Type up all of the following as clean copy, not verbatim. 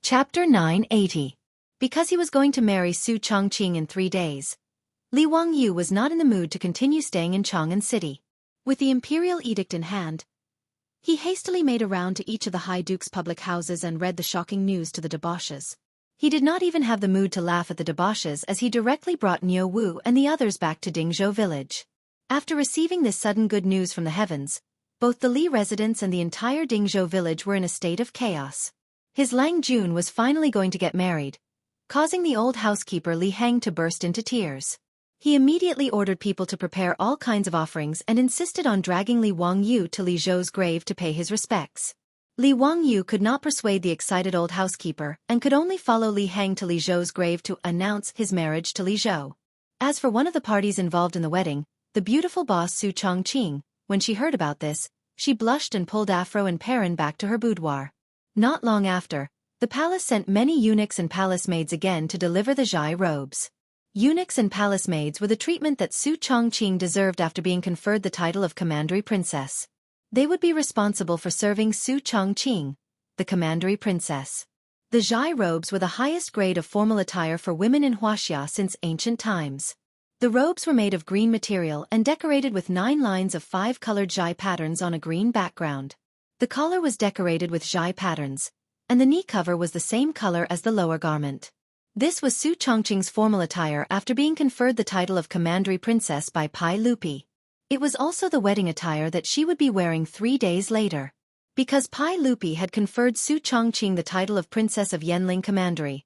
Chapter 980. Because he was going to marry Su Chongqing in 3 days, Li Wangyu was not in the mood to continue staying in Chang'an City. With the imperial edict in hand, he hastily made a round to each of the High Duke's public houses and read the shocking news to the debauches. He did not even have the mood to laugh at the debauches as he directly brought Niu Wu and the others back to Dingzhou village. After receiving this sudden good news from the heavens, both the Li residents and the entire Dingzhou village were in a state of chaos. His Lang Jun was finally going to get married, causing the old housekeeper Li Heng to burst into tears. He immediately ordered people to prepare all kinds of offerings and insisted on dragging Li Wangyu to Li Zhou's grave to pay his respects. Li Wangyu could not persuade the excited old housekeeper and could only follow Li Heng to Li Zhou's grave to announce his marriage to Li Zhou. As for one of the parties involved in the wedding, the beautiful boss Su Chongqing, when she heard about this, she blushed and pulled Afro and Perrin back to her boudoir. Not long after, the palace sent many eunuchs and palace maids again to deliver the Zhai robes. Eunuchs and palace maids were the treatment that Su Chongqing deserved after being conferred the title of Commandery Princess. They would be responsible for serving Su Chongqing, the Commandery Princess. The Zhai robes were the highest grade of formal attire for women in Huaxia since ancient times. The robes were made of green material and decorated with 9 lines of 5-colored Zhai patterns on a green background. The collar was decorated with Zhai patterns, and the knee cover was the same color as the lower garment. This was Su Chongqing's formal attire after being conferred the title of Commandery Princess by Pai Lupi. It was also the wedding attire that she would be wearing 3 days later. Because Pai Lupi had conferred Su Chongqing the title of Princess of Yanling Commandery,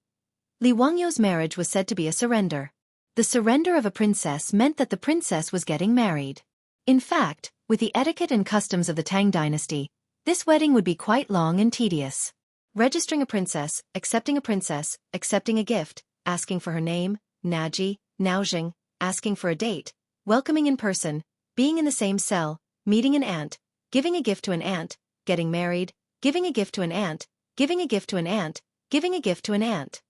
Li Wangyu's marriage was said to be a surrender. The surrender of a princess meant that the princess was getting married. In fact, with the etiquette and customs of the Tang dynasty, this wedding would be quite long and tedious. Registering a princess, accepting a gift, asking for her name, Naji, Naojing, asking for a date, welcoming in person, being in the same cell, meeting an aunt, giving a gift to an aunt, getting married, giving a gift to an aunt, giving a gift to an aunt, giving a gift to an aunt.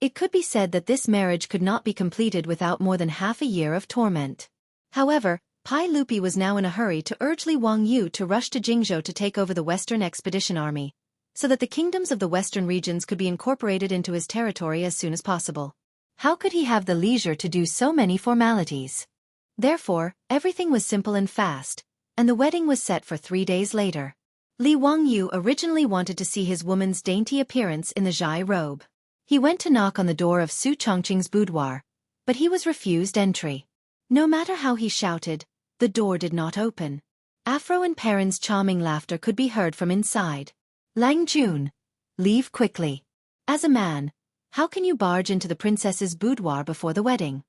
It could be said that this marriage could not be completed without more than half a year of torment. However, Pai Lupi was now in a hurry to urge Li Wangyu to rush to Jingzhou to take over the Western Expedition Army, so that the kingdoms of the western regions could be incorporated into his territory as soon as possible. How could he have the leisure to do so many formalities? Therefore, everything was simple and fast, and the wedding was set for 3 days later. Li Wangyu originally wanted to see his woman's dainty appearance in the Zhai robe. He went to knock on the door of Su Chongqing's boudoir, but he was refused entry. No matter how he shouted, the door did not open. Afro and Perrin's charming laughter could be heard from inside. Lang Jun, leave quickly. As a man, how can you barge into the princess's boudoir before the wedding?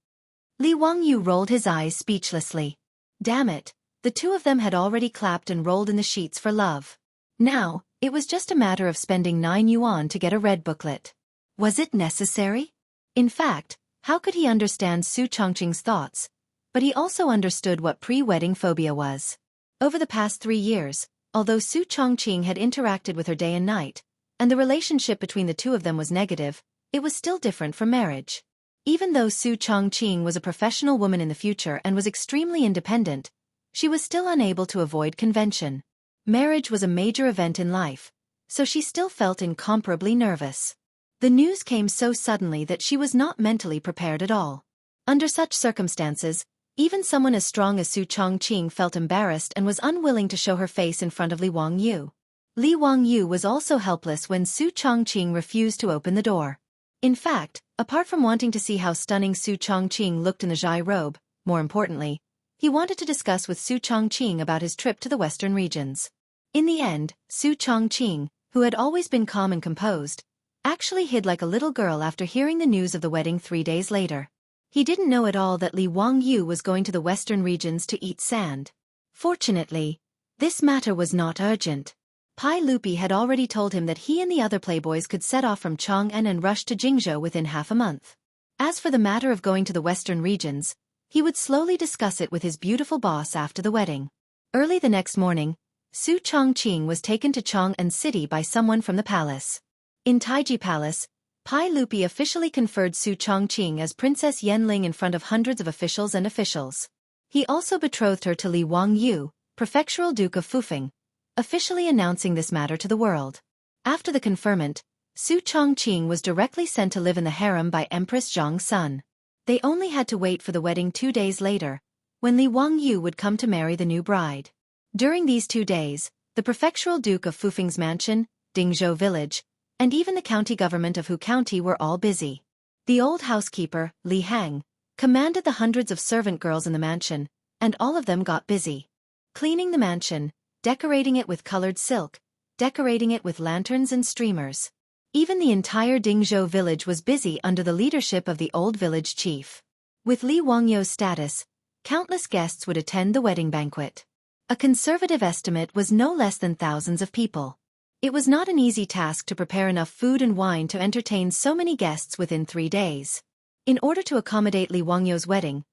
Li Wangyu rolled his eyes speechlessly. Damn it, the two of them had already clapped and rolled in the sheets for love. Now, it was just a matter of spending 9 yuan to get a red booklet. Was it necessary? In fact, how could he understand Su Chongqing's thoughts? But he also understood what pre-wedding phobia was. Over the past 3 years, although Su Chongqing had interacted with her day and night, and the relationship between the two of them was negative, it was still different from marriage. Even though Su Chongqing was a professional woman in the future and was extremely independent, she was still unable to avoid convention. Marriage was a major event in life, so she still felt incomparably nervous. The news came so suddenly that she was not mentally prepared at all. Under such circumstances, even someone as strong as Su Chongqing felt embarrassed and was unwilling to show her face in front of Li Wangyu. Li Wangyu was also helpless when Su Chongqing refused to open the door. In fact, apart from wanting to see how stunning Su Chongqing looked in the Zhai robe, more importantly, he wanted to discuss with Su Chongqing about his trip to the western regions. In the end, Su Chongqing, who had always been calm and composed, actually hid like a little girl after hearing the news of the wedding 3 days later. He didn't know at all that Li Wangyu was going to the western regions to eat sand. Fortunately, this matter was not urgent. Pai Lupi had already told him that he and the other playboys could set off from Chang'an and rush to Jingzhou within half a month. As for the matter of going to the western regions, he would slowly discuss it with his beautiful boss after the wedding. Early the next morning, Su Chongqing was taken to Chang'an City by someone from the palace. In Taiji Palace, Pai Lupi officially conferred Su Chongqing as Princess Yanling in front of hundreds of officials and officials. He also betrothed her to Li Wangyu, Prefectural Duke of Fufeng, officially announcing this matter to the world. After the conferment, Su Chongqing was directly sent to live in the harem by Empress Zhang's son. They only had to wait for the wedding 2 days later, when Li Wangyu would come to marry the new bride. During these 2 days, the prefectural duke of Fufeng's mansion, Dingzhou village, and even the county government of Hu County were all busy. The old housekeeper, Li Hang, commanded the hundreds of servant girls in the mansion, and all of them got busy. Cleaning the mansion, decorating it with colored silk, decorating it with lanterns and streamers. Even the entire Dingzhou village was busy under the leadership of the old village chief. With Li Wangyu's status, countless guests would attend the wedding banquet. A conservative estimate was no less than thousands of people. It was not an easy task to prepare enough food and wine to entertain so many guests within 3 days. In order to accommodate Li Wangyu's wedding,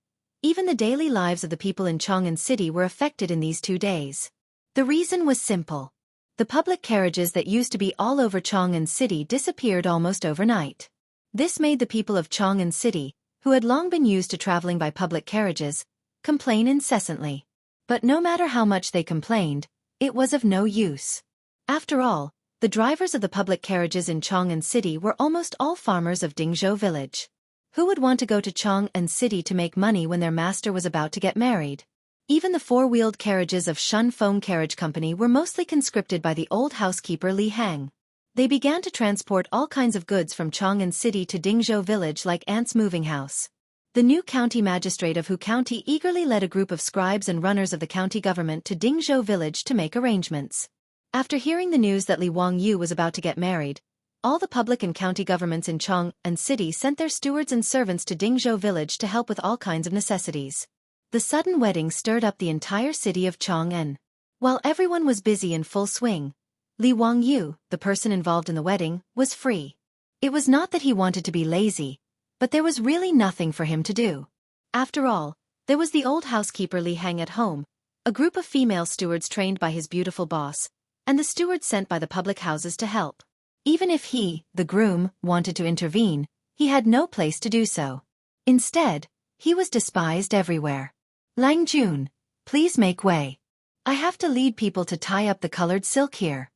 even the daily lives of the people in Chang'an City were affected in these 2 days. The reason was simple. The public carriages that used to be all over Chang'an City disappeared almost overnight. This made the people of Chang'an City, who had long been used to traveling by public carriages, complain incessantly. But no matter how much they complained, it was of no use. After all, the drivers of the public carriages in Chang'an City were almost all farmers of Dingzhou village. Who would want to go to Chang'an City to make money when their master was about to get married? Even the 4-wheeled carriages of Shun Feng Carriage Company were mostly conscripted by the old housekeeper Li Hang. They began to transport all kinds of goods from Chang'an City to Dingzhou village like ants moving house. The new county magistrate of Hu County eagerly led a group of scribes and runners of the county government to Dingzhou village to make arrangements. After hearing the news that Li Wangyu was about to get married, all the public and county governments in Chang'an City sent their stewards and servants to Dingzhou village to help with all kinds of necessities. The sudden wedding stirred up the entire city of Chang'an. While everyone was busy in full swing, Li Wangyu, the person involved in the wedding, was free. It was not that he wanted to be lazy, but there was really nothing for him to do. After all, there was the old housekeeper Li Hang at home, a group of female stewards trained by his beautiful boss, and the stewards sent by the public houses to help. Even if he, the groom, wanted to intervene, he had no place to do so. Instead, he was despised everywhere. Lang Jun, please make way. I have to lead people to tie up the colored silk here.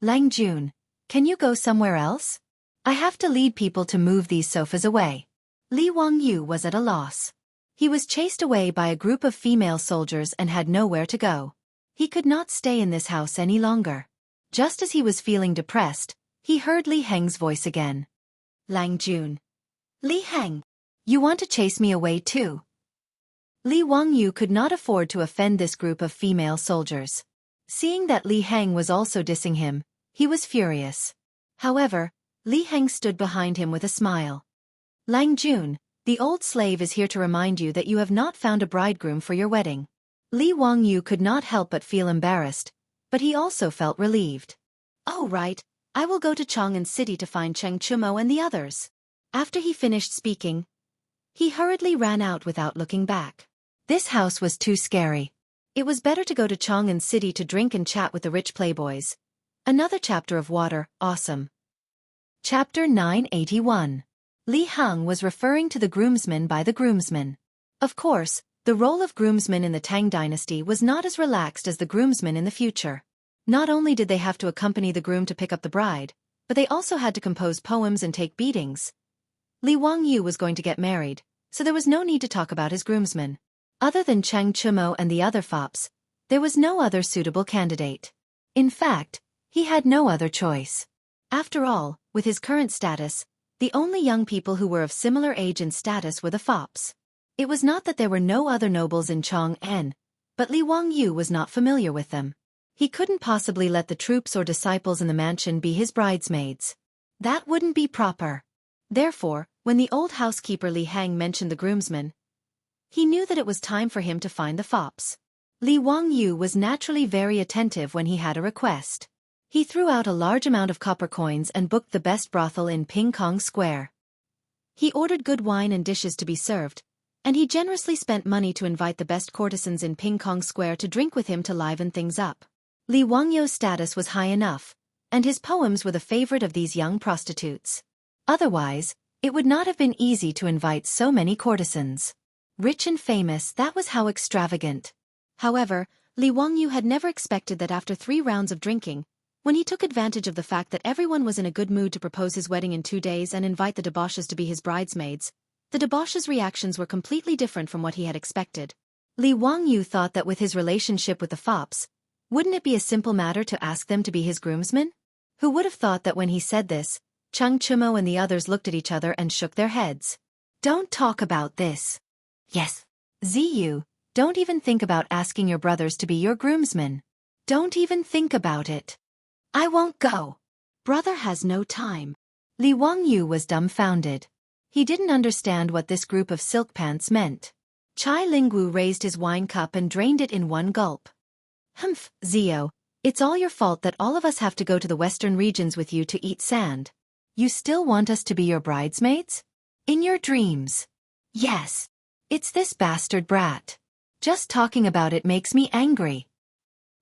Lang Jun, can you go somewhere else? I have to lead people to move these sofas away. Li Wangyu was at a loss. He was chased away by a group of female soldiers and had nowhere to go. He could not stay in this house any longer. Just as he was feeling depressed, he heard Li Hang's voice again. Lang Jun. Li Hang, you want to chase me away too? Li Wangyu could not afford to offend this group of female soldiers. Seeing that Li Hang was also dissing him, he was furious. However, Li Hang stood behind him with a smile. Lang Jun, the old slave is here to remind you that you have not found a bridegroom for your wedding. Li Wangyu could not help but feel embarrassed, but he also felt relieved. Oh right, I will go to Chang'an City to find Cheng Chumo and the others. After he finished speaking, he hurriedly ran out without looking back. This house was too scary. It was better to go to Chang'an City to drink and chat with the rich playboys. Another chapter of Water, Awesome. Chapter 981. Li Hang was referring to the groomsmen by the groomsmen. Of course, the role of groomsmen in the Tang dynasty was not as relaxed as the groomsmen in the future. Not only did they have to accompany the groom to pick up the bride, but they also had to compose poems and take beatings. Li Wangyu was going to get married, so there was no need to talk about his groomsmen. Other than Cheng Chumo and the other fops, there was no other suitable candidate. In fact, he had no other choice. After all, with his current status, the only young people who were of similar age and status were the fops. It was not that there were no other nobles in Chang'an, but Li Wangyu was not familiar with them. He couldn't possibly let the troops or disciples in the mansion be his bridesmaids. That wouldn't be proper. Therefore, when the old housekeeper Li Hang mentioned the groomsmen, he knew that it was time for him to find the fops. Li Wangyu was naturally very attentive when he had a request. He threw out a large amount of copper coins and booked the best brothel in Ping Kong Square. He ordered good wine and dishes to be served, and he generously spent money to invite the best courtesans in Ping Kong Square to drink with him to liven things up. Li Wangyu's status was high enough, and his poems were the favorite of these young prostitutes. Otherwise, it would not have been easy to invite so many courtesans. Rich and famous, that was how extravagant. However, Li Wangyu had never expected that after 3 rounds of drinking, When he took advantage of the fact that everyone was in a good mood to propose his wedding in 2 days and invite the debauches to be his bridesmaids, the debauches' reactions were completely different from what he had expected. Li Wangyu thought that with his relationship with the fops, wouldn't it be a simple matter to ask them to be his groomsmen? Who would have thought that when he said this, Cheng Chumo and the others looked at each other and shook their heads. Don't talk about this. Yes. Ziyu, don't even think about asking your brothers to be your groomsmen. Don't even think about it. I won't go. Brother has no time. Li Wangyu was dumbfounded. He didn't understand what this group of silk pants meant. Chai Lingwu raised his wine cup and drained it in one gulp. Humph, Zio, it's all your fault that all of us have to go to the western regions with you to eat sand. You still want us to be your bridesmaids? In your dreams. Yes. It's this bastard brat. Just talking about it makes me angry.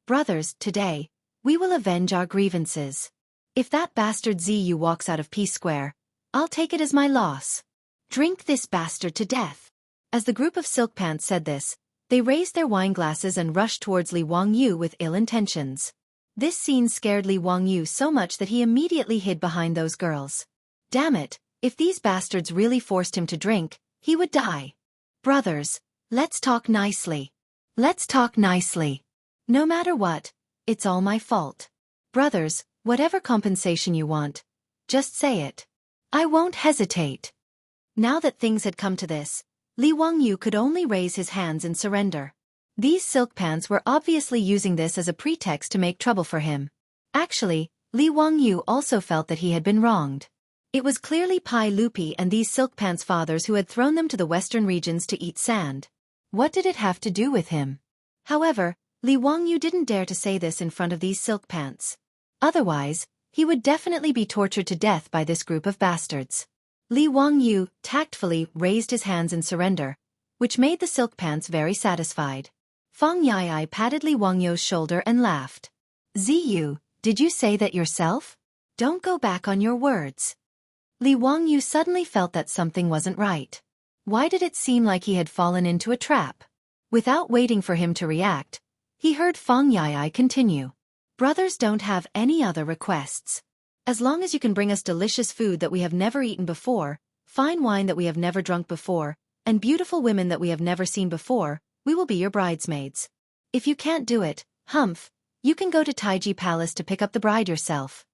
Brothers, today, we will avenge our grievances. If that bastard Ziyu walks out of Peace Square, I'll take it as my loss. Drink this bastard to death. As the group of silk pants said this, they raised their wine glasses and rushed towards Li Wangyu with ill intentions. This scene scared Li Wangyu so much that he immediately hid behind those girls. Damn it, if these bastards really forced him to drink, he would die. Brothers, let's talk nicely. Let's talk nicely. No matter what, it's all my fault. Brothers, whatever compensation you want, just say it. I won't hesitate. Now that things had come to this, Li Wangyu could only raise his hands in surrender. These silk pants were obviously using this as a pretext to make trouble for him. Actually, Li Wangyu also felt that he had been wronged. It was clearly Pai Lupi and these silk pants' fathers who had thrown them to the western regions to eat sand. What did it have to do with him? However, Li Wangyu didn't dare to say this in front of these silk pants. Otherwise, he would definitely be tortured to death by this group of bastards. Li Wangyu tactfully raised his hands in surrender, which made the silk pants very satisfied. Feng Yai patted Li Wangyu's shoulder and laughed. Ziyu, did you say that yourself? Don't go back on your words. Li Wangyu suddenly felt that something wasn't right. Why did it seem like he had fallen into a trap? Without waiting for him to react, he heard Feng Yai continue. Brothers don't have any other requests. As long as you can bring us delicious food that we have never eaten before, fine wine that we have never drunk before, and beautiful women that we have never seen before, we will be your bridesmaids. If you can't do it, humph, you can go to Taiji Palace to pick up the bride yourself.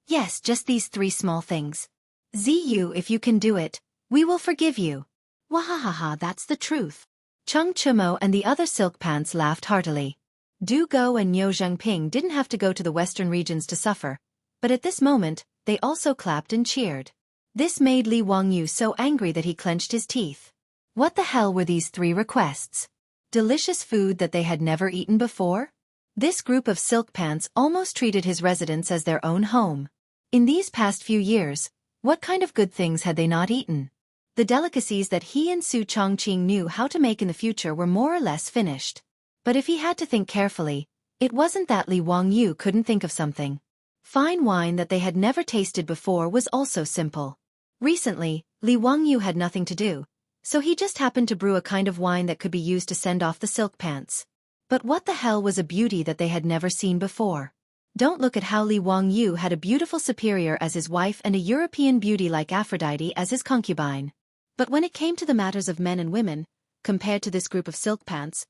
Yes, just these 3 small things. Ziyu, if you can do it, we will forgive you. Wahahaha, that's the truth. Cheng Chumo and the other silk pants laughed heartily. Du Go and Niu Zhengping didn't have to go to the western regions to suffer, but at this moment, they also clapped and cheered. This made Li Wangyu so angry that he clenched his teeth. What the hell were these 3 requests? Delicious food that they had never eaten before? This group of silk pants almost treated his residence as their own home. In these past few years, what kind of good things had they not eaten? The delicacies that he and Su Chongqing knew how to make in the future were more or less finished. But if he had to think carefully, it wasn't that Li Wangyu couldn't think of something. Fine wine that they had never tasted before was also simple. Recently, Li Wangyu had nothing to do, so he just happened to brew a kind of wine that could be used to send off the silk pants. But what the hell was a beauty that they had never seen before? Don't look at how Li Wangyu had a beautiful superior as his wife and a European beauty like Aphrodite as his concubine. But when it came to the matters of men and women, compared to this group of silk pants,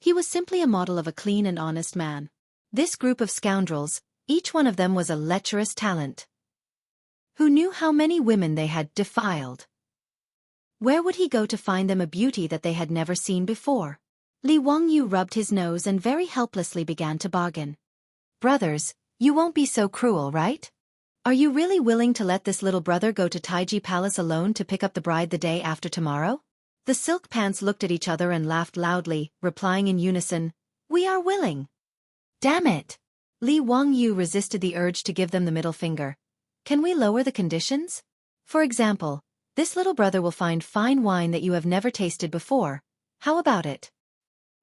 he was simply a model of a clean and honest man. This group of scoundrels, each one of them was a lecherous talent. Who knew how many women they had defiled? Where would he go to find them a beauty that they had never seen before? Li Wangyu rubbed his nose and very helplessly began to bargain. Brothers, you won't be so cruel, right? Are you really willing to let this little brother go to Taiji Palace alone to pick up the bride the day after tomorrow? The silk pants looked at each other and laughed loudly, replying in unison, We are willing. Damn it! Li Wangyu resisted the urge to give them the middle finger. Can we lower the conditions? For example, this little brother will find fine wine that you have never tasted before. How about it?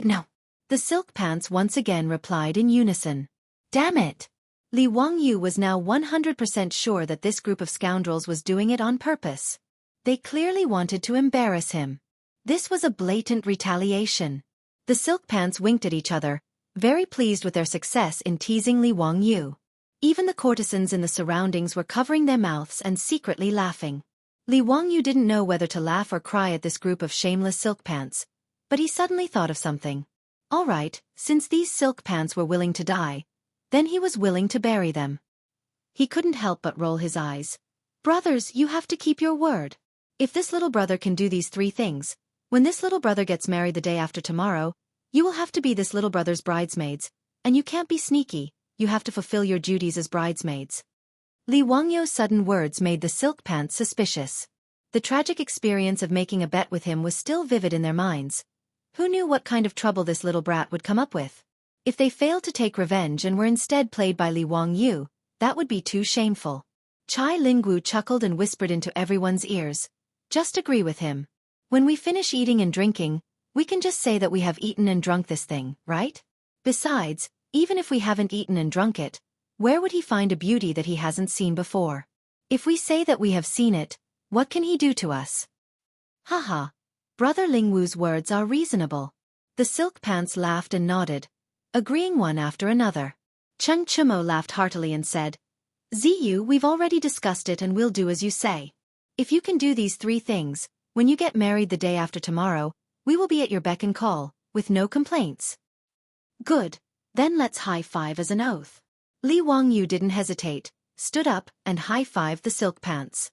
No. The silk pants once again replied in unison. Damn it! Li Wangyu was now 100% sure that this group of scoundrels was doing it on purpose. They clearly wanted to embarrass him. This was a blatant retaliation. The silk pants winked at each other, very pleased with their success in teasing Li Wangyu. Even the courtesans in the surroundings were covering their mouths and secretly laughing. Li Wangyu didn't know whether to laugh or cry at this group of shameless silk pants, but he suddenly thought of something. All right, since these silk pants were willing to die, then he was willing to bury them. He couldn't help but roll his eyes. Brothers, you have to keep your word. If this little brother can do these 3 things, when this little brother gets married the day after tomorrow, you will have to be this little brother's bridesmaids, and you can't be sneaky, you have to fulfill your duties as bridesmaids. Li Wangyu's sudden words made the silk pants suspicious. The tragic experience of making a bet with him was still vivid in their minds. Who knew what kind of trouble this little brat would come up with? If they failed to take revenge and were instead played by Li Wangyu, that would be too shameful. Chai Lingwu chuckled and whispered into everyone's ears. Just agree with him. When we finish eating and drinking, we can just say that we have eaten and drunk this thing, right? Besides, even if we haven't eaten and drunk it, where would he find a beauty that he hasn't seen before? If we say that we have seen it, what can he do to us? Haha. Brother Lingwu's words are reasonable. The silk pants laughed and nodded, agreeing one after another. Cheng Chumo laughed heartily and said, Ziyu, we've already discussed it and we'll do as you say. If you can do these 3 things, when you get married the day after tomorrow, we will be at your beck and call, with no complaints. Good. Then let's high-five as an oath. Li Wangyu didn't hesitate, stood up, and high-fived the silk pants.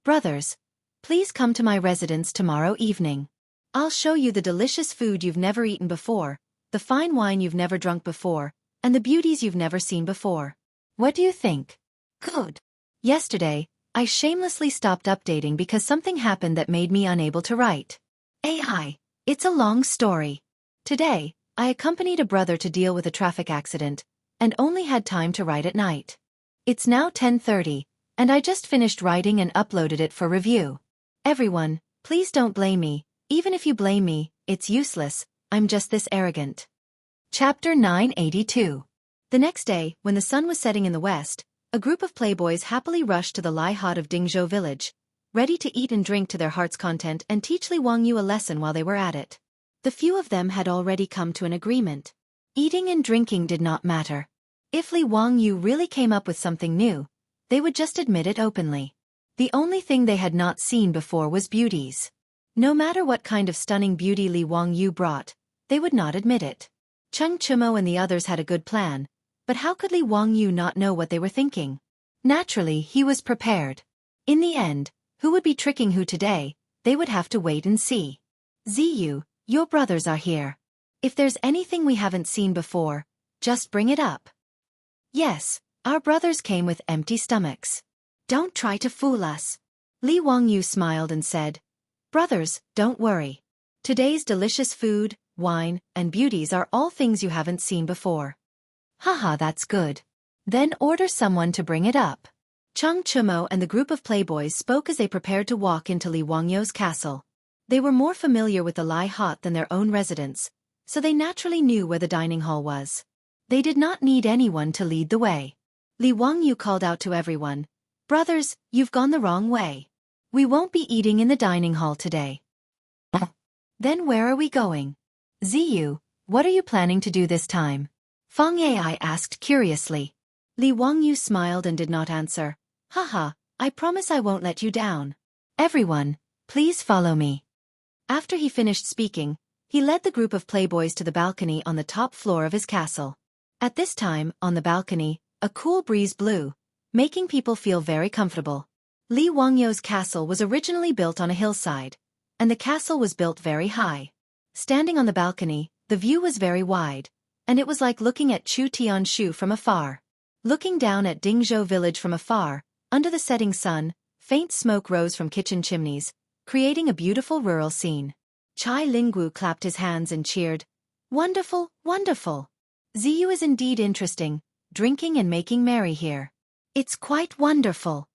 Brothers, please come to my residence tomorrow evening. I'll show you the delicious food you've never eaten before, the fine wine you've never drunk before, and the beauties you've never seen before. What do you think? Good. Yesterday, I shamelessly stopped updating because something happened that made me unable to write. AI. It's a long story. Today, I accompanied a brother to deal with a traffic accident, and only had time to write at night. It's now 10:30, and I just finished writing and uploaded it for review. Everyone, please don't blame me. Even if you blame me, it's useless, I'm just this arrogant. Chapter 982. The next day, when the sun was setting in the west, a group of playboys happily rushed to the Lai Hot of Dingzhou village, ready to eat and drink to their heart's content and teach Li Wangyu a lesson while they were at it. The few of them had already come to an agreement. Eating and drinking did not matter. If Li Wangyu really came up with something new, they would just admit it openly. The only thing they had not seen before was beauties. No matter what kind of stunning beauty Li Wangyu brought, they would not admit it. Cheng Chumo and the others had a good plan, but how could Li Wangyu not know what they were thinking? Naturally, he was prepared. In the end, who would be tricking who today, they would have to wait and see. Ziyu, your brothers are here. If there's anything we haven't seen before, just bring it up. Yes, our brothers came with empty stomachs. Don't try to fool us. Li Wangyu smiled and said, Brothers, don't worry. Today's delicious food, wine, and beauties are all things you haven't seen before. Haha, that's good. Then order someone to bring it up. Cheng Chumo and the group of playboys spoke as they prepared to walk into Li Wangyu's castle. They were more familiar with the Lai Hot than their own residence, so they naturally knew where the dining hall was. They did not need anyone to lead the way. Li Wangyu called out to everyone, Brothers, you've gone the wrong way. We won't be eating in the dining hall today. Then where are we going? Ziyu, what are you planning to do this time? Feng Ai asked curiously. Li Wangyu smiled and did not answer. Haha, I promise I won't let you down. Everyone, please follow me. After he finished speaking, he led the group of playboys to the balcony on the top floor of his castle. At this time, on the balcony, a cool breeze blew, making people feel very comfortable. Li Wangyu's castle was originally built on a hillside, and the castle was built very high. Standing on the balcony, the view was very wide, and it was like looking at Chu Tianshu from afar. Looking down at Dingzhou village from afar, under the setting sun, faint smoke rose from kitchen chimneys, creating a beautiful rural scene. Chai Lingwu clapped his hands and cheered, Wonderful, wonderful! Ziyu is indeed interesting, drinking and making merry here. It's quite wonderful.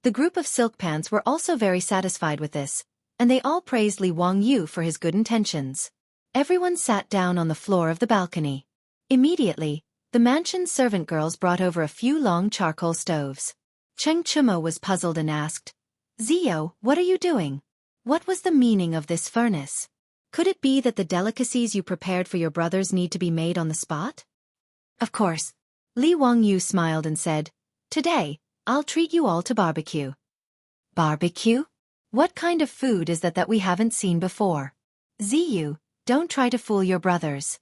The group of silk pants were also very satisfied with this, and they all praised Li Wangyu for his good intentions. Everyone sat down on the floor of the balcony. Immediately, the mansion's servant girls brought over a few long charcoal stoves. Cheng Chumo was puzzled and asked, Ziyu, what are you doing? What was the meaning of this furnace? Could it be that the delicacies you prepared for your brothers need to be made on the spot? Of course. Li Wangyu smiled and said, "Today, I'll treat you all to barbecue." Barbecue? What kind of food is that we haven't seen before? Ziyu, don't try to fool your brothers.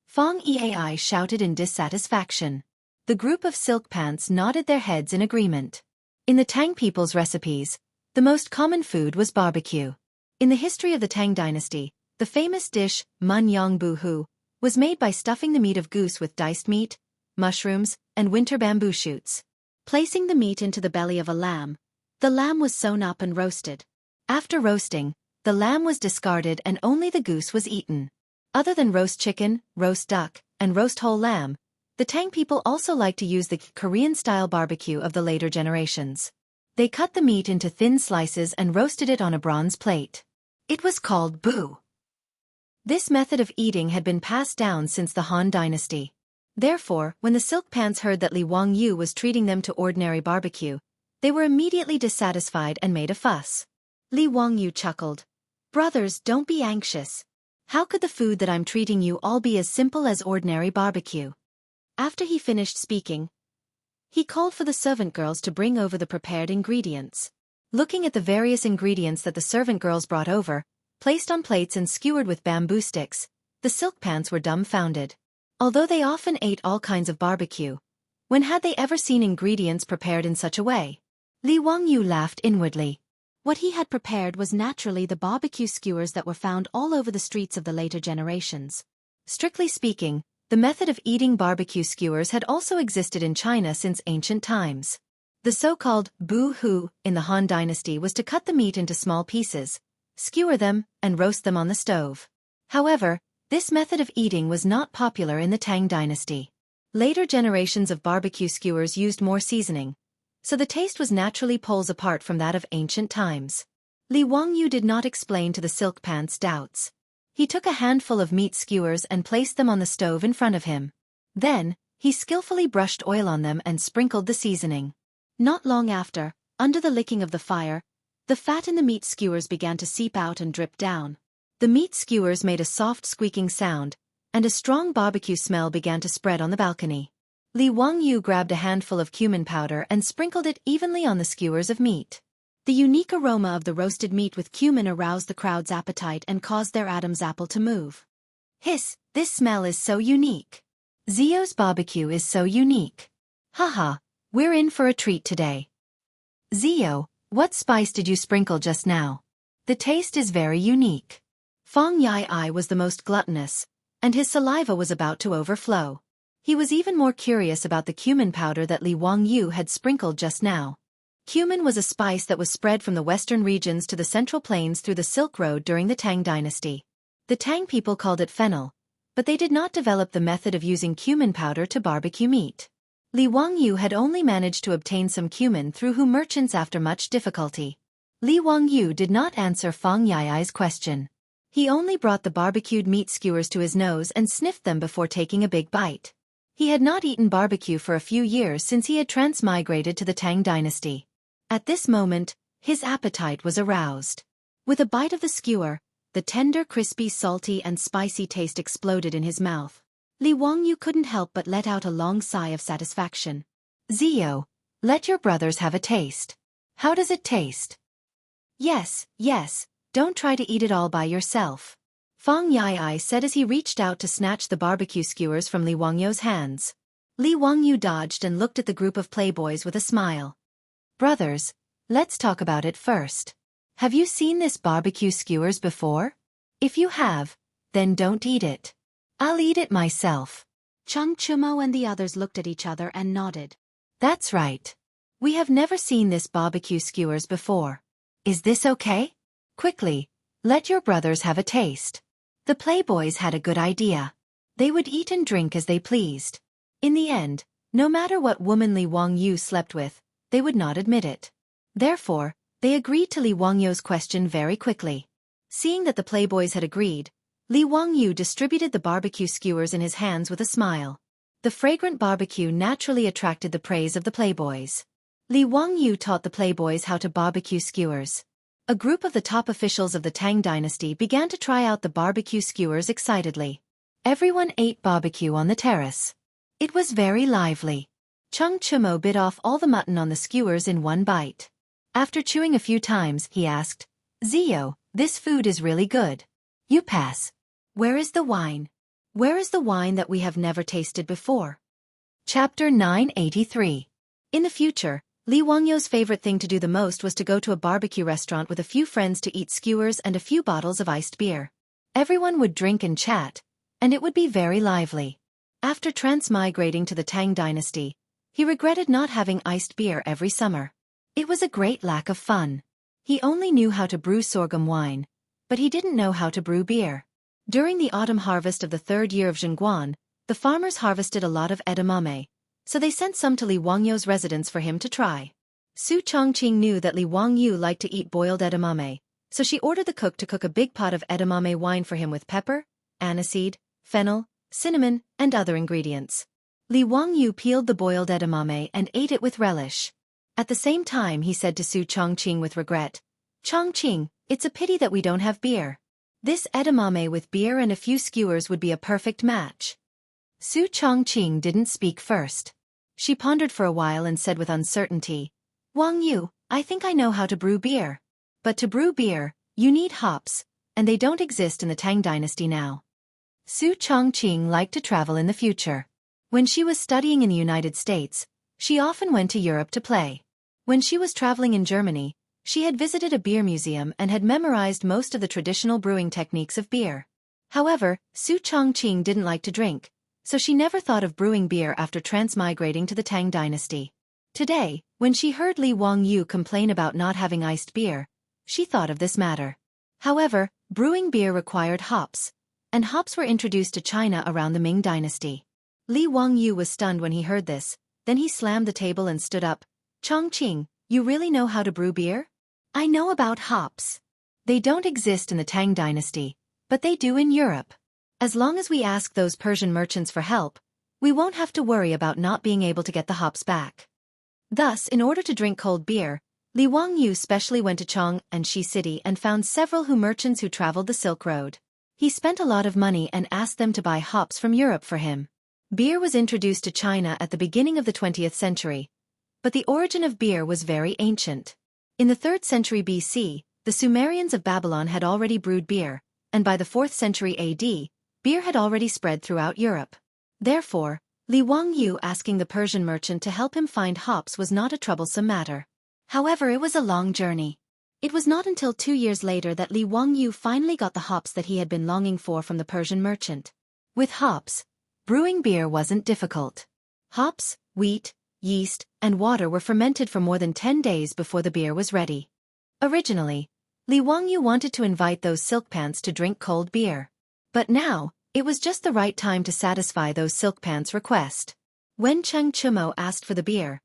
Fong Eai shouted in dissatisfaction. The group of silk pants nodded their heads in agreement. In the Tang people's recipes, the most common food was barbecue. In the history of the Tang dynasty, the famous dish, mun yang bu hu, was made by stuffing the meat of goose with diced meat, mushrooms, and winter bamboo shoots. Placing the meat into the belly of a lamb, the lamb was sewn up and roasted. After roasting, the lamb was discarded and only the goose was eaten. Other than roast chicken, roast duck, and roast whole lamb, the Tang people also liked to use the Korean-style barbecue of the later generations. They cut the meat into thin slices and roasted it on a bronze plate. It was called bu. This method of eating had been passed down since the Han dynasty. Therefore, when the silk pants heard that Li Wangyu was treating them to ordinary barbecue, they were immediately dissatisfied and made a fuss. Li Wangyu chuckled. "Brothers, don't be anxious. How could the food that I'm treating you all be as simple as ordinary barbecue?" After he finished speaking, he called for the servant girls to bring over the prepared ingredients. Looking at the various ingredients that the servant girls brought over, placed on plates and skewered with bamboo sticks, the silk pants were dumbfounded. Although they often ate all kinds of barbecue, when had they ever seen ingredients prepared in such a way? Li Wangyu laughed inwardly. What he had prepared was naturally the barbecue skewers that were found all over the streets of the later generations. Strictly speaking, the method of eating barbecue skewers had also existed in China since ancient times. The so-called bu hu in the Han dynasty was to cut the meat into small pieces, skewer them, and roast them on the stove. However, this method of eating was not popular in the Tang dynasty. Later generations of barbecue skewers used more seasoning, so the taste was naturally poles apart from that of ancient times. Li Wangyu did not explain to the silk pants doubts. He took a handful of meat skewers and placed them on the stove in front of him. Then, he skillfully brushed oil on them and sprinkled the seasoning. Not long after, under the licking of the fire, the fat in the meat skewers began to seep out and drip down. The meat skewers made a soft squeaking sound, and a strong barbecue smell began to spread on the balcony. Li Wangyu grabbed a handful of cumin powder and sprinkled it evenly on the skewers of meat. The unique aroma of the roasted meat with cumin aroused the crowd's appetite and caused their Adam's apple to move. "Hiss, this smell is so unique. Zio's barbecue is so unique. Haha, we're in for a treat today. Zio, what spice did you sprinkle just now? The taste is very unique." Fong Yai was the most gluttonous, and his saliva was about to overflow. He was even more curious about the cumin powder that Li Wangyu had sprinkled just now. Cumin was a spice that was spread from the western regions to the central plains through the Silk Road during the Tang dynasty. The Tang people called it fennel, but they did not develop the method of using cumin powder to barbecue meat. Li Wangyu had only managed to obtain some cumin through merchants after much difficulty. Li Wangyu did not answer Fong Yai's question. He only brought the barbecued meat skewers to his nose and sniffed them before taking a big bite. He had not eaten barbecue for a few years since he had transmigrated to the Tang dynasty. At this moment, his appetite was aroused. With a bite of the skewer, the tender, crispy, salty, and spicy taste exploded in his mouth. Li Wangyu couldn't help but let out a long sigh of satisfaction. "Zio, let your brothers have a taste. How does it taste?" Yes, don't try to eat it all by yourself," Fong Yai said as he reached out to snatch the barbecue skewers from Li Wangyu's hands. Li Wangyu dodged and looked at the group of playboys with a smile. "Brothers, let's talk about it first. Have you seen this barbecue skewers before? If you have, then don't eat it. I'll eat it myself." Chung Chumo and the others looked at each other and nodded. "That's right. We have never seen this barbecue skewers before. Is this okay? Quickly, let your brothers have a taste." The playboys had a good idea. They would eat and drink as they pleased. In the end, no matter what woman Li Wangyu slept with, they would not admit it. Therefore, they agreed to Li Wangyu's question very quickly. Seeing that the playboys had agreed, Li Wangyu distributed the barbecue skewers in his hands with a smile. The fragrant barbecue naturally attracted the praise of the playboys. Li Wangyu taught the playboys how to barbecue skewers. A group of the top officials of the Tang dynasty began to try out the barbecue skewers excitedly. Everyone ate barbecue on the terrace. It was very lively. Chung Chumo bit off all the mutton on the skewers in one bite. After chewing a few times, he asked, Zio, this food is really good. You pass. Where is the wine? Where is the wine that we have never tasted before? Chapter 983. In the future, Li Wangyo's favorite thing to do the most was to go to a barbecue restaurant with a few friends to eat skewers and a few bottles of iced beer. Everyone would drink and chat, and it would be very lively. After transmigrating to the Tang dynasty, he regretted not having iced beer every summer. It was a great lack of fun. He only knew how to brew sorghum wine, but he didn't know how to brew beer. During the autumn harvest of the third year of Zhengguan, the farmers harvested a lot of edamame, so they sent some to Li Wangyo's residence for him to try. Su Chongqing knew that Li Wangyu liked to eat boiled edamame, so she ordered the cook to cook a big pot of edamame wine for him with pepper, aniseed, fennel, cinnamon, and other ingredients. Li Wangyu peeled the boiled edamame and ate it with relish. At the same time he said to Su Chongqing with regret, Chongqing, it's a pity that we don't have beer. This edamame with beer and a few skewers would be a perfect match. Su Chongqing didn't speak first. She pondered for a while and said with uncertainty, Wang Yu, I think I know how to brew beer. But to brew beer, you need hops, and they don't exist in the Tang dynasty now. Su Chongqing liked to travel in the future. When she was studying in the United States, she often went to Europe to play. When she was traveling in Germany, she had visited a beer museum and had memorized most of the traditional brewing techniques of beer. However, Su Chongqing didn't like to drink, so she never thought of brewing beer after transmigrating to the Tang dynasty. Today, when she heard Li Wangyu complain about not having iced beer, she thought of this matter. However, brewing beer required hops, and hops were introduced to China around the Ming dynasty. Li Wangyu was stunned when he heard this, then he slammed the table and stood up. Chongqing, you really know how to brew beer? I know about hops. They don't exist in the Tang dynasty, but they do in Europe. As long as we ask those Persian merchants for help, we won't have to worry about not being able to get the hops back. Thus, in order to drink cold beer, Li Wangyu specially went to Chong and Shi City and found several merchants who traveled the Silk Road. He spent a lot of money and asked them to buy hops from Europe for him. Beer was introduced to China at the beginning of the 20th century, but the origin of beer was very ancient. In the 3rd century BC, the Sumerians of Babylon had already brewed beer, and by the 4th century AD, beer had already spread throughout Europe. Therefore, Li Wangyu asking the Persian merchant to help him find hops was not a troublesome matter. However, it was a long journey. It was not until 2 years later that Li Wangyu finally got the hops that he had been longing for from the Persian merchant. With hops, brewing beer wasn't difficult. Hops, wheat, yeast, and water were fermented for more than 10 days before the beer was ready. Originally, Li Wangyu wanted to invite those silk pants to drink cold beer. But now, it was just the right time to satisfy those silk pants' request. When Cheng Chumo asked for the beer,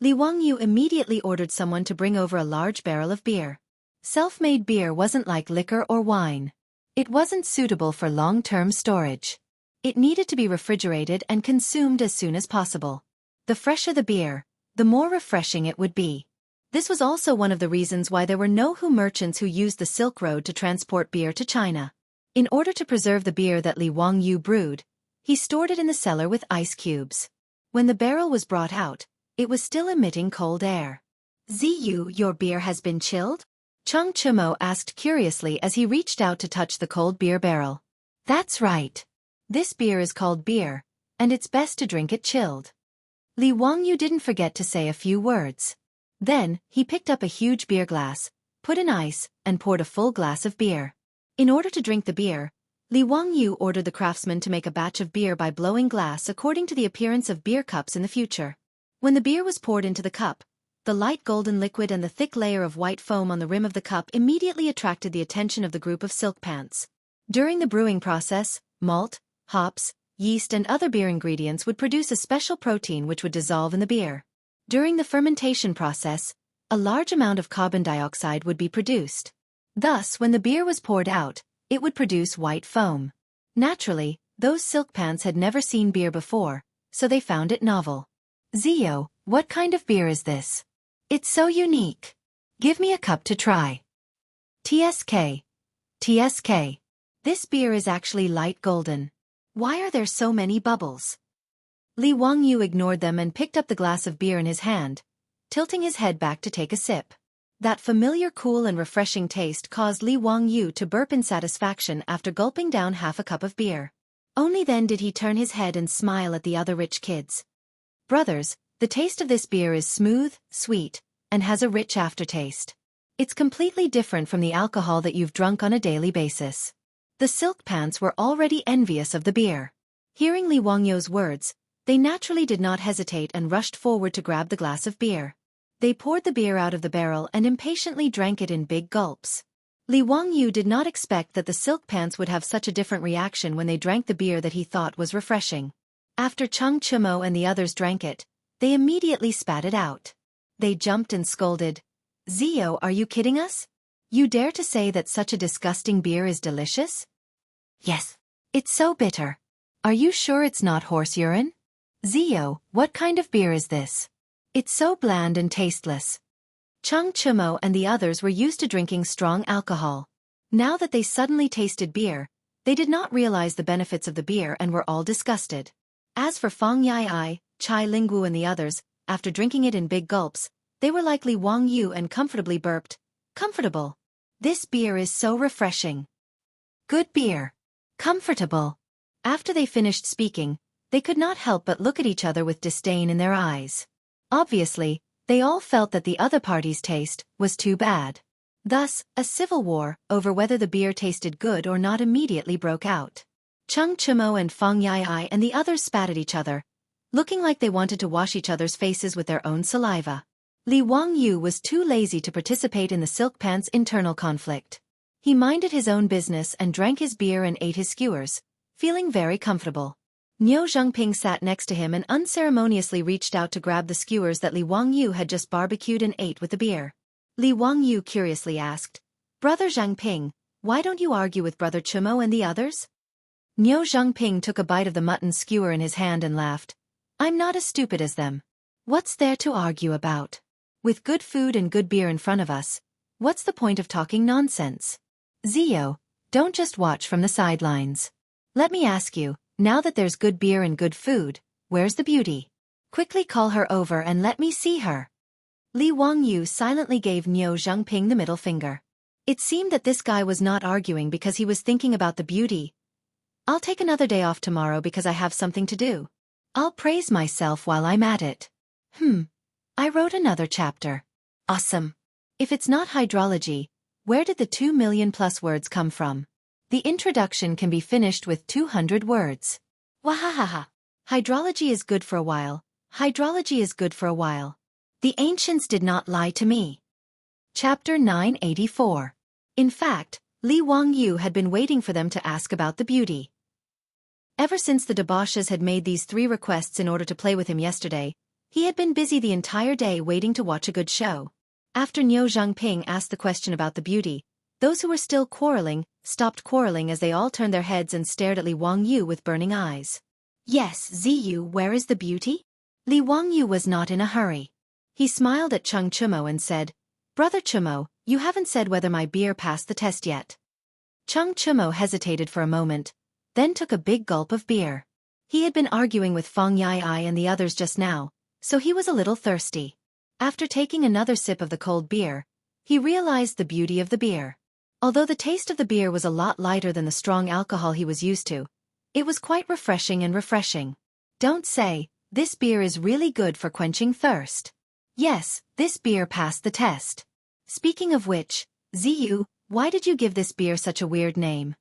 Li Wangyu immediately ordered someone to bring over a large barrel of beer. Self-made beer wasn't like liquor or wine. It wasn't suitable for long-term storage. It needed to be refrigerated and consumed as soon as possible. The fresher the beer, the more refreshing it would be. This was also one of the reasons why there were no merchants who used the Silk Road to transport beer to China. In order to preserve the beer that Li Wangyu brewed, he stored it in the cellar with ice cubes. When the barrel was brought out, it was still emitting cold air. Ziyu, your beer has been chilled? Cheng Chumo asked curiously as he reached out to touch the cold beer barrel. That's right. This beer is called beer, and it's best to drink it chilled. Li Wangyu didn't forget to say a few words. Then, he picked up a huge beer glass, put in ice, and poured a full glass of beer. In order to drink the beer, Li Wangyu ordered the craftsman to make a batch of beer by blowing glass according to the appearance of beer cups in the future. When the beer was poured into the cup, the light golden liquid and the thick layer of white foam on the rim of the cup immediately attracted the attention of the group of silk pants. During the brewing process, malt, hops, yeast and other beer ingredients would produce a special protein which would dissolve in the beer. During the fermentation process, a large amount of carbon dioxide would be produced. Thus, when the beer was poured out, it would produce white foam. Naturally, those silk pants had never seen beer before, so they found it novel. Zio, what kind of beer is this? It's so unique. Give me a cup to try. TSK. This beer is actually light golden. Why are there so many bubbles? Li Wangyu ignored them and picked up the glass of beer in his hand, tilting his head back to take a sip. That familiar cool and refreshing taste caused Li Wangyu to burp in satisfaction after gulping down half a cup of beer. Only then did he turn his head and smile at the other rich kids. Brothers, the taste of this beer is smooth, sweet, and has a rich aftertaste. It's completely different from the alcohol that you've drunk on a daily basis. The silk pants were already envious of the beer. Hearing Li Wangyu's words, they naturally did not hesitate and rushed forward to grab the glass of beer. They poured the beer out of the barrel and impatiently drank it in big gulps. Li Wangyu did not expect that the silk pants would have such a different reaction when they drank the beer that he thought was refreshing. After Chung Chumo and the others drank it, they immediately spat it out. They jumped and scolded, "Zio, are you kidding us? You dare to say that such a disgusting beer is delicious?" "Yes. It's so bitter. Are you sure it's not horse urine? Zio, what kind of beer is this? It's so bland and tasteless." Chung Chumo and the others were used to drinking strong alcohol. Now that they suddenly tasted beer, they did not realize the benefits of the beer and were all disgusted. As for Fang Yai, Chai Lingwu and the others, after drinking it in big gulps, they were like Li Wangyu and comfortably burped, "Comfortable. This beer is so refreshing. Good beer. Comfortable." After they finished speaking, they could not help but look at each other with disdain in their eyes. Obviously, they all felt that the other party's taste was too bad. Thus, a civil war over whether the beer tasted good or not immediately broke out. Chung Chumo and Fang Yai and the others spat at each other, looking like they wanted to wash each other's faces with their own saliva. Li Wangyu was too lazy to participate in the silk pants' internal conflict. He minded his own business and drank his beer and ate his skewers, feeling very comfortable. Niu Zhengping sat next to him and unceremoniously reached out to grab the skewers that Li Wangyu had just barbecued and ate with the beer. Li Wangyu curiously asked, "Brother Zhengping, why don't you argue with Brother Chumo and the others?" Niu Zhengping took a bite of the mutton skewer in his hand and laughed. "I'm not as stupid as them. What's there to argue about? With good food and good beer in front of us, what's the point of talking nonsense? Zio, don't just watch from the sidelines. Let me ask you, now that there's good beer and good food, where's the beauty? Quickly call her over and let me see her." Li Wangyu silently gave Niu Zhengping the middle finger. It seemed that this guy was not arguing because he was thinking about the beauty. "I'll take another day off tomorrow because I have something to do. I'll praise myself while I'm at it. I wrote another chapter. Awesome. If it's not hydrology, where did the 2 million plus words come from? The introduction can be finished with 200 words. Wahahaha. Hydrology is good for a while. Hydrology is good for a while. The ancients did not lie to me." Chapter 984. In fact, Li Wangyu had been waiting for them to ask about the beauty. Ever since the debauches had made these 3 requests in order to play with him yesterday, he had been busy the entire day waiting to watch a good show. After Niu Zhengping asked the question about the beauty, those who were still quarreling stopped quarreling as they all turned their heads and stared at Li Wangyu with burning eyes. "Yes, Ziyu, where is the beauty?" Li Wangyu was not in a hurry. He smiled at Chung Chumo and said, "Brother Chumo, you haven't said whether my beer passed the test yet." Chung Chumo hesitated for a moment, then took a big gulp of beer. He had been arguing with Fang Yai and the others just now, so he was a little thirsty. After taking another sip of the cold beer, he realized the beauty of the beer. Although the taste of the beer was a lot lighter than the strong alcohol he was used to, it was quite refreshing and refreshing. Don't say, this beer is really good for quenching thirst. Yes, this beer passed the test. Speaking of which, Ziyu, why did you give this beer such a weird name?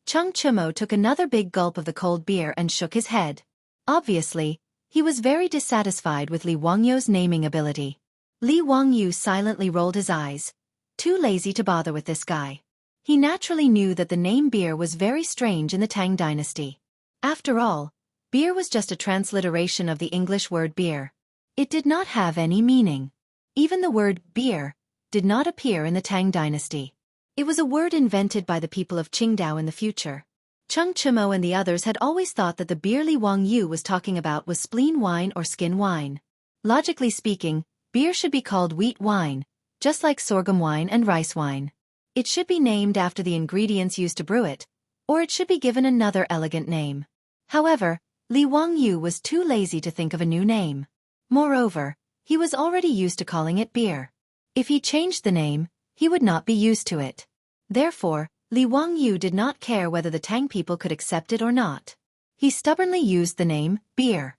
Chung Chumo took another big gulp of the cold beer and shook his head. Obviously, he was very dissatisfied with Li Wangyu's naming ability. Li Wangyu silently rolled his eyes, too lazy to bother with this guy. He naturally knew that the name beer was very strange in the Tang dynasty. After all, beer was just a transliteration of the English word beer. It did not have any meaning. Even the word beer did not appear in the Tang dynasty. It was a word invented by the people of Qingdao in the future. Chung Chumo and the others had always thought that the beer Li Wangyu was talking about was spleen wine or skin wine. Logically speaking, beer should be called wheat wine, just like sorghum wine and rice wine. It should be named after the ingredients used to brew it, or it should be given another elegant name. However, Li Wangyu was too lazy to think of a new name. Moreover, he was already used to calling it beer. If he changed the name, he would not be used to it. Therefore, Li Wangyu did not care whether the Tang people could accept it or not. He stubbornly used the name beer.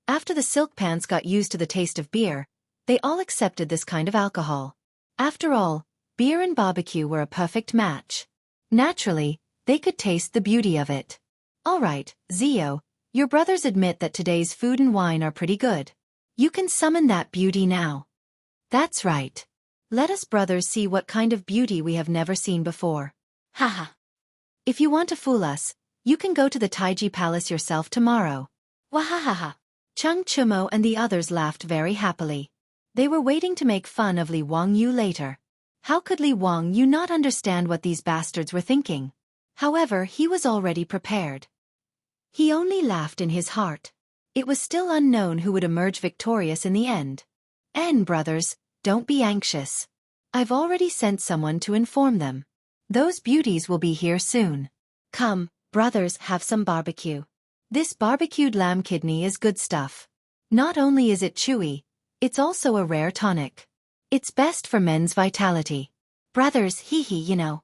After the silk pants got used to the taste of beer, they all accepted this kind of alcohol. After all, beer and barbecue were a perfect match. Naturally, they could taste the beauty of it. All right, Zio, your brothers admit that today's food and wine are pretty good. You can summon that beauty now. That's right. Let us brothers see what kind of beauty we have never seen before. Haha. If you want to fool us, you can go to the Taiji Palace yourself tomorrow. Wahahaha. Chung Chumo and the others laughed very happily. They were waiting to make fun of Li Wangyu later. How could Li Wangyu not understand what these bastards were thinking? However, he was already prepared. He only laughed in his heart. It was still unknown who would emerge victorious in the end. Brothers, don't be anxious. I've already sent someone to inform them. Those beauties will be here soon. Come, brothers, have some barbecue. This barbecued lamb kidney is good stuff. Not only is it chewy, it's also a rare tonic. It's best for men's vitality. Brothers, hee, you know.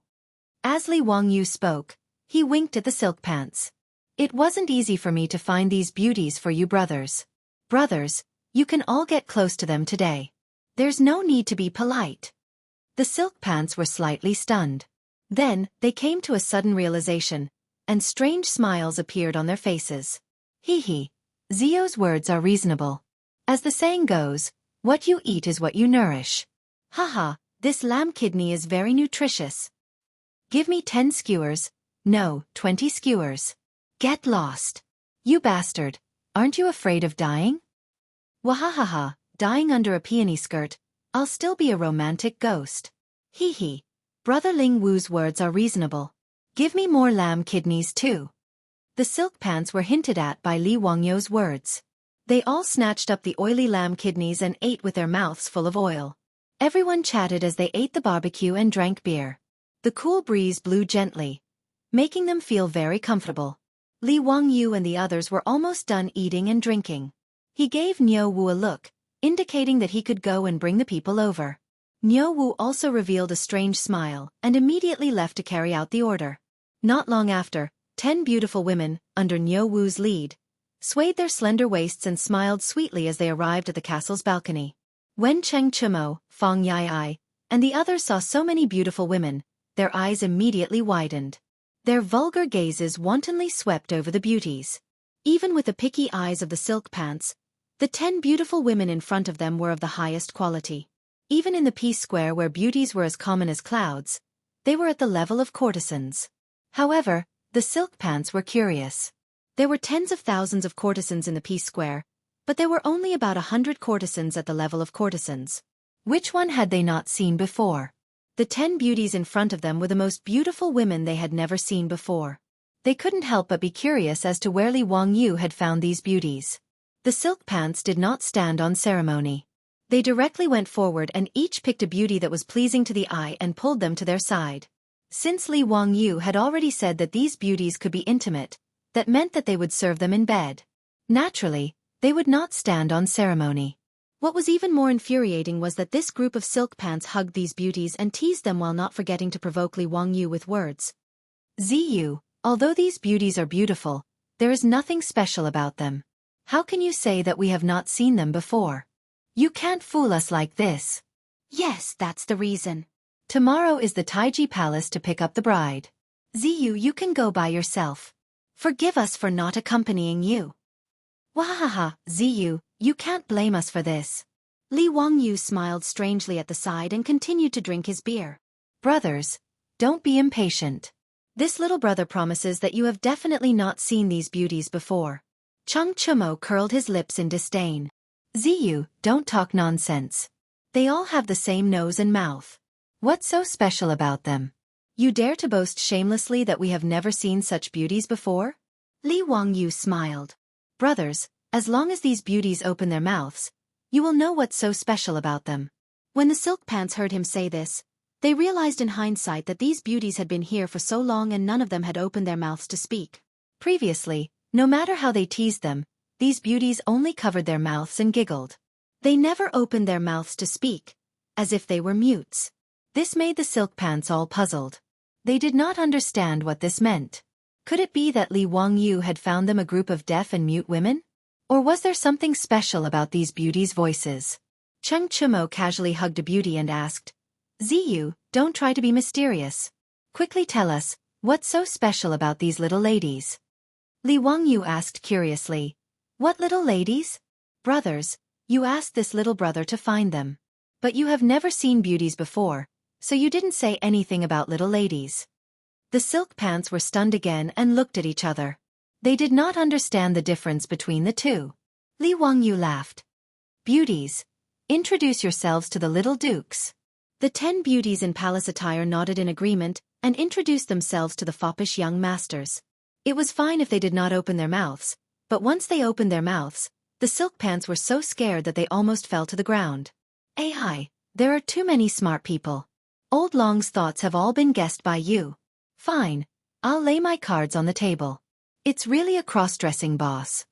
As Li Wangyu spoke, he winked at the silk pants. It wasn't easy for me to find these beauties for you brothers. Brothers, you can all get close to them today. There's no need to be polite. The silk pants were slightly stunned. Then, they came to a sudden realization, and strange smiles appeared on their faces. Hee, Zio's words are reasonable. As the saying goes, what you eat is what you nourish. Haha, this lamb kidney is very nutritious. Give me 10 skewers, no, 20 skewers. Get lost. You bastard, aren't you afraid of dying? Wahahaha, dying under a peony skirt, I'll still be a romantic ghost. Hee, Brother Ling Wu's words are reasonable. Give me more lamb kidneys too. The silk pants were hinted at by Li Wangyu's words. They all snatched up the oily lamb kidneys and ate with their mouths full of oil. Everyone chatted as they ate the barbecue and drank beer. The cool breeze blew gently, making them feel very comfortable. Li Wangyu and the others were almost done eating and drinking. He gave Niu Wu a look, indicating that he could go and bring the people over. Niu Wu also revealed a strange smile and immediately left to carry out the order. Not long after, 10 beautiful women, under Niu Wu's lead, swayed their slender waists and smiled sweetly as they arrived at the castle's balcony. When Cheng Chumo, Fong Yai, and the others saw so many beautiful women, their eyes immediately widened. Their vulgar gazes wantonly swept over the beauties. Even with the picky eyes of the silk pants, the 10 beautiful women in front of them were of the highest quality. Even in the Peace Square where beauties were as common as clouds, they were at the level of courtesans. However, the silk pants were curious. There were tens of thousands of courtesans in the Peace Square, but there were only about 100 courtesans at the level of courtesans. Which one had they not seen before? The 10 beauties in front of them were the most beautiful women they had never seen before. They couldn't help but be curious as to where Li Wangyu had found these beauties. The silk pants did not stand on ceremony. They directly went forward and each picked a beauty that was pleasing to the eye and pulled them to their side. Since Li Wangyu had already said that these beauties could be intimate, that meant that they would serve them in bed. Naturally, they would not stand on ceremony. What was even more infuriating was that this group of silk pants hugged these beauties and teased them while not forgetting to provoke Li Wangyu with words. Ziyu, although these beauties are beautiful, there is nothing special about them. How can you say that we have not seen them before? You can't fool us like this. Yes, that's the reason. Tomorrow is the Taiji Palace to pick up the bride. Ziyu, you can go by yourself. Forgive us for not accompanying you. Wahaha, Ziyu, you can't blame us for this. Li Wangyu smiled strangely at the side and continued to drink his beer. Brothers, don't be impatient. This little brother promises that you have definitely not seen these beauties before. Chung Chumo curled his lips in disdain. Ziyu, don't talk nonsense. They all have the same nose and mouth. What's so special about them? You dare to boast shamelessly that we have never seen such beauties before? Li Wangyu smiled. Brothers, as long as these beauties open their mouths, you will know what's so special about them. When the silk pants heard him say this, they realized in hindsight that these beauties had been here for so long and none of them had opened their mouths to speak. Previously, No matter how they teased them, these beauties only covered their mouths and giggled. They never opened their mouths to speak, as if they were mutes. This made the silk pants all puzzled. They did not understand what this meant. Could it be that Li Wangyu had found them a group of deaf and mute women? Or was there something special about these beauties' voices? Cheng Chumo casually hugged a beauty and asked, Ziyu, don't try to be mysterious. Quickly tell us, what's so special about these little ladies? Li Wangyu asked curiously, What little ladies? Brothers, you asked this little brother to find them. But you have never seen beauties before, so you didn't say anything about little ladies. The silk pants were stunned again and looked at each other. They did not understand the difference between the two. Li Wangyu laughed. Beauties, introduce yourselves to the little dukes. The 10 beauties in palace attire nodded in agreement and introduced themselves to the foppish young masters. It was fine if they did not open their mouths, but once they opened their mouths, the silk pants were so scared that they almost fell to the ground. Hi, there are too many smart people. Old Long's thoughts have all been guessed by you. Fine, I'll lay my cards on the table. It's really a cross-dressing boss.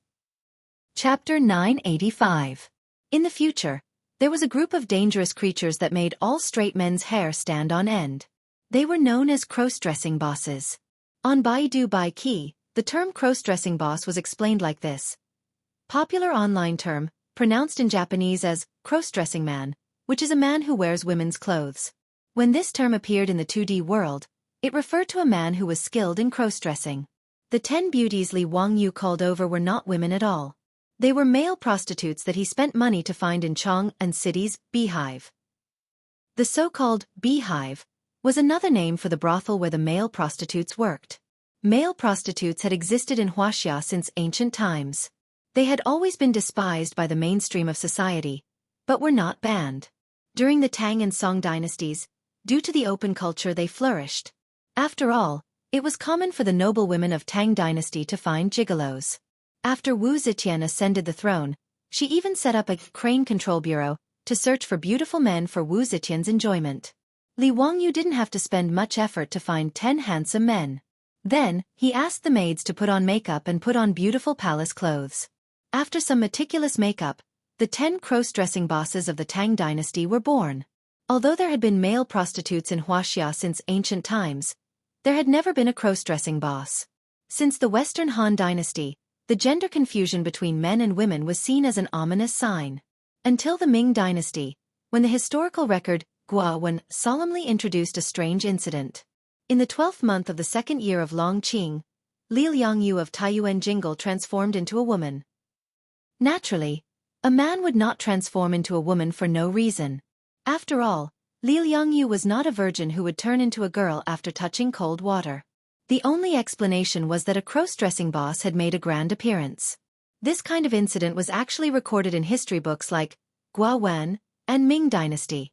Chapter 985. In the future, there was a group of dangerous creatures that made all straight men's hair stand on end. They were known as cross-dressing bosses. On Baidu Baiki, the term cross-dressing boss was explained like this. Popular online term, pronounced in Japanese as cross-dressing man, which is a man who wears women's clothes. When this term appeared in the 2D world, it referred to a man who was skilled in cross-dressing. The 10 beauties Li Wangyu called over were not women at all. They were male prostitutes that he spent money to find in Chong and City's beehive. The so-called beehive was another name for the brothel where the male prostitutes worked. Male prostitutes had existed in Huaxia since ancient times. They had always been despised by the mainstream of society, but were not banned. During the Tang and Song dynasties, due to the open culture they flourished. After all, it was common for the noble women of Tang dynasty to find gigolos. After Wu Zetian ascended the throne, she even set up a crane control bureau to search for beautiful men for Wu Zetian's enjoyment. Li Wangyu didn't have to spend much effort to find 10 handsome men. Then, he asked the maids to put on makeup and put on beautiful palace clothes. After some meticulous makeup, the 10 cross-dressing bosses of the Tang dynasty were born. Although there had been male prostitutes in Huaxia since ancient times, there had never been a cross-dressing boss. Since the Western Han dynasty, the gender confusion between men and women was seen as an ominous sign. Until the Ming dynasty, when the historical record, Guawen, solemnly introduced a strange incident. In the 12th month of the 2nd year of Long Qing, Li Liangyu of Taiyuan Jingle transformed into a woman. Naturally, a man would not transform into a woman for no reason. After all, Li Liangyu was not a virgin who would turn into a girl after touching cold water. The only explanation was that a cross-dressing boss had made a grand appearance. This kind of incident was actually recorded in history books like Guawen and Ming Dynasty.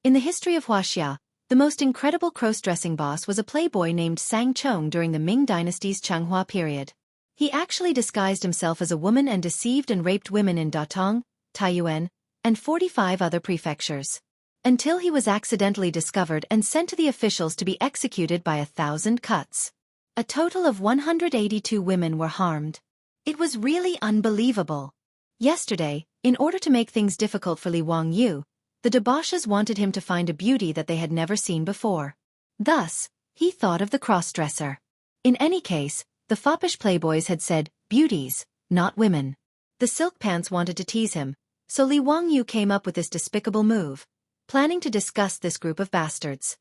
In the history of Huaxia, the most incredible cross-dressing boss was a playboy named Sang Chong during the Ming Dynasty's Changhua period. He actually disguised himself as a woman and deceived and raped women in Datong, Taiyuan, and 45 other prefectures. Until he was accidentally discovered and sent to the officials to be executed by 1,000 cuts. A total of 182 women were harmed. It was really unbelievable. Yesterday, in order to make things difficult for Li Wangyu, the debauches wanted him to find a beauty that they had never seen before. Thus, he thought of the cross-dresser. In any case, the foppish playboys had said, beauties, not women. The silk pants wanted to tease him, so Li Wangyu came up with this despicable move, planning to disgust this group of bastards.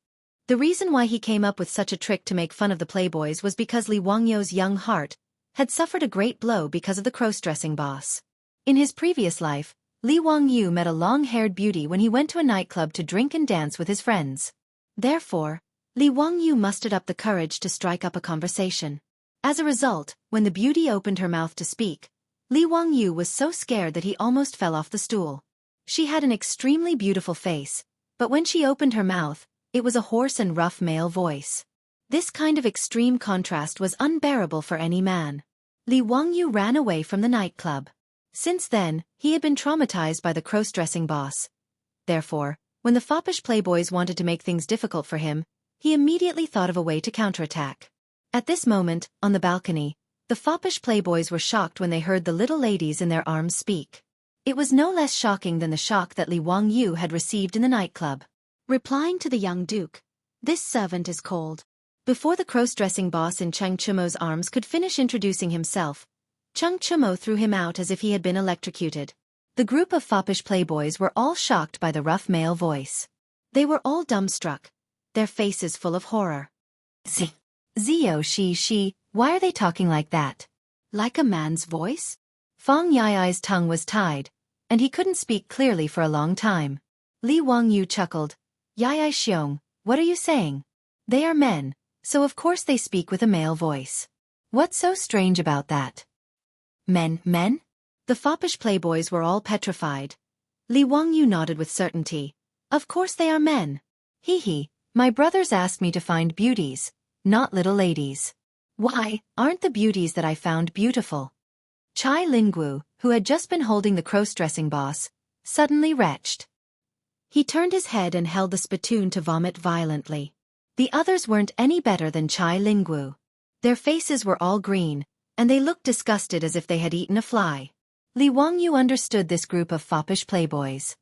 The reason why he came up with such a trick to make fun of the playboys was because Li Wangyu's young heart had suffered a great blow because of the cross-dressing boss. In his previous life, Li Wangyu met a long-haired beauty when he went to a nightclub to drink and dance with his friends. Therefore, Li Wangyu mustered up the courage to strike up a conversation. As a result, when the beauty opened her mouth to speak, Li Wangyu was so scared that he almost fell off the stool. She had an extremely beautiful face, but when she opened her mouth, it was a hoarse and rough male voice. This kind of extreme contrast was unbearable for any man. Li Wangyu ran away from the nightclub. Since then, he had been traumatized by the cross-dressing boss. Therefore, when the foppish playboys wanted to make things difficult for him, he immediately thought of a way to counterattack. At this moment, on the balcony, The foppish playboys were shocked when they heard the little ladies in their arms speak. It was no less shocking than the shock that Li Wangyu had received in the nightclub. Replying to the young duke, "This servant is cold." Before the cross-dressing boss in Cheng Chumo's arms could finish introducing himself, Cheng Chumo threw him out as if he had been electrocuted. The group of foppish playboys were all shocked by the rough male voice. They were all dumbstruck, their faces full of horror. Zio she, why are they talking like that? Like a man's voice? Fang Yai's tongue was tied, and he couldn't speak clearly for a long time. Li Wangyu chuckled. Yai Xiong, what are you saying? They are men, so of course they speak with a male voice. What's so strange about that? Men? The foppish playboys were all petrified. Li Wangyu nodded with certainty. Of course they are men. Hee, my brothers asked me to find beauties, not little ladies. Why, aren't the beauties that I found beautiful? Chai Lingwu, who had just been holding the cross-dressing boss, suddenly retched. He turned his head and held the spittoon to vomit violently. The others weren't any better than Chai Lingwu. Their faces were all green, and they looked disgusted as if they had eaten a fly. Li Wangyu understood this group of foppish playboys.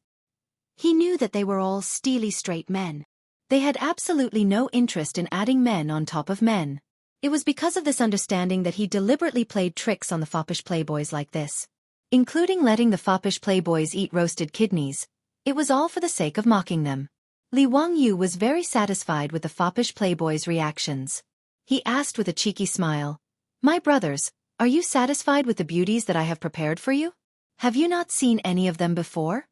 He knew that they were all steely straight men. They had absolutely no interest in adding men on top of men. It was because of this understanding that he deliberately played tricks on the foppish playboys like this. Including letting the foppish playboys eat roasted kidneys. It was all for the sake of mocking them. Li Wangyu was very satisfied with the foppish playboys' reactions. He asked with a cheeky smile, "My brothers, are you satisfied with the beauties that I have prepared for you? Have you not seen any of them before?"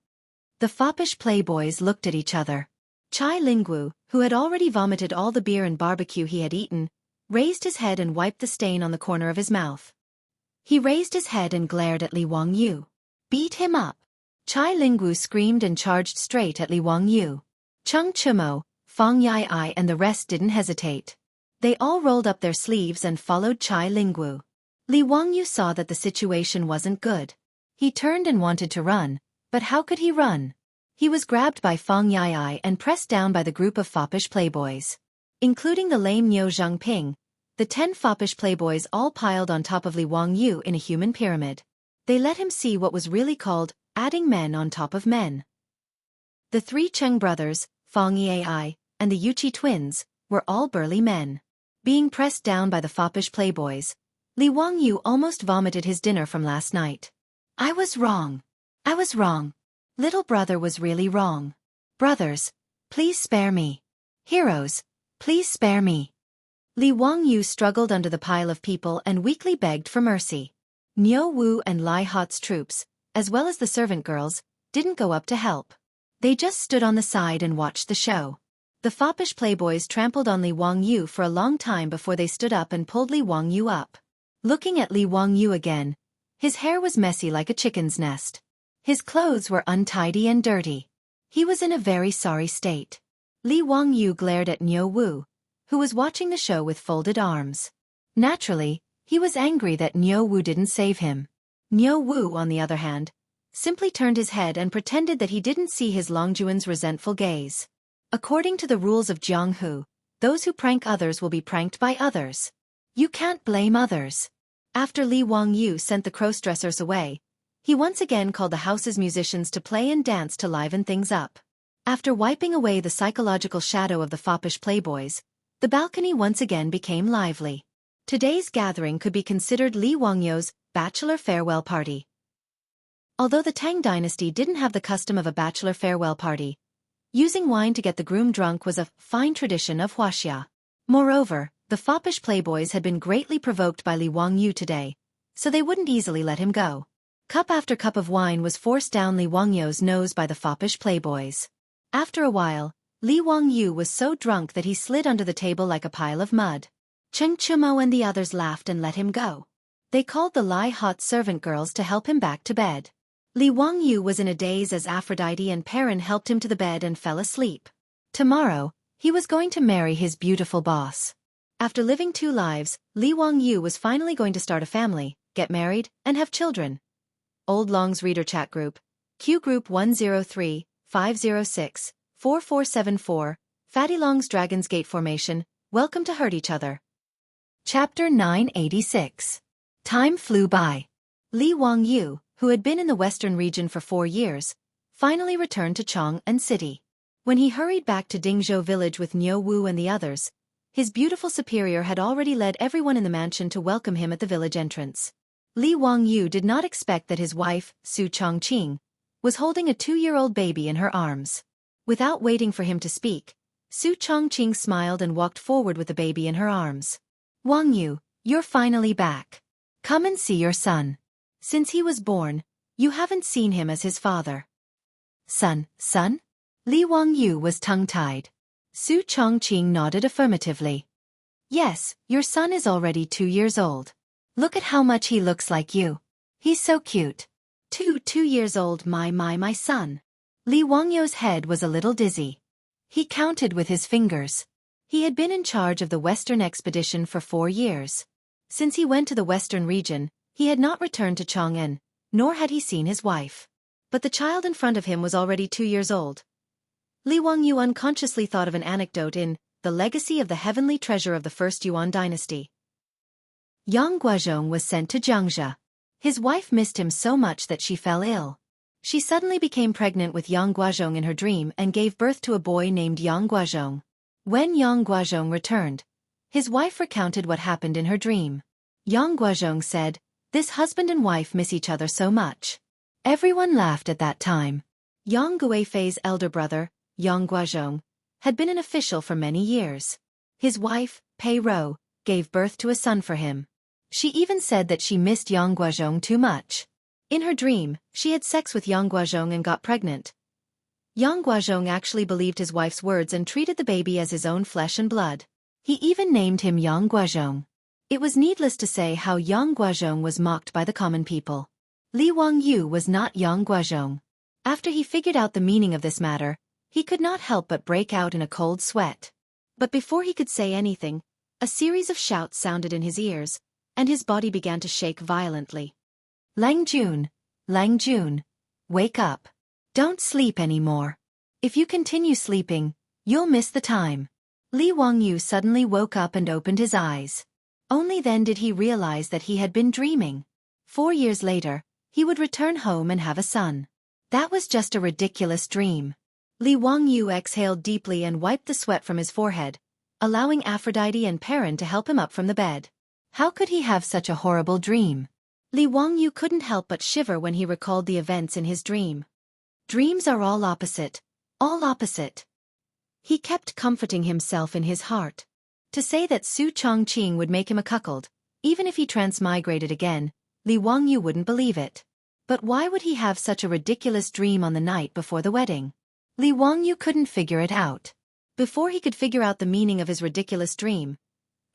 The foppish playboys looked at each other. Chai Lingwu, who had already vomited all the beer and barbecue he had eaten, raised his head and wiped the stain on the corner of his mouth. He raised his head and glared at Li Wangyu. "Beat him up!" Chai Lingwu screamed and charged straight at Li Wangyu. Cheng Chumo, Fang Yai and the rest didn't hesitate. They all rolled up their sleeves and followed Chai Lingwu. Li Wangyu saw that the situation wasn't good. He turned and wanted to run, but how could he run? He was grabbed by Fang Yai and pressed down by the group of foppish playboys. Including the lame Niu Zhangping, the 10 foppish playboys all piled on top of Li Wangyu in a human pyramid. They let him see what was really called adding men on top of men. The 3 Cheng brothers, Fang Yai, and the Yuchi twins, were all burly men. Being pressed down by the foppish playboys, Li Wangyu almost vomited his dinner from last night. I was wrong. Little brother was really wrong. Brothers, please spare me. Heroes, please spare me. Li Wangyu struggled under the pile of people and weakly begged for mercy. Niu Wu and Lai Hot's troops, as well as the servant girls, didn't go up to help. They just stood on the side and watched the show. The foppish playboys trampled on Li Wangyu for a long time before they stood up and pulled Li Wangyu up. Looking at Li Wangyu again, his hair was messy like a chicken's nest. His clothes were untidy and dirty. He was in a very sorry state. Li Wangyu glared at Niu Wu, who was watching the show with folded arms. Naturally, he was angry that Niu Wu didn't save him. Niu Wu, on the other hand, simply turned his head and pretended that he didn't see his Longjuan's resentful gaze. According to the rules of Jianghu, those who prank others will be pranked by others. You can't blame others. After Li Wangyu sent the crossdressers away, he once again called the house's musicians to play and dance to liven things up. After wiping away the psychological shadow of the foppish playboys, the balcony once again became lively. Today's gathering could be considered Li Wangyu's bachelor farewell party. Although the Tang dynasty didn't have the custom of a bachelor farewell party, using wine to get the groom drunk was a fine tradition of Huaxia. Moreover, the foppish playboys had been greatly provoked by Li Wangyu today, so they wouldn't easily let him go. Cup after cup of wine was forced down Li Wangyu's nose by the foppish playboys. After a while, Li Wangyu was so drunk that he slid under the table like a pile of mud. Cheng Chumo and the others laughed and let him go. They called the Lai Hot servant girls to help him back to bed. Li Wangyu was in a daze as Aphrodite and Perrin helped him to the bed and fell asleep. Tomorrow, he was going to marry his beautiful boss. After living 2 lives, Li Wangyu was finally going to start a family, get married, and have children. Old Long's Reader Chat Group, Q Group 103-506-4474, Fatty Long's Dragon's Gate Formation, welcome to Hurt Each Other. Chapter 986. Time flew by. Li Wangyu, who had been in the western region for 4 years, finally returned to Chang'an City. When he hurried back to Dingzhou village with Niu Wu and the others, his beautiful superior had already led everyone in the mansion to welcome him at the village entrance. Li Wangyu did not expect that his wife, Su Chongqing, was holding a 2-year-old baby in her arms. Without waiting for him to speak, Su Chongqing smiled and walked forward with the baby in her arms. Wangyu, you're finally back. Come and see your son. Since he was born, you haven't seen him as his father. Son? Li Wangyu was tongue-tied. Su Chongqing nodded affirmatively. Yes, your son is already 2 years old. Look at how much he looks like you. He's so cute. 2 years old, my son. Li Wangyu's head was a little dizzy. He counted with his fingers. He had been in charge of the Western expedition for 4 years. Since he went to the Western region, he had not returned to Chang'an, nor had he seen his wife. But the child in front of him was already 2 years old. Li Wangyu unconsciously thought of an anecdote in The Legacy of the Heavenly Treasure of the First Yuan Dynasty. Yang Guozhong was sent to Jiangxia. His wife missed him so much that she fell ill. She suddenly became pregnant with Yang Guozhong in her dream and gave birth to a boy named Yang Guozhong. When Yang Guozhong returned, his wife recounted what happened in her dream. Yang Guozhong said, "This husband and wife miss each other so much." Everyone laughed at that time. Yang Guifei's elder brother, Yang Guozhong, had been an official for many years. His wife, Pei Rou, gave birth to a son for him. She even said that she missed Yang Guozhong too much. In her dream, she had sex with Yang Guozhong and got pregnant. Yang Guozhong actually believed his wife's words and treated the baby as his own flesh and blood. He even named him Yang Guozhong. It was needless to say how Yang Guozhong was mocked by the common people. Li Wangyu was not Yang Guozhong. After he figured out the meaning of this matter, he could not help but break out in a cold sweat. But before he could say anything, a series of shouts sounded in his ears, and his body began to shake violently. Lang Jun, wake up. Don't sleep anymore. If you continue sleeping, you'll miss the time. Li Wangyu suddenly woke up and opened his eyes. Only then did he realize that he had been dreaming. 4 years later, he would return home and have a son. That was just a ridiculous dream. Li Wangyu exhaled deeply and wiped the sweat from his forehead, allowing Aphrodite and Perrin to help him up from the bed. How could he have such a horrible dream? Li Wangyu couldn't help but shiver when he recalled the events in his dream. Dreams are all opposite. All opposite. He kept comforting himself in his heart. To say that Su Chongqing would make him a cuckold, even if he transmigrated again, Li Wangyu wouldn't believe it. But why would he have such a ridiculous dream on the night before the wedding? Li Wangyu couldn't figure it out. Before he could figure out the meaning of his ridiculous dream,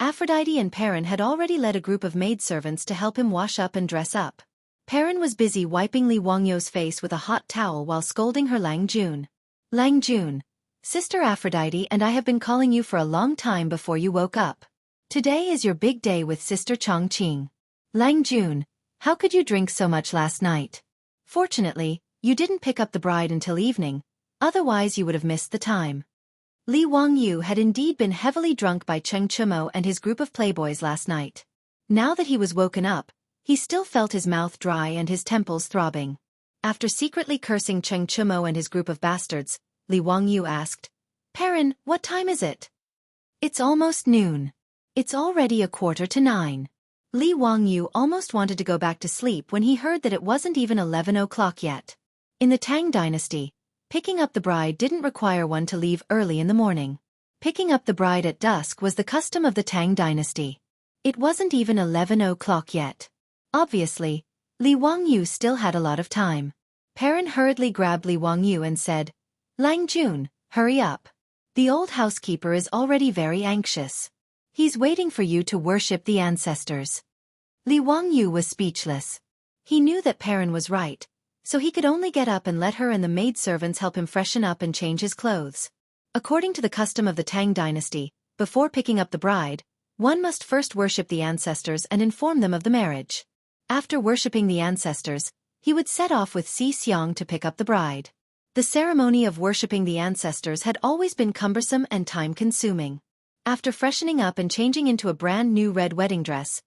Aphrodite and Perrin had already led a group of maidservants to help him wash up and dress up. Perrin was busy wiping Li Wangyu's face with a hot towel while scolding her Lang Jun. Lang Jun, Sister Aphrodite and I have been calling you for a long time before you woke up. Today is your big day with Sister Chongqing. Lang Jun, how could you drink so much last night? Fortunately, you didn't pick up the bride until evening, otherwise you would have missed the time. Li Wangyu had indeed been heavily drunk by Cheng Chumo and his group of playboys last night. Now that he was woken up, he still felt his mouth dry and his temples throbbing. After secretly cursing Cheng Chumo and his group of bastards, Li Wangyu asked, "Perrin, what time is it?" "It's almost noon. It's already 9:15. Li Wangyu almost wanted to go back to sleep when he heard that it wasn't even 11 o'clock yet. In the Tang dynasty, picking up the bride didn't require one to leave early in the morning. Picking up the bride at dusk was the custom of the Tang dynasty. It wasn't even 11 o'clock yet. Obviously, Li Wangyu still had a lot of time. Perrin hurriedly grabbed Li Wangyu and said, "Lang Jun, hurry up. The old housekeeper is already very anxious. He's waiting for you to worship the ancestors." Li Wangyu was speechless. He knew that Perrin was right, so he could only get up and let her and the maidservants help him freshen up and change his clothes. According to the custom of the Tang dynasty, before picking up the bride, one must first worship the ancestors and inform them of the marriage. After worshipping the ancestors, he would set off with Si Xiang to pick up the bride. The ceremony of worshipping the ancestors had always been cumbersome and time-consuming. After freshening up and changing into a brand new red wedding dress,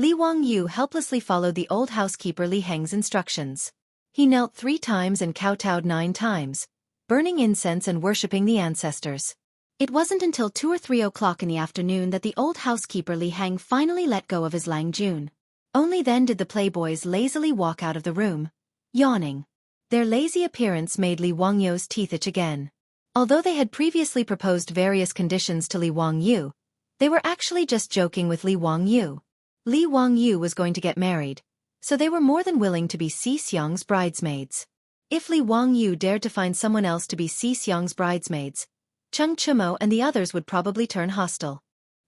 Li Wangyu helplessly followed the old housekeeper Li Heng's instructions. He knelt 3 times and kowtowed 9 times, burning incense and worshipping the ancestors. It wasn't until 2 or 3 o'clock in the afternoon that the old housekeeper Li Heng finally let go of his Lang Jun. Only then did the playboys lazily walk out of the room, yawning. Their lazy appearance made Li Wangyu's teeth itch again. Although they had previously proposed various conditions to Li Wangyu, they were actually just joking with Li Wangyu. Li Wangyu was going to get married, so they were more than willing to be Si Xiang's bridesmaids. If Li Wangyu dared to find someone else to be Si Xiang's bridesmaids, Cheng Chumo and the others would probably turn hostile.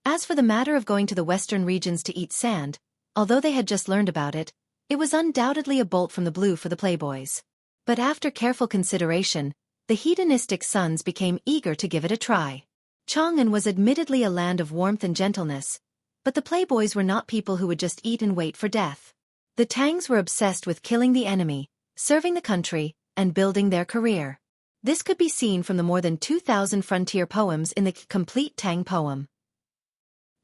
As for the matter of going to the western regions to eat sand, although they had just learned about it, it was undoubtedly a bolt from the blue for the playboys. But after careful consideration, the hedonistic sons became eager to give it a try. Chang'an was admittedly a land of warmth and gentleness, but the playboys were not people who would just eat and wait for death. The Tangs were obsessed with killing the enemy, serving the country, and building their career. This could be seen from the more than 2,000 frontier poems in the complete Tang poem.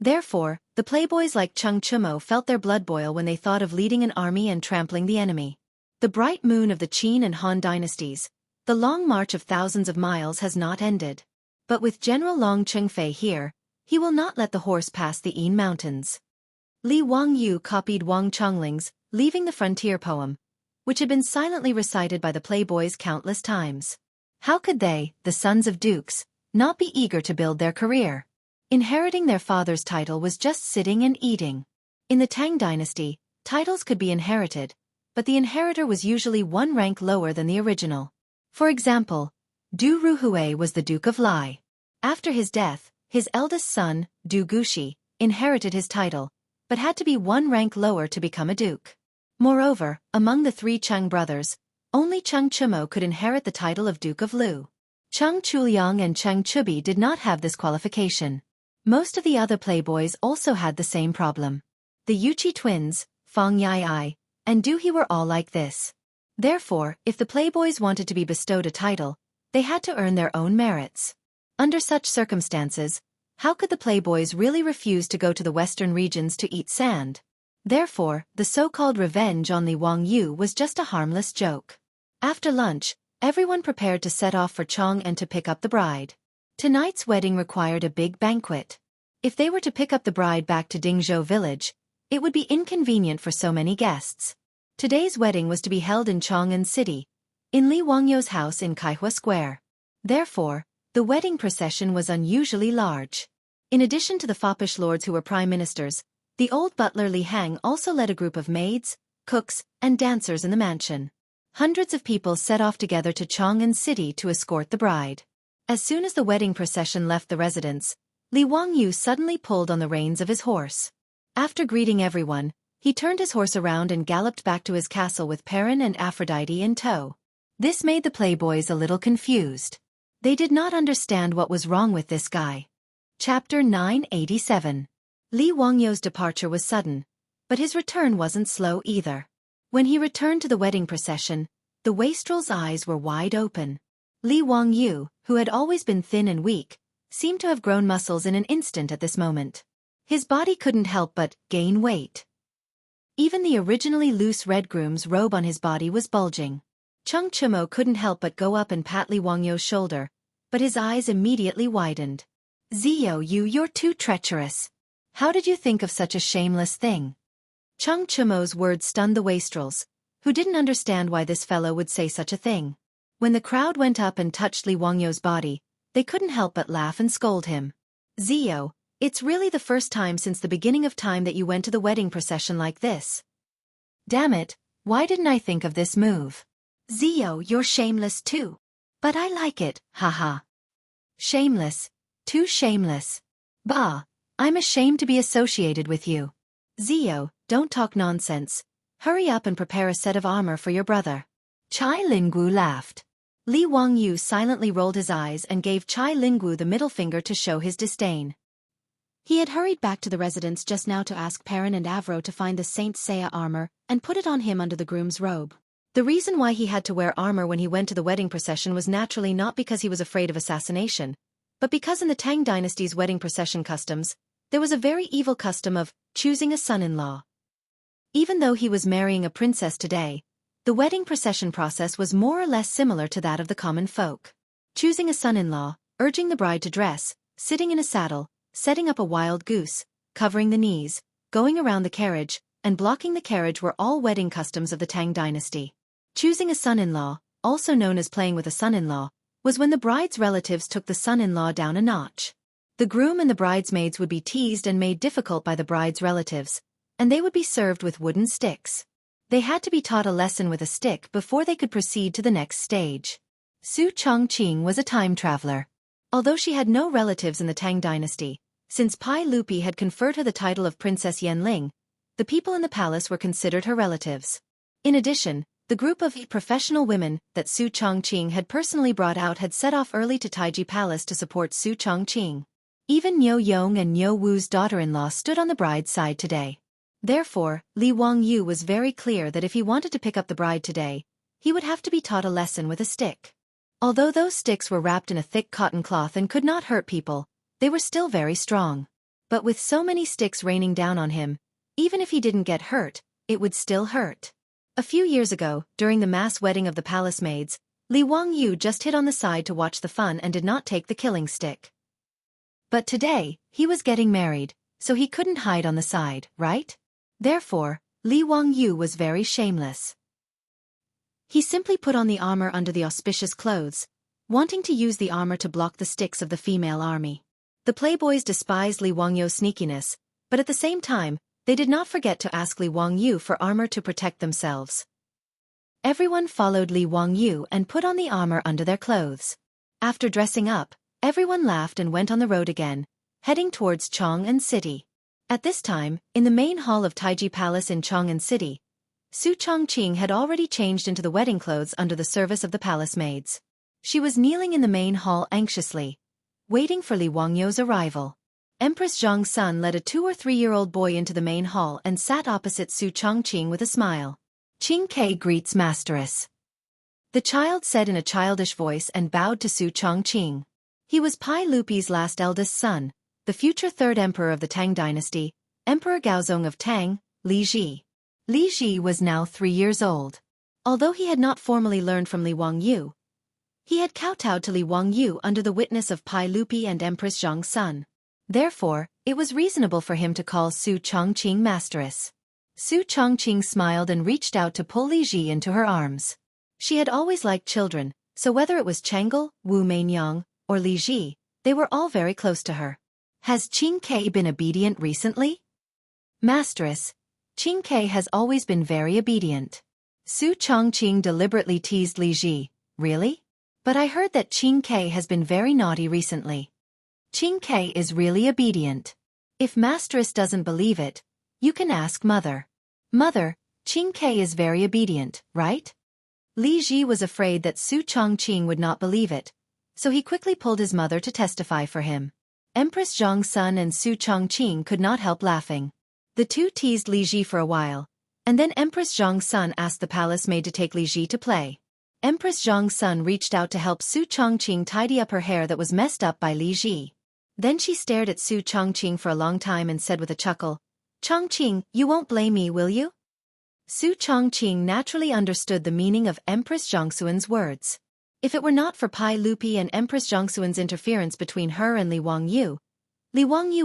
Therefore, the playboys like Cheng Chumo felt their blood boil when they thought of leading an army and trampling the enemy. The bright moon of the Qin and Han dynasties, the long march of thousands of miles has not ended. But with General Long Chengfei here, he will not let the horse pass the Yin Mountains. Li Wangyu copied Wang Chongling's Leaving the Frontier poem, which had been silently recited by the playboys countless times. How could they, the sons of dukes, not be eager to build their career? Inheriting their father's title was just sitting and eating. In the Tang dynasty, titles could be inherited, but the inheritor was usually 1 rank lower than the original. For example, Du Ruhui was the Duke of Lai. After his death, his eldest son, Du Gushi, inherited his title, but had to be 1 rank lower to become a duke. Moreover, among the 3 Cheng brothers, only Cheng Chumo could inherit the title of Duke of Lu. Cheng Chuliang and Cheng Chubi did not have this qualification. Most of the other playboys also had the same problem. The Yuchi twins, Fang Yai, and Du He were all like this. Therefore, if the playboys wanted to be bestowed a title, they had to earn their own merits. Under such circumstances, how could the playboys really refuse to go to the western regions to eat sand? Therefore, the so-called revenge on Li Wangyu was just a harmless joke. After lunch, everyone prepared to set off for Chang'an to pick up the bride. Tonight's wedding required a big banquet. If they were to pick up the bride back to Dingzhou village, it would be inconvenient for so many guests. Today's wedding was to be held in Chang'an City, in Li Wangyu's house in Kaihua Square. Therefore, the wedding procession was unusually large. In addition to the foppish lords who were prime ministers, the old butler Li Hang also led a group of maids, cooks, and dancers in the mansion. Hundreds of people set off together to Chang'an City to escort the bride. As soon as the wedding procession left the residence, Li Wangyu suddenly pulled on the reins of his horse. After greeting everyone, he turned his horse around and galloped back to his castle with Perrin and Aphrodite in tow. This made the playboys a little confused. They did not understand what was wrong with this guy. Chapter 987. Li Wangyu's departure was sudden, but his return wasn't slow either. When he returned to the wedding procession, the wastrel's eyes were wide open. Li Wangyu, who had always been thin and weak, seemed to have grown muscles in an instant at this moment. His body couldn't help but gain weight. Even the originally loose red groom's robe on his body was bulging. Cheng Chumo couldn't help but go up and pat Li Wangyu's shoulder, but his eyes immediately widened. Zio, you're too treacherous. How did you think of such a shameless thing? Cheng Chumo's words stunned the wastrels, who didn't understand why this fellow would say such a thing. When the crowd went up and touched Li Wangyu's body, they couldn't help but laugh and scold him. Zio, it's really the first time since the beginning of time that you went to the wedding procession like this. Damn it, why didn't I think of this move? Zio, you're shameless too. But I like it, haha. Shameless, too shameless. Bah, I'm ashamed to be associated with you. Zio, don't talk nonsense. Hurry up and prepare a set of armor for your brother. Chai Lingwu laughed. Li Wangyu silently rolled his eyes and gave Chai Lingwu the middle finger to show his disdain. He had hurried back to the residence just now to ask Perrin and Avro to find the Saint Seiya armor and put it on him under the groom's robe. The reason why he had to wear armor when he went to the wedding procession was naturally not because he was afraid of assassination, but because in the Tang dynasty's wedding procession customs, there was a very evil custom of choosing a son-in-law, Even though he was marrying a princess today, the wedding procession process was more or less similar to that of the common folk. Choosing a son-in-law, urging the bride to dress, sitting in a saddle, setting up a wild goose, covering the knees, going around the carriage, and blocking the carriage were all wedding customs of the Tang dynasty. Choosing a son-in-law, also known as playing with a son-in-law, was when the bride's relatives took the son-in-law down a notch. The groom and the bridesmaids would be teased and made difficult by the bride's relatives, and they would be served with wooden sticks. They had to be taught a lesson with a stick before they could proceed to the next stage. Su Chongqing was a time traveler. Although she had no relatives in the Tang dynasty, since Pai Lupi had conferred her the title of Princess Yanling, the people in the palace were considered her relatives. In addition, the group of professional women that Su Chongqing had personally brought out had set off early to Taiji Palace to support Su Chongqing. Even Niu Yong and Niu Wu's daughter-in-law stood on the bride's side today. Therefore, Li Wangyu was very clear that if he wanted to pick up the bride today, he would have to be taught a lesson with a stick. Although those sticks were wrapped in a thick cotton cloth and could not hurt people, they were still very strong. But with so many sticks raining down on him, even if he didn't get hurt, it would still hurt. A few years ago, during the mass wedding of the palace maids, Li Wangyu just hid on the side to watch the fun and did not take the killing stick. But today, he was getting married, so he couldn't hide on the side, right? Therefore, Li Wangyu was very shameless. He simply put on the armor under the auspicious clothes, wanting to use the armor to block the sticks of the female army. The playboys despised Li Wangyu's sneakiness, but at the same time, they did not forget to ask Li Wangyu for armor to protect themselves. Everyone followed Li Wangyu and put on the armor under their clothes. After dressing up, everyone laughed and went on the road again, heading towards Chang'an City. At this time, in the main hall of Taiji Palace in Chang'an City, Su Chongqing had already changed into the wedding clothes under the service of the palace maids. She was kneeling in the main hall anxiously, waiting for Li Wangyu's arrival. Empress Zhang's son led a 2- or 3-year-old boy into the main hall and sat opposite Su Chongqing with a smile. "Qing Ke greets Masteress," the child said in a childish voice and bowed to Su Chongqing. He was Pai Lupi's last eldest son, the future third emperor of the Tang dynasty, Emperor Gaozong of Tang, Li Ji. Li Ji was now 3 years old. Although he had not formally learned from Li Wangyu, he had kowtowed to Li Wangyu under the witness of Pai Lupi and Empress Zhang's son. Therefore, it was reasonable for him to call Su Chongqing Masteress. Su Chongqing smiled and reached out to pull Li Ji into her arms. She had always liked children, so whether it was Chang'e, Wu Meinyang, or Li Ji, they were all very close to her. "Has Qing Ke been obedient recently?" "Masteress, Qing Ke has always been very obedient." Su Chongqing deliberately teased Li Ji. "Really? But I heard that Qing Ke has been very naughty recently." "Qing Ke is really obedient. If Masteress doesn't believe it, you can ask Mother." "Mother, Qing Ke is very obedient, right?" Li Ji was afraid that Su Chongqing would not believe it, so he quickly pulled his mother to testify for him. Empress Zhang's son and Su Chongqing could not help laughing. The two teased Li Ji for a while, and then Empress Zhang's son asked the palace maid to take Li Ji to play. Empress Zhang's son reached out to help Su Chongqing tidy up her hair that was messed up by Li Ji. Then she stared at Su Chongqing for a long time and said with a chuckle, "Chongqing, you won't blame me, will you?" Su Chongqing naturally understood the meaning of Empress Zhangxuan's words. If it were not for Pai Lupi and Empress Zhangxuan's interference between her and Li Wangyu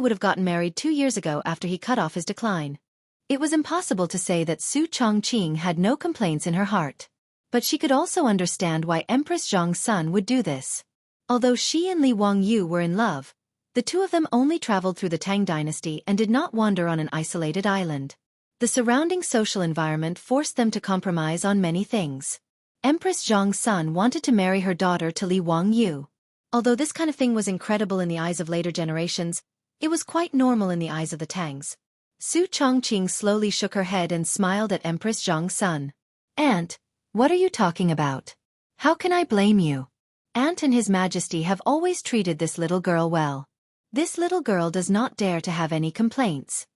would have gotten married 2 years ago after he cut off his decline. It was impossible to say that Su Chongqing had no complaints in her heart. But she could also understand why Empress Zhang's son would do this. Although she and Li Wangyu were in love, the two of them only traveled through the Tang dynasty and did not wander on an isolated island. The surrounding social environment forced them to compromise on many things. Empress Zhang's son wanted to marry her daughter to Li Wangyu. Although this kind of thing was incredible in the eyes of later generations, it was quite normal in the eyes of the Tangs. Su Chongqing slowly shook her head and smiled at Empress Zhang's son. "Aunt, what are you talking about? How can I blame you? Aunt and His Majesty have always treated this little girl well. This little girl does not dare to have any complaints."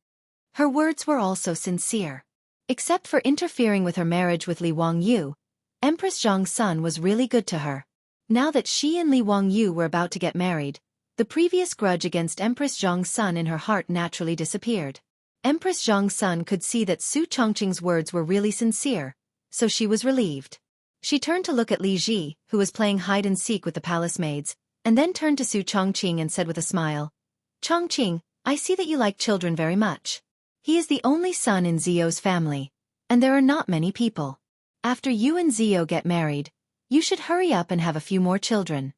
Her words were also sincere. Except for interfering with her marriage with Li Wangyu, Empress Zhang's son was really good to her. Now that she and Li Wangyu were about to get married, the previous grudge against Empress Zhang's son in her heart naturally disappeared. Empress Zhang's son could see that Su Chongqing's words were really sincere, so she was relieved. She turned to look at Li Ji, who was playing hide-and-seek with the palace maids, and then turned to Su Chongqing and said with a smile, "Chongqing, I see that you like children very much. He is the only son in Zio's family, and there are not many people. After you and Zio get married, you should hurry up and have a few more children."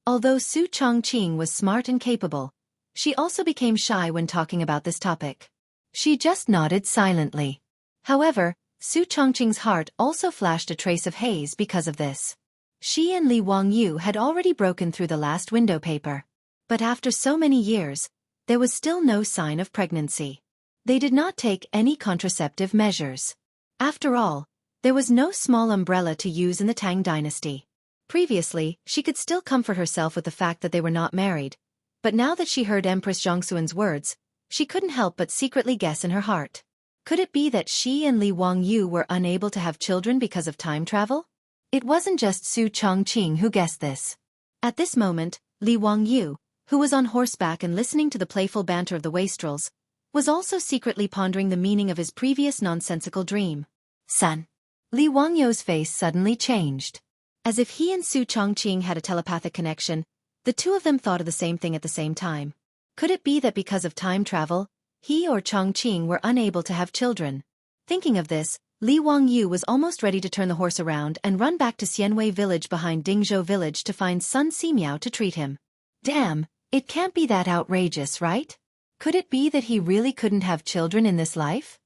Although Su Chongqing was smart and capable, she also became shy when talking about this topic. She just nodded silently. However, Su Chongqing's heart also flashed a trace of haze because of this. She and Li Wangyu had already broken through the last window paper. But after so many years, there was still no sign of pregnancy. They did not take any contraceptive measures. After all, there was no small umbrella to use in the Tang dynasty. Previously, she could still comfort herself with the fact that they were not married, but now that she heard Empress Zhongxuan's words, she couldn't help but secretly guess in her heart. Could it be that she and Li Wangyu were unable to have children because of time travel? It wasn't just Su Chongqing who guessed this. At this moment, Li Wangyu, who was on horseback and listening to the playful banter of the wastrels, was also secretly pondering the meaning of his previous nonsensical dream. "Son." Li Wangyu's face suddenly changed. As if he and Su Chongqing had a telepathic connection, the two of them thought of the same thing at the same time. Could it be that because of time travel, he or Chongqing were unable to have children? Thinking of this, Li Wangyu was almost ready to turn the horse around and run back to Xianwei village behind Dingzhou village to find Sun Simiao to treat him. Damn, it can't be that outrageous, right? Could it be that he really couldn't have children in this life?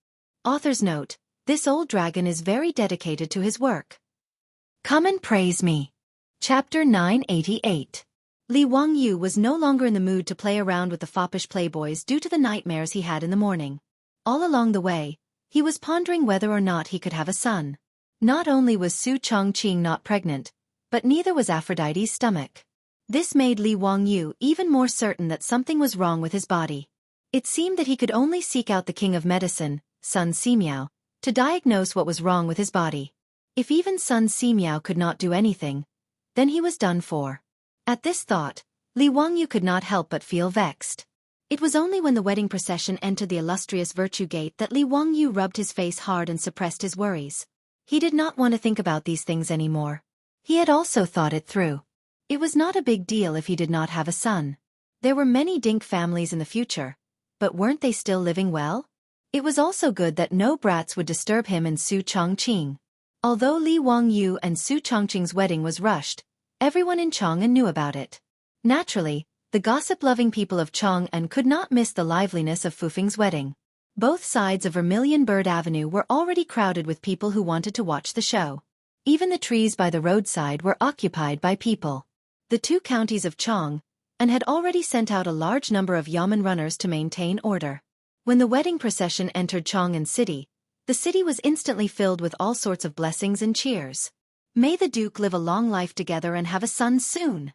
Author's note: this old dragon is very dedicated to his work. Come and praise me. Chapter 988. Li Wangyu was no longer in the mood to play around with the foppish playboys due to the nightmares he had in the morning. All along the way, he was pondering whether or not he could have a son. Not only was Su Chongqing not pregnant, but neither was Aphrodite's stomach. This made Li Wangyu even more certain that something was wrong with his body. It seemed that he could only seek out the king of medicine, Sun Simiao, to diagnose what was wrong with his body. If even Sun Simiao could not do anything, then he was done for. At this thought, Li Wangyu could not help but feel vexed. It was only when the wedding procession entered the illustrious Virtue Gate that Li Wangyu rubbed his face hard and suppressed his worries. He did not want to think about these things anymore. He had also thought it through. It was not a big deal if he did not have a son. There were many Dink families in the future, but weren't they still living well? It was also good that no brats would disturb him and Su Chongqing. Although Li Wangyu and Su Chongqing's wedding was rushed, everyone in Chang'an knew about it. Naturally, the gossip-loving people of Chang'an could not miss the liveliness of Fufing's wedding. Both sides of Vermilion Bird Avenue were already crowded with people who wanted to watch the show. Even the trees by the roadside were occupied by people. The two counties of Chang'an had already sent out a large number of yamen runners to maintain order. When the wedding procession entered Chang'an City, the city was instantly filled with all sorts of blessings and cheers. May the Duke live a long life together and have a son soon.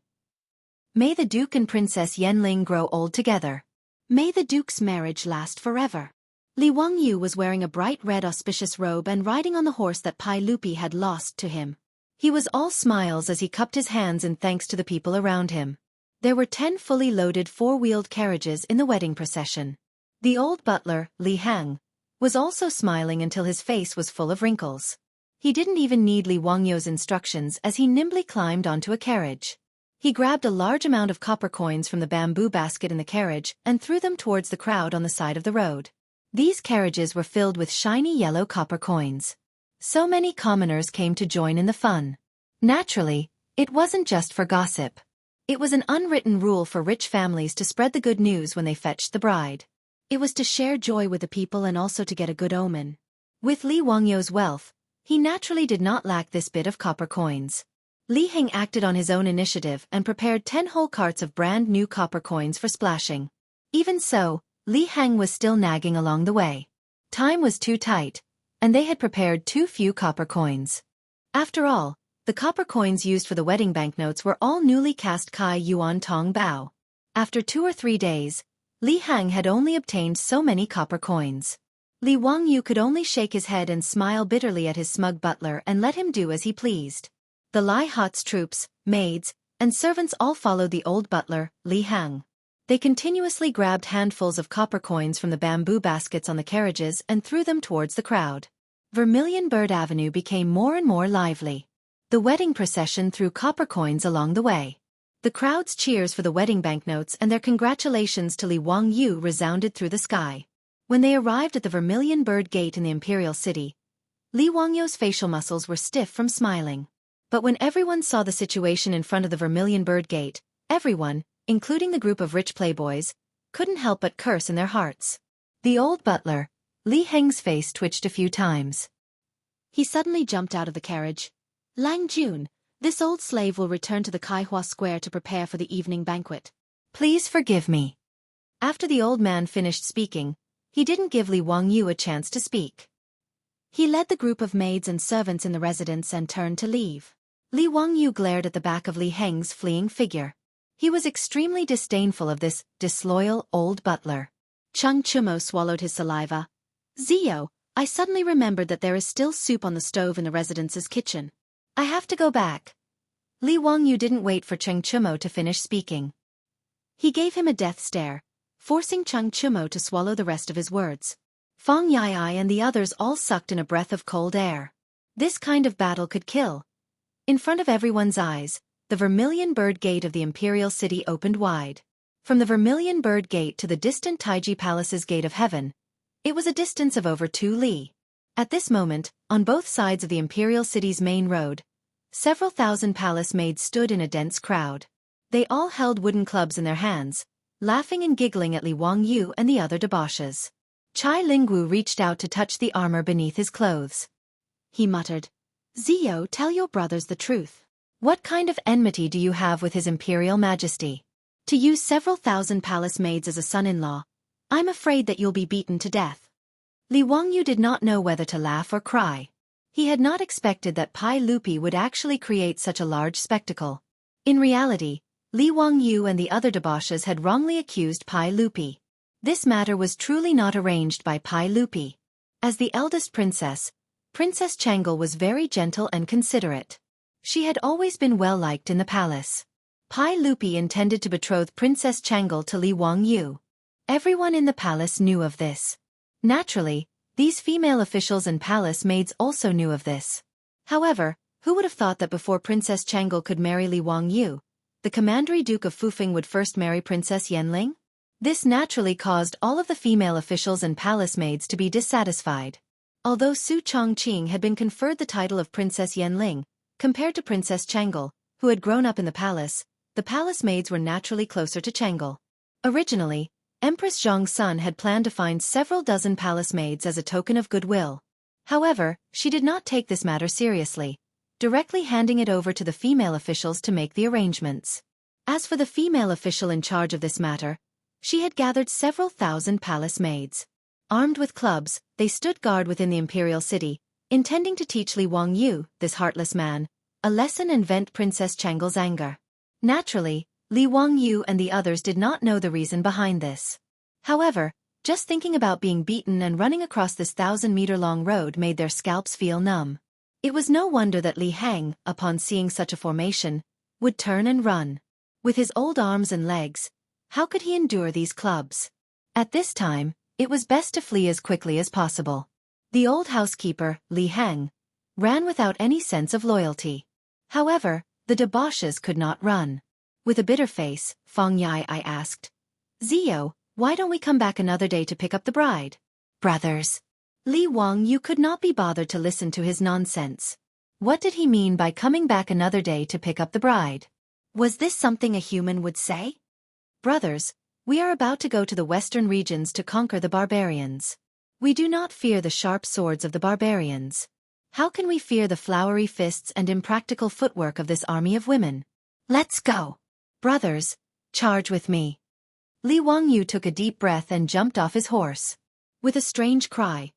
May the Duke and Princess Yanling grow old together. May the Duke's marriage last forever. Li Wangyu was wearing a bright red auspicious robe and riding on the horse that Pai Lupi had lost to him. He was all smiles as he cupped his hands in thanks to the people around him. There were 10 fully loaded four-wheeled carriages in the wedding procession. The old butler, Li Hang, was also smiling until his face was full of wrinkles. He didn't even need Li Wangyu's instructions as he nimbly climbed onto a carriage. He grabbed a large amount of copper coins from the bamboo basket in the carriage and threw them towards the crowd on the side of the road. These carriages were filled with shiny yellow copper coins. So many commoners came to join in the fun. Naturally, it wasn't just for gossip. It was an unwritten rule for rich families to spread the good news when they fetched the bride. It was to share joy with the people and also to get a good omen. With Li Wangyu's wealth, he naturally did not lack this bit of copper coins. Li Heng acted on his own initiative and prepared 10 whole carts of brand new copper coins for splashing. Even so, Li Heng was still nagging along the way. Time was too tight, and they had prepared too few copper coins. After all, the copper coins used for the wedding banknotes were all newly cast Kai Yuan Tong Bao. After 2 or 3 days, Li Heng had only obtained so many copper coins. Li Wangyu could only shake his head and smile bitterly at his smug butler and let him do as he pleased. The Lai Hot's troops, maids, and servants all followed the old butler, Li Heng. They continuously grabbed handfuls of copper coins from the bamboo baskets on the carriages and threw them towards the crowd. Vermilion Bird Avenue became more and more lively. The wedding procession threw copper coins along the way. The crowd's cheers for the wedding banknotes and their congratulations to Li Wangyu resounded through the sky. When they arrived at the Vermilion Bird Gate in the Imperial City, Li Wangyu's facial muscles were stiff from smiling. But when everyone saw the situation in front of the Vermilion Bird Gate, everyone, including the group of rich playboys, couldn't help but curse in their hearts. The old butler, Li Heng's face twitched a few times. He suddenly jumped out of the carriage. "Lang Jun, this old slave will return to the Kaihua Square to prepare for the evening banquet. Please forgive me." After the old man finished speaking, he didn't give Li Wangyu a chance to speak. He led the group of maids and servants in the residence and turned to leave. Li Wangyu glared at the back of Li Heng's fleeing figure. He was extremely disdainful of this disloyal old butler. Chung Chumo swallowed his saliva. "Zio, I suddenly remembered that there is still soup on the stove in the residence's kitchen. I have to go back." Li Wangyu didn't wait for Chung Chumo to finish speaking. He gave him a death stare, forcing Chung Chumo to swallow the rest of his words. Fang Yai and the others all sucked in a breath of cold air. This kind of battle could kill. In front of everyone's eyes, the Vermilion Bird Gate of the Imperial City opened wide. From the Vermilion Bird Gate to the distant Taiji Palace's Gate of Heaven, it was a distance of over 2 li. At this moment, on both sides of the Imperial City's main road, several thousand palace maids stood in a dense crowd. They all held wooden clubs in their hands, laughing and giggling at Li Wangyu and the other debauches. Chai Lingwu reached out to touch the armor beneath his clothes. He muttered, "Zio, tell your brothers the truth. What kind of enmity do you have with His Imperial Majesty? To use several thousand palace maids as a son-in-law, I'm afraid that you'll be beaten to death." Li Wangyu did not know whether to laugh or cry. He had not expected that Pai Lupi would actually create such a large spectacle. In reality, Li Wangyu and the other debauches had wrongly accused Pai Lupi. This matter was truly not arranged by Pai Lupi. As the eldest princess, Princess Changle was very gentle and considerate. She had always been well-liked in the palace. Pai Lupi intended to betroth Princess Changle to Li Wangyu. Everyone in the palace knew of this. Naturally, these female officials and palace maids also knew of this. However, who would have thought that before Princess Changle could marry Li Wangyu, the Commandery Duke of Fufeng would first marry Princess Yanling? This naturally caused all of the female officials and palace maids to be dissatisfied. Although Su Chongqing had been conferred the title of Princess Yanling, compared to Princess Changle, who had grown up in the palace maids were naturally closer to Changle. Originally, Empress Zhongsun had planned to find several dozen palace maids as a token of goodwill. However, she did not take this matter seriously, directly handing it over to the female officials to make the arrangements. As for the female official in charge of this matter, she had gathered several thousand palace maids. Armed with clubs, they stood guard within the imperial city, intending to teach Li Wangyu, this heartless man, a lesson and vent Princess Changle's anger. Naturally, Li Wangyu and the others did not know the reason behind this. However, just thinking about being beaten and running across this 1,000-meter-long road made their scalps feel numb. It was no wonder that Li Heng, upon seeing such a formation, would turn and run. With his old arms and legs, how could he endure these clubs? At this time, it was best to flee as quickly as possible. The old housekeeper, Li Heng, ran without any sense of loyalty. However, the debauches could not run. With a bitter face, Fang Yai asked, "Zio, why don't we come back another day to pick up the bride?" "Brothers." Li Wangyu could not be bothered to listen to his nonsense. What did he mean by coming back another day to pick up the bride? Was this something a human would say? "Brothers, we are about to go to the western regions to conquer the barbarians. We do not fear the sharp swords of the barbarians. How can we fear the flowery fists and impractical footwork of this army of women? Let's go. Brothers, charge with me." Li Wangyu took a deep breath and jumped off his horse. With a strange cry,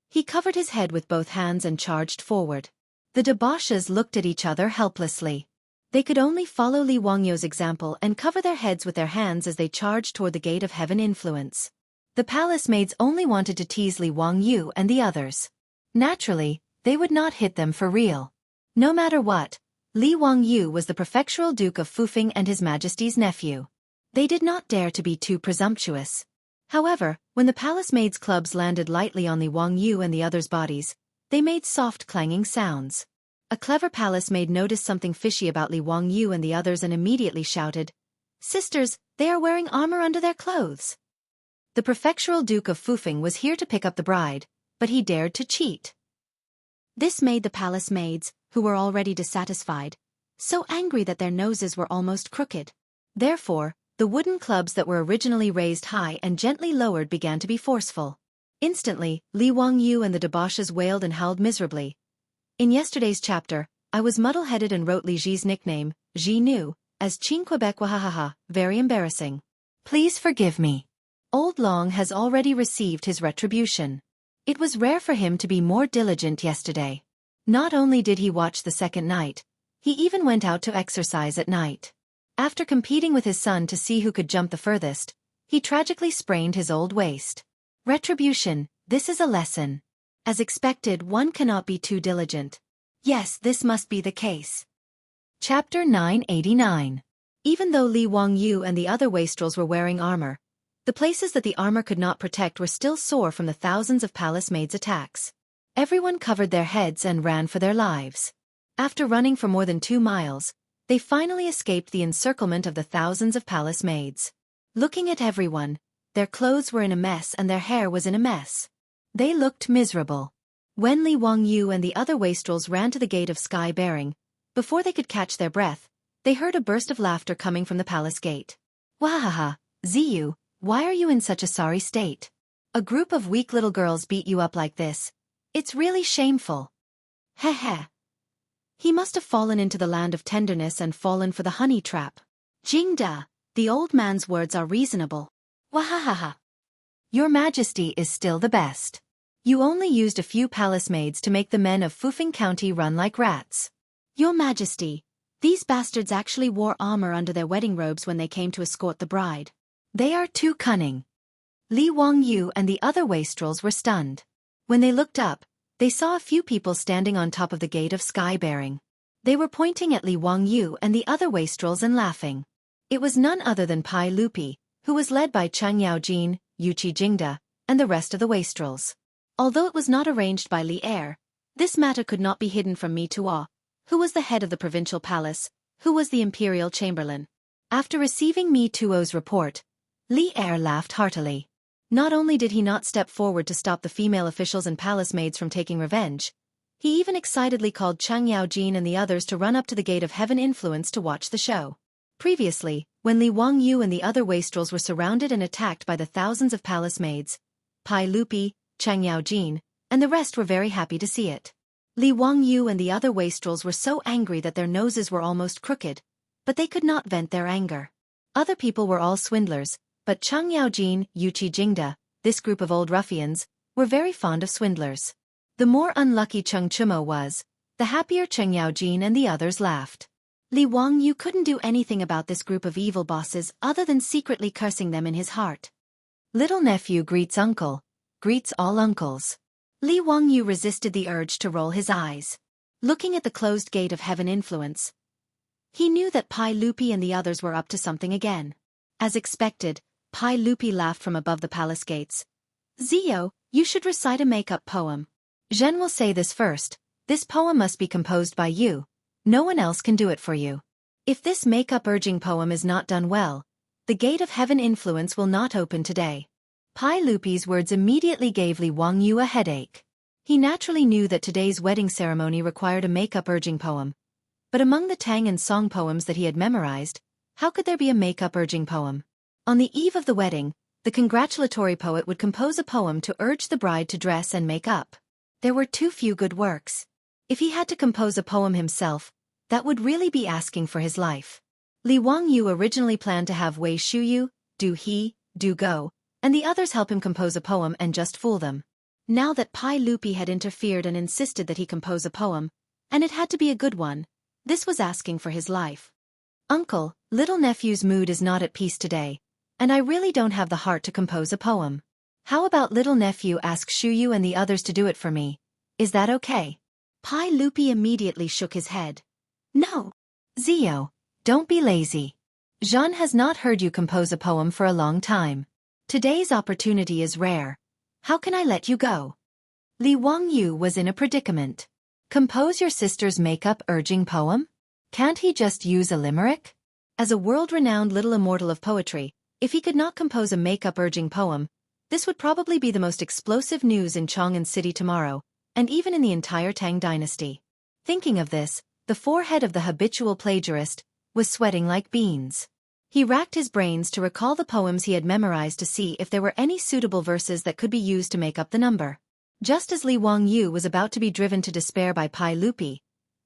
he covered his head with both hands and charged forward. The debauches looked at each other helplessly. They could only follow Li Wangyu's example and cover their heads with their hands as they charged toward the Gate of Heaven influence. The palace maids only wanted to tease Li Wangyu and the others. Naturally, they would not hit them for real. No matter what, Li Wangyu was the prefectural Duke of Fufeng and His Majesty's nephew. They did not dare to be too presumptuous. However, when the palace maids' clubs landed lightly on Li Wangyu and the others' bodies, they made soft clanging sounds. A clever palace maid noticed something fishy about Li Wangyu and the others and immediately shouted, "Sisters, they are wearing armor under their clothes." The prefectural Duke of Fufeng was here to pick up the bride, but he dared to cheat. This made the palace maids, who were already dissatisfied, so angry that their noses were almost crooked. Therefore, the wooden clubs that were originally raised high and gently lowered began to be forceful. Instantly, Li Wangyu and the debauches wailed and howled miserably. In yesterday's chapter, I was muddle-headed and wrote Li Ji's nickname, Ji Nu, as Qing Quebec wahahaha, very embarrassing. Please forgive me. Old Long has already received his retribution. It was rare for him to be more diligent yesterday. Not only did he watch the second night, he even went out to exercise at night. After competing with his son to see who could jump the furthest, he tragically sprained his old waist. Retribution, this is a lesson. As expected, one cannot be too diligent. Yes, this must be the case. Chapter 989. Even though Li Wangyu and the other wastrels were wearing armor, the places that the armor could not protect were still sore from the thousands of palace maids' attacks. Everyone covered their heads and ran for their lives. After running for more than 2 miles, they finally escaped the encirclement of the thousands of palace maids. Looking at everyone, their clothes were in a mess and their hair was in a mess. They looked miserable. When Li Wangyu and the other wastrels ran to the gate of Sky Bearing, before they could catch their breath, they heard a burst of laughter coming from the palace gate. Wahaha, Ziyu, why are you in such a sorry state? A group of weak little girls beat you up like this. It's really shameful. Heh heh. He must have fallen into the land of tenderness and fallen for the honey trap. Jingda, the old man's words are reasonable. Wahahaha. Your Majesty is still the best. You only used a few palace maids to make the men of Fufeng County run like rats. Your Majesty, these bastards actually wore armor under their wedding robes when they came to escort the bride. They are too cunning. Li Wangyu and the other wastrels were stunned. When they looked up, they saw a few people standing on top of the gate of Sky Bearing. They were pointing at Li Wangyu and the other wastrels and laughing. It was none other than Pai Lupi, who was led by Chang Yaojin, Yuqi Jingda, and the rest of the wastrels. Although it was not arranged by Li Er, this matter could not be hidden from Mi Tuo, who was the head of the provincial palace, who was the imperial chamberlain. After receiving Mi Tuo's report, Li Er laughed heartily. Not only did he not step forward to stop the female officials and palace maids from taking revenge, he even excitedly called Chang Yaojin and the others to run up to the Gate of Heaven Influence to watch the show. Previously, when Li Wangyu and the other wastrels were surrounded and attacked by the thousands of palace maids, Pai Lupi, Chang Yaojin, and the rest were very happy to see it. Li Wangyu and the other wastrels were so angry that their noses were almost crooked, but they could not vent their anger. Other people were all swindlers, but Chang Yaojin, Yuqi Jingda, this group of old ruffians, were very fond of swindlers. The more unlucky Cheng Chumo was, the happier Cheng Yaojin and the others laughed. Li Wangyu couldn't do anything about this group of evil bosses other than secretly cursing them in his heart. Little nephew greets uncle, greets all uncles. Li Wangyu resisted the urge to roll his eyes. Looking at the closed Gate of Heaven Influence, he knew that Pai Lupi and the others were up to something again. As expected, Pai Lupi laughed from above the palace gates. Zio, you should recite a make-up poem. Zhen will say this first. This poem must be composed by you. No one else can do it for you. If this make-up urging poem is not done well, the Gate of Heaven Influence will not open today. Pai Lupi's words immediately gave Li Wangyu a headache. He naturally knew that today's wedding ceremony required a make-up urging poem. But among the Tang and Song poems that he had memorized, how could there be a make-up urging poem? On the eve of the wedding, the congratulatory poet would compose a poem to urge the bride to dress and make up. There were too few good works. If he had to compose a poem himself, that would really be asking for his life. Li Wangyu originally planned to have Wei Shuyu, Du He, Du Go, and the others help him compose a poem and just fool them. Now that Pai Lupi had interfered and insisted that he compose a poem, and it had to be a good one, this was asking for his life. Uncle, little nephew's mood is not at peace today, and I really don't have the heart to compose a poem. How about little nephew ask Shuyu and the others to do it for me? Is that okay? Pai Lupi immediately shook his head. No. Zio, don't be lazy. Jean has not heard you compose a poem for a long time. Today's opportunity is rare. How can I let you go? Li Wangyu was in a predicament. Compose your sister's makeup-urging poem? Can't he just use a limerick? As a world-renowned little immortal of poetry, if he could not compose a makeup-urging poem, this would probably be the most explosive news in Chang'an City tomorrow, and even in the entire Tang dynasty. Thinking of this, the forehead of the habitual plagiarist was sweating like beans. He racked his brains to recall the poems he had memorized to see if there were any suitable verses that could be used to make up the number. Just as Li Wangyu was about to be driven to despair by Pai Lupi,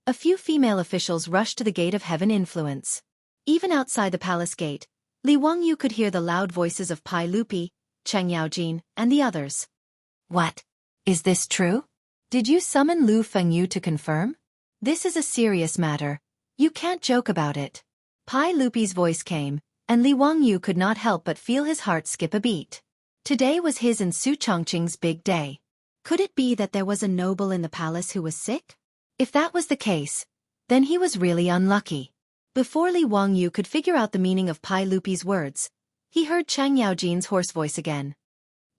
a few female officials rushed to the Gate of Heaven Influence. Even outside the palace gate, Li Wangyu could hear the loud voices of Pai Lupi, Cheng Yaojin, and the others. What? Is this true? Did you summon Lu Fengyu to confirm? This is a serious matter. You can't joke about it. Pai Lupi's voice came, and Li Wangyu could not help but feel his heart skip a beat. Today was his and Su Chongqing's big day. Could it be that there was a noble in the palace who was sick? If that was the case, then he was really unlucky. Before Li Wangyu could figure out the meaning of Pai Lupi's words, he heard Cheng Yaojin's hoarse voice again.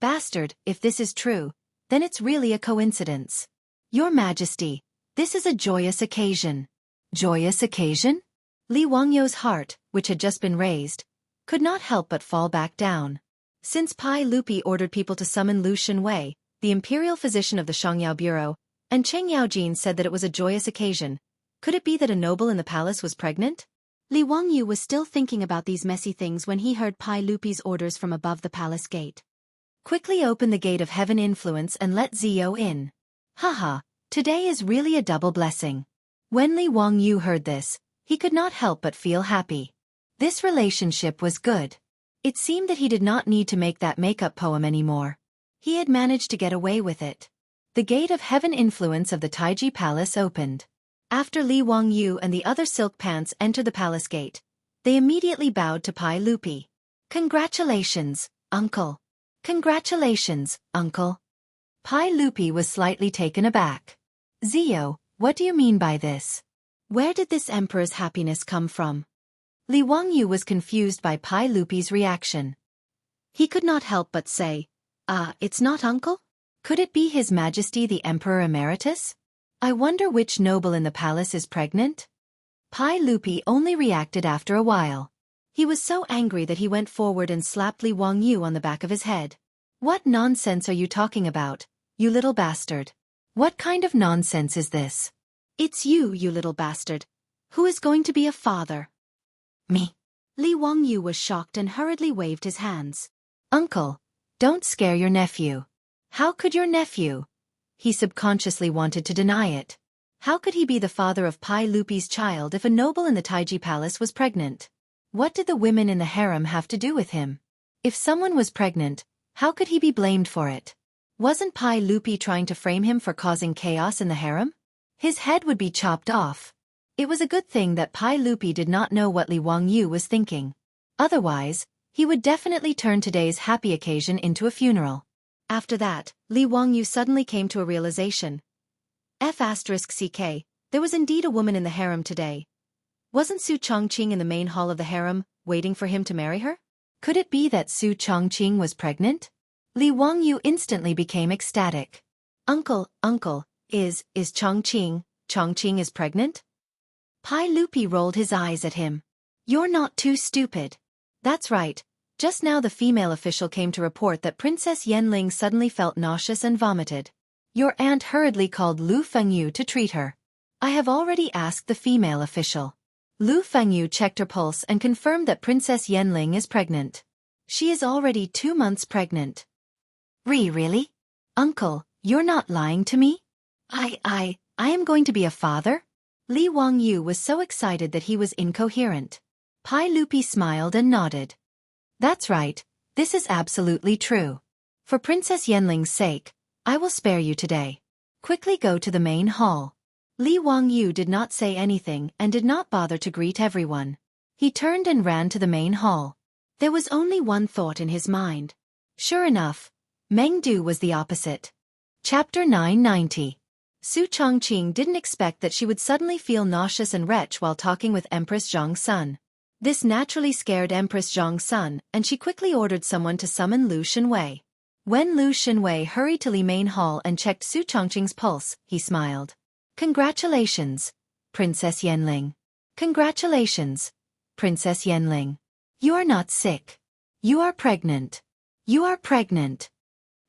Bastard, if this is true, then it's really a coincidence. Your Majesty, this is a joyous occasion. Joyous occasion? Li Wangyu's heart, which had just been raised, could not help but fall back down. Since Pai Lupi ordered people to summon Lu Shenwei, the imperial physician of the Shangyao Bureau, and Cheng Yaojin said that it was a joyous occasion, could it be that a noble in the palace was pregnant? Li Wangyu was still thinking about these messy things when he heard Pai Lupi's orders from above the palace gate. Quickly open the Gate of Heaven Influence and let Zio in. Haha, today is really a double blessing. When Li Wangyu heard this, he could not help but feel happy. This relationship was good. It seemed that he did not need to make that makeup poem anymore. He had managed to get away with it. The Gate of Heaven Influence of the Taiji Palace opened. After Li Wangyu and the other silk pants entered the palace gate, they immediately bowed to Pai Lupi. Congratulations, uncle. Congratulations, uncle. Pai Lupi was slightly taken aback. Zio, what do you mean by this? Where did this emperor's happiness come from? Li Wangyu was confused by Pai Lupi's reaction. He could not help but say, it's not uncle? Could it be His Majesty the Emperor Emeritus? I wonder which noble in the palace is pregnant? Pai Lupi only reacted after a while. He was so angry that he went forward and slapped Li Wangyu on the back of his head. What nonsense are you talking about, you little bastard? What kind of nonsense is this? It's you little bastard. Who is going to be a father? Me. Li Wangyu was shocked and hurriedly waved his hands. Uncle, don't scare your nephew. How could your nephew? He subconsciously wanted to deny it. How could he be the father of Pai Lupi's child if a noble in the Taiji Palace was pregnant? What did the women in the harem have to do with him? If someone was pregnant, how could he be blamed for it? Wasn't Pai Lupi trying to frame him for causing chaos in the harem? His head would be chopped off. It was a good thing that Pai Lupi did not know what Li Wangyu was thinking. Otherwise, he would definitely turn today's happy occasion into a funeral. After that, Li Wangyu suddenly came to a realization. F***ck, there was indeed a woman in the harem today. Wasn't Su Chongqing in the main hall of the harem, waiting for him to marry her? Could it be that Su Chongqing was pregnant? Li Wangyu instantly became ecstatic. Uncle, is Chongqing is pregnant? Pai Lupi rolled his eyes at him. You're not too stupid. That's right. Just now the female official came to report that Princess Yanling suddenly felt nauseous and vomited. Your aunt hurriedly called Lu Fengyu to treat her. I have already asked the female official. Lu Fengyu checked her pulse and confirmed that Princess Yanling is pregnant. She is already 2 months pregnant. Really? Uncle, you're not lying to me? I am going to be a father? Li Wangyu was so excited that he was incoherent. Pai Lupi smiled and nodded. That's right, this is absolutely true. For Princess Yanling's sake, I will spare you today. Quickly go to the main hall. Li Wangyu did not say anything and did not bother to greet everyone. He turned and ran to the main hall. There was only one thought in his mind. Sure enough, Meng Du was the opposite. Chapter 990. Su Chongqing didn't expect that she would suddenly feel nauseous and retch while talking with Empress Zhang's son. This naturally scared Empress Zhong's son, and she quickly ordered someone to summon Lu Shenwei. When Lu Shenwei hurried to Li Main Hall and checked Su Chongqing's pulse, he smiled. "Congratulations, Princess Yanling. Congratulations, Princess Yanling. You are not sick. You are pregnant. You are pregnant."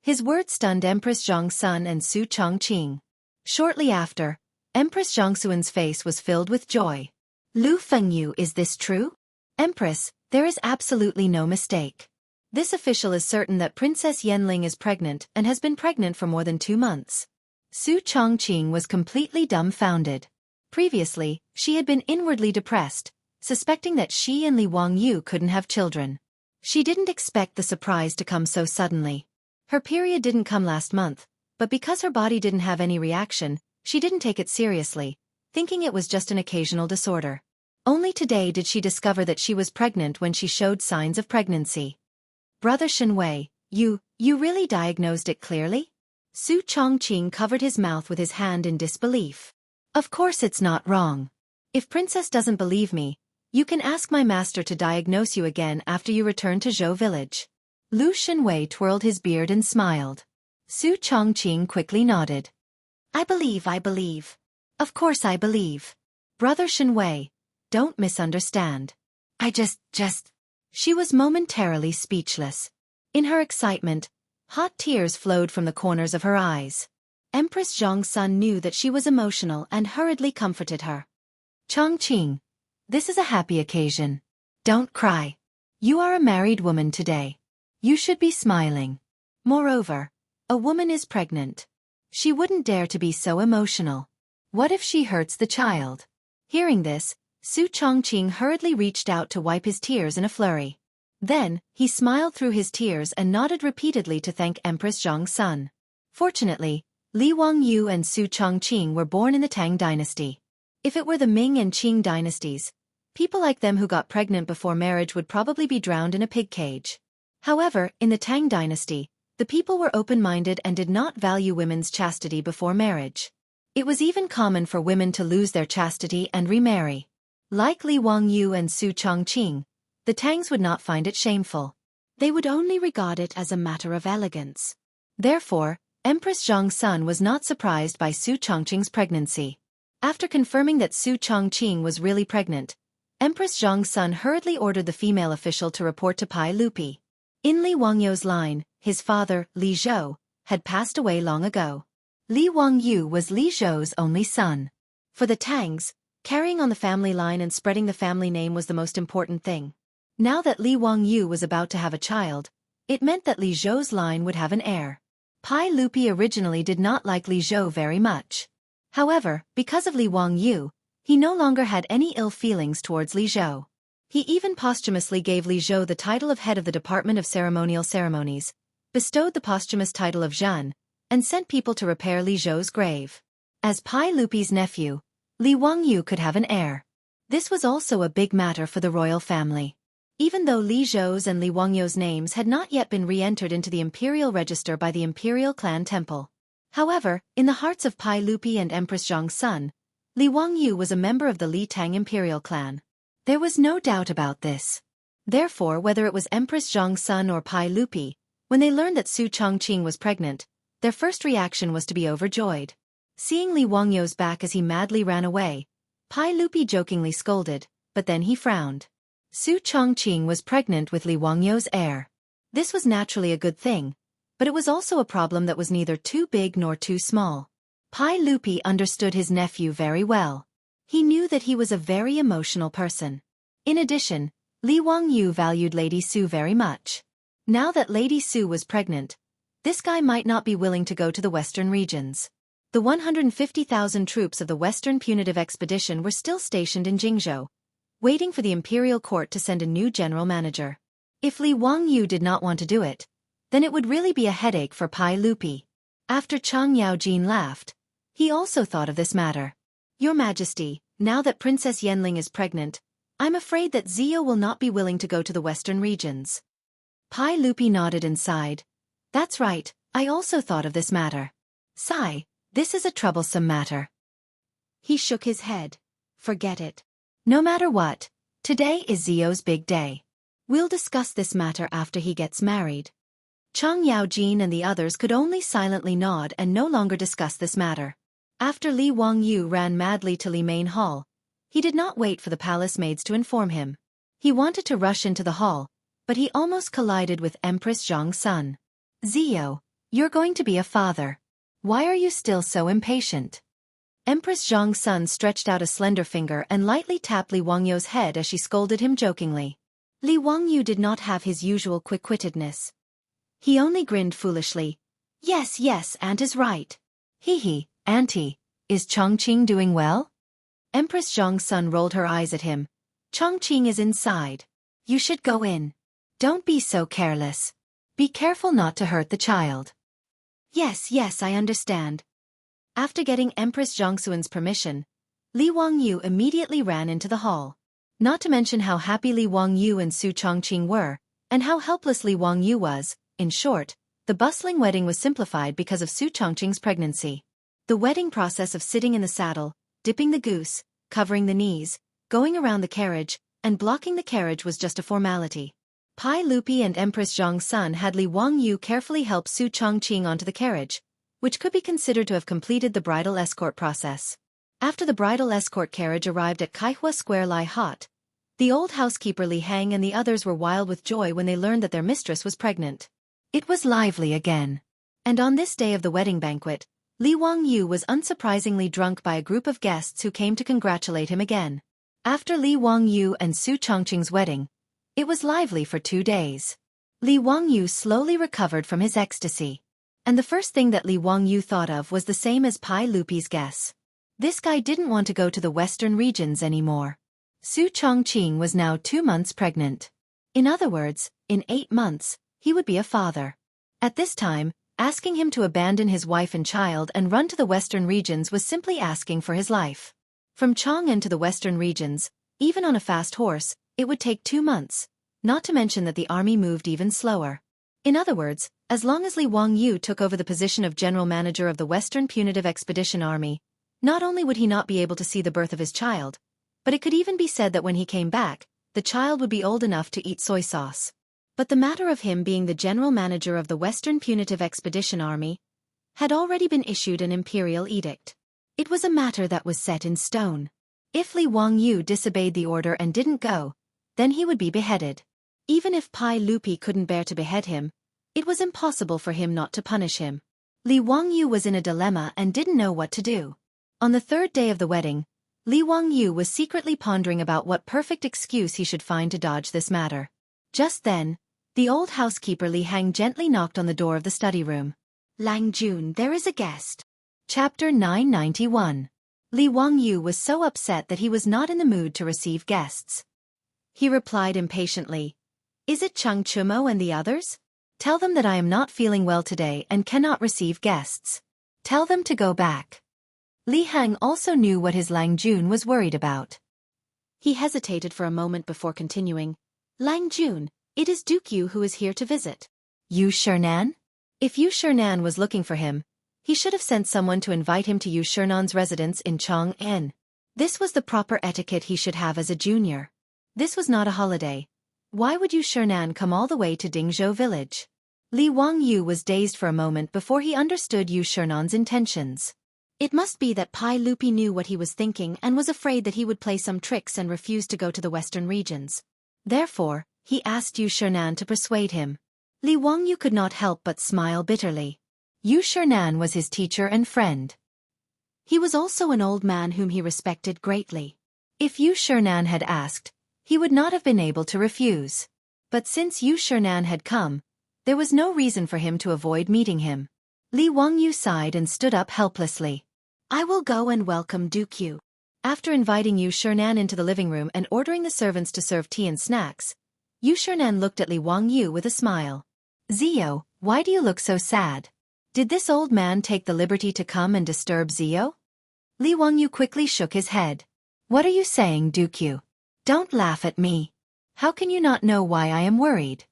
His words stunned Empress Zhong's son and Su Chongqing. Shortly after, Empress Zhongxuan's face was filled with joy. "Lu Fengyu, is this true?" "Empress, there is absolutely no mistake. This official is certain that Princess Yanling is pregnant and has been pregnant for more than 2 months." Su Chongqing was completely dumbfounded. Previously, she had been inwardly depressed, suspecting that she and Li Wangyu couldn't have children. She didn't expect the surprise to come so suddenly. Her period didn't come last month, but because her body didn't have any reaction, she didn't take it seriously, thinking it was just an occasional disorder. Only today did she discover that she was pregnant when she showed signs of pregnancy. "Brother Shenwei, you really diagnosed it clearly?" Su Chongqing covered his mouth with his hand in disbelief. "Of course it's not wrong. If Princess doesn't believe me, you can ask my master to diagnose you again after you return to Zhou village." Lu Shenwei twirled his beard and smiled. Su Chongqing quickly nodded. I believe. Of course I believe. Brother Shenwei, don't misunderstand. I just... She was momentarily speechless. In her excitement, hot tears flowed from the corners of her eyes. Empress Zhong's son knew that she was emotional and hurriedly comforted her. "Chongqing, this is a happy occasion. Don't cry. You are a married woman today. You should be smiling. Moreover, a woman is pregnant. She wouldn't dare to be so emotional. What if she hurts the child?" Hearing this, Su Chongqing hurriedly reached out to wipe his tears in a flurry. Then, he smiled through his tears and nodded repeatedly to thank Empress Zhong's son. Fortunately, Li Wangyu and Su Chongqing were born in the Tang dynasty. If it were the Ming and Qing dynasties, people like them who got pregnant before marriage would probably be drowned in a pig cage. However, in the Tang dynasty, the people were open-minded and did not value women's chastity before marriage. It was even common for women to lose their chastity and remarry. Like Li Wangyu and Su Chongqing, the Tangs would not find it shameful. They would only regard it as a matter of elegance. Therefore, Empress Zhong's son was not surprised by Su Chongqing's pregnancy. After confirming that Su Chongqing was really pregnant, Empress Zhong's son hurriedly ordered the female official to report to Pai Lupi. In Li Wangyu's line, his father, Li Zhou, had passed away long ago. Li Wangyu was Li Zhou's only son. For the Tangs, carrying on the family line and spreading the family name was the most important thing. Now that Li Wangyu was about to have a child, it meant that Li Zhou's line would have an heir. Pai Lupi originally did not like Li Zhou very much. However, because of Li Wangyu, he no longer had any ill feelings towards Li Zhou. He even posthumously gave Li Zhou the title of head of the Department of Ceremonial Ceremonies, bestowed the posthumous title of Zhan, and sent people to repair Li Zhou's grave. As Pai Lupi's nephew, Li Wangyu could have an heir. This was also a big matter for the royal family. Even though Li Zhou's and Li Wangyu's names had not yet been re-entered into the imperial register by the imperial clan temple. However, in the hearts of Pai Lupi and Empress Zhong's son, Li Wangyu was a member of the Li Tang imperial clan. There was no doubt about this. Therefore, whether it was Empress Zhong's son or Pai Lupi, when they learned that Su Chongqing was pregnant, their first reaction was to be overjoyed. Seeing Li Wangyu's back as he madly ran away, Pai Lupi jokingly scolded, but then he frowned. Su Chongqing was pregnant with Li Wangyu's heir. This was naturally a good thing, but it was also a problem that was neither too big nor too small. Pai Lupi understood his nephew very well. He knew that he was a very emotional person. In addition, Li Wangyu valued Lady Su very much. Now that Lady Su was pregnant, this guy might not be willing to go to the western regions. The 150,000 troops of the Western Punitive Expedition were still stationed in Jingzhou, waiting for the imperial court to send a new general manager. If Li Wangyu did not want to do it, then it would really be a headache for Pai Lupi. After Chang Yaojin laughed, he also thought of this matter. Your Majesty, now that Princess Yanling is pregnant, I'm afraid that Zio will not be willing to go to the western regions. Pai Lupi nodded and sighed. That's right, I also thought of this matter. Sigh, this is a troublesome matter. He shook his head. Forget it. No matter what, Today is Zio's big day. We'll discuss this matter after he gets married. Chang Yaojin and the others could only silently nod and no longer discuss this matter. After Li Wangyu ran madly to Li Main Hall, he did not wait for the palace maids to inform him. He wanted to rush into the hall, but he almost collided with Empress Zhang's son. Zio, you're going to be a father. Why are you still so impatient? Empress Zhang's son stretched out a slender finger and lightly tapped Li Wangyu's head as she scolded him jokingly. Li Wangyu did not have his usual quick-wittedness. He only grinned foolishly. Yes, Aunt is right. Hee, Auntie, is Chongqing doing well? Empress Zhang's son rolled her eyes at him. Chongqing is inside. You should go in. Don't be so careless. Be careful not to hurt the child. Yes, I understand. After getting Empress Zhangxuan's permission, Li Wangyu immediately ran into the hall. Not to mention how happy Li Wangyu and Su Chongqing were, and how helpless Li Wangyu was. In short, the bustling wedding was simplified because of Su Chongqing's pregnancy. The wedding process of sitting in the saddle, dipping the goose, covering the knees, going around the carriage, and blocking the carriage was just a formality. Pai Lupi and Empress Zhang's son had Li Wangyu carefully help Su Chongqing onto the carriage, which could be considered to have completed the bridal escort process. After the bridal escort carriage arrived at Kaihua Square Lai Hot, the old housekeeper Li Hang and the others were wild with joy when they learned that their mistress was pregnant. It was lively again. And on this day of the wedding banquet, Li Wangyu was unsurprisingly drunk by a group of guests who came to congratulate him again. After Li Wangyu and Su Chongqing's wedding, it was lively for 2 days. Li Wangyu slowly recovered from his ecstasy. And the first thing that Li Wangyu thought of was the same as Pai Lupi's guess. This guy didn't want to go to the western regions anymore. Su Chongqing was now 2 months pregnant. In other words, in 8 months, he would be a father. At this time, asking him to abandon his wife and child and run to the western regions was simply asking for his life. From Chang'an to the western regions, even on a fast horse, it would take 2 months, not to mention that the army moved even slower. In other words, as long as Li Wangyu took over the position of general manager of the Western Punitive Expedition Army, not only would he not be able to see the birth of his child, but it could even be said that when he came back, the child would be old enough to eat soy sauce. But the matter of him being the general manager of the Western Punitive Expedition Army had already been issued an imperial edict. It was a matter that was set in stone. If Li Wangyu disobeyed the order and didn't go, then he would be beheaded. Even if Pai Lupi couldn't bear to behead him, it was impossible for him not to punish him. Li Wangyu was in a dilemma and didn't know what to do. On the 3rd day of the wedding, Li Wangyu was secretly pondering about what perfect excuse he should find to dodge this matter. Just then, the old housekeeper Li Hang gently knocked on the door of the study room. Lang Jun, there is a guest. Chapter 991. Li Wangyu was so upset that he was not in the mood to receive guests. He replied impatiently, "Is it Chang Chumo and the others? Tell them that I am not feeling well today and cannot receive guests. Tell them to go back." Li Hang also knew what his Lang Jun was worried about. He hesitated for a moment before continuing. "Lang Jun, it is Duke Yu who is here to visit." Yu Shernan? If Yu Shernan was looking for him, he should have sent someone to invite him to Yu Shernan's residence in Chang'an. This was the proper etiquette he should have as a junior. This was not a holiday. Why would Yu Shernan come all the way to Dingzhou village? Li Wangyu was dazed for a moment before he understood Yu Shernan's intentions. It must be that Pai Lupi knew what he was thinking and was afraid that he would play some tricks and refuse to go to the western regions. Therefore, he asked Yu Shernan to persuade him. Li Wangyu could not help but smile bitterly. Yu Shernan was his teacher and friend. He was also an old man whom he respected greatly. If Yu Shernan had asked, he would not have been able to refuse. But since Yu Shernan had come, there was no reason for him to avoid meeting him. Li Wangyu sighed and stood up helplessly. "I will go and welcome Duke Yu." After inviting Yu Shernan into the living room and ordering the servants to serve tea and snacks, Yu Shernan looked at Li Wangyu with a smile. "Zio, why do you look so sad? Did this old man take the liberty to come and disturb Zio?" Li Wangyu quickly shook his head. "What are you saying, Duke Yu? Don't laugh at me. How can you not know why I am worried?"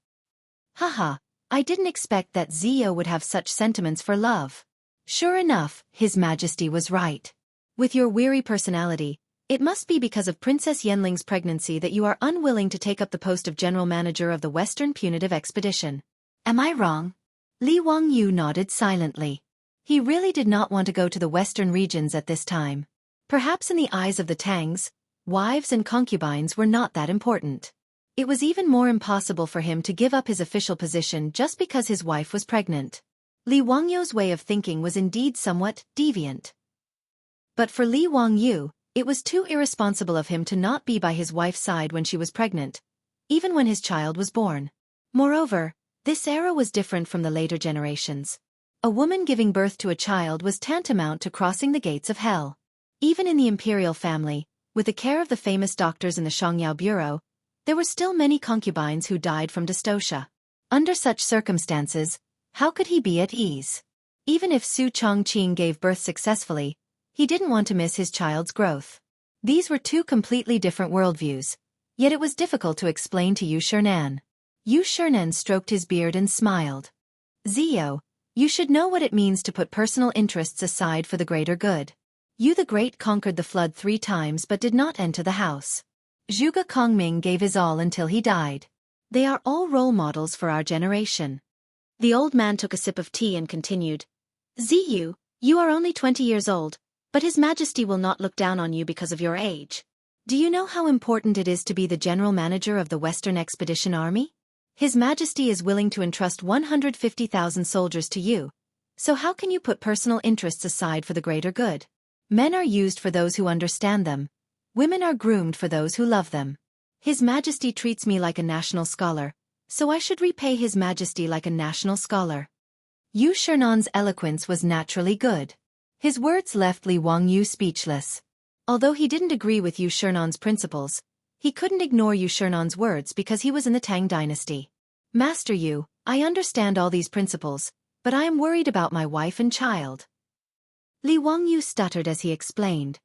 "Haha, I didn't expect that Zio would have such sentiments for love." Sure enough, His Majesty was right. With your weary personality, It must be because of Princess Yenling's pregnancy that you are unwilling to take up the post of general manager of the Western Punitive Expedition. Am I wrong? Li Wangyu nodded silently. He really did not want to go to the western regions at this time. Perhaps in the eyes of the Tangs, wives and concubines were not that important. It was even more impossible for him to give up his official position just because his wife was pregnant. Li Wangyu's way of thinking was indeed somewhat deviant. But for Li Wangyu, it was too irresponsible of him to not be by his wife's side when she was pregnant, even when his child was born. Moreover, this era was different from the later generations. A woman giving birth to a child was tantamount to crossing the gates of hell. Even in the imperial family, with the care of the famous doctors in the Shangyao Bureau, there were still many concubines who died from dystocia. Under such circumstances, how could he be at ease? Even if Su Chongqing gave birth successfully, he didn't want to miss his child's growth. These were two completely different worldviews, yet it was difficult to explain to Yu Shernan. Yu Shernan stroked his beard and smiled. Zio, you should know what it means to put personal interests aside for the greater good. Yu the Great conquered the flood 3 times but did not enter the house. Zhuge Kongming gave his all until he died. They are all role models for our generation. The old man took a sip of tea and continued. Ziyu, you are only 20 years old, but His Majesty will not look down on you because of your age. Do you know how important it is to be the general manager of the Western Expedition Army? His Majesty is willing to entrust 150,000 soldiers to you, so how can you put personal interests aside for the greater good? Men are used for those who understand them. Women are groomed for those who love them. His Majesty treats me like a national scholar, so I should repay His Majesty like a national scholar. Yu Shernan's eloquence was naturally good. His words left Li Wangyu speechless. Although he didn't agree with Yu Shernan's principles, he couldn't ignore Yu Shernan's words because he was in the Tang dynasty. Master Yu, I understand all these principles, but I am worried about my wife and child. Li Wangyu stuttered as he explained.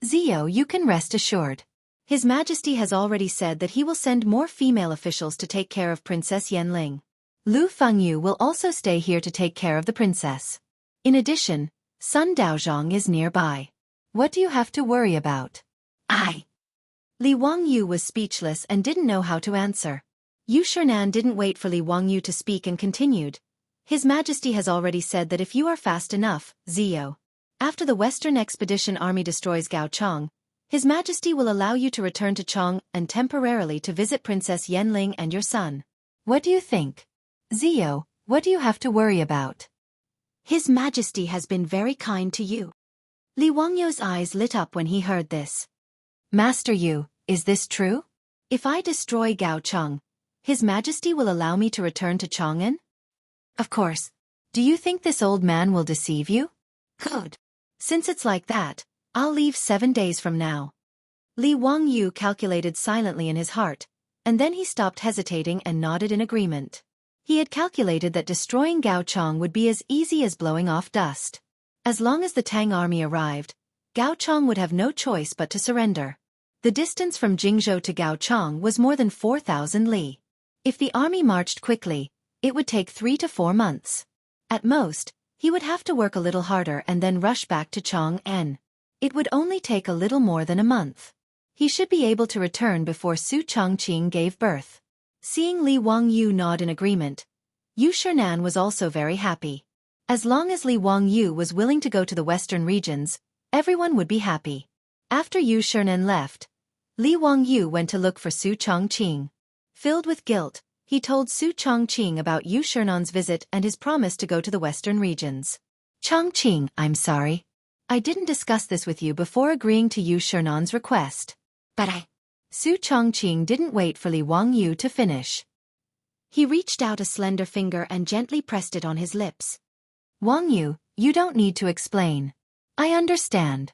Zio, you can rest assured. His Majesty has already said that he will send more female officials to take care of Princess Yenling. Lu Fengyu will also stay here to take care of the princess. In addition, Sun Daozhong is nearby. What do you have to worry about? Li Wangyu was speechless and didn't know how to answer. Yu Shernan didn't wait for Li Wangyu to speak and continued. His Majesty has already said that if you are fast enough, Zio, after the Western Expedition Army destroys Gaochang, His Majesty will allow you to return to Chang and temporarily to visit Princess Yenling and your son. What do you think? Zio, what do you have to worry about? His Majesty has been very kind to you. Li Wangyu's eyes lit up when he heard this. Master Yu, is this true? If I destroy Gaochang, His Majesty will allow me to return to Chang'an? Of course. Do you think this old man will deceive you? Good. Since it's like that, I'll leave 7 days from now. Li Wangyu calculated silently in his heart, and then he stopped hesitating and nodded in agreement. He had calculated that destroying Gaochang would be as easy as blowing off dust. As long as the Tang army arrived, Gaochang would have no choice but to surrender. The distance from Jingzhou to Gaochang was more than 4,000 li. If the army marched quickly, it would take 3 to 4 months. At most, he would have to work a little harder and then rush back to Chang'an. It would only take a little more than a month. He should be able to return before Su Chongqing gave birth. Seeing Li Wangyu nod in agreement, Yu Shernan was also very happy. As long as Li Wangyu was willing to go to the western regions, everyone would be happy. After Yu Shernan left, Li Wangyu went to look for Su Chongqing. Filled with guilt, he told Su Chongqing about Yu Shernan's visit and his promise to go to the western regions. Chongqing, I'm sorry. I didn't discuss this with you before agreeing to Yu Shernan's request. But Su Chongqing didn't wait for Li Wangyu to finish. He reached out a slender finger and gently pressed it on his lips. Wangyu, you don't need to explain. I understand.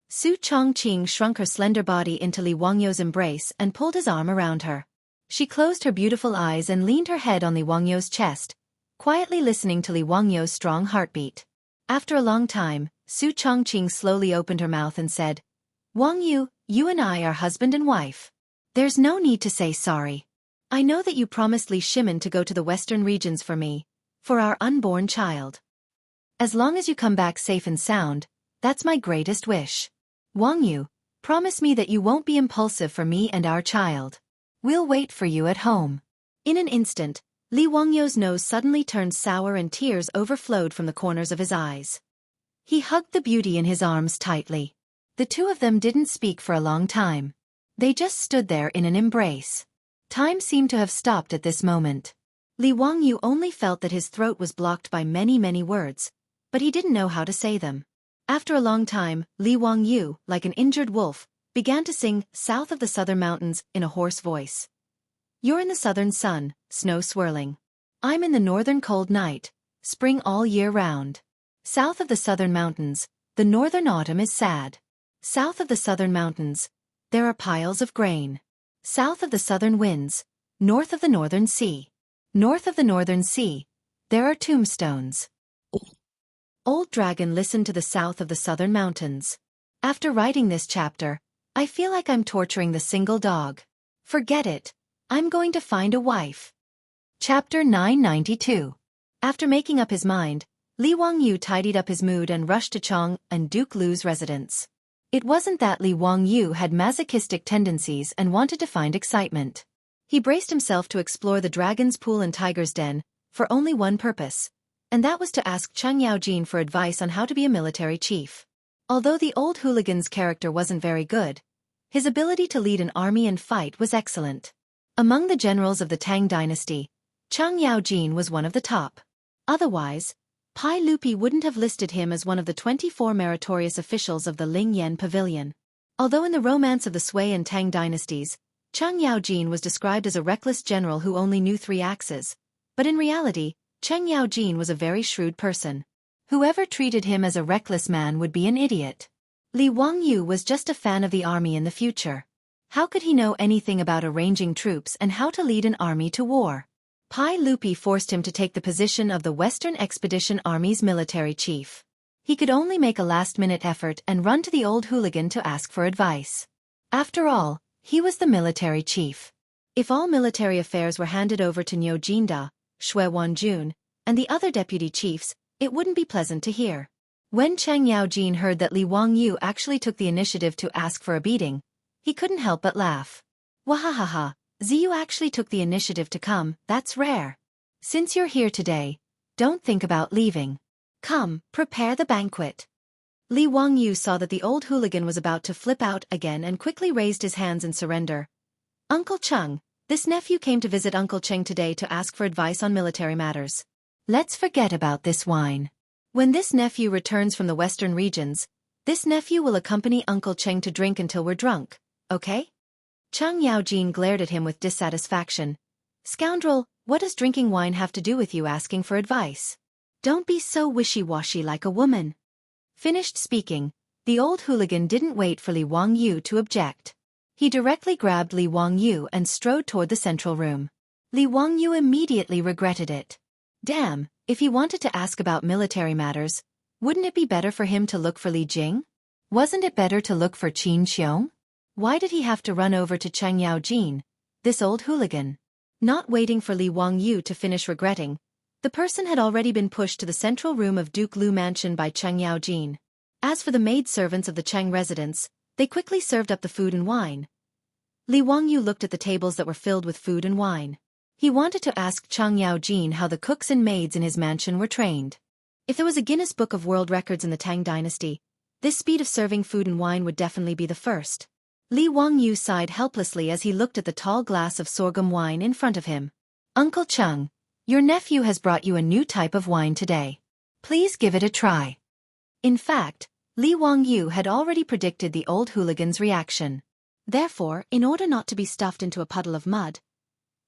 Su Chongqing shrunk her slender body into Li Wangyu's embrace and pulled his arm around her. She closed her beautiful eyes and leaned her head on Li Wangyu's chest, quietly listening to Li Wangyu's strong heartbeat. After a long time, Su Chongqing slowly opened her mouth and said, Wangyu, you and I are husband and wife. There's no need to say sorry. I know that you promised Li Shimin to go to the western regions for me, for our unborn child. As long as you come back safe and sound, that's my greatest wish. Wangyu, Promise me that you won't be impulsive for me and our child. We'll wait for you at home." In an instant, Li Wangyu's nose suddenly turned sour and tears overflowed from the corners of his eyes. He hugged the beauty in his arms tightly. The two of them didn't speak for a long time. They just stood there in an embrace. Time seemed to have stopped at this moment. Li Wangyu only felt that his throat was blocked by many words, but he didn't know how to say them. After a long time, Li Wangyu, like an injured wolf, began to sing "South of the Southern Mountains" in a hoarse voice. "You're in the southern sun, snow swirling. I'm in the northern cold night, spring all year round. South of the southern mountains, the northern autumn is sad. South of the southern mountains, there are piles of grain. South of the southern winds, north of the northern sea. North of the northern sea, there are tombstones." Old Dragon listened to the south of the southern mountains. "After writing this chapter, I feel like I'm torturing the single dog. Forget it. I'm going to find a wife." Chapter 992. After making up his mind, Li Wangyu tidied up his mood and rushed to Chang and Duke Lu's residence. It wasn't that Li Wangyu had masochistic tendencies and wanted to find excitement. He braced himself to explore the dragon's pool and tiger's den, for only one purpose, and that was to ask Cheng Yaojin for advice on how to be a military chief. Although the old hooligan's character wasn't very good, his ability to lead an army and fight was excellent. Among the generals of the Tang dynasty, Cheng Yaojin was one of the top. Otherwise, Pai Lupi wouldn't have listed him as one of the 24 meritorious officials of the Ling Yan Pavilion. Although in the romance of the Sui and Tang dynasties, Cheng Yaojin was described as a reckless general who only knew 3 axes, but in reality, Cheng Yaojin was a very shrewd person. Whoever treated him as a reckless man would be an idiot. Li Wangyu was just a fan of the army in the future. How could he know anything about arranging troops and how to lead an army to war? Pai Lupi forced him to take the position of the Western Expedition Army's military chief. He could only make a last-minute effort and run to the old hooligan to ask for advice. After all, he was the military chief. If all military affairs were handed over to Niu Jinda, Shui Wanjun, and the other deputy chiefs, it wouldn't be pleasant to hear. When Cheng Yaojin heard that Li Wangyu actually took the initiative to ask for a beating, he couldn't help but laugh. "Wahahaha, Ziyu actually took the initiative to come, that's rare. Since you're here today, don't think about leaving. Come, prepare the banquet." Li Wangyu saw that the old hooligan was about to flip out again and quickly raised his hands in surrender. "Uncle Cheng, this nephew came to visit Uncle Cheng today to ask for advice on military matters. Let's forget about this wine. When this nephew returns from the western regions, this nephew will accompany Uncle Cheng to drink until we're drunk, okay?" Cheng Yaojin glared at him with dissatisfaction. "Scoundrel, what does drinking wine have to do with you asking for advice? Don't be so wishy-washy like a woman." Finished speaking, the old hooligan didn't wait for Li Wangyu to object. He directly grabbed Li Wangyu and strode toward the central room. Li Wangyu immediately regretted it. Damn, if he wanted to ask about military matters, wouldn't it be better for him to look for Li Jing? Wasn't it better to look for Qin Xiong? Why did he have to run over to Cheng Yaojin, this old hooligan? Not waiting for Li Wangyu to finish regretting, the person had already been pushed to the central room of Duke Lu Mansion by Cheng Yaojin. As for the maid-servants of the Cheng residence, they quickly served up the food and wine. Li Wangyu looked at the tables that were filled with food and wine. He wanted to ask Cheng Yaojin how the cooks and maids in his mansion were trained. If there was a Guinness Book of World Records in the Tang dynasty, this speed of serving food and wine would definitely be the first. Li Wangyu sighed helplessly as he looked at the tall glass of sorghum wine in front of him. "Uncle Cheng, your nephew has brought you a new type of wine today. Please give it a try." In fact, Li Wangyu had already predicted the old hooligan's reaction. Therefore, in order not to be stuffed into a puddle of mud,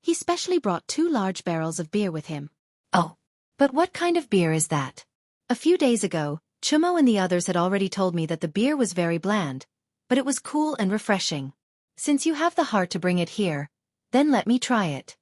he specially brought 2 large barrels of beer with him. "Oh, but what kind of beer is that?" A few days ago, Chumo and the others had already told me that the beer was very bland, but it was cool and refreshing. Since you have the heart to bring it here, then let me try it.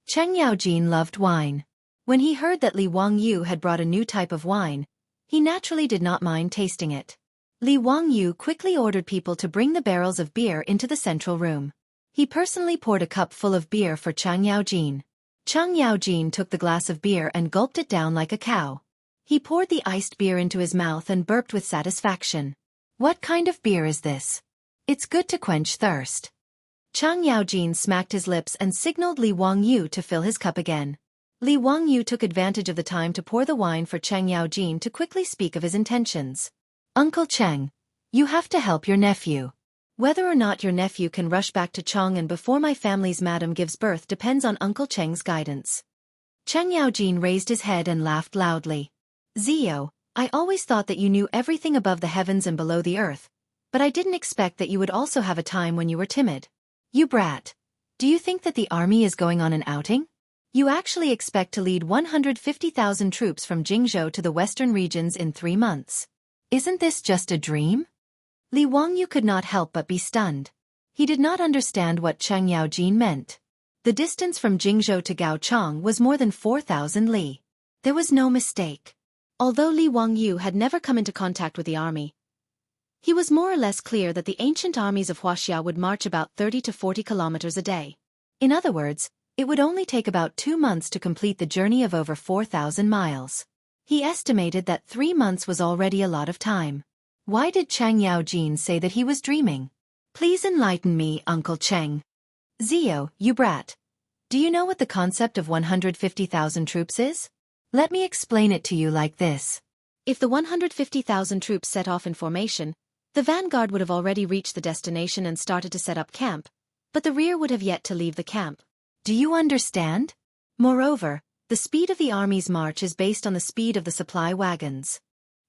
Cheng Yaojin loved wine. When he heard that Li Wangyu had brought a new type of wine, he naturally did not mind tasting it. Li Wangyu quickly ordered people to bring the barrels of beer into the central room. He personally poured a cup full of beer for Cheng Yaojin. Cheng Yaojin took the glass of beer and gulped it down like a cow. He poured the iced beer into his mouth and burped with satisfaction. "What kind of beer is this?" It's good to quench thirst. Chang Yaojin smacked his lips and signaled Li Wangyu to fill his cup again. Li Wangyu took advantage of the time to pour the wine for Chang Yaojin to quickly speak of his intentions. Uncle Cheng, you have to help your nephew. Whether or not your nephew can rush back to Chang'an before my family's madam gives birth depends on Uncle Cheng's guidance. Chang Yaojin raised his head and laughed loudly. Zio, I always thought that you knew everything above the heavens and below the earth, but I didn't expect that you would also have a time when you were timid. You brat. Do you think that the army is going on an outing? You actually expect to lead 150,000 troops from Jingzhou to the western regions in 3 months. Isn't this just a dream? Li Wangyu could not help but be stunned. He did not understand what Chang Yaojin meant. The distance from Jingzhou to Gaochang was more than 4,000 li. There was no mistake. Although Li Wangyu had never come into contact with the army, he was more or less clear that the ancient armies of Huaxia would march about 30 to 40 kilometers a day. In other words, it would only take about 2 months to complete the journey of over 4,000 miles. He estimated that 3 months was already a lot of time. Why did Chang Yaojin say that he was dreaming? Please enlighten me, Uncle Cheng. Zio, you brat. Do you know what the concept of 150,000 troops is? Let me explain it to you like this. If the 150,000 troops set off in formation, the vanguard would have already reached the destination and started to set up camp, but the rear would have yet to leave the camp. Do you understand? Moreover, the speed of the army's march is based on the speed of the supply wagons.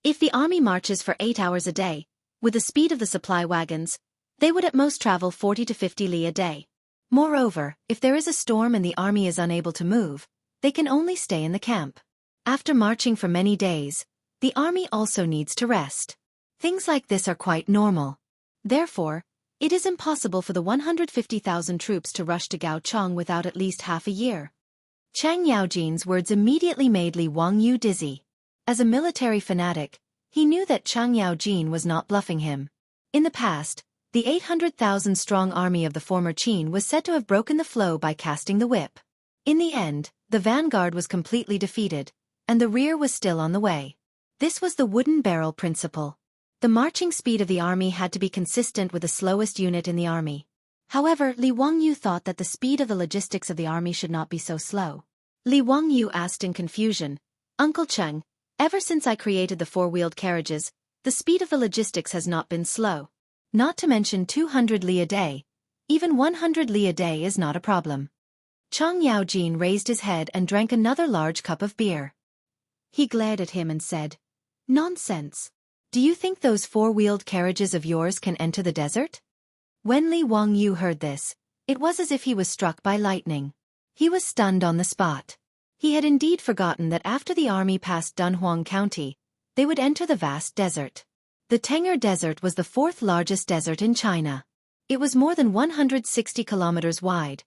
If the army marches for 8 hours a day, with the speed of the supply wagons, they would at most travel 40 to 50 li a day. Moreover, if there is a storm and the army is unable to move, they can only stay in the camp. After marching for many days, the army also needs to rest. Things like this are quite normal. Therefore, it is impossible for the 150,000 troops to rush to Gaochang without at least half a year. Chang Yaojin's words immediately made Li Wangyu dizzy. As a military fanatic, he knew that Chang Yaojin was not bluffing him. In the past, the 800,000-strong army of the former Qin was said to have broken the flow by casting the whip. In the end, the vanguard was completely defeated, and the rear was still on the way. This was the wooden barrel principle. The marching speed of the army had to be consistent with the slowest unit in the army. However, Li Wangyu thought that the speed of the logistics of the army should not be so slow. Li Wangyu asked in confusion, Uncle Cheng, ever since I created the 4-wheeled carriages, the speed of the logistics has not been slow. Not to mention 200 li a day. Even 100 li a day is not a problem. Chang Yaojin raised his head and drank another large cup of beer. He glared at him and said, Nonsense. Do you think those 4-wheeled carriages of yours can enter the desert? When Li Wangyu heard this, it was as if he was struck by lightning. He was stunned on the spot. He had indeed forgotten that after the army passed Dunhuang County, they would enter the vast desert. The Teng'er Desert was the 4th largest desert in China. It was more than 160 kilometers wide,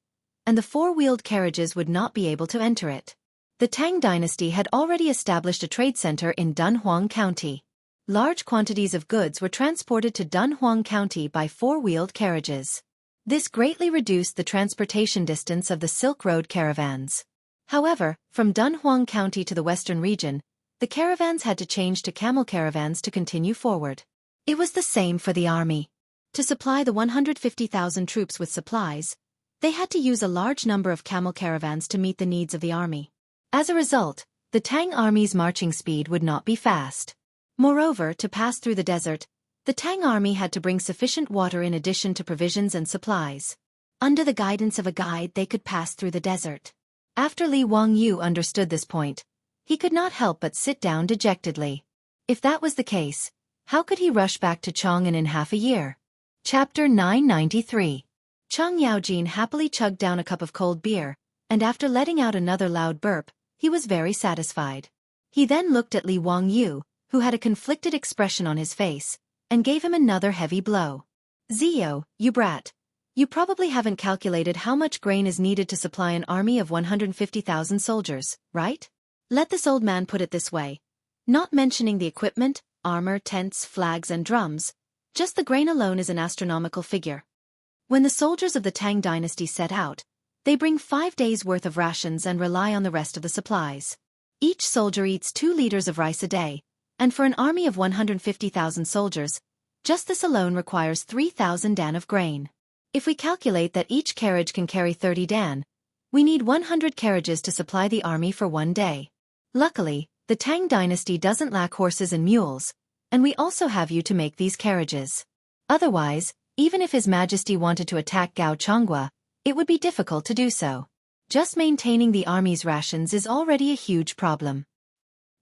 and the 4-wheeled carriages would not be able to enter it. The Tang dynasty had already established a trade center in Dunhuang County. Large quantities of goods were transported to Dunhuang County by 4-wheeled carriages. This greatly reduced the transportation distance of the Silk Road caravans. However, from Dunhuang County to the western region, the caravans had to change to camel caravans to continue forward. It was the same for the army. To supply the 150,000 troops with supplies, they had to use a large number of camel caravans to meet the needs of the army. As a result, the Tang army's marching speed would not be fast. Moreover, to pass through the desert, the Tang army had to bring sufficient water in addition to provisions and supplies. Under the guidance of a guide, they could pass through the desert. After Li Wangyu understood this point, he could not help but sit down dejectedly. If that was the case, how could he rush back to Chang'an in half a year? Chapter 993. Chang Yaojin happily chugged down a cup of cold beer, and after letting out another loud burp, he was very satisfied. He then looked at Li Wangyu, who had a conflicted expression on his face, and gave him another heavy blow. Zio, you brat. You probably haven't calculated how much grain is needed to supply an army of 150,000 soldiers, right? Let this old man put it this way. Not mentioning the equipment, armor, tents, flags and drums, just the grain alone is an astronomical figure. When the soldiers of the Tang dynasty set out, they bring 5 days' worth of rations and rely on the rest of the supplies. Each soldier eats 2 liters of rice a day, and for an army of 150,000 soldiers, Just this alone requires 3,000 dan of grain. If we calculate that each carriage can carry 30 dan, we need 100 carriages to supply the army for one day. Luckily, the Tang dynasty doesn't lack horses and mules, and we also have you to make these carriages. Otherwise, even if His Majesty wanted to attack Gao Chongwa, it would be difficult to do so. Just maintaining the army's rations is already a huge problem.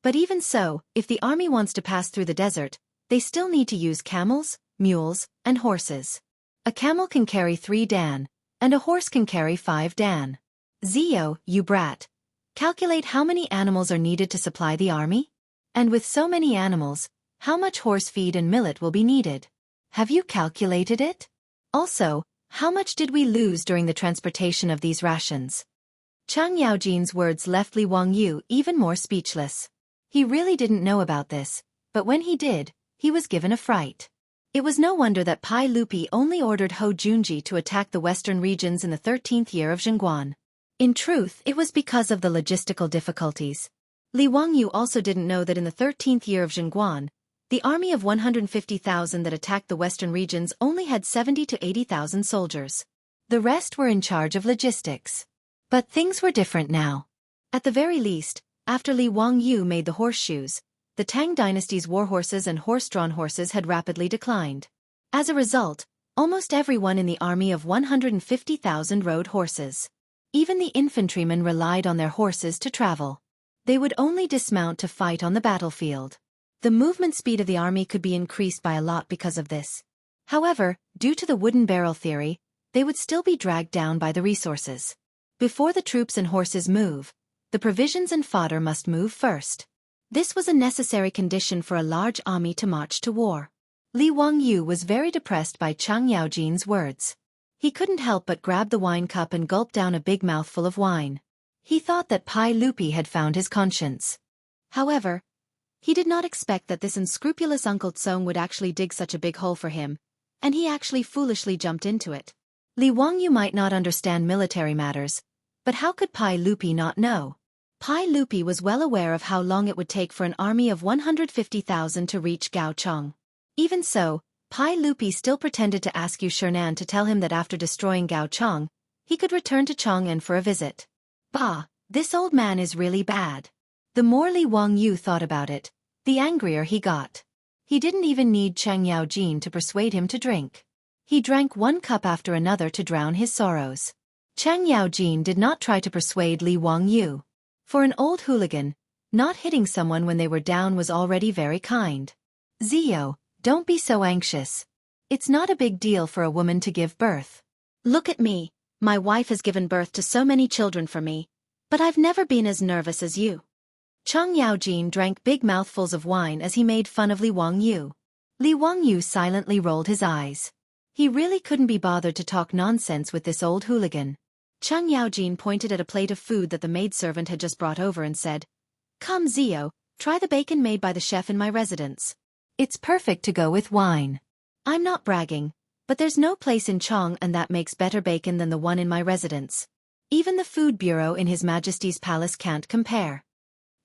But even so, if the army wants to pass through the desert, they still need to use camels, mules, and horses. A camel can carry 3 dan, and a horse can carry 5 dan. Zio, you brat. Calculate how many animals are needed to supply the army? And with so many animals, how much horse feed and millet will be needed? Have you calculated it? Also, how much did we lose during the transportation of these rations? Chang Yaojin's words left Li Wangyu even more speechless. He really didn't know about this, but when he did, he was given a fright. It was no wonder that Pai Lupi only ordered Ho Junji to attack the western regions in the 13th year of Zhengguan. In truth, it was because of the logistical difficulties. Li Wangyu also didn't know that in the 13th year of Zhengguan, the army of 150,000 that attacked the western regions only had 70 to 80,000 soldiers. The rest were in charge of logistics. But things were different now. At the very least, after Li Wangyu made the horseshoes, the Tang dynasty's warhorses and horse-drawn horses had rapidly declined. As a result, almost everyone in the army of 150,000 rode horses. Even the infantrymen relied on their horses to travel. They would only dismount to fight on the battlefield. The movement speed of the army could be increased by a lot because of this. However, due to the wooden barrel theory, they would still be dragged down by the resources. Before the troops and horses move, the provisions and fodder must move first. This was a necessary condition for a large army to march to war. Li Wangyu was very depressed by Chang Yaojin's words. He couldn't help but grab the wine cup and gulp down a big mouthful of wine. He thought that Pai Lupi had found his conscience. However, he did not expect that this unscrupulous Uncle Tsong would actually dig such a big hole for him, and he actually foolishly jumped into it. Li Wangyu might not understand military matters, but how could Pai Lupi not know? Pai Lupi was well aware of how long it would take for an army of 150,000 to reach Gaocheng. Even so, Pai Lupi still pretended to ask Yu Shernan to tell him that after destroying Gaocheng, he could return to Chang'an for a visit. Bah, this old man is really bad. The more Li Wangyu thought about it, the angrier he got. He didn't even need Chang Yaojin to persuade him to drink. He drank one cup after another to drown his sorrows. Chang Yaojin did not try to persuade Li Wangyu. For an old hooligan, not hitting someone when they were down was already very kind. Zio, don't be so anxious. It's not a big deal for a woman to give birth. Look at me, my wife has given birth to so many children for me, but I've never been as nervous as you. Chang Yaojin drank big mouthfuls of wine as he made fun of Li Wangyu. Li Wangyu silently rolled his eyes. He really couldn't be bothered to talk nonsense with this old hooligan. Chang Yaojin pointed at a plate of food that the maidservant had just brought over and said, "Come Zio, try the bacon made by the chef in my residence. It's perfect to go with wine. I'm not bragging, but there's no place in Chang'an that makes better bacon than the one in my residence. Even the food bureau in His Majesty's palace can't compare."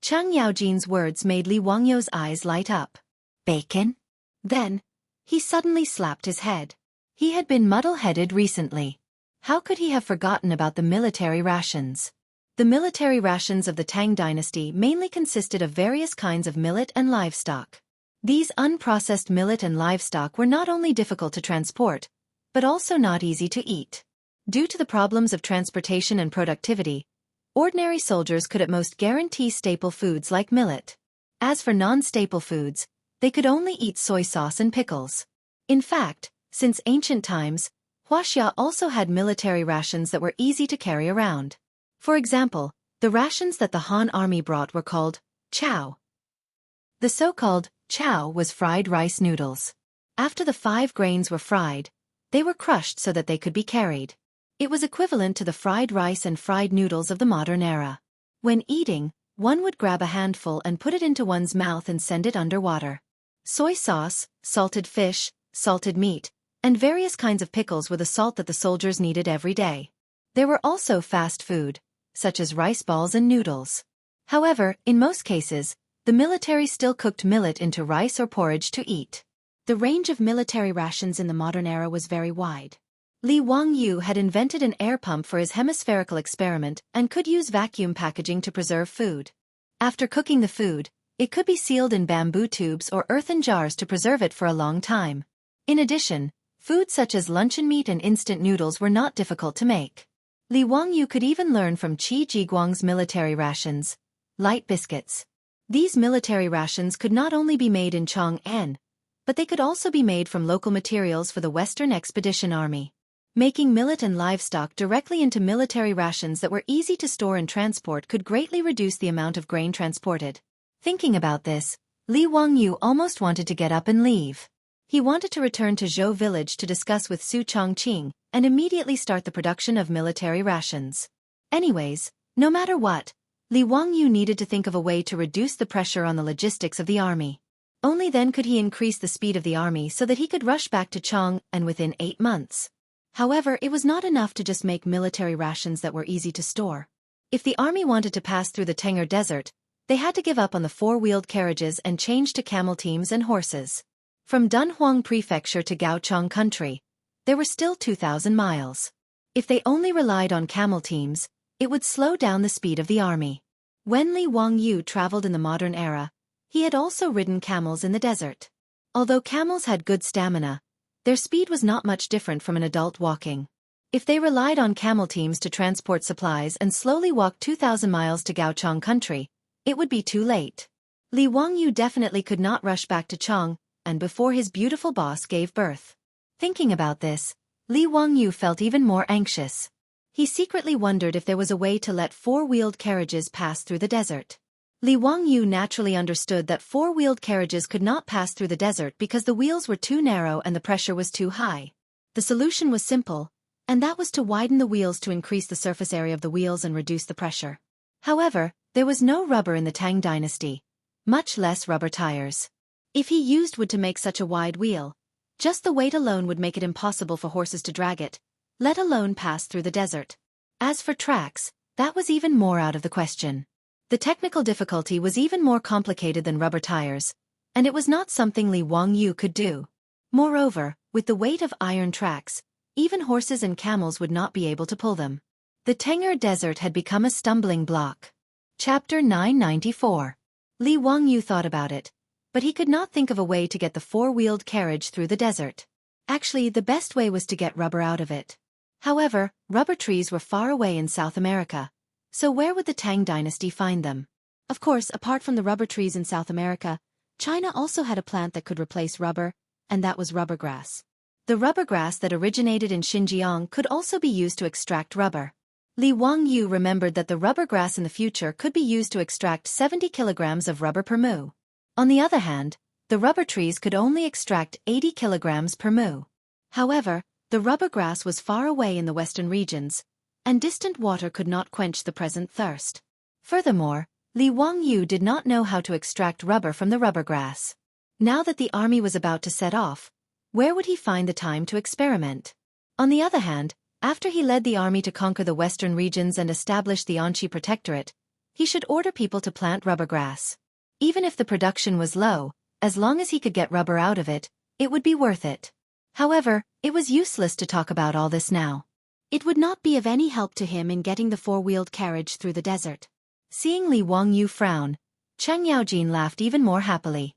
Chang Yaojin's words made Li Wangyu's eyes light up. Bacon? Then, he suddenly slapped his head. He had been muddle-headed recently. How could he have forgotten about the military rations? The military rations of the Tang dynasty mainly consisted of various kinds of millet and livestock. These unprocessed millet and livestock were not only difficult to transport, but also not easy to eat. Due to the problems of transportation and productivity, ordinary soldiers could at most guarantee staple foods like millet. As for non-staple foods, they could only eat soy sauce and pickles. In fact, since ancient times, Huaxia also had military rations that were easy to carry around. For example, the rations that the Han army brought were called chow. The so-called chow was fried rice noodles. After the 5 grains were fried, they were crushed so that they could be carried. It was equivalent to the fried rice and fried noodles of the modern era. When eating, one would grab a handful and put it into one's mouth and send it underwater. Soy sauce, salted fish, salted meat, and various kinds of pickles were the salt that the soldiers needed every day. There were also fast food, such as rice balls and noodles. However, in most cases, the military still cooked millet into rice or porridge to eat. The range of military rations in the modern era was very wide. Li Wangyu had invented an air pump for his hemispherical experiment and could use vacuum packaging to preserve food. After cooking the food, it could be sealed in bamboo tubes or earthen jars to preserve it for a long time. In addition, foods such as luncheon meat and instant noodles were not difficult to make. Li Wangyu could even learn from Qi Jiguang's military rations, light biscuits. These military rations could not only be made in Chang'an, but they could also be made from local materials for the Western Expedition Army. Making millet and livestock directly into military rations that were easy to store and transport could greatly reduce the amount of grain transported. Thinking about this, Li Wangyu almost wanted to get up and leave. He wanted to return to Zhou village to discuss with Su Chongqing and immediately start the production of military rations. Anyways, no matter what, Li Wangyu needed to think of a way to reduce the pressure on the logistics of the army. Only then could he increase the speed of the army so that he could rush back to Chang'an within 8 months. However, it was not enough to just make military rations that were easy to store. If the army wanted to pass through the Tang Desert, they had to give up on the 4-wheeled carriages and change to camel teams and horses. From Dunhuang Prefecture to Gaochang Country, there were still 2,000 miles. If they only relied on camel teams, it would slow down the speed of the army. When Li Wangyu traveled in the modern era, he had also ridden camels in the desert. Although camels had good stamina, their speed was not much different from an adult walking. If they relied on camel teams to transport supplies and slowly walked 2,000 miles to Gaochang Country, it would be too late. Li Wangyu definitely could not rush back to Chang'an before his beautiful boss gave birth. Thinking about this, Li Wangyu felt even more anxious. He secretly wondered if there was a way to let 4-wheeled carriages pass through the desert. Li Wangyu naturally understood that 4-wheeled carriages could not pass through the desert because the wheels were too narrow and the pressure was too high. The solution was simple, and that was to widen the wheels to increase the surface area of the wheels and reduce the pressure. However, there was no rubber in the Tang dynasty, much less rubber tires. If he used wood to make such a wide wheel, just the weight alone would make it impossible for horses to drag it, let alone pass through the desert. As for tracks, that was even more out of the question. The technical difficulty was even more complicated than rubber tires, and it was not something Li Wangyu could do. Moreover, with the weight of iron tracks, even horses and camels would not be able to pull them. The Tang Desert had become a stumbling block. Chapter 994. Li Wangyu thought about it, but he could not think of a way to get the 4-wheeled carriage through the desert. Actually, the best way was to get rubber out of it. However, rubber trees were far away in South America, so where would the Tang dynasty find them? Of course, apart from the rubber trees in South America, China also had a plant that could replace rubber, and that was rubber grass. The rubber grass that originated in Xinjiang could also be used to extract rubber. Li Wangyu remembered that the rubber grass in the future could be used to extract 70 kilograms of rubber per mu. On the other hand, the rubber trees could only extract 80 kilograms per mu. However, the rubber grass was far away in the western regions, and distant water could not quench the present thirst. Furthermore, Li Wangyu did not know how to extract rubber from the rubber grass. Now that the army was about to set off, where would he find the time to experiment? On the other hand, after he led the army to conquer the western regions and establish the Anqi Protectorate, he should order people to plant rubber grass. Even if the production was low, as long as he could get rubber out of it, it would be worth it. However, it was useless to talk about all this now. It would not be of any help to him in getting the 4-wheeled carriage through the desert. Seeing Li Wangyu frown, Cheng Yaojin laughed even more happily.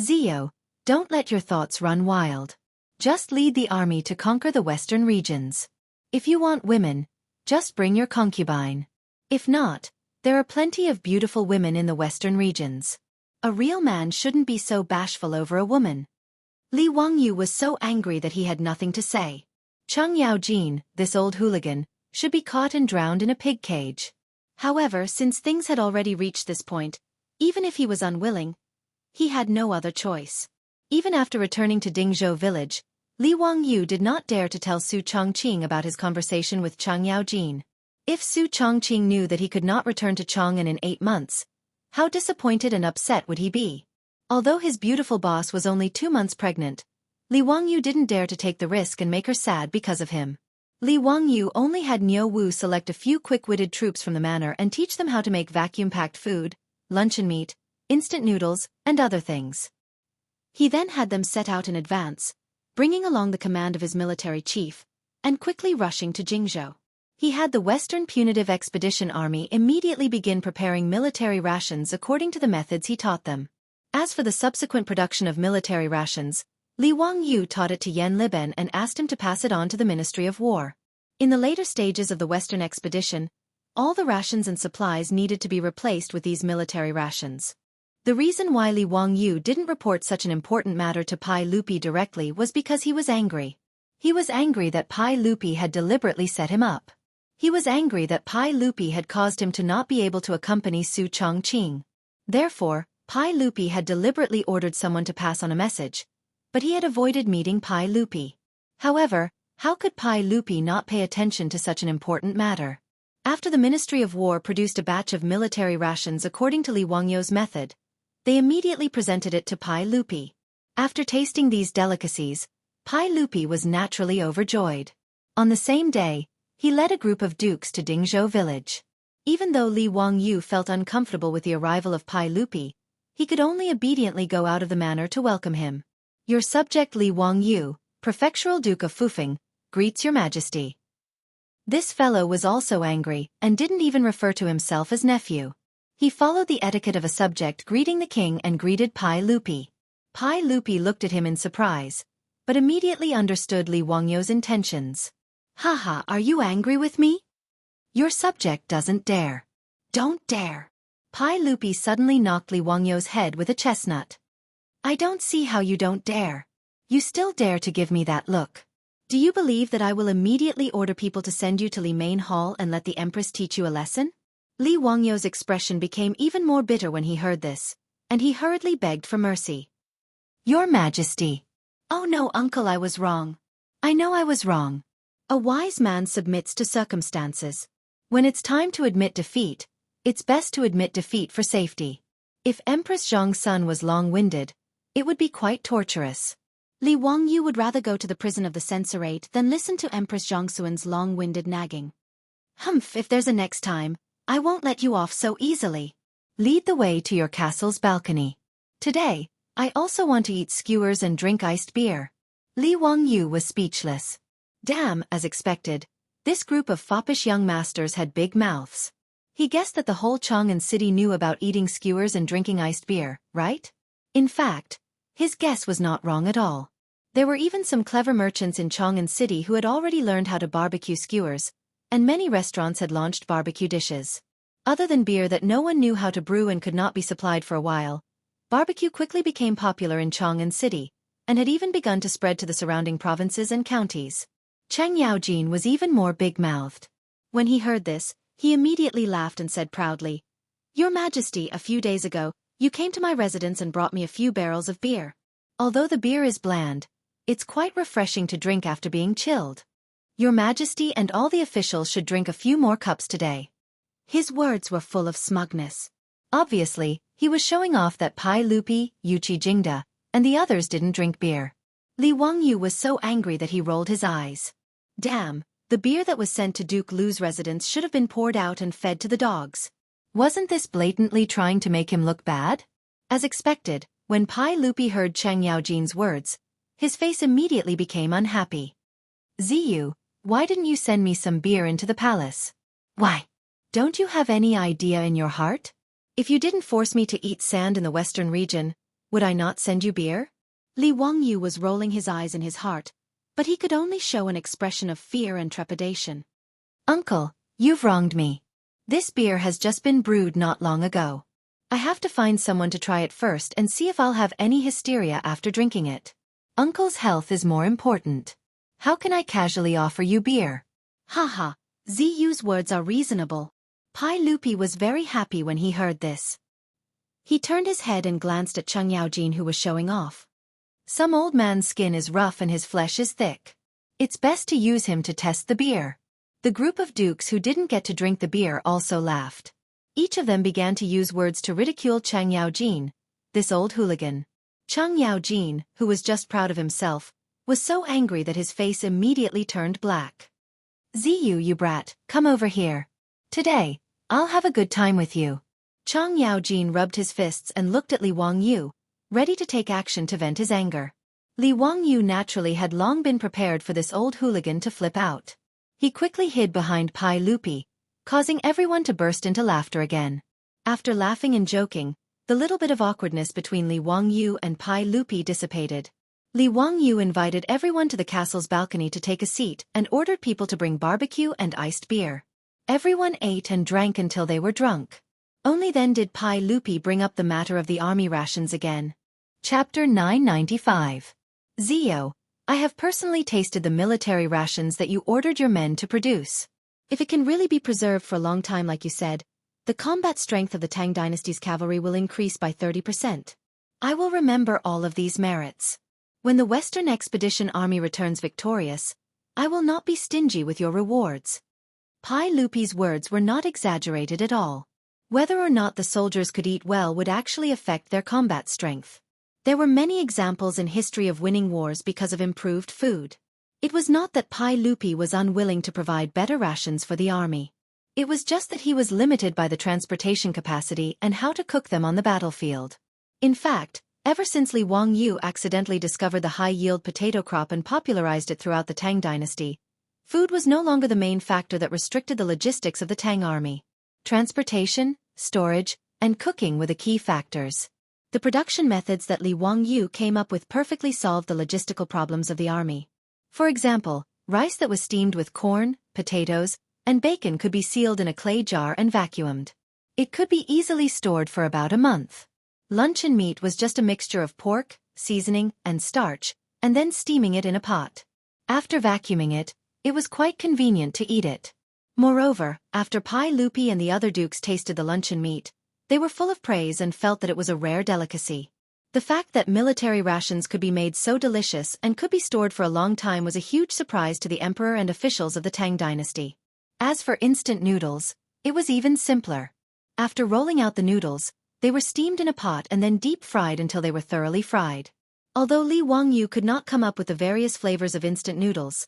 Zio, don't let your thoughts run wild. Just lead the army to conquer the western regions. If you want women, just bring your concubine. If not, there are plenty of beautiful women in the western regions. A real man shouldn't be so bashful over a woman. Li Wangyu was so angry that he had nothing to say. Cheng Yaojin, this old hooligan, should be caught and drowned in a pig cage. However, since things had already reached this point, even if he was unwilling, he had no other choice. Even after returning to Dingzhou village, Li Wangyu did not dare to tell Su Chongqing about his conversation with Cheng Yaojin. If Su Chongqing knew that he could not return to Chang'an in 8 months, how disappointed and upset would he be? Although his beautiful boss was only 2 months pregnant, Li Wangyu didn't dare to take the risk and make her sad because of him. Li Wangyu only had Niu Wu select a few quick-witted troops from the manor and teach them how to make vacuum-packed food, luncheon meat, instant noodles, and other things. He then had them set out in advance, bringing along the command of his military chief, and quickly rushing to Jingzhou. He had the Western Punitive Expedition Army immediately begin preparing military rations according to the methods he taught them. As for the subsequent production of military rations, Li Wangyu taught it to Yan Liben and asked him to pass it on to the Ministry of War. In the later stages of the Western expedition, all the rations and supplies needed to be replaced with these military rations. The reason why Li Wangyu didn't report such an important matter to Pai Lupi directly was because he was angry. He was angry that Pai Lupi had deliberately set him up. He was angry that Pai Lupi had caused him to not be able to accompany Su Chongqing. Therefore, Pai Lupi had deliberately ordered someone to pass on a message, but he had avoided meeting Pai Lupi. However, how could Pai Lupi not pay attention to such an important matter? After the Ministry of War produced a batch of military rations according to Li Wangyu's method, they immediately presented it to Pai Lupi. After tasting these delicacies, Pai Lupi was naturally overjoyed. On the same day, he led a group of dukes to Dingzhou village. Even though Li Wangyu felt uncomfortable with the arrival of Pai Lupi, he could only obediently go out of the manor to welcome him. Your subject Li Wangyu, Prefectural Duke of Fufeng, greets your majesty. This fellow was also angry, and didn't even refer to himself as nephew. He followed the etiquette of a subject greeting the king and greeted Pai Lupi. Pai Lupi looked at him in surprise, but immediately understood Li Wangyu's intentions. Haha, are you angry with me? Your subject doesn't dare. Don't dare. Pai Lupi suddenly knocked Li Wangyu's head with a chestnut. I don't see how you don't dare. You still dare to give me that look. Do you believe that I will immediately order people to send you to Li Main Hall and let the Empress teach you a lesson? Li Wangyu's expression became even more bitter when he heard this, and he hurriedly begged for mercy. Your Majesty. Oh no, uncle, I was wrong. I know I was wrong. A wise man submits to circumstances. When it's time to admit defeat, it's best to admit defeat for safety. If Empress Zhong's son was long-winded, it would be quite torturous. Li Wangyu would rather go to the prison of the censorate than listen to Empress Zhongxuan's long-winded nagging. Humph, if there's a next time, I won't let you off so easily. Lead the way to your castle's balcony. Today, I also want to eat skewers and drink iced beer. Li Wangyu was speechless. Damn, as expected, this group of foppish young masters had big mouths. He guessed that the whole Chang'an city knew about eating skewers and drinking iced beer, right? In fact, his guess was not wrong at all. There were even some clever merchants in Chang'an city who had already learned how to barbecue skewers, and many restaurants had launched barbecue dishes. Other than beer that no one knew how to brew and could not be supplied for a while, barbecue quickly became popular in Chang'an city, and had even begun to spread to the surrounding provinces and counties. Cheng Yaojin was even more big-mouthed. When he heard this, he immediately laughed and said proudly, Your Majesty, a few days ago, you came to my residence and brought me a few barrels of beer. Although the beer is bland, it's quite refreshing to drink after being chilled. Your Majesty and all the officials should drink a few more cups today. His words were full of smugness. Obviously, he was showing off that Pai Lupi, Yuqi Jingda, and the others didn't drink beer. Li Wangyu was so angry that he rolled his eyes. Damn, the beer that was sent to Duke Lu's residence should have been poured out and fed to the dogs. Wasn't this blatantly trying to make him look bad? As expected, when Pai Lupi heard Cheng Yaojin's words, his face immediately became unhappy. Ziyu, why didn't you send me some beer into the palace? Why? Don't you have any idea in your heart? If you didn't force me to eat sand in the western region, would I not send you beer? Li Wangyu was rolling his eyes in his heart, but he could only show an expression of fear and trepidation. Uncle, you've wronged me. This beer has just been brewed not long ago. I have to find someone to try it first and see if I'll have any hysteria after drinking it. Uncle's health is more important. How can I casually offer you beer? Haha, Ziyu's words are reasonable. Pai Lupi was very happy when he heard this. He turned his head and glanced at Cheng Yaojin, who was showing off. Some old man's skin is rough and his flesh is thick. It's best to use him to test the beer. The group of dukes who didn't get to drink the beer also laughed. Each of them began to use words to ridicule Cheng Yaojin, this old hooligan. Cheng Yaojin, who was just proud of himself, was so angry that his face immediately turned black. Ziyu, you brat, come over here. Today, I'll have a good time with you. Cheng Yaojin rubbed his fists and looked at Li Wangyu, ready to take action to vent his anger. Li Wangyu naturally had long been prepared for this old hooligan to flip out. He quickly hid behind Pai Lupi, causing everyone to burst into laughter again. After laughing and joking, the little bit of awkwardness between Li Wangyu and Pai Lupi dissipated. Li Wangyu invited everyone to the castle's balcony to take a seat and ordered people to bring barbecue and iced beer. Everyone ate and drank until they were drunk. Only then did Pai Lupi bring up the matter of the army rations again. Chapter 995. Zio, I have personally tasted the military rations that you ordered your men to produce. If it can really be preserved for a long time like you said, the combat strength of the Tang dynasty's cavalry will increase by 30%. I will remember all of these merits. When the Western Expedition Army returns victorious, I will not be stingy with your rewards. Pai Lupi's words were not exaggerated at all. Whether or not the soldiers could eat well would actually affect their combat strength. There were many examples in history of winning wars because of improved food. It was not that Pai Lupi was unwilling to provide better rations for the army. It was just that he was limited by the transportation capacity and how to cook them on the battlefield. In fact, ever since Li Wangyu accidentally discovered the high-yield potato crop and popularized it throughout the Tang dynasty, food was no longer the main factor that restricted the logistics of the Tang army. Transportation, storage, and cooking were the key factors. The production methods that Li Wangyu came up with perfectly solved the logistical problems of the army. For example, rice that was steamed with corn, potatoes, and bacon could be sealed in a clay jar and vacuumed. It could be easily stored for about a month. Luncheon meat was just a mixture of pork, seasoning, and starch, and then steaming it in a pot. After vacuuming it, it was quite convenient to eat it. Moreover, after Pai Lupi and the other dukes tasted the luncheon meat, they were full of praise and felt that it was a rare delicacy. The fact that military rations could be made so delicious and could be stored for a long time was a huge surprise to the emperor and officials of the Tang dynasty. As for instant noodles, it was even simpler. After rolling out the noodles, they were steamed in a pot and then deep-fried until they were thoroughly fried. Although Li Wangyu could not come up with the various flavors of instant noodles,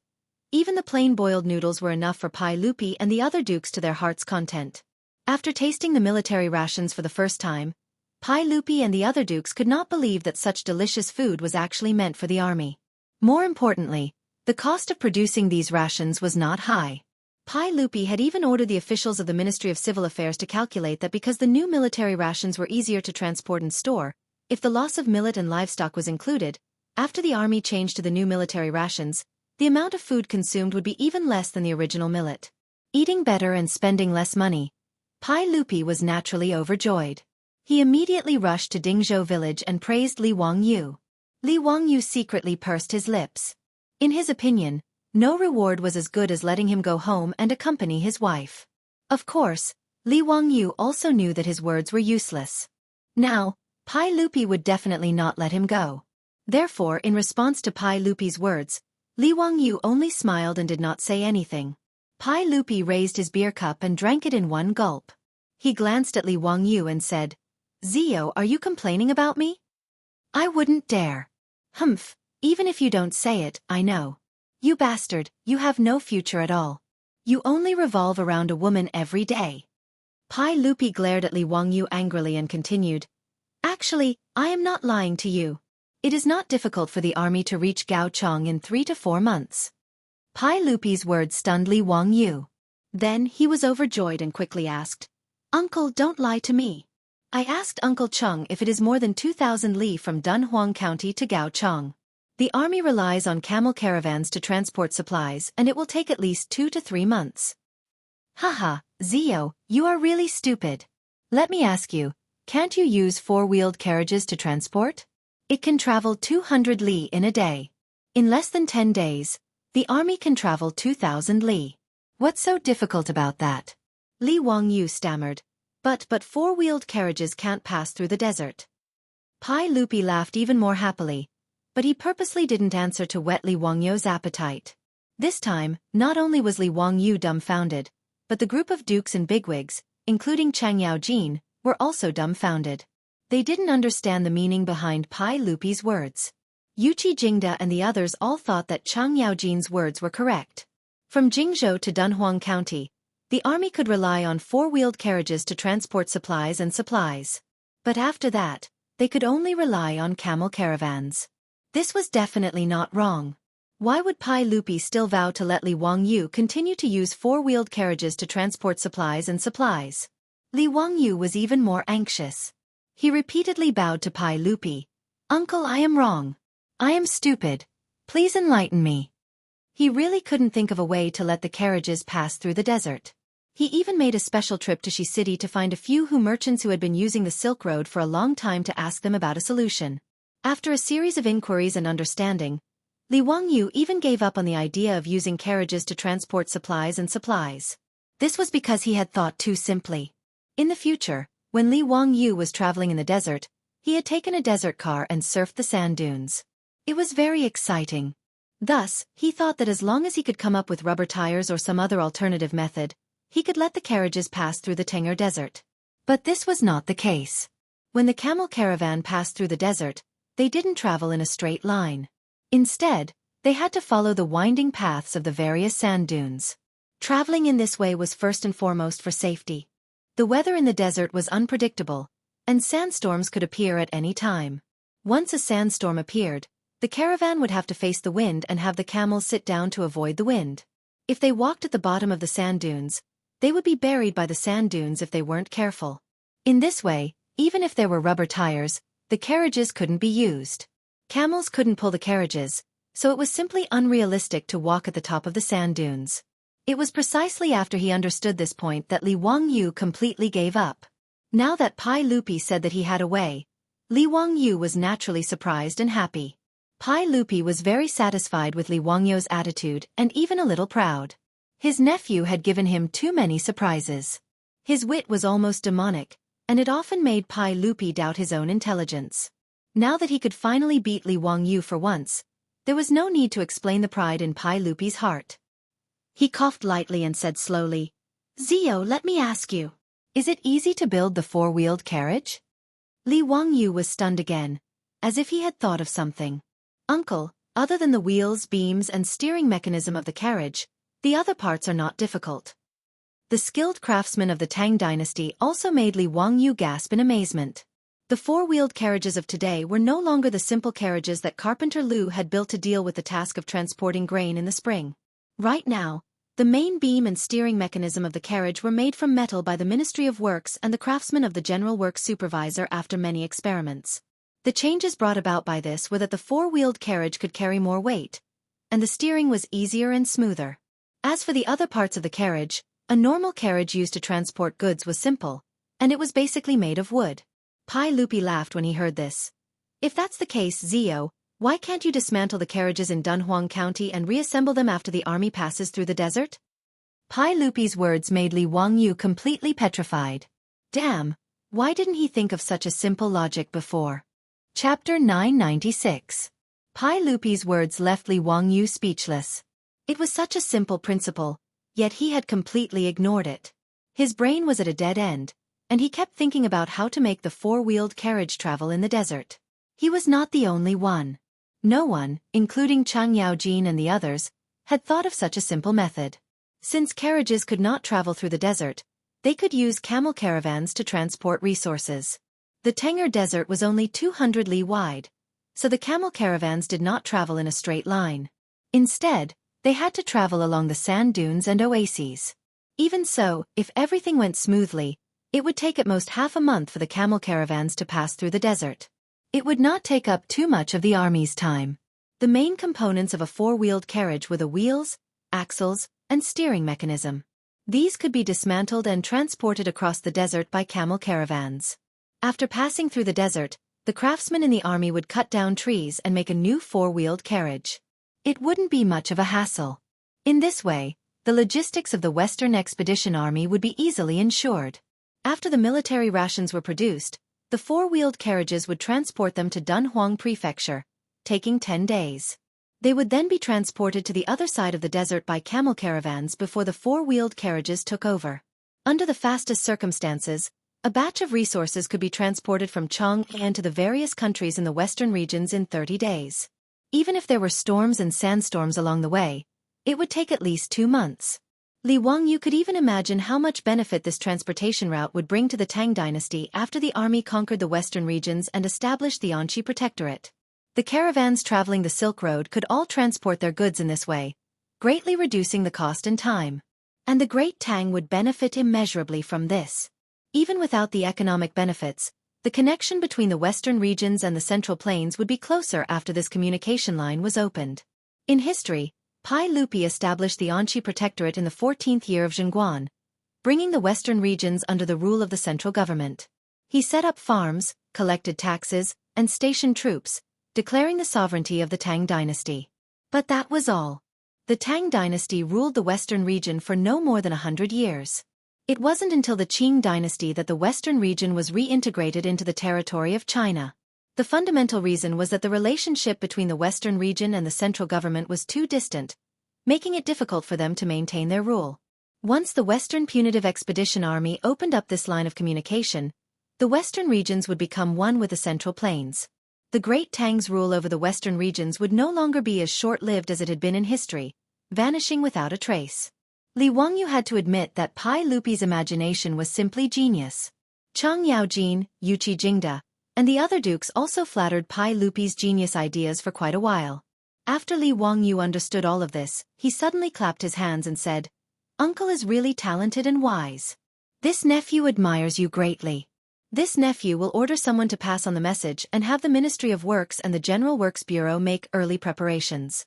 even the plain boiled noodles were enough for Pai Lupi and the other dukes to their heart's content. After tasting the military rations for the first time, Pai Lupi and the other dukes could not believe that such delicious food was actually meant for the army. More importantly, the cost of producing these rations was not high. Pai Lupi had even ordered the officials of the Ministry of Civil Affairs to calculate that because the new military rations were easier to transport and store, if the loss of millet and livestock was included, after the army changed to the new military rations, the amount of food consumed would be even less than the original millet. Eating better and spending less money, Pai Lupi was naturally overjoyed. He immediately rushed to Dingzhou village and praised Li Wangyu. Li Wangyu secretly pursed his lips. In his opinion, no reward was as good as letting him go home and accompany his wife. Of course, Li Wangyu also knew that his words were useless. Now, Pai Lupi would definitely not let him go. Therefore, in response to Pai Lupi's words, Li Wangyu only smiled and did not say anything. Pai Lupi raised his beer cup and drank it in one gulp. He glanced at Li Wangyu and said, "Zio, are you complaining about me?" "I wouldn't dare." "Humph, even if you don't say it, I know. You bastard, you have no future at all. You only revolve around a woman every day." Pai Lupi glared at Li Wangyu angrily and continued, "Actually, I am not lying to you. It is not difficult for the army to reach Gaochong in 3 to 4 months. Pai Lupi's words stunned Li Wangyu. Then he was overjoyed and quickly asked, "Uncle, don't lie to me. I asked Uncle Chung if it is more than 2,000 li from Dunhuang County to Gaochong. The army relies on camel caravans to transport supplies and it will take at least 2 to 3 months. Haha, Zio, you are really stupid. Let me ask you, can't you use 4-wheeled carriages to transport? It can travel 200 li in a day. In less than 10 days, the army can travel 2,000 li. What's so difficult about that?" Li Wangyu stammered, But 4-wheeled carriages can't pass through the desert." Pai Lupi laughed even more happily, but he purposely didn't answer to whet Li Wangyu's appetite. This time, not only was Li Wangyu dumbfounded, but the group of dukes and bigwigs, including Chang Yaojin, were also dumbfounded. They didn't understand the meaning behind Pai Lupi's words. Yuqi Jingda and the others all thought that Chang Yaojin's words were correct. From Jingzhou to Dunhuang County, the army could rely on 4-wheeled carriages to transport supplies and supplies. But after that, they could only rely on camel caravans. This was definitely not wrong. Why would Pai Lupi still vow to let Li Wangyu continue to use four-wheeled carriages to transport supplies and supplies? Li Wangyu was even more anxious. He repeatedly bowed to Pai Lupi. "Uncle, I am wrong. I am stupid. Please enlighten me." He really couldn't think of a way to let the carriages pass through the desert. He even made a special trip to Shi City to find a few merchants who had been using the Silk Road for a long time to ask them about a solution. After a series of inquiries and understanding, Li Wangyu even gave up on the idea of using carriages to transport supplies and supplies. This was because he had thought too simply. In the future, when Li Wangyu was traveling in the desert, he had taken a desert car and surfed the sand dunes. It was very exciting. Thus, he thought that as long as he could come up with rubber tires or some other alternative method, he could let the carriages pass through the Tang desert. But this was not the case. When the camel caravan passed through the desert, they didn't travel in a straight line. Instead, they had to follow the winding paths of the various sand dunes. Traveling in this way was first and foremost for safety. The weather in the desert was unpredictable, and sandstorms could appear at any time. Once a sandstorm appeared, the caravan would have to face the wind and have the camels sit down to avoid the wind. If they walked at the bottom of the sand dunes, they would be buried by the sand dunes if they weren't careful. In this way, even if there were rubber tires, the carriages couldn't be used. Camels couldn't pull the carriages, so it was simply unrealistic to walk at the top of the sand dunes. It was precisely after he understood this point that Li Wangyu completely gave up. Now that Pai Lupi said that he had a way, Li Wangyu was naturally surprised and happy. Pai Lupi was very satisfied with Li Wangyu's attitude and even a little proud. His nephew had given him too many surprises. His wit was almost demonic, and it often made Pai Lupi doubt his own intelligence. Now that he could finally beat Li Wangyu for once, there was no need to explain the pride in Pai Lupi's heart. He coughed lightly and said slowly, "Zio, let me ask you, is it easy to build the four-wheeled carriage?" Li Wangyu was stunned again, as if he had thought of something. "Uncle, other than the wheels, beams and steering mechanism of the carriage, the other parts are not difficult." The skilled craftsmen of the Tang dynasty also made Li Wangyu gasp in amazement. The four-wheeled carriages of today were no longer the simple carriages that Carpenter Liu had built to deal with the task of transporting grain in the spring. Right now, the main beam and steering mechanism of the carriage were made from metal by the Ministry of Works and the craftsmen of the General Works Supervisor after many experiments. The changes brought about by this were that the four-wheeled carriage could carry more weight, and the steering was easier and smoother. As for the other parts of the carriage, a normal carriage used to transport goods was simple, and it was basically made of wood. Pai Lupi laughed when he heard this. "If that's the case, Zio, why can't you dismantle the carriages in Dunhuang County and reassemble them after the army passes through the desert?" Pai Lupi's words made Li Wangyu completely petrified. Damn, why didn't he think of such a simple logic before? Chapter 996. Pai Lupi's words left Li Wangyu speechless. It was such a simple principle, yet he had completely ignored it. His brain was at a dead end, and he kept thinking about how to make the four-wheeled carriage travel in the desert. He was not the only one. No one, including Chang Yaojin and the others, had thought of such a simple method. Since carriages could not travel through the desert, they could use camel caravans to transport resources. The Tang desert was only 200 li wide, so the camel caravans did not travel in a straight line. Instead, they had to travel along the sand dunes and oases. Even so, if everything went smoothly, it would take at most half a month for the camel caravans to pass through the desert. It would not take up too much of the army's time. The main components of a four-wheeled carriage were the wheels, axles, and steering mechanism. These could be dismantled and transported across the desert by camel caravans. After passing through the desert, the craftsmen in the army would cut down trees and make a new four-wheeled carriage. It wouldn't be much of a hassle. In this way, the logistics of the Western Expedition Army would be easily ensured. After the military rations were produced, the four-wheeled carriages would transport them to Dunhuang Prefecture, taking 10 days. They would then be transported to the other side of the desert by camel caravans before the four-wheeled carriages took over. Under the fastest circumstances, a batch of resources could be transported from Chang'an to the various countries in the western regions in 30 days. Even if there were storms and sandstorms along the way, it would take at least 2 months. Li Wangyu could even imagine how much benefit this transportation route would bring to the Tang dynasty after the army conquered the western regions and established the Anqi Protectorate. The caravans traveling the Silk Road could all transport their goods in this way, greatly reducing the cost and time. And the Great Tang would benefit immeasurably from this. Even without the economic benefits, the connection between the western regions and the Central Plains would be closer after this communication line was opened. In history, Pai Lupi established the Anqi Protectorate in the 14th year of Zhengguan, bringing the western regions under the rule of the central government. He set up farms, collected taxes, and stationed troops, declaring the sovereignty of the Tang dynasty. But that was all. The Tang dynasty ruled the western region for no more than 100 years. It wasn't until the Qing dynasty that the western region was reintegrated into the territory of China. The fundamental reason was that the relationship between the western region and the central government was too distant, making it difficult for them to maintain their rule. Once the Western Punitive Expedition Army opened up this line of communication, the western regions would become one with the Central Plains. The Great Tang's rule over the western regions would no longer be as short-lived as it had been in history, vanishing without a trace. Li Wangyu had to admit that Pai Lupi's imagination was simply genius. Chang Yaojin, Yuqi Jingda, and the other dukes also flattered Pai Lupi's genius ideas for quite a while. After Li Wangyu understood all of this, he suddenly clapped his hands and said, "Uncle is really talented and wise. This nephew admires you greatly. This nephew will order someone to pass on the message and have the Ministry of Works and the General Works Bureau make early preparations."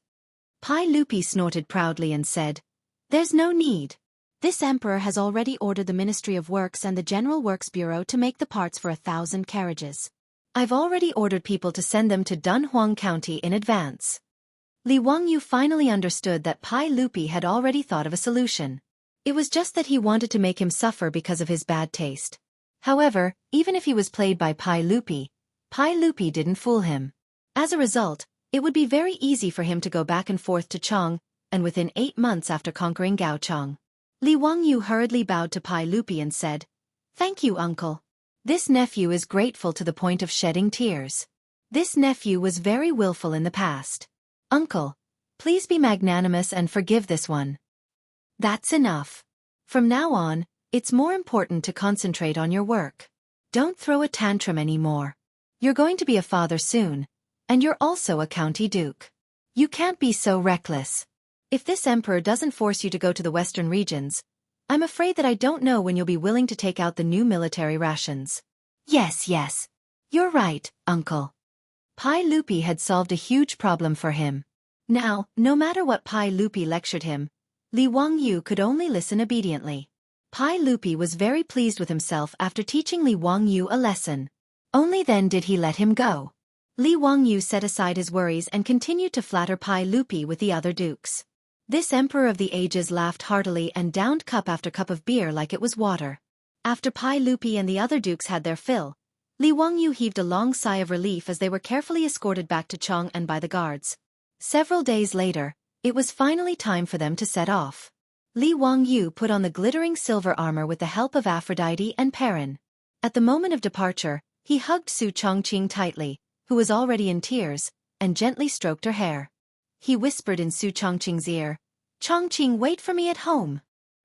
Pai Lupi snorted proudly and said, "There's no need. This emperor has already ordered the Ministry of Works and the General Works Bureau to make the parts for 1,000 carriages. I've already ordered people to send them to Dunhuang County in advance." Li Wangyu finally understood that Pai Lupi had already thought of a solution. It was just that he wanted to make him suffer because of his bad taste. However, even if he was played by Pai Lupi didn't fool him. As a result, it would be very easy for him to go back and forth to Chang, and within 8 months after conquering Gaochang. Li Wangyu hurriedly bowed to Pai Lupi and said, "Thank you, uncle. This nephew is grateful to the point of shedding tears. This nephew was very willful in the past. Uncle, please be magnanimous and forgive this one. That's enough. From now on, it's more important to concentrate on your work. Don't throw a tantrum anymore. You're going to be a father soon, and you're also a county duke. You can't be so reckless. If this emperor doesn't force you to go to the western regions, I'm afraid that I don't know when you'll be willing to take out the new military rations." Yes. You're right, uncle." Pai Lupi had solved a huge problem for him. Now, no matter what Pai Lupi lectured him, Li Wangyu could only listen obediently. Pai Lupi was very pleased with himself after teaching Li Wangyu a lesson. Only then did he let him go. Li Wangyu set aside his worries and continued to flatter Pai Lupi with the other dukes. This Emperor of the Ages laughed heartily and downed cup after cup of beer like it was water. After Pai Lupi and the other dukes had their fill, Li Wangyu heaved a long sigh of relief as they were carefully escorted back to Chang'an by the guards. Several days later, it was finally time for them to set off. Li Wangyu put on the glittering silver armor with the help of Aphrodite and Perrin. At the moment of departure, he hugged Su Chongqing tightly, who was already in tears, and gently stroked her hair. He whispered in Su Chongqing's ear, "Chongqing, wait for me at home."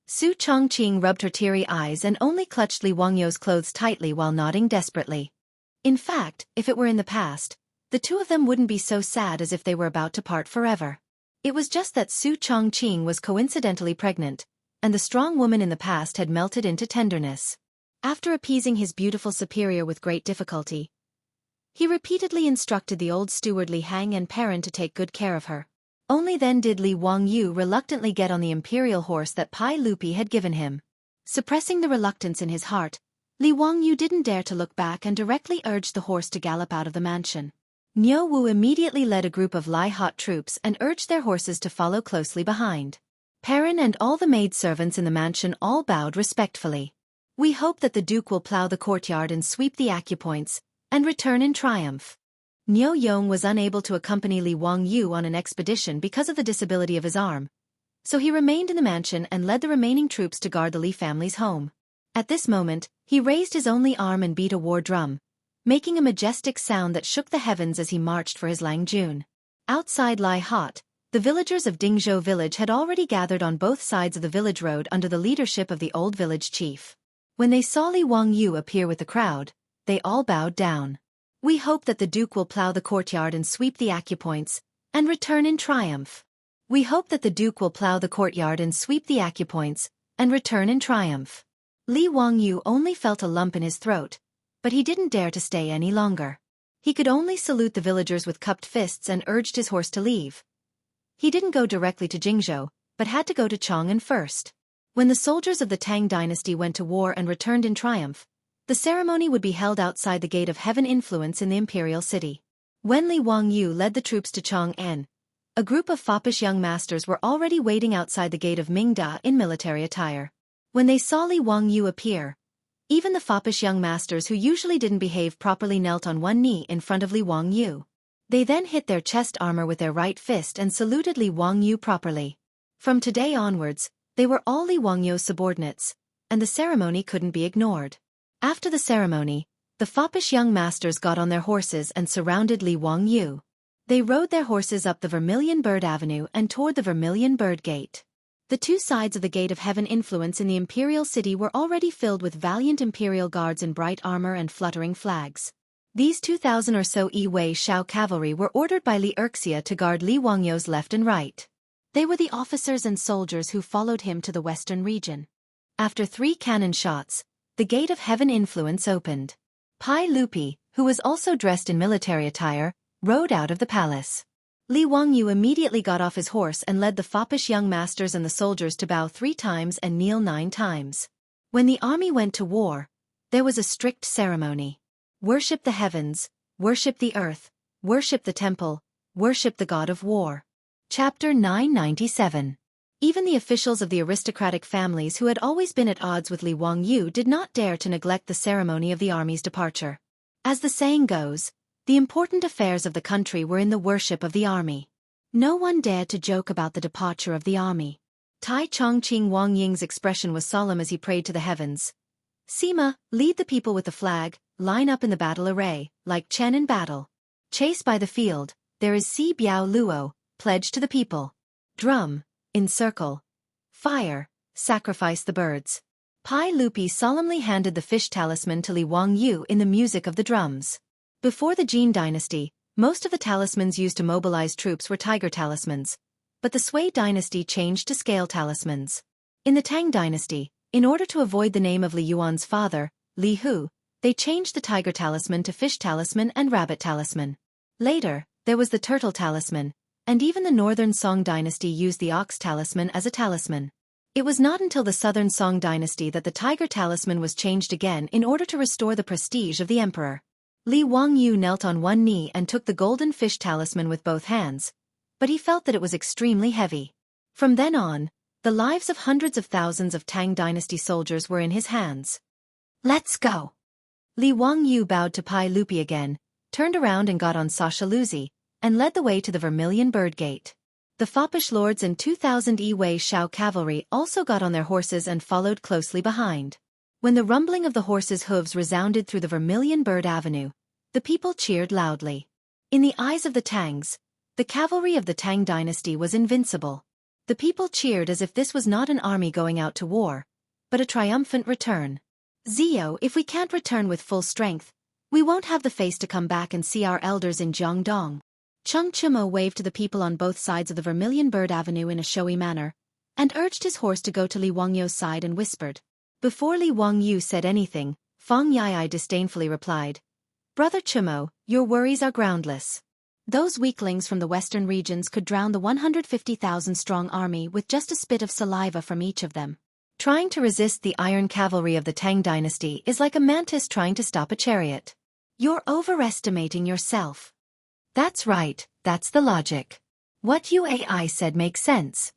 Su Chongqing rubbed her teary eyes and only clutched Li Wangyu's clothes tightly while nodding desperately. In fact, if it were in the past, the two of them wouldn't be so sad as if they were about to part forever. It was just that Su Chongqing was coincidentally pregnant, and the strong woman in the past had melted into tenderness. After appeasing his beautiful superior with great difficulty, he repeatedly instructed the old steward Li Hang and Perrin to take good care of her. Only then did Li Wangyu reluctantly get on the imperial horse that Pai Lupi had given him. Suppressing the reluctance in his heart, Li Wangyu didn't dare to look back and directly urged the horse to gallop out of the mansion. Niu Wu immediately led a group of Lai hot troops and urged their horses to follow closely behind. Perrin and all the maidservants in the mansion all bowed respectfully. "We hope that the Duke will plow the courtyard and sweep the acupoints, and return in triumph." Niu Yong was unable to accompany Li Wangyu on an expedition because of the disability of his arm, so he remained in the mansion and led the remaining troops to guard the Li family's home. At this moment, he raised his only arm and beat a war drum, making a majestic sound that shook the heavens as he marched for his Lang Jun. Outside Lai Hot, The villagers of Dingzhou village had already gathered on both sides of the village road under the leadership of the old village chief. When they saw Li Wangyu appear with the crowd, they all bowed down. "We hope that the Duke will plow the courtyard and sweep the acupoints, and return in triumph. We hope that the Duke will plow the courtyard and sweep the acupoints, and return in triumph." Li Wangyu only felt a lump in his throat, but he didn't dare to stay any longer. He could only salute the villagers with cupped fists and urged his horse to leave. He didn't go directly to Jingzhou, but had to go to Chang'an first. When the soldiers of the Tang dynasty went to war and returned in triumph, the ceremony would be held outside the Gate of Heaven Influence in the imperial city. When Li Wangyu led the troops to Chang'an, a group of foppish young masters were already waiting outside the gate of Mingda in military attire. When they saw Li Wangyu appear, even the foppish young masters who usually didn't behave properly knelt on one knee in front of Li Wangyu. They then hit their chest armor with their right fist and saluted Li Wangyu properly. From today onwards, they were all Li Wangyu's subordinates, and the ceremony couldn't be ignored. After the ceremony, the foppish young masters got on their horses and surrounded Li Wangyu. They rode their horses up the Vermilion Bird Avenue and toward the Vermilion Bird Gate. The two sides of the Gate of Heaven Influence in the imperial city were already filled with valiant imperial guards in bright armor and fluttering flags. These 2,000 or so Yi Shao cavalry were ordered by Li Erxia to guard Li Wangyu's left and right. They were the officers and soldiers who followed him to the western region. After 3 cannon shots, the Gate of Heaven Influence opened. Pai Lupi, who was also dressed in military attire, rode out of the palace. Li Wangyu immediately got off his horse and led the foppish young masters and the soldiers to bow 3 times and kneel 9 times. When the army went to war, there was a strict ceremony. Worship the heavens, worship the earth, worship the temple, worship the god of war. Chapter 997. Even the officials of the aristocratic families who had always been at odds with Li Wangyu did not dare to neglect the ceremony of the army's departure. As the saying goes, the important affairs of the country were in the worship of the army. No one dared to joke about the departure of the army. Tai Chongqing Wang Ying's expression was solemn as he prayed to the heavens. Sima, lead the people with the flag, line up in the battle array, like Chen in battle. Chase by the field, there is Si Biao Luo, pledge to the people. Drum, encircle. Fire, sacrifice the birds. Pai Lupi solemnly handed the fish talisman to Li Wangyu in the music of the drums. Before the Jin dynasty, most of the talismans used to mobilize troops were tiger talismans, but the Sui dynasty changed to scale talismans. In the Tang dynasty, in order to avoid the name of Li Yuan's father, Li Hu, they changed the tiger talisman to fish talisman and rabbit talisman. Later, there was the turtle talisman, and even the northern Song dynasty used the ox talisman as a talisman. It was not until the southern Song dynasty that the tiger talisman was changed again in order to restore the prestige of the emperor. Li Wangyu knelt on one knee and took the golden fish talisman with both hands, but he felt that it was extremely heavy. From then on, the lives of hundreds of thousands of Tang dynasty soldiers were in his hands. Let's go. Li Wangyu bowed to Pai Lupi again, turned around and got on Sashaluzi, and led the way to the Vermilion Bird Gate. The foppish lords and 2,000 Yi Shao cavalry also got on their horses and followed closely behind. When the rumbling of the horses' hooves resounded through the Vermilion Bird Avenue, the people cheered loudly. In the eyes of the Tangs, the cavalry of the Tang dynasty was invincible. The people cheered as if this was not an army going out to war, but a triumphant return. Zio, if we can't return with full strength, we won't have the face to come back and see our elders in Jiangdong. Chung Chumo waved to the people on both sides of the Vermilion Bird Avenue in a showy manner, and urged his horse to go to Li Wangyu's side and whispered. Before Li Wangyu said anything, Fang Yai disdainfully replied, "Brother Chumo, your worries are groundless. Those weaklings from the western regions could drown the 150,000-strong army with just a spit of saliva from each of them. Trying to resist the iron cavalry of the Tang dynasty is like a mantis trying to stop a chariot. You're overestimating yourself." That's right, that's the logic. What UAI said makes sense.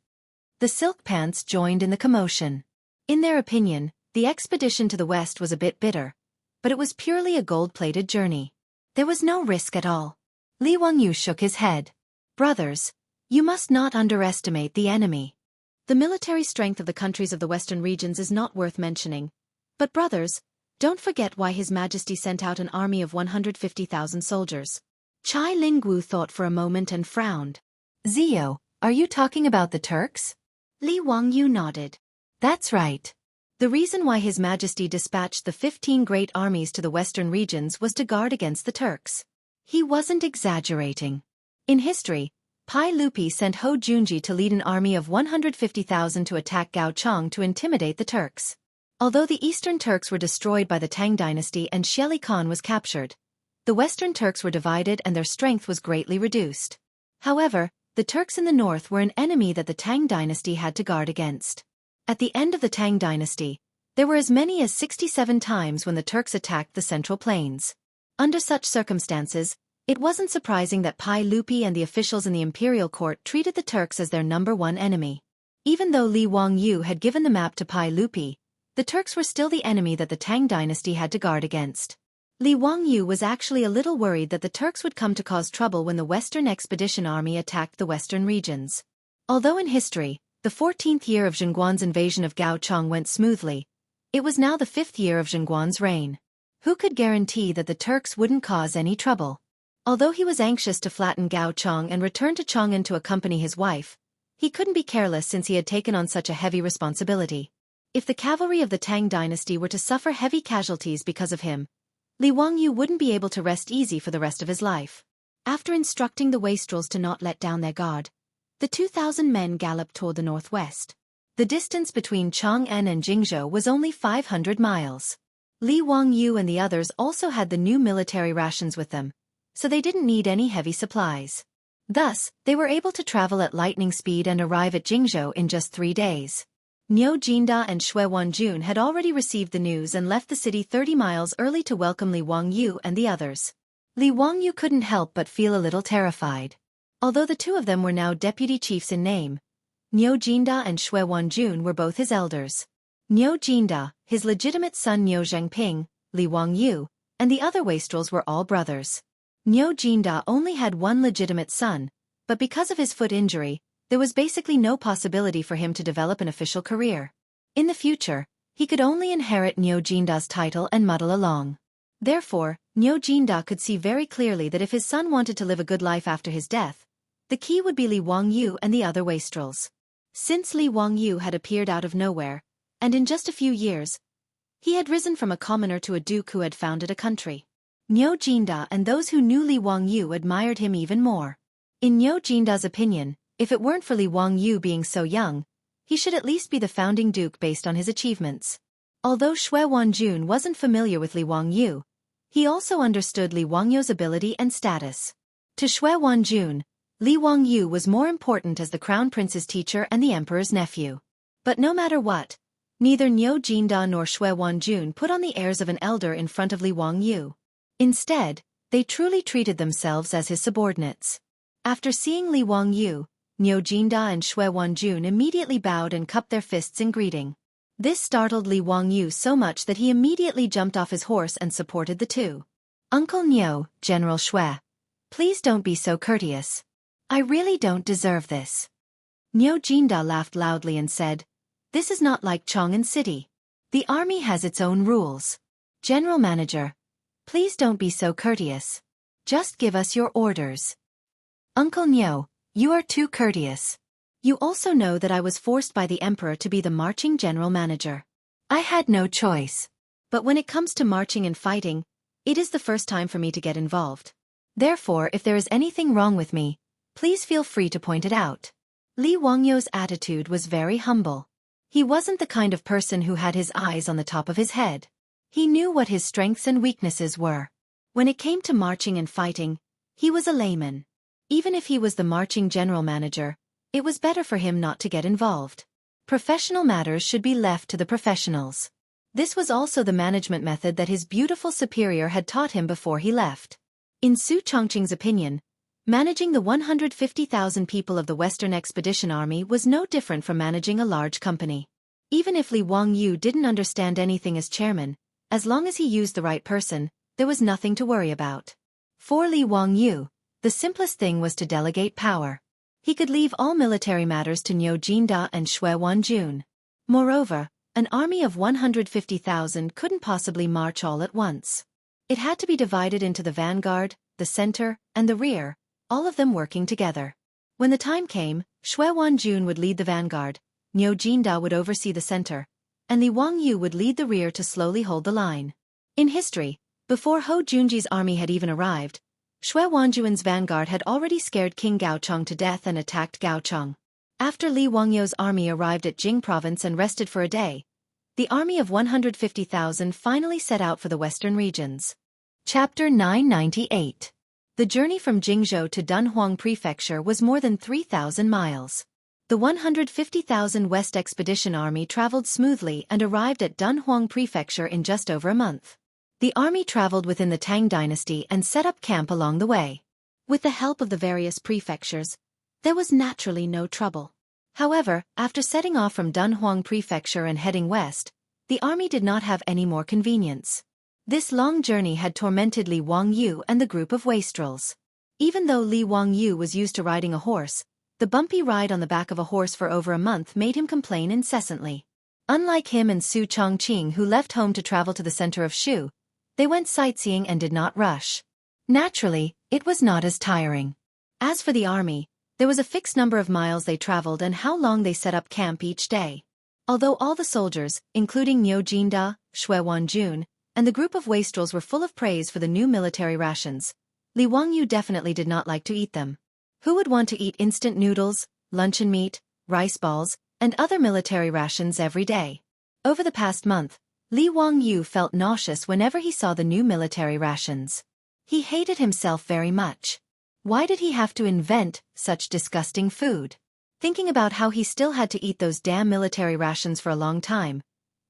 The Silk Pants joined in the commotion. In their opinion, the expedition to the west was a bit bitter, but it was purely a gold-plated journey. There was no risk at all. Li Wangyu shook his head. Brothers, you must not underestimate the enemy. The military strength of the countries of the western regions is not worth mentioning. But brothers, don't forget why His Majesty sent out an army of 150,000 soldiers. Chai Lingwu thought for a moment and frowned. Zio, Are you talking about the Turks? Li Wangyu nodded. That's right. The reason why His Majesty dispatched the 15 great armies to the western regions was to guard against the Turks. He wasn't exaggerating. In history, Pai Lupi sent Ho Junji to lead an army of 150,000 to attack Gaochang to intimidate the Turks. Although the Eastern Turks were destroyed by the Tang dynasty and Sheli Khan was captured, the Western Turks were divided and their strength was greatly reduced. However, the Turks in the north were an enemy that the Tang dynasty had to guard against. At the end of the Tang dynasty, there were as many as 67 times when the Turks attacked the Central Plains. Under such circumstances, it wasn't surprising that Pai Lupi and the officials in the imperial court treated the Turks as their #1 enemy. Even though Li Wangyu had given the map to Pai Lupi, the Turks were still the enemy that the Tang dynasty had to guard against. Li Wangyu was actually a little worried that the Turks would come to cause trouble when the Western Expedition Army attacked the western regions. Although in history, the 14th year of Zhengguan's invasion of Gaochang went smoothly, it was now the 5th year of Zhengguan's reign. Who could guarantee that the Turks wouldn't cause any trouble? Although he was anxious to flatten Gaochang and return to Chang'an to accompany his wife, he couldn't be careless since he had taken on such a heavy responsibility. If the cavalry of the Tang dynasty were to suffer heavy casualties because of him, Li Wangyu wouldn't be able to rest easy for the rest of his life. After instructing the wastrels to not let down their guard, the 2,000 men galloped toward the northwest. The distance between Chang'an and Jingzhou was only 500 miles. Li Wangyu and the others also had the new military rations with them, so they didn't need any heavy supplies. Thus, they were able to travel at lightning speed and arrive at Jingzhou in just 3 days. Niu Jinda and Xue Wanjun had already received the news and left the city 30 miles early to welcome Li Wangyu and the others. Li Wangyu couldn't help but feel a little terrified. Although the two of them were now deputy chiefs in name, Niu Jinda and Xue Wanjun were both his elders. Niu Jinda, his legitimate son Niu Zhengping, Li Wangyu, and the other wastrels were all brothers. Niu Jinda only had one legitimate son, but because of his foot injury, there was basically no possibility for him to develop an official career. In the future, he could only inherit Niu Jinda's title and muddle along. Therefore, Niu Jinda could see very clearly that if his son wanted to live a good life after his death, the key would be Li Wangyu and the other wastrels. Since Li Wangyu had appeared out of nowhere, and in just a few years, he had risen from a commoner to a duke who had founded a country. Niu Jinda and those who knew Li Wangyu admired him even more. In Niu Jinda's opinion, if it weren't for Li Wangyu being so young, he should at least be the founding duke based on his achievements. Although Xue Wanjun wasn't familiar with Li Wangyu, he also understood Li Wangyu's ability and status. To Xue Wanjun, Li Wangyu was more important as the crown prince's teacher and the emperor's nephew. But no matter what, neither Niu Jinda nor Xue Wanjun put on the airs of an elder in front of Li Wangyu. Instead, they truly treated themselves as his subordinates. After seeing Li Wangyu, Niu Jinda and Xue Wanjun immediately bowed and cupped their fists in greeting. This startled Li Wangyu so much that he immediately jumped off his horse and supported the two. Uncle Niu, General Xue, please don't be so courteous. I really don't deserve this. Niu Jinda laughed loudly and said, "This is not like Chang'an City. The army has its own rules. General Manager, please don't be so courteous. Just give us your orders." Uncle Niu, you are too courteous. You also know that I was forced by the emperor to be the marching general manager. I had no choice. But when it comes to marching and fighting, it is the first time for me to get involved. Therefore, if there is anything wrong with me, please feel free to point it out. Li Wangyu's attitude was very humble. He wasn't the kind of person who had his eyes on the top of his head. He knew what his strengths and weaknesses were. When it came to marching and fighting, he was a layman. Even if he was the marching general manager, it was better for him not to get involved. Professional matters should be left to the professionals. This was also the management method that his beautiful superior had taught him before he left. In Su Chongqing's opinion, managing the 150,000 people of the Western Expedition Army was no different from managing a large company. Even if Li Wangyu didn't understand anything as chairman, as long as he used the right person, there was nothing to worry about. For Li Wangyu, the simplest thing was to delegate power. He could leave all military matters to Niu Jinda and Xue Wanjun. Moreover, an army of 150,000 couldn't possibly march all at once. It had to be divided into the vanguard, the center, and the rear, all of them working together. When the time came, Shui Wanjun would lead the vanguard, Niu Jinda would oversee the center, and Li Wangyu would lead the rear to slowly hold the line. In history, before Hou Junji's army had even arrived, Shui Wanjun's vanguard had already scared King Gaocheng to death and attacked Gaocheng. After Li Wangyu's army arrived at Jing province and rested for a day, the army of 150,000 finally set out for the western regions. Chapter 998. The journey from Jingzhou to Dunhuang Prefecture was more than 3,000 miles. The 150,000 West Expedition Army traveled smoothly and arrived at Dunhuang Prefecture in just over a month. The army traveled within the Tang dynasty and set up camp along the way. With the help of the various prefectures, there was naturally no trouble. However, after setting off from Dunhuang Prefecture and heading west, the army did not have any more convenience. This long journey had tormented Li Wangyu and the group of wastrels. Even though Li Wangyu was used to riding a horse, the bumpy ride on the back of a horse for over a month made him complain incessantly. Unlike him and Su Chongqing, who left home to travel to the center of Shu, they went sightseeing and did not rush. Naturally, it was not as tiring. As for the army, there was a fixed number of miles they traveled and how long they set up camp each day. Although all the soldiers, including Niu Jinda, Shui Wanjun, and the group of wastrels were full of praise for the new military rations, Li Wangyu definitely did not like to eat them. Who would want to eat instant noodles, luncheon meat, rice balls, and other military rations every day? Over the past month, Li Wangyu felt nauseous whenever he saw the new military rations. He hated himself very much. Why did he have to invent such disgusting food? Thinking about how he still had to eat those damn military rations for a long time,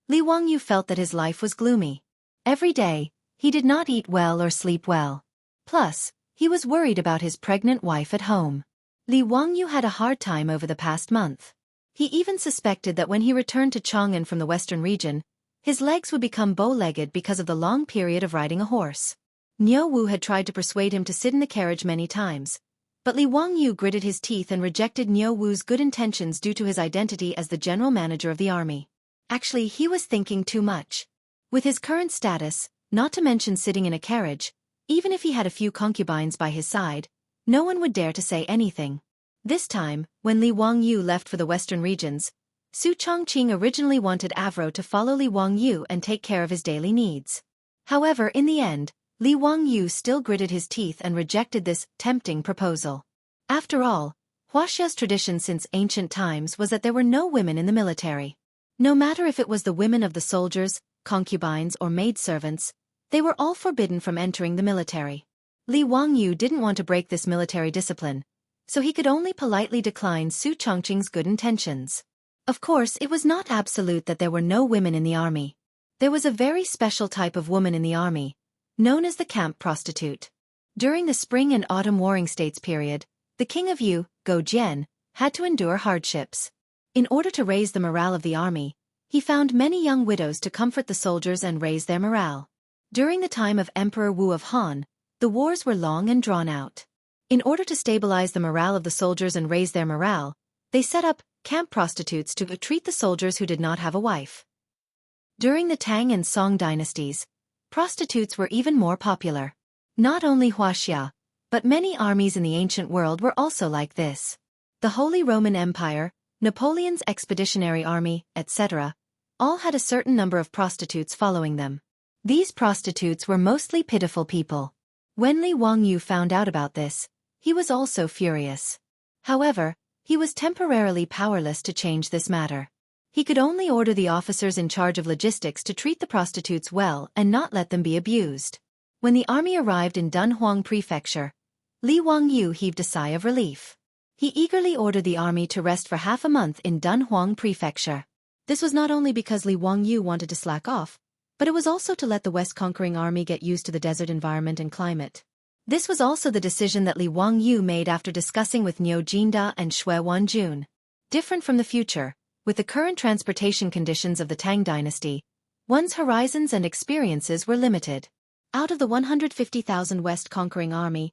Li Wangyu felt that his life was gloomy. Every day, he did not eat well or sleep well. Plus, he was worried about his pregnant wife at home. Li Wangyu had a hard time over the past month. He even suspected that when he returned to Chang'an from the western region, his legs would become bow-legged because of the long period of riding a horse. Niu Wu had tried to persuade him to sit in the carriage many times, but Li Wangyu gritted his teeth and rejected Niu Wu's good intentions due to his identity as the general manager of the army. Actually, he was thinking too much. With his current status, not to mention sitting in a carriage, even if he had a few concubines by his side, no one would dare to say anything. This time, when Li Wangyu left for the western regions, Su Chongqing originally wanted Avro to follow Li Wangyu and take care of his daily needs. However, in the end, Li Wangyu still gritted his teeth and rejected this tempting proposal. After all, Huaxia's tradition since ancient times was that there were no women in the military. No matter if it was the women of the soldiers, concubines or maidservants, they were all forbidden from entering the military. Li Wangyu didn't want to break this military discipline, so he could only politely decline Su Chongqing's good intentions. Of course, it was not absolute that there were no women in the army. There was a very special type of woman in the army, known as the camp prostitute. During the spring and autumn warring states period, the king of Yu, Go Jian, had to endure hardships. In order to raise the morale of the army, he found many young widows to comfort the soldiers and raise their morale. During the time of Emperor Wu of Han, the wars were long and drawn out. In order to stabilize the morale of the soldiers and raise their morale, they set up camp prostitutes to treat the soldiers who did not have a wife. During the Tang and Song dynasties, prostitutes were even more popular. Not only Huaxia, but many armies in the ancient world were also like this. The Holy Roman Empire, Napoleon's expeditionary army, etc., all had a certain number of prostitutes following them. These prostitutes were mostly pitiful people. When Li Wangyu found out about this, he was also furious. However, he was temporarily powerless to change this matter. He could only order the officers in charge of logistics to treat the prostitutes well and not let them be abused. When the army arrived in Dunhuang Prefecture, Li Wangyu heaved a sigh of relief. He eagerly ordered the army to rest for half a month in Dunhuang Prefecture. This was not only because Li Wangyu wanted to slack off, but it was also to let the West conquering army get used to the desert environment and climate. This was also the decision that Li Wangyu made after discussing with Niu Jinda and Shui Wanjun. Different from the future, with the current transportation conditions of the Tang dynasty, one's horizons and experiences were limited. Out of the 150,000 West conquering army,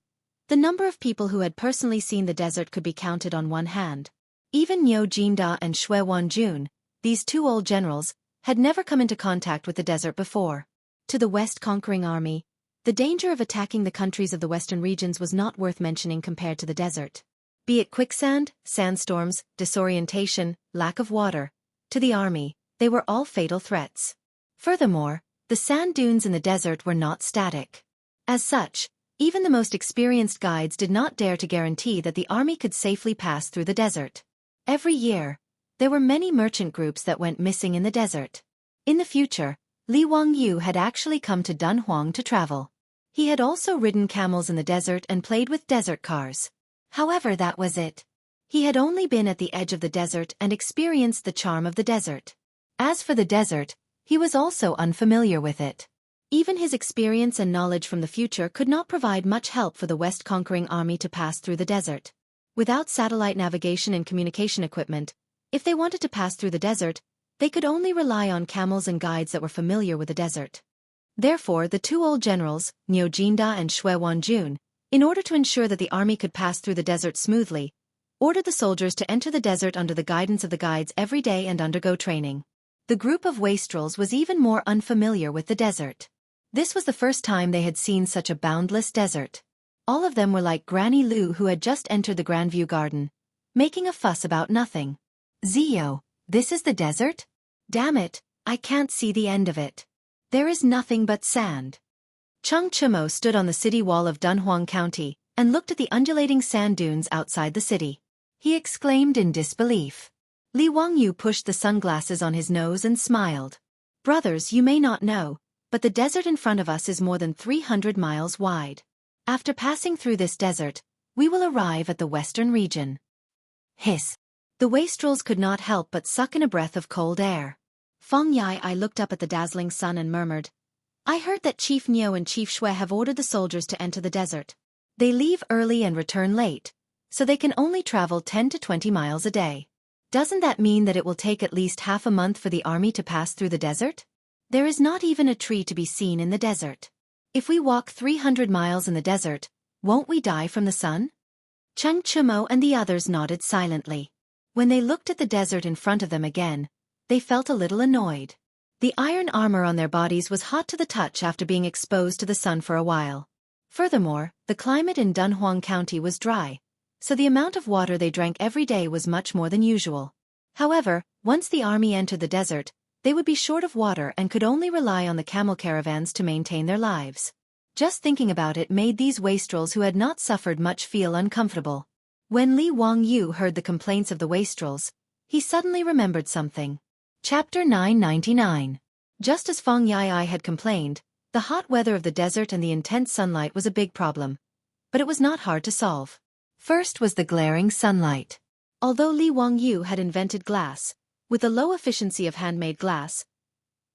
the number of people who had personally seen the desert could be counted on one hand. Even Niu Jinda and Shui Wanjun, these two old generals, had never come into contact with the desert before. To the West conquering army, the danger of attacking the countries of the western regions was not worth mentioning compared to the desert. Be it quicksand, sandstorms, disorientation, lack of water, to the army, they were all fatal threats. Furthermore, the sand dunes in the desert were not static. As such, even the most experienced guides did not dare to guarantee that the army could safely pass through the desert. Every year, there were many merchant groups that went missing in the desert. In the future, Li Wangyu had actually come to Dunhuang to travel. He had also ridden camels in the desert and played with desert cars. However, that was it. He had only been at the edge of the desert and experienced the charm of the desert. As for the desert, he was also unfamiliar with it. Even his experience and knowledge from the future could not provide much help for the West conquering army to pass through the desert. Without satellite navigation and communication equipment, if they wanted to pass through the desert, they could only rely on camels and guides that were familiar with the desert. Therefore, the two old generals, Niu Jinda and Xue Wanjun, in order to ensure that the army could pass through the desert smoothly, ordered the soldiers to enter the desert under the guidance of the guides every day and undergo training. The group of wastrels was even more unfamiliar with the desert. This was the first time they had seen such a boundless desert. All of them were like Granny Lu, who had just entered the Grandview Garden, making a fuss about nothing. Zio, this is the desert? Damn it, I can't see the end of it. There is nothing but sand. Cheng Chimo stood on the city wall of Dunhuang County and looked at the undulating sand dunes outside the city. He exclaimed in disbelief. Li Wangyu pushed the sunglasses on his nose and smiled. Brothers, you may not know, but the desert in front of us is more than 300 miles wide. After passing through this desert, we will arrive at the western region. Hiss. The wastrels could not help but suck in a breath of cold air. Feng Yai looked up at the dazzling sun and murmured, I heard that Chief Niu and Chief Xue have ordered the soldiers to enter the desert. They leave early and return late, so they can only travel 10 to 20 miles a day. Doesn't that mean that it will take at least half a month for the army to pass through the desert? There is not even a tree to be seen in the desert. If we walk 300 miles in the desert, won't we die from the sun? Cheng Chimo and the others nodded silently. When they looked at the desert in front of them again, they felt a little annoyed. The iron armor on their bodies was hot to the touch after being exposed to the sun for a while. Furthermore, the climate in Dunhuang County was dry, so the amount of water they drank every day was much more than usual. However, once the army entered the desert, they would be short of water and could only rely on the camel caravans to maintain their lives. Just thinking about it made these wastrels who had not suffered much feel uncomfortable. When Li Wangyu heard the complaints of the wastrels, he suddenly remembered something. Chapter 999. Just as Feng Yai had complained, the hot weather of the desert and the intense sunlight was a big problem. But it was not hard to solve. First was the glaring sunlight. Although Li Wangyu had invented glass, with the low efficiency of handmade glass,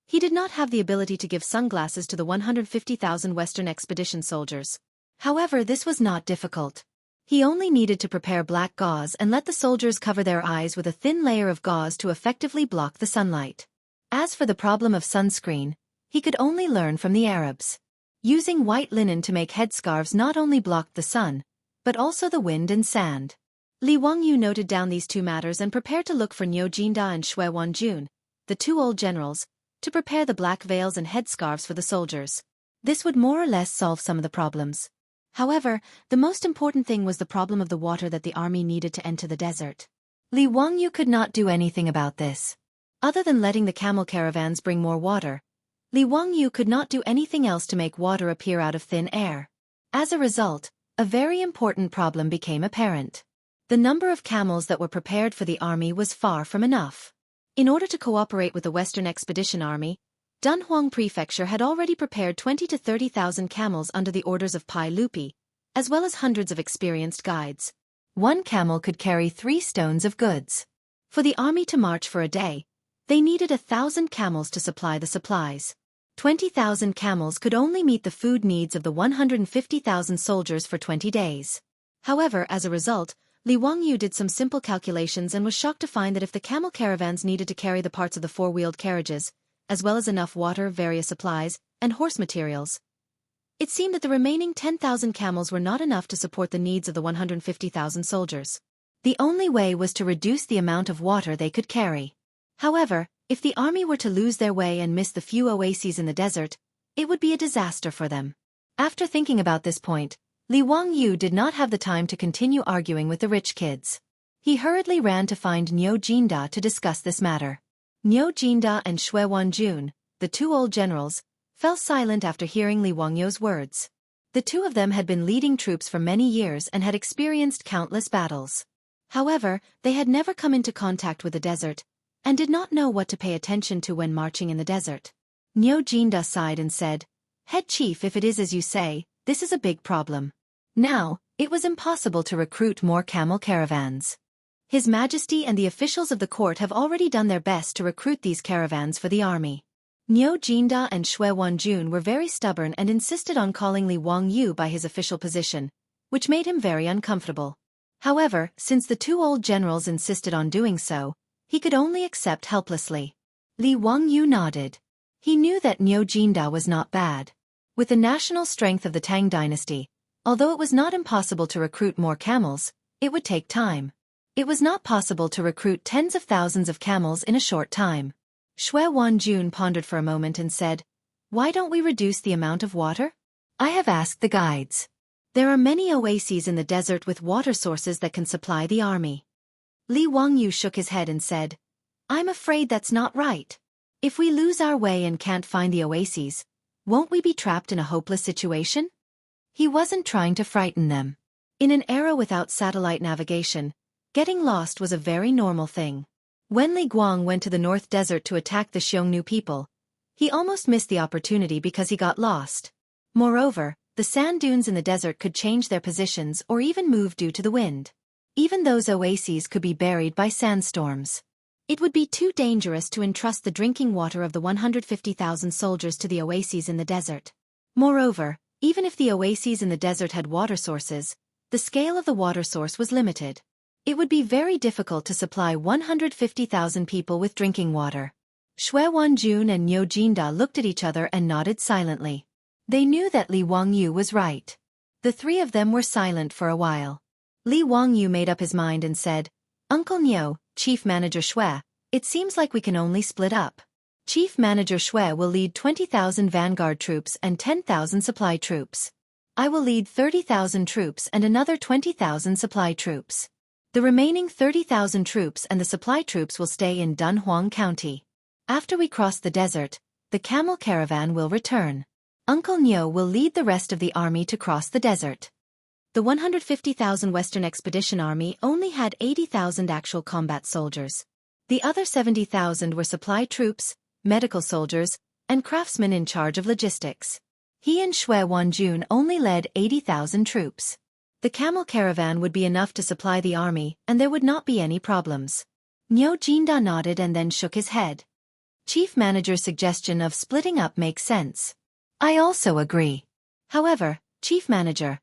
he did not have the ability to give sunglasses to the 150,000 Western expedition soldiers. However, this was not difficult. He only needed to prepare black gauze and let the soldiers cover their eyes with a thin layer of gauze to effectively block the sunlight. As for the problem of sunscreen, he could only learn from the Arabs. Using white linen to make headscarves not only blocked the sun, but also the wind and sand. Li Wangyu noted down these two matters and prepared to look for Niu Jinda and Xue Wanjun, the two old generals, to prepare the black veils and headscarves for the soldiers. This would more or less solve some of the problems. However, the most important thing was the problem of the water that the army needed to enter the desert. Li Wangyu could not do anything about this. Other than letting the camel caravans bring more water, Li Wangyu could not do anything else to make water appear out of thin air. As a result, a very important problem became apparent. The number of camels that were prepared for the army was far from enough. In order to cooperate with the Western Expedition Army, Dunhuang Prefecture had already prepared 20 to 30,000 camels under the orders of Pai Lupi, as well as hundreds of experienced guides. One camel could carry 3 stones of goods. For the army to march for a day, they needed 1,000 camels to supply the supplies. 20,000 camels could only meet the food needs of the 150,000 soldiers for 20 days. However, as a result, Li Wangyu did some simple calculations and was shocked to find that if the camel caravans needed to carry the parts of the 4-wheeled carriages, as well as enough water, various supplies, and horse materials, it seemed that the remaining 10,000 camels were not enough to support the needs of the 150,000 soldiers. The only way was to reduce the amount of water they could carry. However, if the army were to lose their way and miss the few oases in the desert, it would be a disaster for them. After thinking about this point, Li Wangyu did not have the time to continue arguing with the rich kids. He hurriedly ran to find Niu Jinda to discuss this matter. Niu Jinda and Xue Wanjun, the two old generals, fell silent after hearing Li Wangyu's words. The two of them had been leading troops for many years and had experienced countless battles. However, they had never come into contact with the desert, and did not know what to pay attention to when marching in the desert. Niu Jinda sighed and said, "Head chief, if it is as you say, this is a big problem. Now, it was impossible to recruit more camel caravans. His Majesty and the officials of the court have already done their best to recruit these caravans for the army." Niu Jinda and Xue Wanjun were very stubborn and insisted on calling Li Wangyu by his official position, which made him very uncomfortable. However, since the two old generals insisted on doing so, he could only accept helplessly. Li Wangyu nodded. He knew that Niu Jinda was not bad. With the national strength of the Tang dynasty, although it was not impossible to recruit more camels, it would take time. It was not possible to recruit tens of thousands of camels in a short time. Xue Wanjun pondered for a moment and said, "Why don't we reduce the amount of water? I have asked the guides. There are many oases in the desert with water sources that can supply the army." Li Wangyu shook his head and said, "I'm afraid that's not right. If we lose our way and can't find the oases, won't we be trapped in a hopeless situation?" He wasn't trying to frighten them. In an era without satellite navigation, getting lost was a very normal thing. When Li Guang went to the North Desert to attack the Xiongnu people, he almost missed the opportunity because he got lost. Moreover, the sand dunes in the desert could change their positions or even move due to the wind. Even those oases could be buried by sandstorms. It would be too dangerous to entrust the drinking water of the 150,000 soldiers to the oases in the desert. Moreover, even if the oases in the desert had water sources, the scale of the water source was limited. It would be very difficult to supply 150,000 people with drinking water. Xue Wanjun and Niu Jinda looked at each other and nodded silently. They knew that Li Wangyu was right. The three of them were silent for a while. Li Wangyu made up his mind and said, "Uncle Niu, Chief Manager Xue, it seems like we can only split up. Chief Manager Xue will lead 20,000 vanguard troops and 10,000 supply troops. I will lead 30,000 troops and another 20,000 supply troops. The remaining 30,000 troops and the supply troops will stay in Dunhuang County. After we cross the desert, the camel caravan will return. Uncle Niu will lead the rest of the army to cross the desert." The 150,000 Western Expedition Army only had 80,000 actual combat soldiers. The other 70,000 were supply troops, medical soldiers, and craftsmen in charge of logistics. He and Xue Wanjun only led 80,000 troops. The camel caravan would be enough to supply the army, and there would not be any problems. Niu Jinda nodded and then shook his head. Chief Manager's suggestion of splitting up makes sense. I also agree. However, Chief Manager,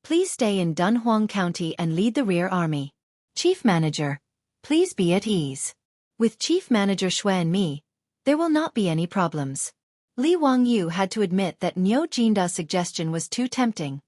please stay in Dunhuang County and lead the rear army. Chief Manager, please be at ease. With Chief Manager Xue and me, there will not be any problems. Li Wangyu had to admit that Niu Jinda's suggestion was too tempting.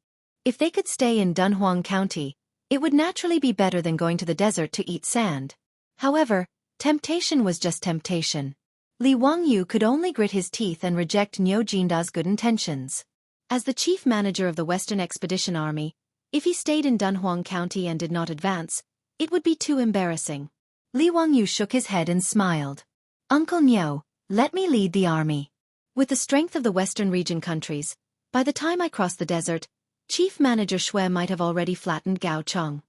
If they could stay in Dunhuang County, it would naturally be better than going to the desert to eat sand. However, temptation was just temptation. Li Wangyu could only grit his teeth and reject Niu Jinda's good intentions. As the chief manager of the Western Expedition Army, if he stayed in Dunhuang County and did not advance, it would be too embarrassing. Li Wangyu shook his head and smiled. "Uncle Niu, let me lead the army. With the strength of the Western region countries, by the time I cross the desert, Chief Manager Xue might have already flattened Gao Cheng."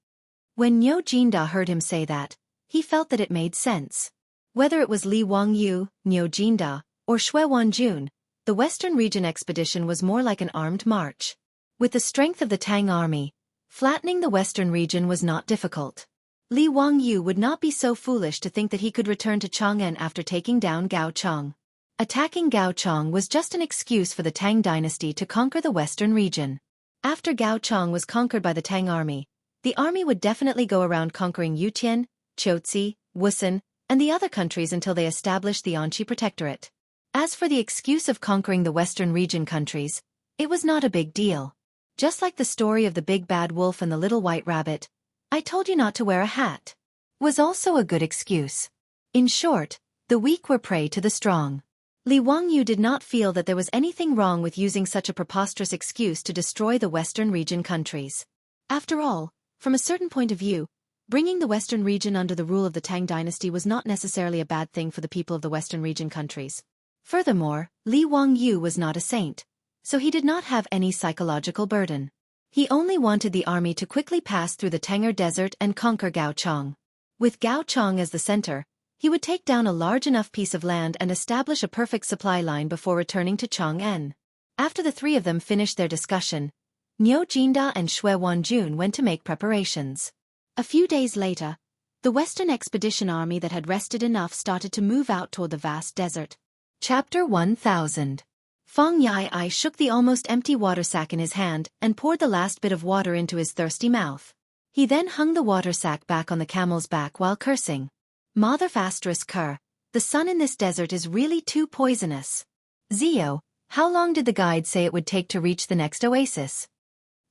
When Niu Jinda heard him say that, he felt that it made sense. Whether it was Li Wangyu, Niu Jinda, or Xue Wanjun, the Western region expedition was more like an armed march. With the strength of the Tang army, flattening the Western region was not difficult. Li Wangyu would not be so foolish to think that he could return to Chang'an after taking down Gao Cheng. Attacking Gao Cheng was just an excuse for the Tang dynasty to conquer the Western region. After Gao Cheng was conquered by the Tang army, the army would definitely go around conquering Yutian, Chotzi, Wusun, and the other countries until they established the Anqi Protectorate. As for the excuse of conquering the Western region countries, it was not a big deal. Just like the story of the big bad wolf and the little white rabbit, "I told you not to wear a hat," was also a good excuse. In short, the weak were prey to the strong. Li Wangyu did not feel that there was anything wrong with using such a preposterous excuse to destroy the Western region countries. After all, from a certain point of view, bringing the Western region under the rule of the Tang dynasty was not necessarily a bad thing for the people of the Western region countries. Furthermore, Li Wangyu was not a saint, so he did not have any psychological burden. He only wanted the army to quickly pass through the Tanger Desert and conquer Gaochang. With Gaochang as the center, he would take down a large enough piece of land and establish a perfect supply line before returning to Chang'an. After the three of them finished their discussion, Niu Jinda and Xue Wanjun went to make preparations. A few days later, the Western Expedition Army that had rested enough started to move out toward the vast desert. Chapter 1000. Feng Yai shook the almost empty water sack in his hand and poured the last bit of water into his thirsty mouth. He then hung the water sack back on the camel's back while cursing. Mother **Ker, the sun in this desert is really too poisonous. Zio, how long did the guide say it would take to reach the next oasis?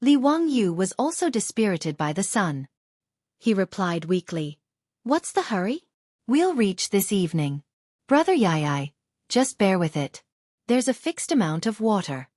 Li Wangyu was also dispirited by the sun. He replied weakly, "What's the hurry? We'll reach this evening. Brother Yai, just bear with it. There's a fixed amount of water."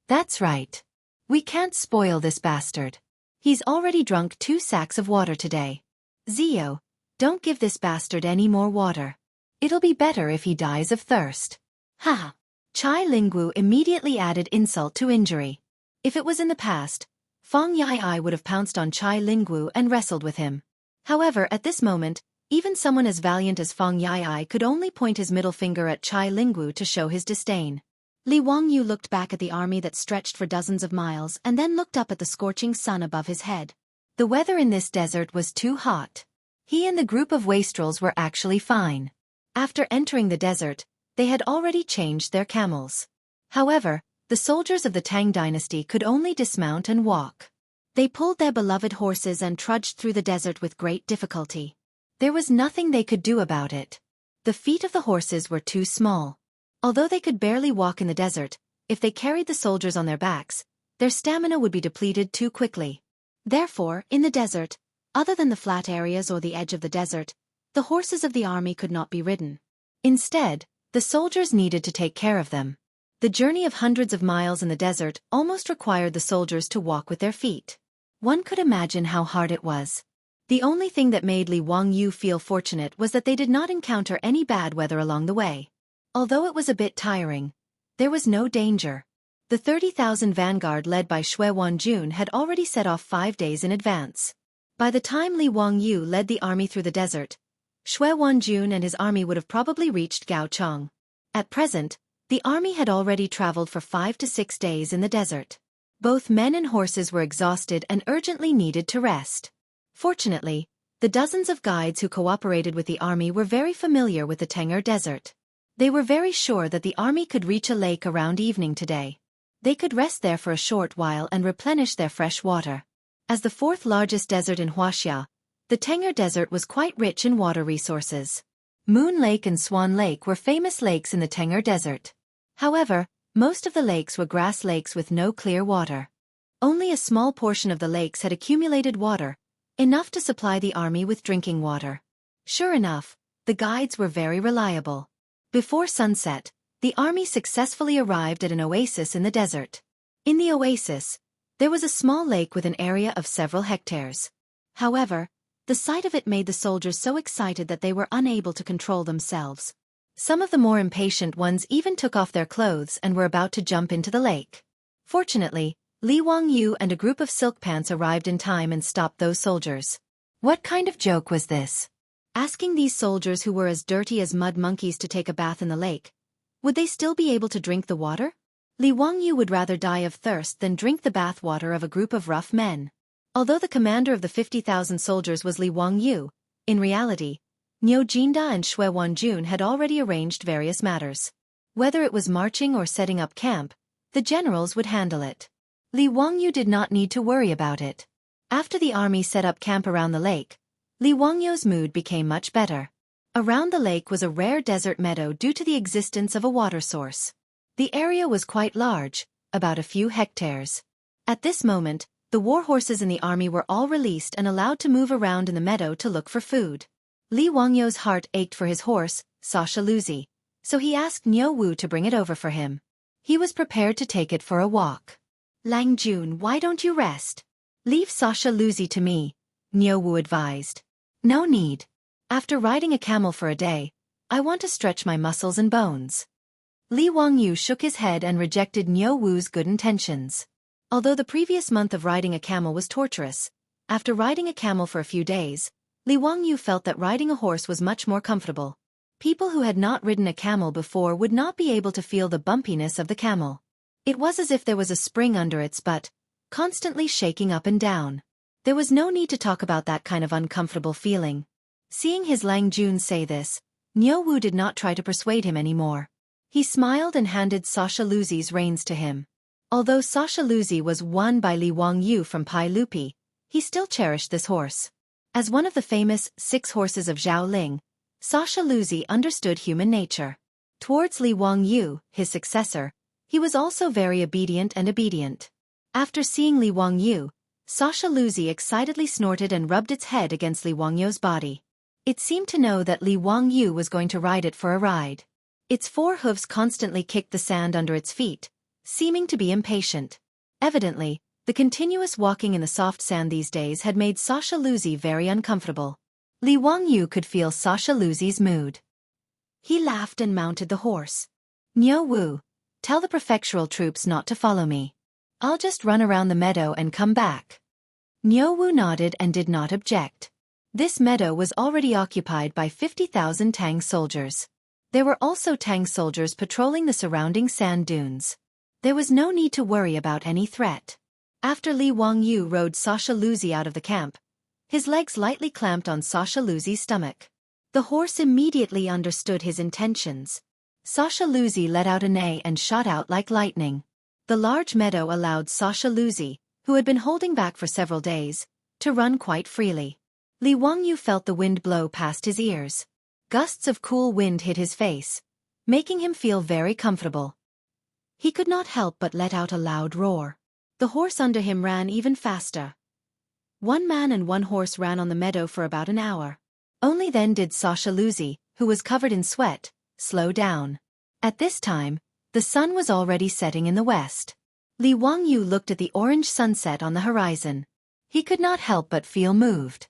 "That's right. We can't spoil this bastard. He's already drunk 2 sacks of water today. Zio, don't give this bastard any more water. It'll be better if he dies of thirst." Haha. Chai Lingwu immediately added insult to injury. If it was in the past, Feng Yai would have pounced on Chai Lingwu and wrestled with him. However, at this moment, even someone as valiant as Feng Yai could only point his middle finger at Chai Lingwu to show his disdain. Li Wangyu looked back at the army that stretched for dozens of miles and then looked up at the scorching sun above his head. The weather in this desert was too hot. He and the group of wastrels were actually fine. After entering the desert, they had already changed their camels. However, the soldiers of the Tang dynasty could only dismount and walk. They pulled their beloved horses and trudged through the desert with great difficulty. There was nothing they could do about it. The feet of the horses were too small. Although they could barely walk in the desert, if they carried the soldiers on their backs, their stamina would be depleted too quickly. Therefore, in the desert, other than the flat areas or the edge of the desert, the horses of the army could not be ridden. Instead, the soldiers needed to take care of them. The journey of hundreds of miles in the desert almost required the soldiers to walk with their feet. One could imagine how hard it was. The only thing that made Li Wangyu feel fortunate was that they did not encounter any bad weather along the way. Although it was a bit tiring, there was no danger. The 30,000 vanguard led by Xue Wanjun had already set off 5 days in advance. By the time Li Wangyu led the army through the desert, Xue Wanjun and his army would have probably reached Gaochang. At present, the army had already traveled for 5 to 6 days in the desert. Both men and horses were exhausted and urgently needed to rest. Fortunately, the dozens of guides who cooperated with the army were very familiar with the Tanger Desert. They were very sure that the army could reach a lake around evening today. They could rest there for a short while and replenish their fresh water. As the 4th largest desert in Huaxia, the Tanger Desert was quite rich in water resources. Moon Lake and Swan Lake were famous lakes in the Tanger Desert. However, most of the lakes were grass lakes with no clear water. Only a small portion of the lakes had accumulated water, enough to supply the army with drinking water. Sure enough, the guides were very reliable. Before sunset, the army successfully arrived at an oasis in the desert. In the oasis, there was a small lake with an area of several hectares. However, the sight of it made the soldiers so excited that they were unable to control themselves. Some of the more impatient ones even took off their clothes and were about to jump into the lake. Fortunately, Li Wangyu and a group of silk pants arrived in time and stopped those soldiers. What kind of joke was this? Asking these soldiers who were as dirty as mud monkeys to take a bath in the lake. Would they still be able to drink the water? Li Wangyu would rather die of thirst than drink the bath water of a group of rough men. Although the commander of the 50,000 soldiers was Li Wangyu, in reality, Niu Jinda and Xue Wanjun had already arranged various matters. Whether it was marching or setting up camp, the generals would handle it. Li Wangyu did not need to worry about it. After the army set up camp around the lake, Li Wangyu's mood became much better. Around the lake was a rare desert meadow due to the existence of a water source. The area was quite large, about a few hectares. At this moment, the war horses in the army were all released and allowed to move around in the meadow to look for food. Li Wangyu's heart ached for his horse, Sasha Luzi, so he asked Niu Wu to bring it over for him. He was prepared to take it for a walk. Lang Jun, why don't you rest? Leave Sasha Luzi to me, Niu Wu advised. No need. After riding a camel for a day, I want to stretch my muscles and bones. Li Wangyu shook his head and rejected Niu Wu's good intentions. Although the previous month of riding a camel was torturous, after riding a camel for a few days, Li Wangyu felt that riding a horse was much more comfortable. People who had not ridden a camel before would not be able to feel the bumpiness of the camel. It was as if there was a spring under its butt, constantly shaking up and down. There was no need to talk about that kind of uncomfortable feeling. Seeing his Lang Jun say this, Niu Wu did not try to persuade him anymore. He smiled and handed Sasha Luzi's reins to him. Although Sasha Luzi was won by Li Wangyu from Pai Lupi, he still cherished this horse. As one of the famous 6 horses of Zhao Ling, Sasha Luzi understood human nature. Towards Li Wangyu, his successor, he was also very obedient. After seeing Li Wangyu, Sasha Luzi excitedly snorted and rubbed its head against Li Wangyu's body. It seemed to know that Li Wangyu was going to ride it for a ride. Its 4 hooves constantly kicked the sand under its feet, seeming to be impatient. Evidently, the continuous walking in the soft sand these days had made Sasha Luzi very uncomfortable. Li Wangyu could feel Sasha Luzi's mood. He laughed and mounted the horse. Niu Wu, tell the prefectural troops not to follow me. I'll just run around the meadow and come back. Niu Wu nodded and did not object. This meadow was already occupied by 50,000 Tang soldiers. There were also Tang soldiers patrolling the surrounding sand dunes. There was no need to worry about any threat. After Li Wangyu rode Sasha Luzi out of the camp, his legs lightly clamped on Sasha Luzi's stomach. The horse immediately understood his intentions. Sasha Luzi let out a neigh and shot out like lightning. The large meadow allowed Sasha Luzi, who had been holding back for several days, to run quite freely. Li Wangyu felt the wind blow past his ears. Gusts of cool wind hit his face, making him feel very comfortable. He could not help but let out a loud roar. The horse under him ran even faster. 1 man and 1 horse ran on the meadow for about an hour. Only then did Sasha Luzi, who was covered in sweat, slow down. At this time, the sun was already setting in the west. Li Wangyu looked at the orange sunset on the horizon. He could not help but feel moved.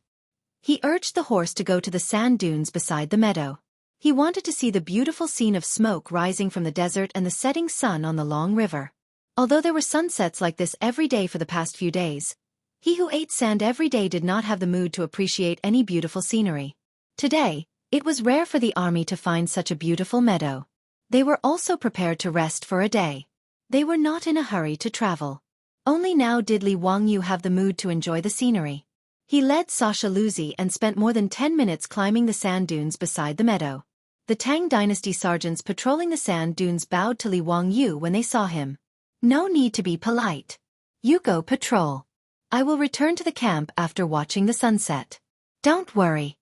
He urged the horse to go to the sand dunes beside the meadow. He wanted to see the beautiful scene of smoke rising from the desert and the setting sun on the long river. Although there were sunsets like this every day for the past few days, he who ate sand every day did not have the mood to appreciate any beautiful scenery. Today, it was rare for the army to find such a beautiful meadow. They were also prepared to rest for a day. They were not in a hurry to travel. Only now did Li Wangyu have the mood to enjoy the scenery. He led Sasha Luzi and spent more than 10 minutes climbing the sand dunes beside the meadow. The Tang dynasty sergeants patrolling the sand dunes bowed to Li Wangyu when they saw him. No need to be polite. You go patrol. I will return to the camp after watching the sunset. Don't worry.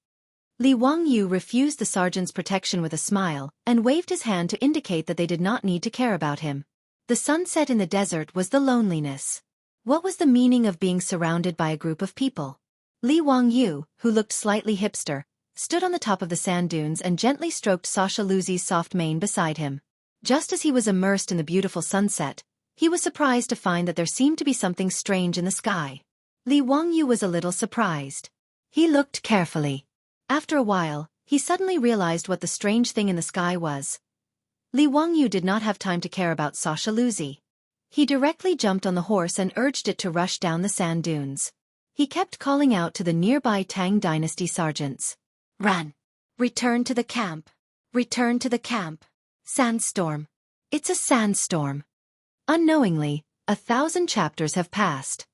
Li Wangyu refused the sergeant's protection with a smile and waved his hand to indicate that they did not need to care about him. The sunset in the desert was the loneliness. What was the meaning of being surrounded by a group of people? Li Wangyu, who looked slightly hipster, stood on the top of the sand dunes and gently stroked Sasha Luzi's soft mane beside him. Just as he was immersed in the beautiful sunset, he was surprised to find that there seemed to be something strange in the sky. Li Wangyu was a little surprised. He looked carefully. After a while, he suddenly realized what the strange thing in the sky was. Li Wangyu did not have time to care about Sasha Luzi. He directly jumped on the horse and urged it to rush down the sand dunes. He kept calling out to the nearby Tang dynasty sergeants. Run! Return to the camp! Return to the camp! Sandstorm! It's a sandstorm! Unknowingly, 1,000 chapters have passed.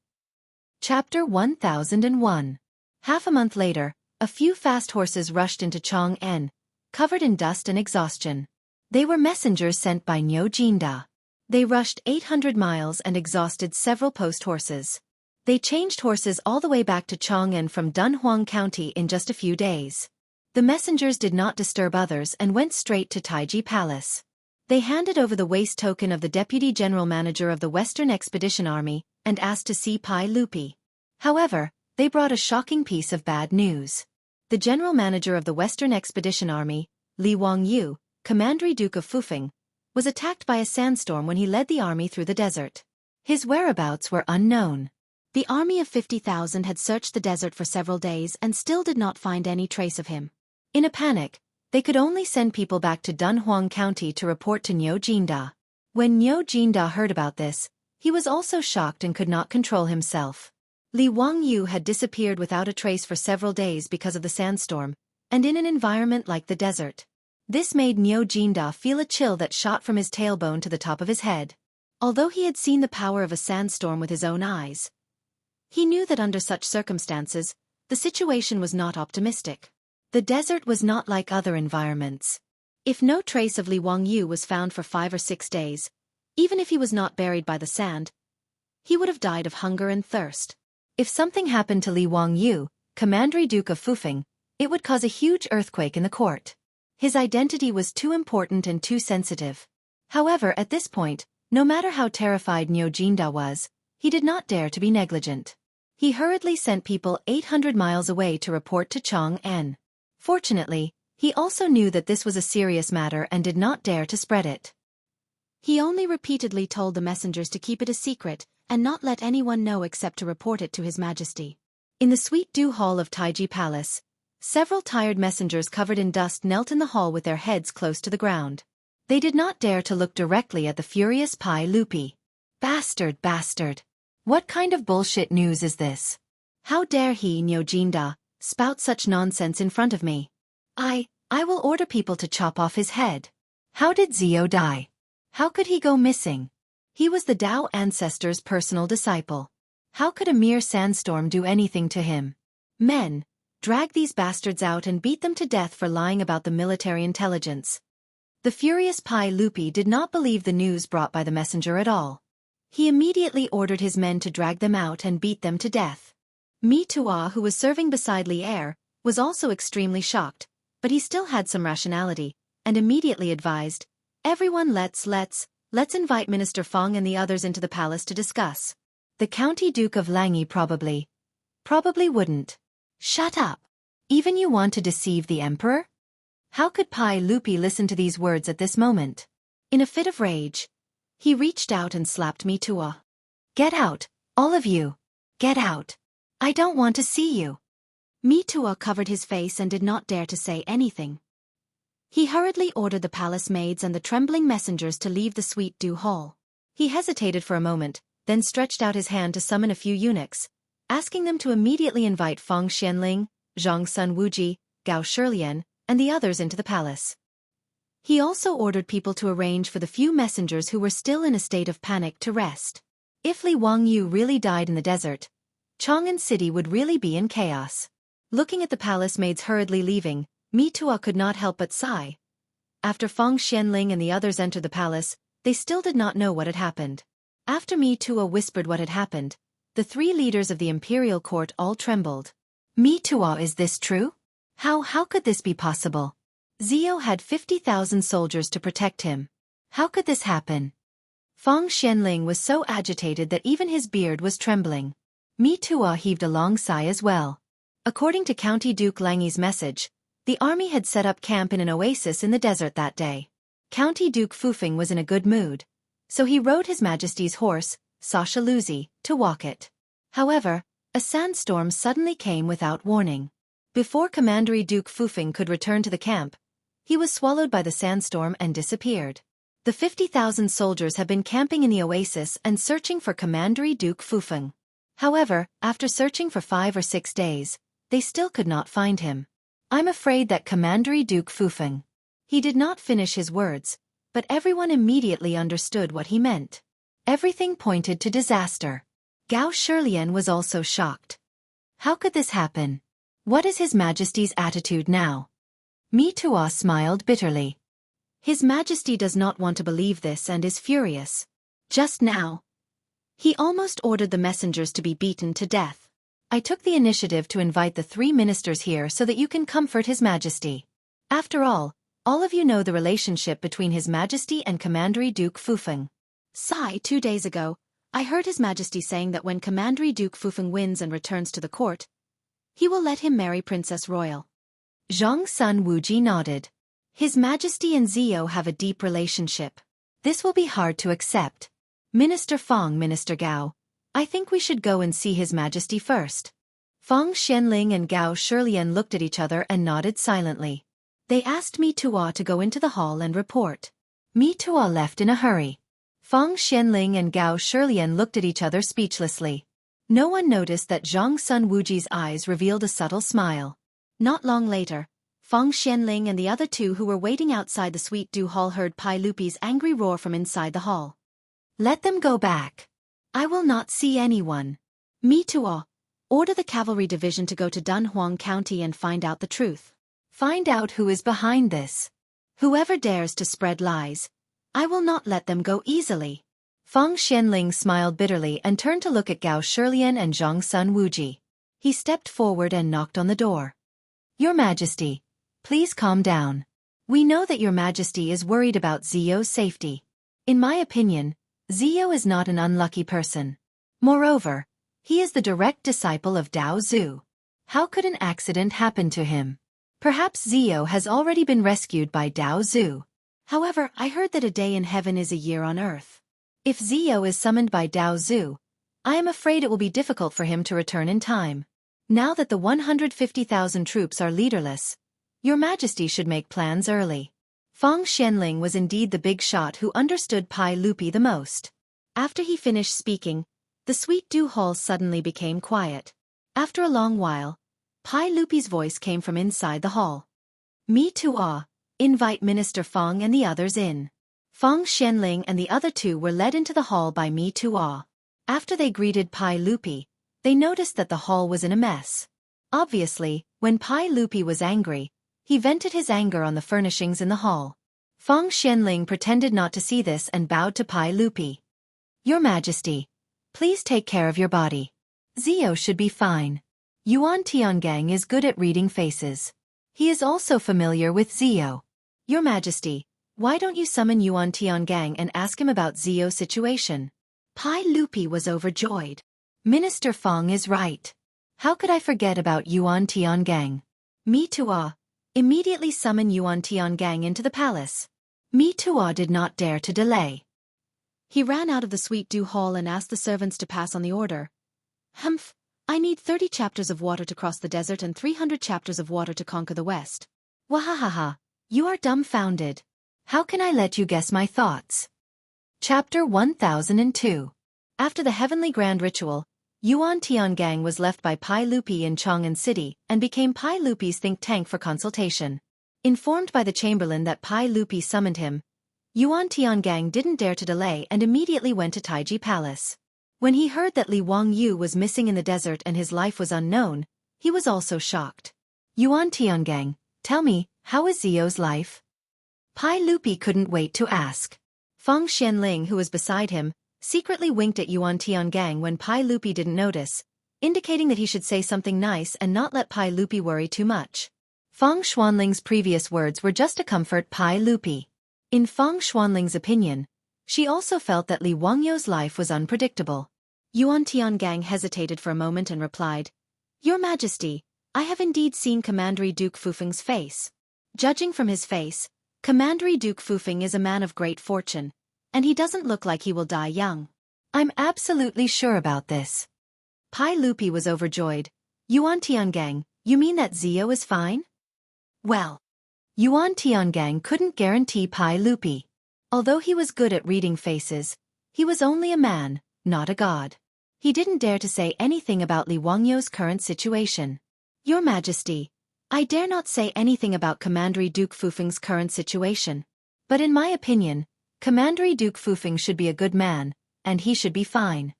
Chapter 1001. Half a month later, a few fast horses rushed into Chang'an, covered in dust and exhaustion. They were messengers sent by Niu Jinda. They rushed 800 miles and exhausted several post horses. They changed horses all the way back to Chang'an from Dunhuang County in just a few days. The messengers did not disturb others and went straight to Taiji Palace. They handed over the waste token of the Deputy General Manager of the Western Expedition Army and asked to see Pai Lupi. However, they brought a shocking piece of bad news. The General Manager of the Western Expedition Army, Li Wangyu, Commander Duke of Fufeng, was attacked by a sandstorm when he led the army through the desert. His whereabouts were unknown. The army of 50,000 had searched the desert for several days and still did not find any trace of him. In a panic, they could only send people back to Dunhuang County to report to Niu Jinda. When Niu Jinda heard about this, he was also shocked and could not control himself. Li Wangyu had disappeared without a trace for several days because of the sandstorm, and in an environment like the desert. This made Niu Jinda feel a chill that shot from his tailbone to the top of his head. Although he had seen the power of a sandstorm with his own eyes, he knew that under such circumstances, the situation was not optimistic. The desert was not like other environments. If no trace of Li Wangyu was found for 5 or 6 days, even if he was not buried by the sand, he would have died of hunger and thirst. If something happened to Li Wangyu, Commander Duke of Fufeng, it would cause a huge earthquake in the court. His identity was too important and too sensitive. However, at this point, no matter how terrified Niu Jinda was, he did not dare to be negligent. He hurriedly sent people 800 miles away to report to Chang'an. Fortunately, he also knew that this was a serious matter and did not dare to spread it. He only repeatedly told the messengers to keep it a secret and not let anyone know except to report it to His Majesty. In the Sweet Dew Hall of Taiji Palace, several tired messengers covered in dust knelt in the hall with their heads close to the ground. They did not dare to look directly at the furious Pai Lupi. Bastard, bastard. What kind of bullshit news is this? How dare he, Niu Jinda, spout such nonsense in front of me? I will order people to chop off his head. How did Zio die? How could he go missing? He was the Tao ancestor's personal disciple. How could a mere sandstorm do anything to him? Men, drag these bastards out and beat them to death for lying about the military intelligence. The furious Pai Lupi did not believe the news brought by the messenger at all. He immediately ordered his men to drag them out and beat them to death. Mi Tua, who was serving beside Li Er, was also extremely shocked, but he still had some rationality, and immediately advised, "Everyone let's invite Minister Feng and the others into the palace to discuss." The County Duke of Langi probably wouldn't. Shut up. Even you want to deceive the emperor? How could Pai Lupi listen to these words at this moment? In a fit of rage, he reached out and slapped Mi Tua. "Get out, all of you. Get out. I don't want to see you." Mi Tua covered his face and did not dare to say anything. He hurriedly ordered the palace maids and the trembling messengers to leave the Sweet Dew Hall. He hesitated for a moment, then stretched out his hand to summon a few eunuchs, asking them to immediately invite Feng Xianling, Zhang Sun Wuji, Gao Shilian, and the others into the palace. He also ordered people to arrange for the few messengers who were still in a state of panic to rest. If Li Wangyu really died in the desert, Chang'an City would really be in chaos. Looking at the palace maids hurriedly leaving, Mi Tua could not help but sigh. After Feng Xianling and the others entered the palace, they still did not know what had happened. After Mi Tua whispered what had happened, the 3 leaders of the imperial court all trembled. Mi Tua, is this true? How could this be possible? Zio had 50,000 soldiers to protect him. How could this happen? Feng Xianling was so agitated that even his beard was trembling. Mi Tua heaved a long sigh as well. According to County Duke Langi's message, the army had set up camp in an oasis in the desert that day. County Duke Fufeng was in a good mood, so he rode His Majesty's horse, Sasha Luzi, to walk it. However, a sandstorm suddenly came without warning. Before Commander Duke Fufeng could return to the camp, he was swallowed by the sandstorm and disappeared. The 50,000 soldiers had been camping in the oasis and searching for Commander Duke Fufeng. However, after searching for 5 or 6 days, they still could not find him. "I'm afraid that Commander Duke Fufeng." He did not finish his words, but everyone immediately understood what he meant. Everything pointed to disaster. Gao Shilian was also shocked. How could this happen? What is His Majesty's attitude now? Mi Tua smiled bitterly. His Majesty does not want to believe this and is furious. Just now, he almost ordered the messengers to be beaten to death. I took the initiative to invite the 3 ministers here so that you can comfort His Majesty. After all of you know the relationship between His Majesty and Commander Duke Fufeng. Sigh, 2 days ago, I heard His Majesty saying that when Commander Duke Fufeng wins and returns to the court, he will let him marry Princess Royal. Zhang Sun Wuji nodded. His Majesty and Zio have a deep relationship. This will be hard to accept. Minister Fong, Minister Gao, I think we should go and see His Majesty first. Fong Xianling and Gao Shirlian looked at each other and nodded silently. They asked Mi Tuo to go into the hall and report. Mi Tuo left in a hurry. Fong Xianling and Gao Shirlian looked at each other speechlessly. No one noticed that Zhang Sun Wuji's eyes revealed a subtle smile. Not long later, Fong Xianling and the other two who were waiting outside the Sweet Dew Hall heard Pai Lupi's angry roar from inside the hall. Let them go back. I will not see anyone. Mi Tuo, order the cavalry division to go to Dunhuang County and find out the truth. Find out who is behind this. Whoever dares to spread lies, I will not let them go easily. Fong Xianling smiled bitterly and turned to look at Gao Shirlian and Zhang Sun Wuji. He stepped forward and knocked on the door. Your Majesty, please calm down. We know that Your Majesty is worried about Zio's safety. In my opinion, Zio is not an unlucky person. Moreover, he is the direct disciple of Dao Zhu. How could an accident happen to him? Perhaps Zio has already been rescued by Dao Zhu. However, I heard that a day in heaven is a year on earth. If Zio is summoned by Dao Zhu, I am afraid it will be difficult for him to return in time. Now that the 150,000 troops are leaderless, Your Majesty should make plans early. Fong Xianling was indeed the big shot who understood Pai Lupi the most. After he finished speaking, the Sweet Dew Hall suddenly became quiet. After a long while, Pai Lupi's voice came from inside the hall. Mi Tuo, invite Minister Fong and the others in. Fong Xianling and the other two were led into the hall by Mi Tuo. After they greeted Pai Lupi, they noticed that the hall was in a mess. Obviously, when Pai Lupi was angry, he vented his anger on the furnishings in the hall. Fong Xianling pretended not to see this and bowed to Pai Lupi. Your Majesty, please take care of your body. Zio should be fine. Yuan Tiangang is good at reading faces. He is also familiar with Zio. Your Majesty, why don't you summon Yuan Tiangang and ask him about Zio's situation? Pai Lupi was overjoyed. Minister Fong is right. How could I forget about Yuan Tiangang? Mi Tuo, immediately summon Yuan Tiangang into the palace. Mi Tuo did not dare to delay. He ran out of the Sweet Dew Hall and asked the servants to pass on the order. Humph, I need 30 chapters of water to cross the desert and 300 chapters of water to conquer the West. Wahahaha, you are dumbfounded. How can I let you guess my thoughts? Chapter 1002. After the Heavenly Grand Ritual, Yuan Tiangang was left by Pai Lupi in Chang'an City and became Pai Lupi's think tank for consultation. Informed by the Chamberlain that Pai Lupi summoned him, Yuan Tiangang didn't dare to delay and immediately went to Taiji Palace. When he heard that Li Wangyu was missing in the desert and his life was unknown, he was also shocked. Yuan Tiangang, tell me, how is Zio's life? Pai Lupi couldn't wait to ask. Fong Xianling, who was beside him, secretly winked at Yuan Tiangang when Pai Lupi didn't notice, indicating that he should say something nice and not let Pai Lupi worry too much. Fong Xuanling's previous words were just to comfort Pai Lupi. In Fong Xuanling's opinion, she also felt that Li Wangyu's life was unpredictable. Yuan Tiangang hesitated for a moment and replied, Your Majesty, I have indeed seen Commander Duke Fufeng's face. Judging from his face, Commander Duke Fufeng is a man of great fortune, and he doesn't look like he will die young. I'm absolutely sure about this. Pai Lupi was overjoyed. Yuan Tiangang, you mean that Zio is fine? Well, Yuan Tiangang couldn't guarantee Pai Lupi. Although he was good at reading faces, he was only a man, not a god. He didn't dare to say anything about Li Wangyu's current situation. Your Majesty, I dare not say anything about Commander Duke Fufeng's current situation. But in my opinion, Commander Duke Fufeng should be a good man, and he should be fine.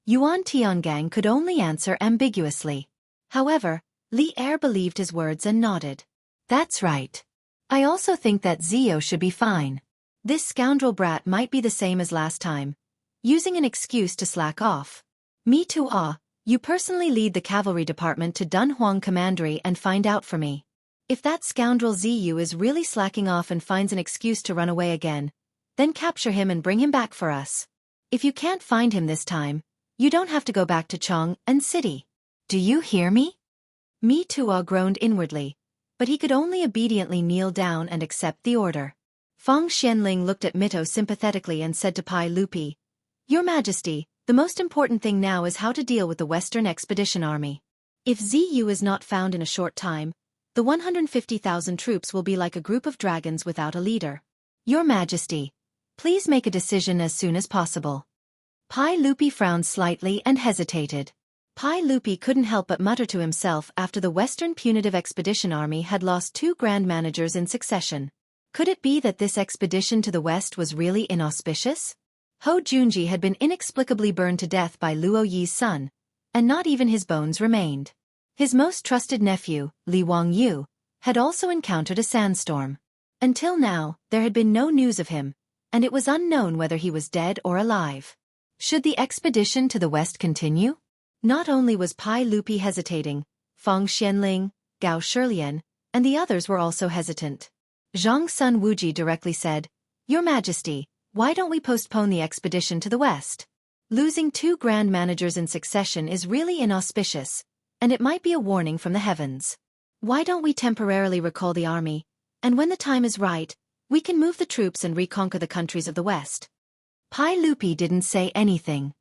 Yuan Tiangang could only answer ambiguously. However, Li Er believed his words and nodded. That's right. I also think that Zio should be fine. This scoundrel brat might be the same as last time, using an excuse to slack off. Mi Tuo, you personally lead the cavalry department to Dunhuang Commandery and find out for me. If that scoundrel Ziyu is really slacking off and finds an excuse to run away again, then capture him and bring him back for us. If you can't find him this time, you don't have to go back to Chang'an City. Do you hear me? Mi Tuo groaned inwardly, but he could only obediently kneel down and accept the order. Feng Xianling looked at Mito sympathetically and said to Pai Lupi, "Your Majesty, the most important thing now is how to deal with the Western Expedition Army. If Ziyu is not found in a short time, the 150,000 troops will be like a group of dragons without a leader. Your Majesty, please make a decision as soon as possible." Pai Lupi frowned slightly and hesitated. Pai Lupi couldn't help but mutter to himself after the Western Punitive Expedition Army had lost 2 Grand Managers in succession. Could it be that this expedition to the west was really inauspicious? Ho Junji had been inexplicably burned to death by Luo Yi's son, and not even his bones remained. His most trusted nephew, Li Wangyu, had also encountered a sandstorm. Until now, there had been no news of him, and it was unknown whether he was dead or alive. Should the expedition to the west continue? Not only was Pai Lupi hesitating, Feng Xianling, Gao Shilian, and the others were also hesitant. Zhang Sun Wuji directly said, "Your Majesty, why don't we postpone the expedition to the west? Losing 2 Grand Managers in succession is really inauspicious, and it might be a warning from the heavens. Why don't we temporarily recall the army, and when the time is right, we can move the troops and reconquer the countries of the west?" Pai Lupi didn't say anything.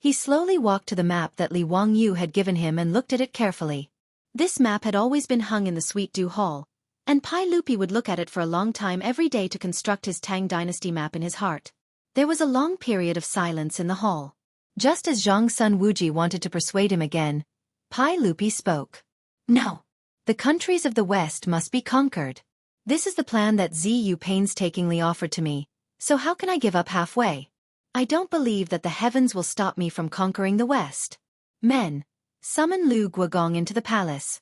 He slowly walked to the map that Li Wangyu had given him and looked at it carefully. This map had always been hung in the Sweet Dew Hall, and Pai Lupi would look at it for a long time every day to construct his Tang dynasty map in his heart. There was a long period of silence in the hall. Just as Zhang Sun Wuji wanted to persuade him again, Pai Lupi spoke. "No. The countries of the west must be conquered. This is the plan that Ziyu painstakingly offered to me, so how can I give up halfway? I don't believe that the heavens will stop me from conquering the west. Men, summon Lu Guogong into the palace."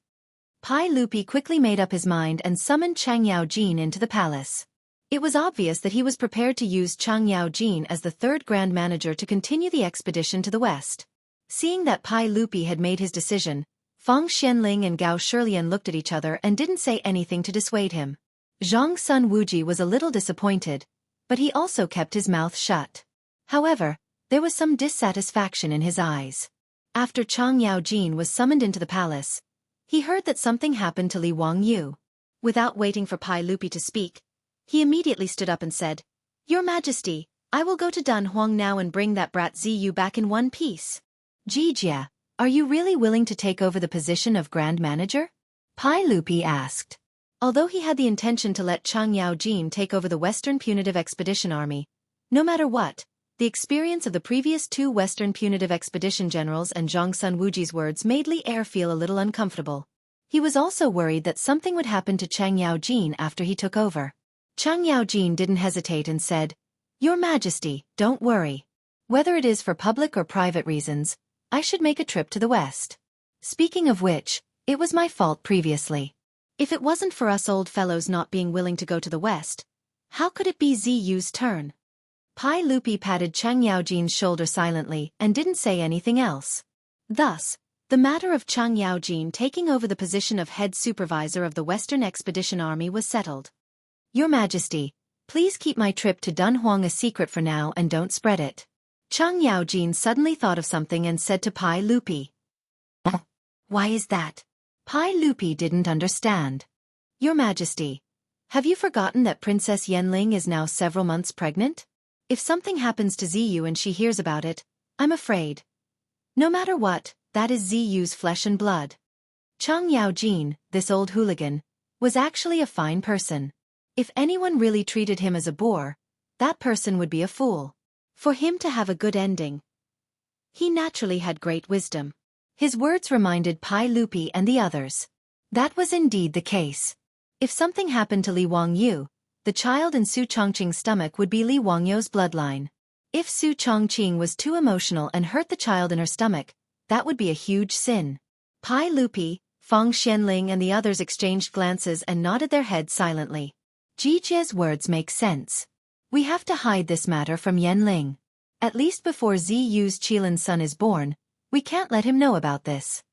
Pai Lupi quickly made up his mind and summoned Chang Yaojin into the palace. It was obvious that he was prepared to use Chang Yaojin as the 3rd Grand Manager to continue the expedition to the west. Seeing that Pai Lupi had made his decision, Feng Xianling and Gao Shilian looked at each other and didn't say anything to dissuade him. Zhang Sun Wuji was a little disappointed, but he also kept his mouth shut. However, there was some dissatisfaction in his eyes. After Chang Yaojin was summoned into the palace, he heard that something happened to Li Wangyu. Without waiting for Pai Lupi to speak, he immediately stood up and said, "Your Majesty, I will go to Dunhuang now and bring that brat Ziyu back in one piece." "Jijia, are you really willing to take over the position of Grand Manager?" Pai Lupi asked. Although he had the intention to let Chang Yaojin take over the Western Punitive Expedition Army, no matter what, the experience of the previous 2 Western Punitive Expedition Generals and Zhang Sun Wuji's words made Li Er feel a little uncomfortable. He was also worried that something would happen to Chang Yaojin after he took over. Chang Yaojin didn't hesitate and said, "Your Majesty, don't worry. Whether it is for public or private reasons, I should make a trip to the west. Speaking of which, it was my fault previously. If it wasn't for us old fellows not being willing to go to the west, how could it be Ziyu's turn?" Pai Lupi patted Chang Yaojin's shoulder silently and didn't say anything else. Thus, the matter of Chang Yaojin taking over the position of head supervisor of the Western Expedition Army was settled. "Your Majesty, please keep my trip to Dunhuang a secret for now and don't spread it." Chang Yaojin suddenly thought of something and said to Pai Lupi. "Why is that?" Pai Lupi didn't understand. "Your Majesty, have you forgotten that Princess Yanling is now several months pregnant? If something happens to Ziyu and she hears about it, I'm afraid. No matter what, that is Ziyu's flesh and blood." Chang Yaojin, this old hooligan, was actually a fine person. If anyone really treated him as a boor, that person would be a fool. For him to have a good ending, he naturally had great wisdom. His words reminded Pai Lupi and the others. That was indeed the case. If something happened to Li Wangyu, the child in Su Chongqing's stomach would be Li Wangyu's bloodline. If Su Chongqing was too emotional and hurt the child in her stomach, that would be a huge sin. Pai Lupi, Feng Xianling and the others exchanged glances and nodded their heads silently. Jijia's words make sense. We have to hide this matter from Yanling. At least before Ziyu's Qilin's son is born, we can't let him know about this.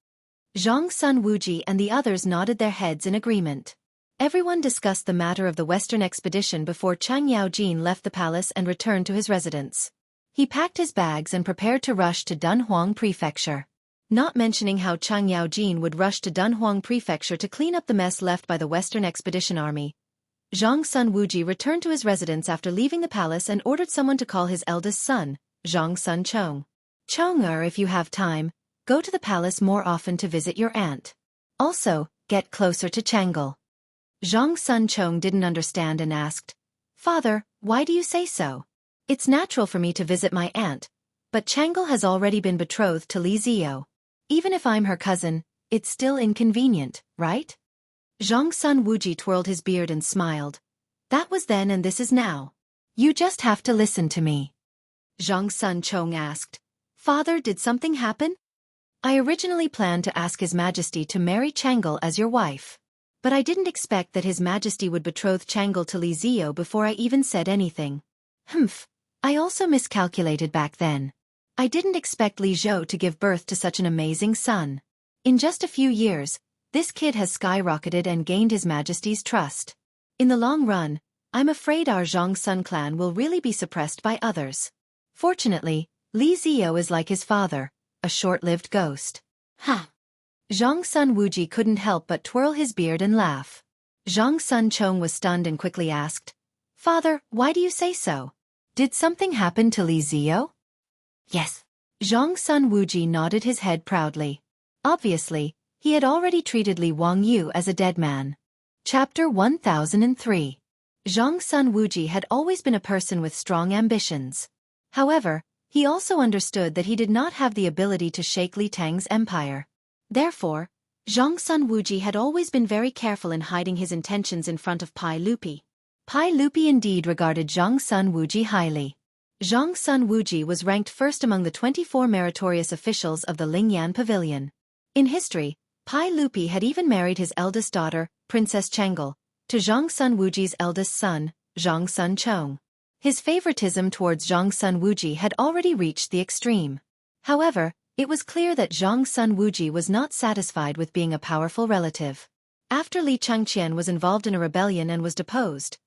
Zhang Sun Wuji and the others nodded their heads in agreement. Everyone discussed the matter of the Western expedition before Chang Yaojin left the palace and returned to his residence. He packed his bags and prepared to rush to Dunhuang Prefecture. not mentioning how Chang Yaojin would rush to Dunhuang Prefecture to clean up the mess left by the Western Expedition Army. Zhang Sun Wuji returned to his residence after leaving the palace and ordered someone to call his eldest son, Zhang Sun Chong. Chong-er, if you have time, go to the palace more often to visit your aunt. Also, get closer to Changle. Zhang Sun Chong didn't understand and asked, Father, why do you say so? It's natural for me to visit my aunt, but Changle has already been betrothed to Li Ziyou. Even if I'm her cousin, it's still inconvenient, right? Zhang Sun Wuji twirled his beard and smiled. That was then and this is now. You just have to listen to me. Zhang Sun Chong asked, Father, did something happen? I originally planned to ask His Majesty to marry Changle as your wife. But I didn't expect that His Majesty would betroth Changle to Li Ziyou before I even said anything. Humph, I also miscalculated back then. I didn't expect Li Zhou to give birth to such an amazing son. In just a few years, this kid has skyrocketed and gained His Majesty's trust. In the long run, I'm afraid our Zhang Sun clan will really be suppressed by others. Fortunately, Li Ziyou is like his father, a short-lived ghost. Ha! Zhang Sun Wuji couldn't help but twirl his beard and laugh. Zhang Sun Chong was stunned and quickly asked, Father, why do you say so? Did something happen to Li Ziyou? Yes. Zhang Sun Wuji nodded his head proudly. Obviously, he had already treated Li Wangyu as a dead man. Chapter 1003. Zhang Sun Wuji had always been a person with strong ambitions. However, he also understood that he did not have the ability to shake Li Tang's empire. Therefore, Zhang Sun Wuji had always been very careful in hiding his intentions in front of Pai Lupi. Pai Lupi indeed regarded Zhang Sun Wuji highly. Zhang Sun Wuji was ranked first among the 24 meritorious officials of the Lingyan Pavilion. In history, Pai Lupi had even married his eldest daughter, Princess Changle, to Zhang Sun Wuji's eldest son, Zhang Sun Chong. His favoritism towards Zhang Sun Wuji had already reached the extreme. However, it was clear that Zhang Sun Wuji was not satisfied with being a powerful relative. After Li Changqian was involved in a rebellion and was deposed,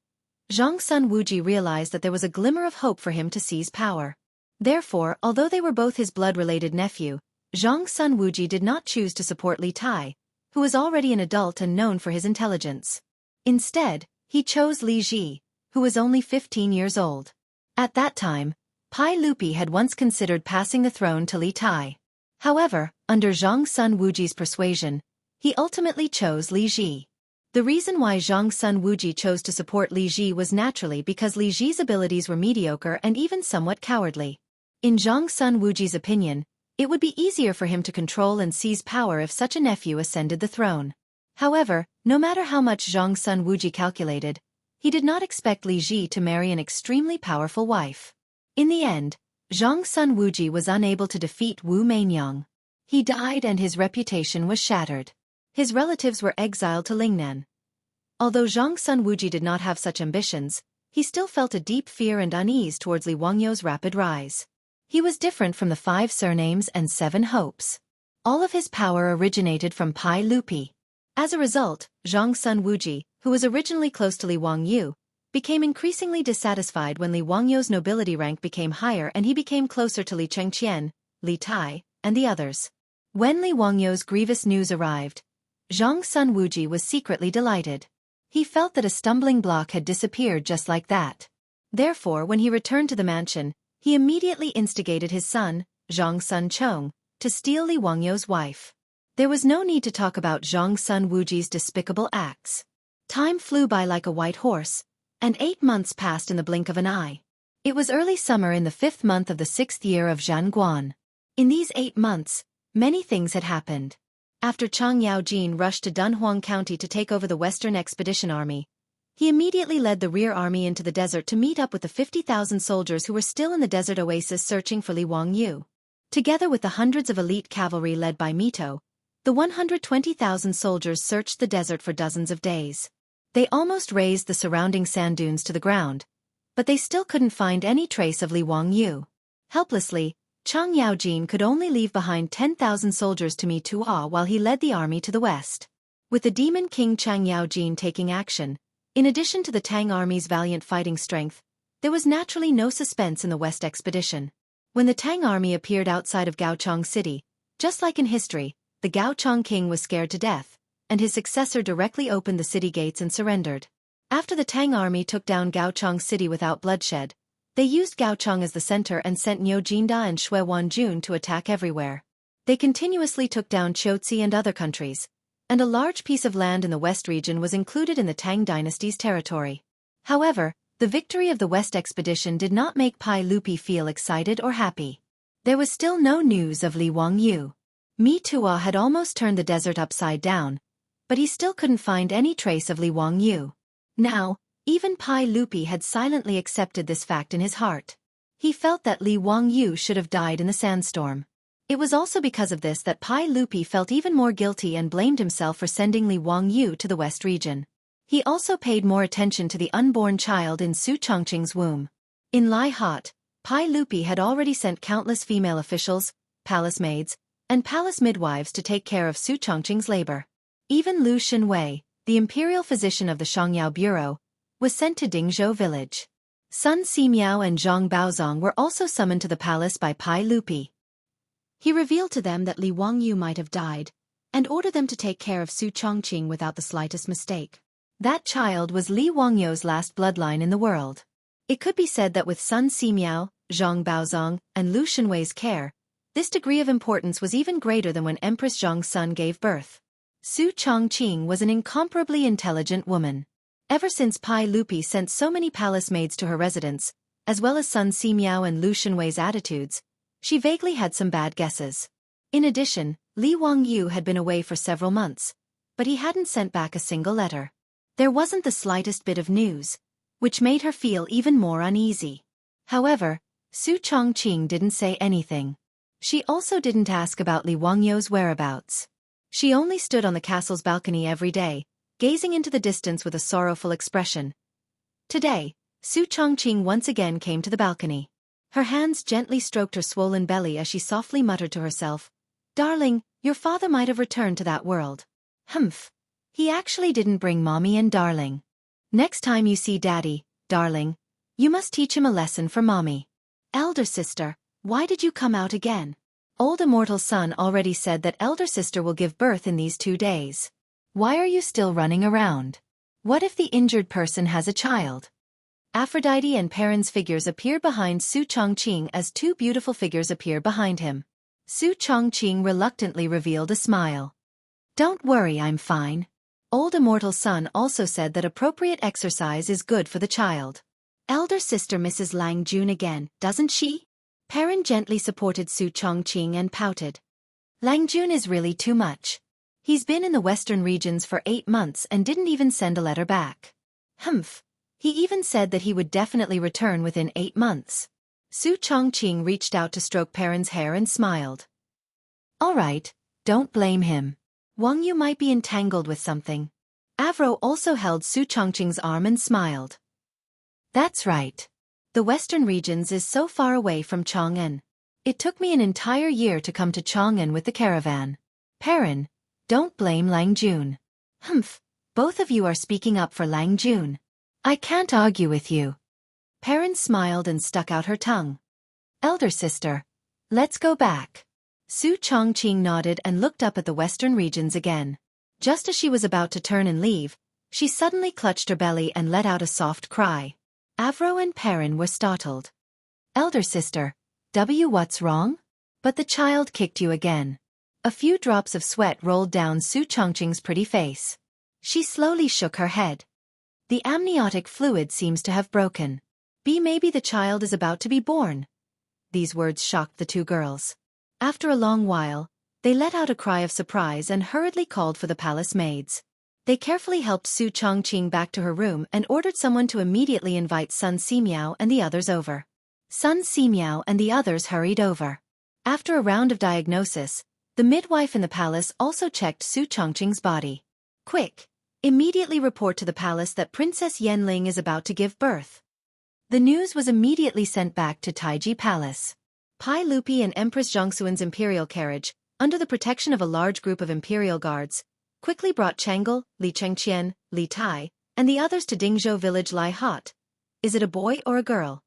Zhang Sun Wuji realized that there was a glimmer of hope for him to seize power. Therefore, although they were both his blood-related nephew, Zhang Sun Wuji did not choose to support Li Tai, who was already an adult and known for his intelligence. Instead, he chose Li Ji, who was only 15 years old. At that time, Pai Lupi had once considered passing the throne to Li Tai. However, under Zhang Sun Wuji's persuasion, he ultimately chose Li Ji. The reason why Zhang Sun Wuji chose to support Li Ji was naturally because Li Ji's abilities were mediocre and even somewhat cowardly. In Zhang Sun Wuji's opinion, it would be easier for him to control and seize power if such a nephew ascended the throne. However, no matter how much Zhang Sun Wuji calculated, he did not expect Li Ji to marry an extremely powerful wife. In the end, Zhang Sun Wuji was unable to defeat Wu Mainyang. He died and his reputation was shattered. His relatives were exiled to Lingnan. Although Zhang Sun Wuji did not have such ambitions, he still felt a deep fear and unease towards Li Wangyou's rapid rise. He was different from the 5 surnames and 7 hopes. All of his power originated from Pai Lupi. As a result, Zhang Sun Wuji, who was originally close to Li Wangyu, became increasingly dissatisfied when Li Wangyou's nobility rank became higher and he became closer to Li Chengqian, Li Tai, and the others. When Li Wangyou's grievous news arrived, Zhang Sun Wuji was secretly delighted. He felt that a stumbling block had disappeared just like that. Therefore, when he returned to the mansion, he immediately instigated his son, Zhang Sun Chong, to steal Li Wangyou's wife. There was no need to talk about Zhang Sun Wuji's despicable acts. Time flew by like a white horse, and 8 months passed in the blink of an eye. It was early summer in the 5th month of the 6th year of Zhanguan. In these 8 months, many things had happened. After Chang Yaojin rushed to Dunhuang County to take over the Western Expedition Army, he immediately led the rear army into the desert to meet up with the 50,000 soldiers who were still in the desert oasis searching for Li Wangyu. Together with the hundreds of elite cavalry led by Mito, the 120,000 soldiers searched the desert for dozens of days. They almost razed the surrounding sand dunes to the ground, but they still couldn't find any trace of Li Wangyu. Helplessly, Chang Yaojin could only leave behind 10,000 soldiers to meet Tuo while he led the army to the west. With the demon king Chang Yaojin taking action, in addition to the Tang army's valiant fighting strength, there was naturally no suspense in the west expedition. When the Tang army appeared outside of Gaochang City, Just like in history, the Gaochang king was scared to death, and his successor directly opened the city gates and surrendered. After the Tang army took down Gaochang city without bloodshed, they used Gaochang as the center and sent Niu Jinda and Shui Wanjun to attack everywhere. They continuously took down Chotzi and other countries, and a large piece of land in the west region was included in the Tang dynasty's territory. However, the victory of the West expedition did not make Pai Lupi feel excited or happy. There was still no news of Li Wangyu. Mi Tua had almost turned the desert upside down, but he still couldn't find any trace of Li Wangyu. Now, even Pai Lupi had silently accepted this fact in his heart. He felt that Li Wangyu should have died in the sandstorm. It was also because of this that Pai Lupi felt even more guilty and blamed himself for sending Li Wangyu to the west region. He also paid more attention to the unborn child in Su Chongqing's womb. In Lai Hot, Pai Lupi had already sent countless female officials, palace maids, and palace midwives to take care of Su Chongqing's labor. Even Lu Xinwei, the imperial physician of the Shangyao Bureau, was sent to Dingzhou village. Sun Simiao and Zhang Baozong were also summoned to the palace by Pai Lupi. He revealed to them that Li Wangyu might have died, and ordered them to take care of Su Chongqing without the slightest mistake. That child was Li Wangyu's last bloodline in the world. It could be said that with Sun Simiao, Zhang Baozong, and Lu Xinwei's care, this degree of importance was even greater than when Empress Zhang's son gave birth. Su Chongqing was an incomparably intelligent woman. Ever since Pai Lupi sent so many palace maids to her residence, as well as Sun Simiao and Lu Xinwei's attitudes, she vaguely had some bad guesses. In addition, Li Wangyu had been away for several months, but he hadn't sent back a single letter. There wasn't the slightest bit of news, which made her feel even more uneasy. However, Su Chongqing didn't say anything. She also didn't ask about Li Wangyu's whereabouts. She only stood on the castle's balcony every day, gazing into the distance with a sorrowful expression. Today, Su Chongqing once again came to the balcony. Her hands gently stroked her swollen belly as she softly muttered to herself, "Darling, your father might have returned to that world." Humph. He actually didn't bring Mommy and Darling. Next time you see Daddy, Darling, you must teach him a lesson for Mommy. Elder sister, why did you come out again? Old immortal son already said that elder sister will give birth in these 2 days. Why are you still running around? What if the injured person has a child? Aphrodite and Perrin's figures appeared behind Su Chongqing as 2 beautiful figures appeared behind him. Su Chongqing reluctantly revealed a smile. Don't worry, I'm fine. Old immortal son also said that appropriate exercise is good for the child. Elder sister Mrs. Lang Jun again, doesn't she? Perrin gently supported Su Chongqing and pouted. Lang Jun is really too much. He's been in the western regions for 8 months and didn't even send a letter back. Humph. He even said that he would definitely return within 8 months. Su Chongqing reached out to stroke Perrin's hair and smiled. All right, don't blame him. Wangyu might be entangled with something. Avro also held Su Chongqing's arm and smiled. That's right. The western regions is so far away from Chang'an. It took me an entire year to come to Chang'an with the caravan. Perrin, don't blame Lang Jun. Humph, both of you are speaking up for Lang Jun. I can't argue with you. Perrin smiled and stuck out her tongue. Elder sister, let's go back. Su Chongqing nodded and looked up at the western regions again. Just as she was about to turn and leave, she suddenly clutched her belly and let out a soft cry. Avro and Perrin were startled. Elder sister, what's wrong? But the child kicked you again. A few drops of sweat rolled down Su Chongqing's pretty face. She slowly shook her head. The amniotic fluid seems to have broken. Maybe the child is about to be born. These words shocked the 2 girls. After a long while, they let out a cry of surprise and hurriedly called for the palace maids. They carefully helped Su Chongqing back to her room and ordered someone to immediately invite Sun Simiao and the others over. Sun Simiao and the others hurried over. After a round of diagnosis, the midwife in the palace also checked Su Chongqing's body. Quick! Immediately report to the palace that Princess Yanling is about to give birth. The news was immediately sent back to Taiji Palace. Pai Lupi and Empress Zhongxuan's imperial carriage, under the protection of a large group of imperial guards, quickly brought Chang'e, Li Chengqian, Li Tai, and the others to Dingzhou village Lai Hot. Is it a boy or a girl?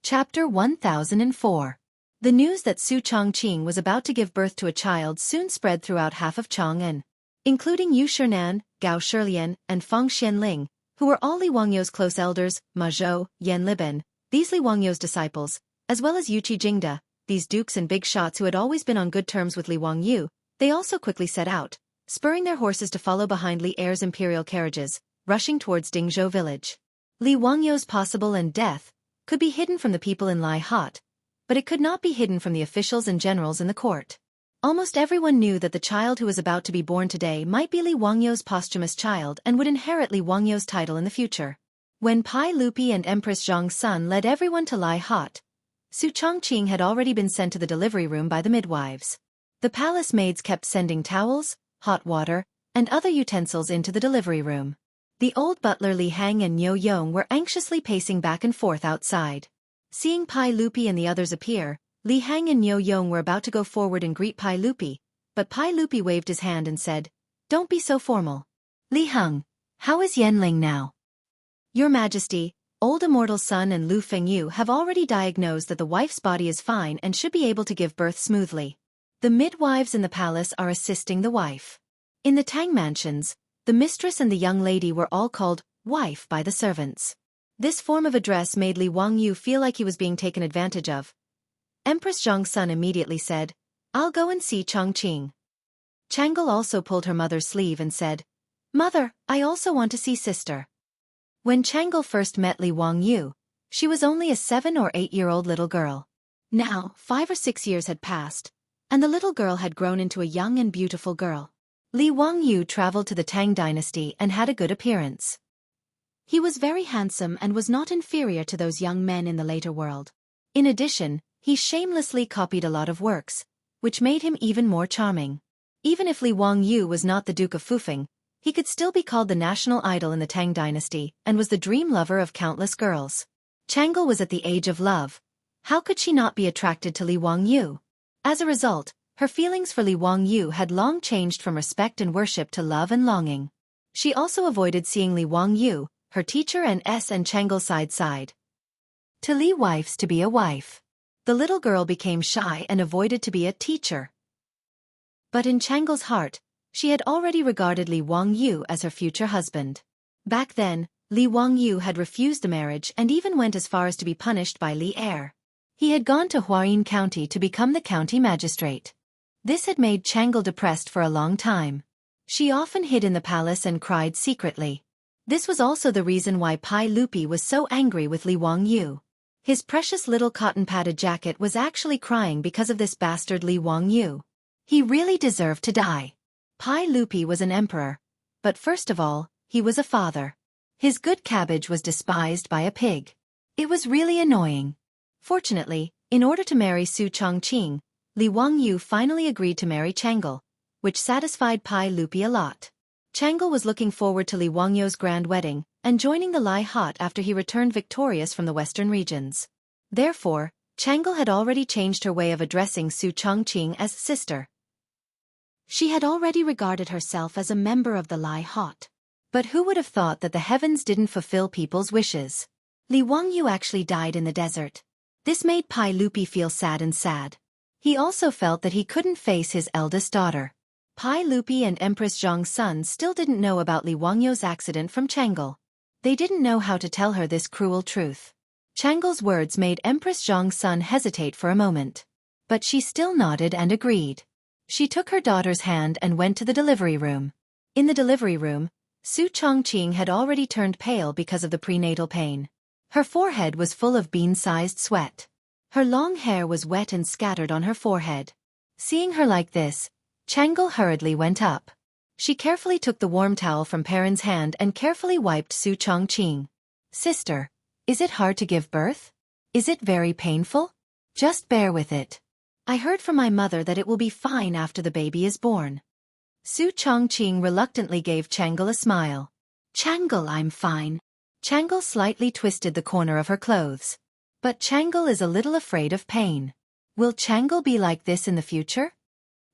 Chapter 1004. The news that Su Chongqing was about to give birth to a child soon spread throughout half of Chang'an, including Yu Shinan, Gao Shilian, and Feng Xianling, who were all Li Wangyou's close elders, Ma Zhou, Yan Liben, these Li Wangyou's disciples, as well as Yuqi Jingda, these dukes and big shots who had always been on good terms with Li Wangyou. They also quickly set out, spurring their horses to follow behind Li Heir's imperial carriages, rushing towards Dingzhou village. Li Wangyou's possible and death could be hidden from the people in Lai Hot, but it could not be hidden from the officials and generals in the court. Almost everyone knew that the child who was about to be born today might be Li Wangyou's posthumous child and would inherit Li Wangyou's title in the future. When Pai Lupi and Empress Zhang's son led everyone to Lai Hot, Su Chongqing had already been sent to the delivery room by the midwives. The palace maids kept sending towels, hot water, and other utensils into the delivery room. The old butler Li Hang and Niu Yong were anxiously pacing back and forth outside. Seeing Pai Lupi and the others appear, Li Hang and Niu Yong were about to go forward and greet Pai Lupi, but Pai Lupi waved his hand and said, "Don't be so formal. Li Heng, how is Yanling now?" "Your Majesty, old immortal son and Lu Fengyu have already diagnosed that the wife's body is fine and should be able to give birth smoothly. The midwives in the palace are assisting the wife." In the Tang mansions, the mistress and the young lady were all called wife by the servants. This form of address made Li Wangyou feel like he was being taken advantage of. Empress Zhang's son immediately said, "I'll go and see Chongqing." Changle also pulled her mother's sleeve and said, "Mother, I also want to see sister." When Changle first met Li Wangyou, she was only a 7 or 8-year-old little girl. Now, 5 or 6 years had passed, and the little girl had grown into a young and beautiful girl. Li Wangyou traveled to the Tang dynasty and had a good appearance. He was very handsome and was not inferior to those young men in the later world. In addition, he shamelessly copied a lot of works, which made him even more charming. Even if Li Wangyou was not the Duke of Fufeng, he could still be called the national idol in the Tang dynasty and was the dream lover of countless girls. Changle was at the age of love. How could she not be attracted to Li Wangyou? As a result, her feelings for Li Wangyou had long changed from respect and worship to love and longing. She also avoided seeing Li Wangyou, her teacher and Changle side. To Li wife's to be a wife. The little girl became shy and avoided to be a teacher. But in Changle's heart, she had already regarded Li Wangyou as her future husband. Back then, Li Wangyou had refused the marriage and even went as far as to be punished by Li Heir. He had gone to Huayin County to become the county magistrate. This had made Changle depressed for a long time. She often hid in the palace and cried secretly. This was also the reason why Pai Lupi was so angry with Li Wangyou. His precious little cotton-padded jacket was actually crying because of this bastard Li Wangyou. He really deserved to die. Pai Lupi was an emperor, but first of all, he was a father. His good cabbage was despised by a pig. It was really annoying. Fortunately, in order to marry Su Chongqing, Li Wangyou finally agreed to marry Changle, which satisfied Pai Lupi a lot. Changle was looking forward to Li Wangyou's grand wedding and joining the Lai Hot after he returned victorious from the western regions. Therefore, Changle had already changed her way of addressing Su Chongqing as sister. She had already regarded herself as a member of the Lai Hot. But who would have thought that the heavens didn't fulfill people's wishes? Li Wangyou actually died in the desert. This made Pai Lupi feel sad. He also felt that he couldn't face his eldest daughter. Pai Lupi and Empress Zhang's son still didn't know about Li Wangyou's accident from Changle. They didn't know how to tell her this cruel truth. Changle's words made Empress Zhang's son hesitate for a moment. But she still nodded and agreed. She took her daughter's hand and went to the delivery room. In the delivery room, Su Chongqing had already turned pale because of the prenatal pain. Her forehead was full of bean-sized sweat. Her long hair was wet and scattered on her forehead. Seeing her like this, Changle hurriedly went up. She carefully took the warm towel from Perrin's hand and carefully wiped Su Chongqing. "Sister, is it hard to give birth? Is it very painful? Just bear with it. I heard from my mother that it will be fine after the baby is born." Su Chongqing reluctantly gave Changle a smile. "Changle, I'm fine." Changle slightly twisted the corner of her clothes. But Changle is a little afraid of pain. Will Changle be like this in the future?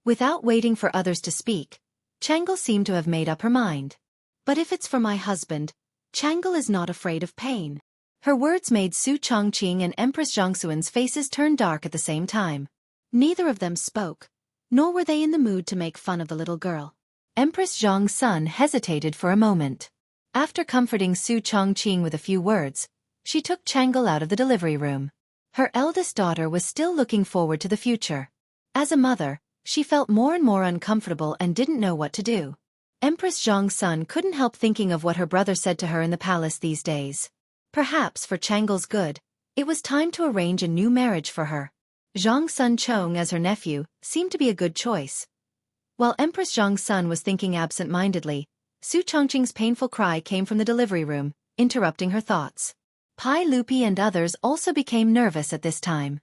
Without waiting for others to speak, Changle seemed to have made up her mind. "But if it's for my husband, Changle is not afraid of pain." Her words made Su Chongqing and Empress Zhongxuan's faces turn dark at the same time. Neither of them spoke, nor were they in the mood to make fun of the little girl. Empress Zhongxun hesitated for a moment. After comforting Su Chongqing with a few words, she took Changle out of the delivery room. Her eldest daughter was still looking forward to the future. As a mother, she felt more and more uncomfortable and didn't know what to do. Empress Zhongxun couldn't help thinking of what her brother said to her in the palace these days. Perhaps for Changle's good, it was time to arrange a new marriage for her. Zhongxun Chong as her nephew seemed to be a good choice. While Empress Zhongxun was thinking absent-mindedly, Su Chongqing's painful cry came from the delivery room, interrupting her thoughts. Pai Lupi and others also became nervous at this time.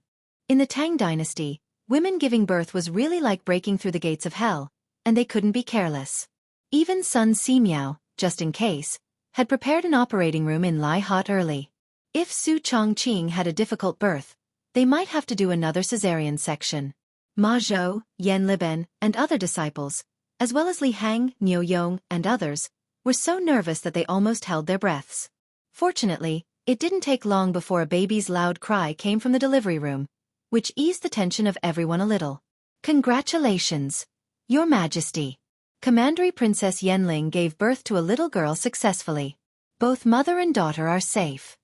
In the Tang dynasty, women giving birth was really like breaking through the gates of hell, and they couldn't be careless. Even Sun Simiao, just in case, had prepared an operating room in Lai Hot early. If Su Chongqing had a difficult birth, they might have to do another cesarean section. Ma Zhou, Yan Liben, and other disciples, as well as Li Hang, Niu Yong, and others, were so nervous that they almost held their breaths. Fortunately, it didn't take long before a baby's loud cry came from the delivery room, which eased the tension of everyone a little. Congratulations, Your Majesty! Commandery Princess Yenling gave birth to a little girl successfully. Both mother and daughter are safe.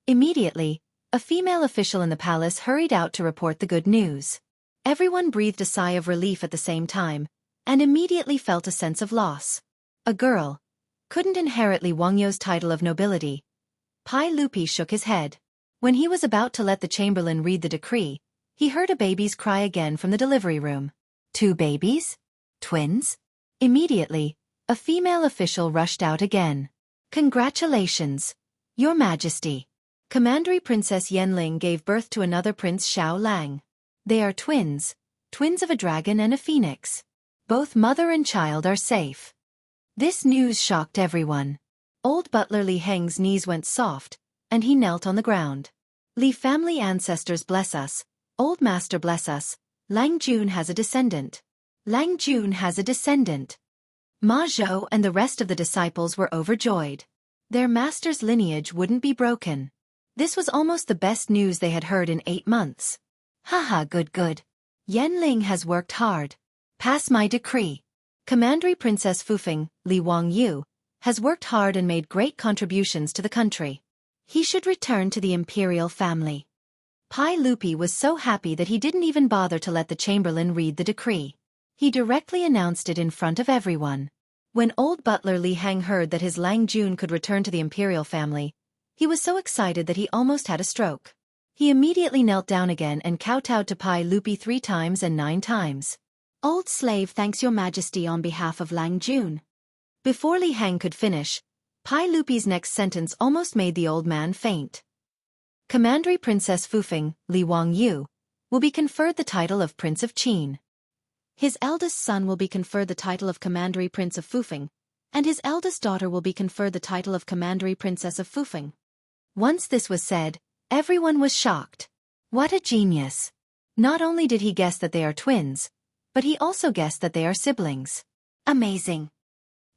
Immediately, a female official in the palace hurried out to report the good news. Everyone breathed a sigh of relief at the same time, and immediately felt a sense of loss. A girl couldn't inherit Li Wangyou's title of nobility. Pai Lupi shook his head. When he was about to let the chamberlain read the decree, he heard a baby's cry again from the delivery room. 2 babies? Twins? Immediately, a female official rushed out again. Congratulations, Your Majesty! Commandery Princess Yenling gave birth to another Prince Xiao Lang. They are twins of a dragon and a phoenix. Both mother and child are safe. This news shocked everyone. Old butler Li Heng's knees went soft, and he knelt on the ground. Li family ancestors bless us, old master bless us, Lang Jun has a descendant. Lang Jun has a descendant. Ma Zhou and the rest of the disciples were overjoyed. Their master's lineage wouldn't be broken. This was almost the best news they had heard in 8 months. Haha, good. Yenling has worked hard. Pass my decree. Commandery Princess Fufeng, Li Wangyu, has worked hard and made great contributions to the country. He should return to the imperial family. Pai Lupi was so happy that he didn't even bother to let the chamberlain read the decree. He directly announced it in front of everyone. When old butler Li Hang heard that his Lang Jun could return to the imperial family, he was so excited that he almost had a stroke. He immediately knelt down again and kowtowed to Pai Lupi 3 times and 9 times. Old slave thanks Your Majesty on behalf of Lang Jun. Before Li Hang could finish, Pai Lupi's next sentence almost made the old man faint. Commandery Princess Fufeng, Li Wangyu, will be conferred the title of Prince of Qin. His eldest son will be conferred the title of Commandery Prince of Fufeng, and his eldest daughter will be conferred the title of Commandery Princess of Fufeng. Once this was said, everyone was shocked. What a genius! Not only did he guess that they are twins, but he also guessed that they are siblings. Amazing!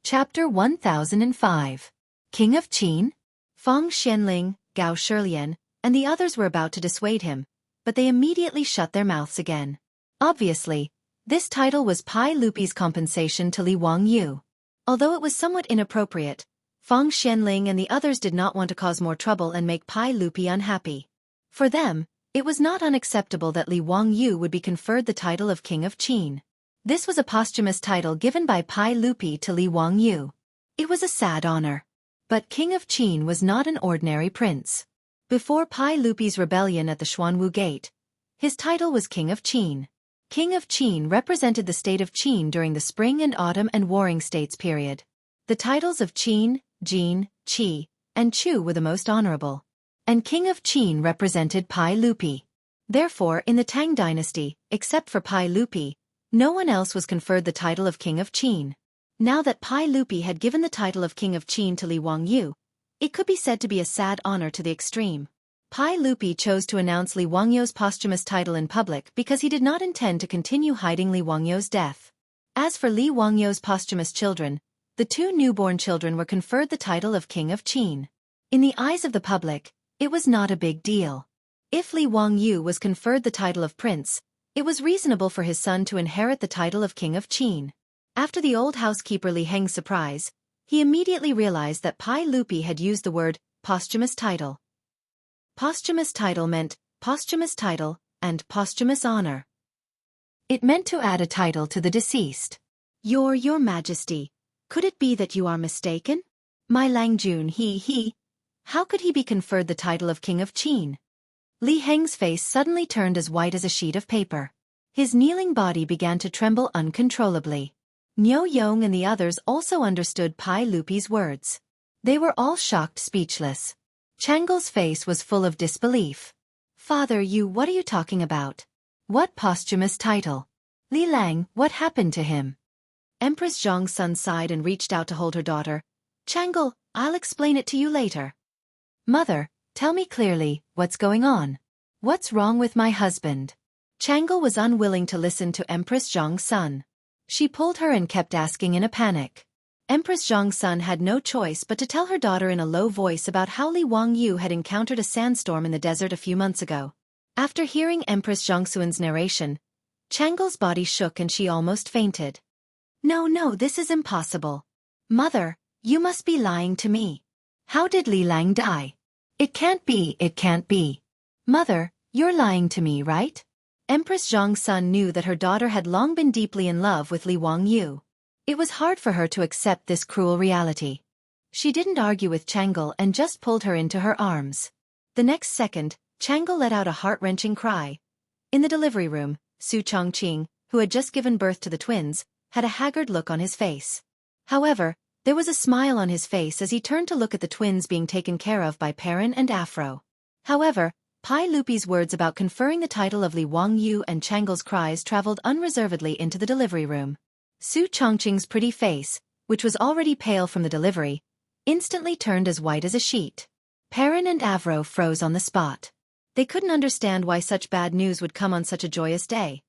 Chapter 1005. King of Qin? Feng Xianling, Gao Shilian, and the others were about to dissuade him, but they immediately shut their mouths again. Obviously, this title was Pai Lupi's compensation to Li Wangyu. Although it was somewhat inappropriate, Feng Xianling and the others did not want to cause more trouble and make Pai Lupi unhappy. For them, it was not unacceptable that Li Wangyu would be conferred the title of King of Qin. This was a posthumous title given by Pai Lupi to Li Wangyu. It was a sad honor. But King of Qin was not an ordinary prince. Before Pai Lupi's rebellion at the Xuanwu Gate, his title was King of Qin. King of Qin represented the state of Qin during the Spring and Autumn and Warring States period. The titles of Qin, Jin, Qi, and Chu were the most honorable. And King of Qin represented Pai Lupi. Therefore, in the Tang dynasty, except for Pai Lupi, no one else was conferred the title of King of Qin. Now that Pai Lupi had given the title of King of Qin to Li Wangyu, it could be said to be a sad honor to the extreme. Pai Lupi chose to announce Li Wangyou's posthumous title in public because he did not intend to continue hiding Li Wangyou's death. As for Li Wangyou's posthumous children, the 2 newborn children were conferred the title of King of Qin. In the eyes of the public, It was not a big deal. If Li Wangyu was conferred the title of prince, it was reasonable for his son to inherit the title of king of Qin. After the old housekeeper Li Heng's surprise, he immediately realized that Pai Lupi had used the word posthumous title. Posthumous title meant posthumous title and posthumous honor. It meant to add a title to the deceased. Your Majesty, could it be that you are mistaken? My Langjun he. How could he be conferred the title of king of Qin? Li Heng's face suddenly turned as white as a sheet of paper. His kneeling body began to tremble uncontrollably. Niu Yong and the others also understood Pai Lupi's words. They were all shocked, speechless. Changle's face was full of disbelief. Father, what are you talking about? What posthumous title? Li Lang, what happened to him? Empress Zhong's son sighed and reached out to hold her daughter. Changle, I'll explain it to you later. Mother, tell me clearly, what's going on? What's wrong with my husband? Changle was unwilling to listen to Empress Zhong's son. She pulled her and kept asking in a panic. Empress Zhong's son had no choice but to tell her daughter in a low voice about how Li Wangyu had encountered a sandstorm in the desert a few months ago. After hearing Empress Zhongxuan's narration, Changle's body shook and she almost fainted. No, this is impossible. Mother, you must be lying to me. How did Li Lang die? It can't be. Mother, you're lying to me, right? Empress Zhong's son knew that her daughter had long been deeply in love with Li Wangyu. It was hard for her to accept this cruel reality. She didn't argue with Changle and just pulled her into her arms. The next second, Changle let out a heart-wrenching cry. In the delivery room, Su Chongqing, who had just given birth to the twins, had a haggard look on his face. However, there was a smile on his face as he turned to look at the twins being taken care of by Perrin and Afro. However, Pai Lupi's words about conferring the title of Li Wangyu and Changle's cries traveled unreservedly into the delivery room. Su Chongqing's pretty face, which was already pale from the delivery, instantly turned as white as a sheet. Perrin and Avro froze on the spot. They couldn't understand why such bad news would come on such a joyous day.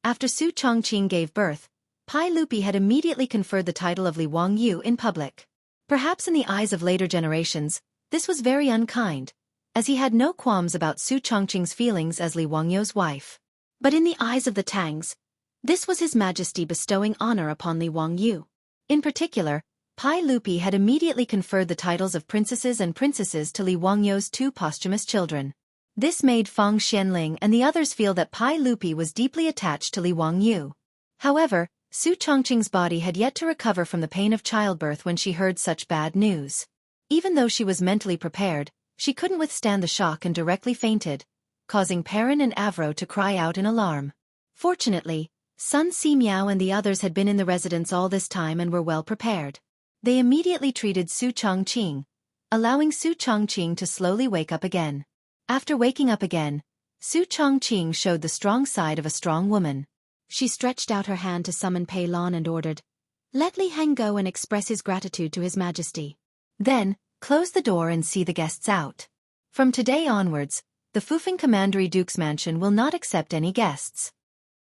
After Su Chongqing gave birth, Pai Lupi had immediately conferred the title of Li Wangyu in public. Perhaps in the eyes of later generations, this was very unkind, as he had no qualms about Su Chongqing's feelings as Li Wangyu's wife. But in the eyes of the Tangs, this was His Majesty bestowing honor upon Li Wangyu. In particular, Pai Lupi had immediately conferred the titles of princesses and princesses to Li Wangyu's two posthumous children. This made Fang Xianling and the others feel that Pai Lupi was deeply attached to Li Wangyu. However, Su Chongqing's body had yet to recover from the pain of childbirth when she heard such bad news. Even though she was mentally prepared, she couldn't withstand the shock and directly fainted, causing Perrin and Avro to cry out in alarm. Fortunately, Sun Si Miao and the others had been in the residence all this time and were well prepared. They immediately treated Su Chongqing, allowing Su Chongqing to slowly wake up again. After waking up again, Su Chongqing showed the strong side of a strong woman. She stretched out her hand to summon Pei Lon and ordered, "Let Li Heng go and express his gratitude to His Majesty. Then, close the door and see the guests out. From today onwards, the Fufeng Commandery Duke's mansion will not accept any guests."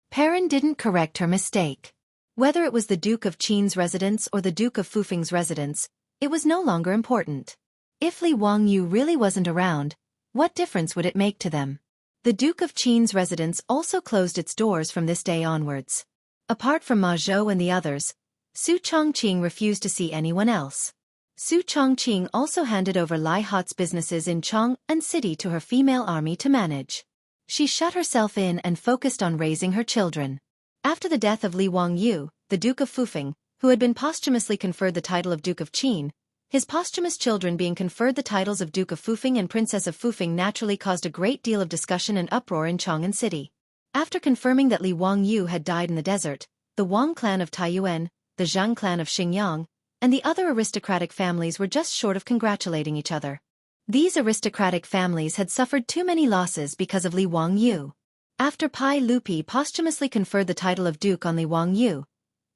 Perrin didn't correct her mistake. Whether it was the Duke of Qin's residence or the Duke of Fufeng's residence, it was no longer important. If Li Wangyu really wasn't around, what difference would it make to them? The Duke of Qin's residence also closed its doors from this day onwards. Apart from Ma Zhou and the others, Su Chongqing refused to see anyone else. Su Chongqing also handed over Lai Hot's businesses in Chang'an City to her female army to manage. She shut herself in and focused on raising her children. After the death of Li Wangyu, the Duke of Fufeng, who had been posthumously conferred the title of Duke of Qin, his posthumous children being conferred the titles of Duke of Fufeng and Princess of Fufeng naturally caused a great deal of discussion and uproar in Chang'an City. After confirming that Li Wangyu had died in the desert, the Wang clan of Taiyuan, the Zhang clan of Xingyang, and the other aristocratic families were just short of congratulating each other. These aristocratic families had suffered too many losses because of Li Wangyu. After Pai Lupi posthumously conferred the title of Duke on Li Wangyu,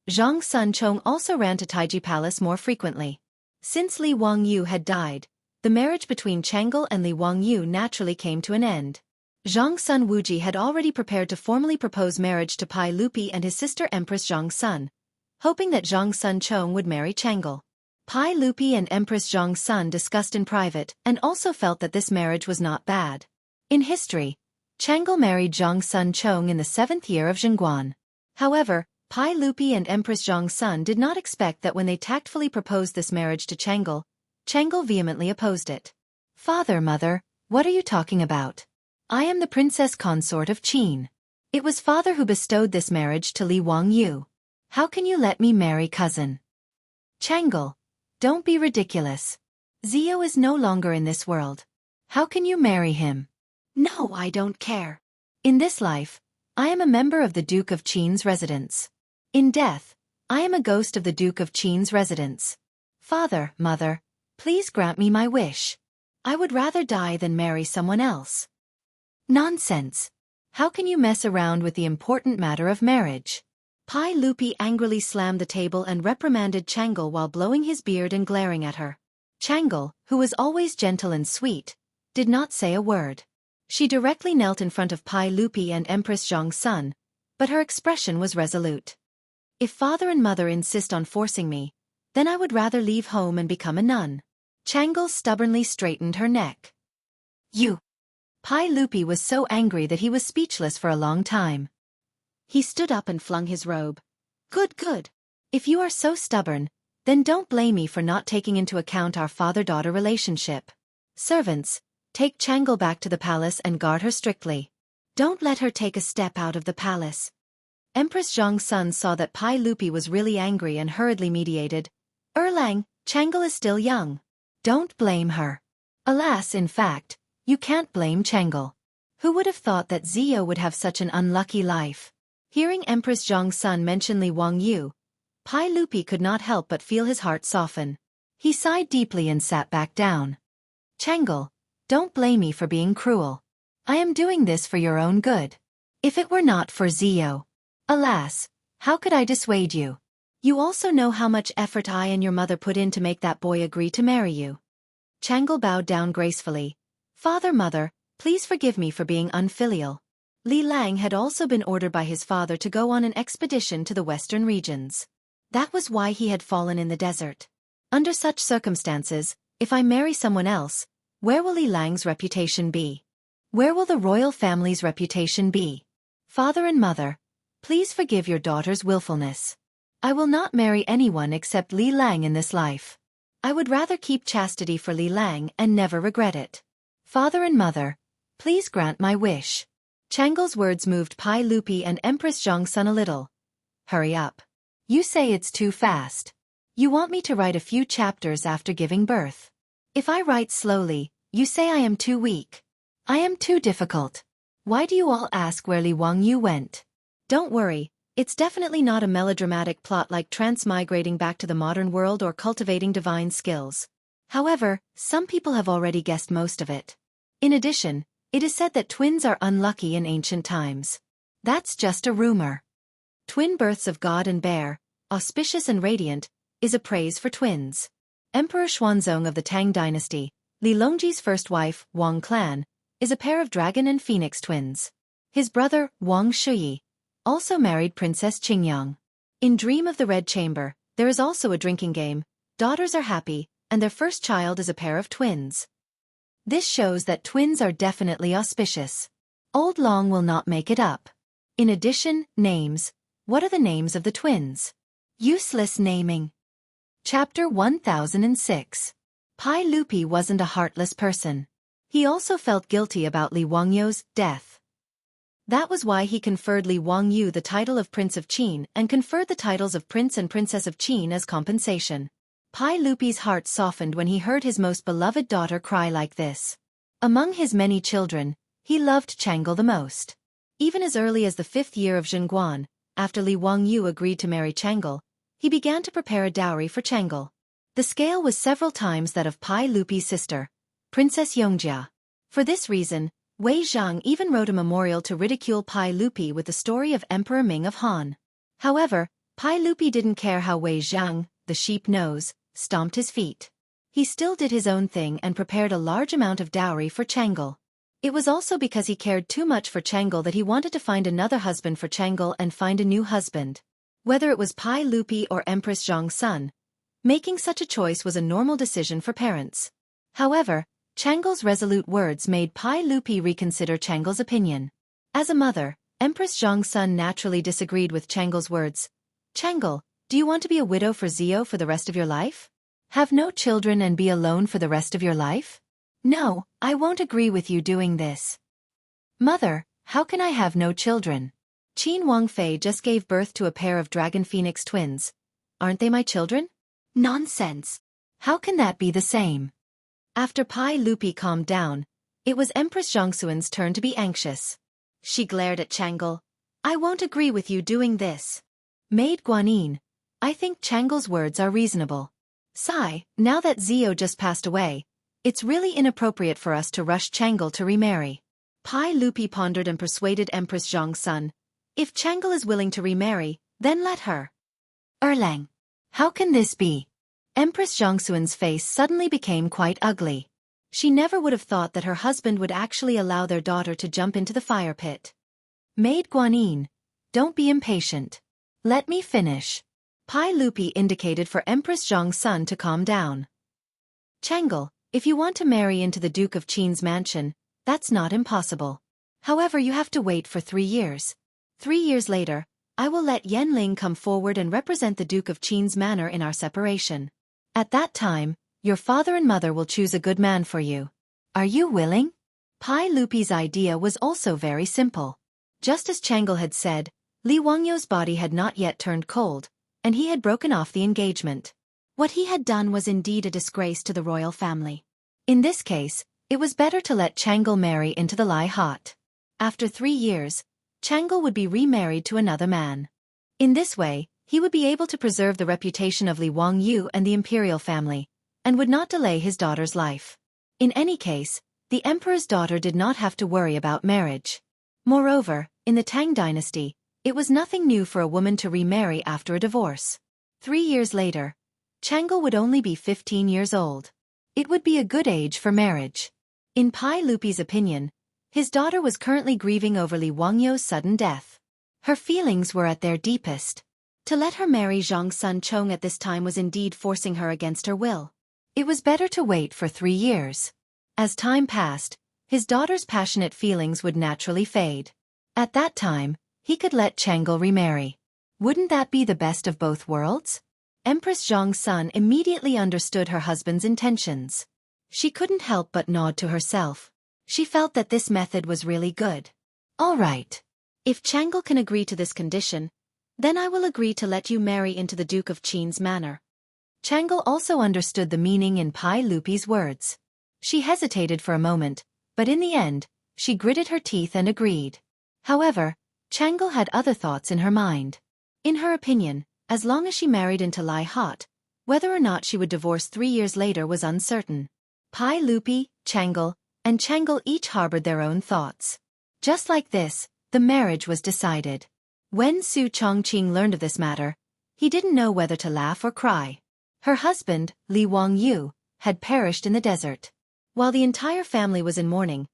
Zhang Sun Chong also ran to Taiji Palace more frequently. Since Li Wangyu had died, the marriage between Changle and Li Wangyu naturally came to an end. Zhang Sun Wuji had already prepared to formally propose marriage to Pai Lupi and his sister Empress Zhang Sun, hoping that Zhang Sun Chong would marry Changle. Pai Lupi and Empress Zhong's son discussed in private and also felt that this marriage was not bad. In history, Changel married Zhong's son Chong in the 7th year of Zhengguan. However, Pai Lupi and Empress Zhong's son did not expect that when they tactfully proposed this marriage to Changel, Changel vehemently opposed it. "Father, mother, what are you talking about? I am the princess consort of Qin. It was father who bestowed this marriage to Li Wangyu. How can you let me marry cousin?" "Changel, don't be ridiculous. Zio is no longer in this world. How can you marry him?" "No, I don't care. In this life, I am a member of the Duke of Qin's residence. In death, I am a ghost of the Duke of Qin's residence. Father, mother, please grant me my wish. I would rather die than marry someone else." "Nonsense. How can you mess around with the important matter of marriage?" Pai Lupi angrily slammed the table and reprimanded Changel while blowing his beard and glaring at her. Changel, who was always gentle and sweet, did not say a word. She directly knelt in front of Pai Lupi and Empress Zhong's son, but her expression was resolute. "If father and mother insist on forcing me, then I would rather leave home and become a nun." Changel stubbornly straightened her neck. "You!" Pai Lupi was so angry that he was speechless for a long time. He stood up and flung his robe. Good, good. If you are so stubborn, then don't blame me for not taking into account our father-daughter relationship. Servants, take Changel back to the palace and guard her strictly. Don't let her take a step out of the palace." Empress Zhong's son saw that Pai Lupi was really angry and hurriedly mediated. "Erlang, Changel is still young. Don't blame her." Alas, in fact, you can't blame Changel. Who would have thought that Zio would have such an unlucky life? Hearing Empress Zhong's son mention Li Wangyu, Pai Lupi could not help but feel his heart soften. He sighed deeply and sat back down. "Changel, don't blame me for being cruel. I am doing this for your own good. If it were not for Zio, alas, how could I dissuade you? You also know how much effort I and your mother put in to make that boy agree to marry you." Changel bowed down gracefully. "Father, mother, please forgive me for being unfilial." Li Lang had also been ordered by his father to go on an expedition to the western regions. That was why he had fallen in the desert. Under such circumstances, if I marry someone else, where will Li Lang's reputation be? Where will the royal family's reputation be? Father and mother, please forgive your daughter's willfulness. I will not marry anyone except Li Lang in this life. I would rather keep chastity for Li Lang and never regret it. Father and mother, please grant my wish." Changel's words moved Pai Lupi and Empress Zhong's son a little. "Hurry up. You say it's too fast. You want me to write a few chapters after giving birth. If I write slowly, you say I am too weak. I am too difficult. Why do you all ask where Li Wangyu went? Don't worry, it's definitely not a melodramatic plot like transmigrating back to the modern world or cultivating divine skills. However, some people have already guessed most of it. In addition, it is said that twins are unlucky in ancient times. That's just a rumor. Twin births of God and Bear, auspicious and radiant, is a praise for twins. Emperor Xuanzong of the Tang dynasty, Li Longji's first wife, Wang Clan, is a pair of dragon and phoenix twins. His brother, Wang Shuyi, also married Princess Qingyang. In Dream of the Red Chamber, there is also a drinking game. Daughters are happy, and their first child is a pair of twins. This shows that twins are definitely auspicious. Old Long will not make it up. In addition, names. What are the names of the twins? Useless naming. Chapter 1006. Pai Lupi wasn't a heartless person. He also felt guilty about Li Wangyu's death. That was why he conferred Li Wangyu the title of Prince of Qin and conferred the titles of Prince and Princess of Qin as compensation. Pai Lupi's heart softened when he heard his most beloved daughter cry like this. Among his many children, he loved Changel the most. Even as early as the 5th year of Zhengguan, after Li Wangyu agreed to marry Changel, he began to prepare a dowry for Changel. The scale was several times that of Pai Lupi's sister, Princess Yongjia. For this reason, Wei Zhang even wrote a memorial to ridicule Pai Lupi with the story of Emperor Ming of Han. However, Pai Lupi didn't care how Wei Zhang, the sheep nose, stomped his feet. He still did his own thing and prepared a large amount of dowry for Changel. It was also because he cared too much for Changel that he wanted to find another husband for Changel and find a new husband. Whether it was Pai Lupi or Empress Zhong's son, Making such a choice was a normal decision for parents. However, Changle's resolute words made Pai Lupi reconsider Changle's opinion. As a mother, Empress Zhongsun naturally disagreed with Changle's words. Changle, do you want to be a widow for Zio for the rest of your life? Have no children and be alone for the rest of your life? No, I won't agree with you doing this. Mother, how can I have no children? Qin Wangfei just gave birth to a pair of dragon phoenix twins. Aren't they my children? Nonsense. How can that be the same? After Pai Lupi calmed down, it was Empress Zhongxuan's turn to be anxious. She glared at Changle. I won't agree with you doing this. Maid Guanyin, I think Changle's words are reasonable. Sigh, now that Zio just passed away, it's really inappropriate for us to rush Changle to remarry. Pai Lupi pondered and persuaded Empress Zhongsun. If Changle is willing to remarry, then let her. Erlang. How can this be? Empress Zhongxuan's face suddenly became quite ugly. She never would have thought that her husband would actually allow their daughter to jump into the fire pit. Maid Guanyin, don't be impatient. Let me finish. Pai Lupi indicated for Empress Zhongsun to calm down. Changle, if you want to marry into the Duke of Qin's mansion, that's not impossible. However, you have to wait for 3 years. 3 years later, I will let Yanling come forward and represent the Duke of Qin's manor in our separation. At that time, your father and mother will choose a good man for you. Are you willing? Pai Lupi's idea was also very simple. Just as Changle had said, Li Wangyou's body had not yet turned cold, and he had broken off the engagement. What he had done was indeed a disgrace to the royal family. In this case, it was better to let Changle marry into the Lai Hot. After 3 years, Changle would be remarried to another man. In this way, he would be able to preserve the reputation of Li Wangyu and the imperial family, and would not delay his daughter's life. In any case, the emperor's daughter did not have to worry about marriage. Moreover, in the Tang dynasty, it was nothing new for a woman to remarry after a divorce. 3 years later, Changle would only be 15 years old. It would be a good age for marriage. In Pai Lupi's opinion, his daughter was currently grieving over Li Wangyou's sudden death. Her feelings were at their deepest. To let her marry Zhang Sun Chong at this time was indeed forcing her against her will. It was better to wait for 3 years. As time passed, his daughter's passionate feelings would naturally fade. At that time, he could let Changle remarry. Wouldn't that be the best of both worlds? Empress Zhang Sun immediately understood her husband's intentions. She couldn't help but nod to herself. She felt that this method was really good. All right. If Changle can agree to this condition, then I will agree to let you marry into the Duke of Qin's manor. Changle also understood the meaning in Pai Lupi's words. She hesitated for a moment, but in the end, she gritted her teeth and agreed. However, Changle had other thoughts in her mind. In her opinion, as long as she married into Lai Hot, whether or not she would divorce 3 years later was uncertain. Pai Lupi, Changle, and Changle each harbored their own thoughts. Just like this, the marriage was decided. When Su Chongqing learned of this matter, he didn't know whether to laugh or cry. Her husband, Li Wangyu, had perished in the desert. While the entire family was in mourning,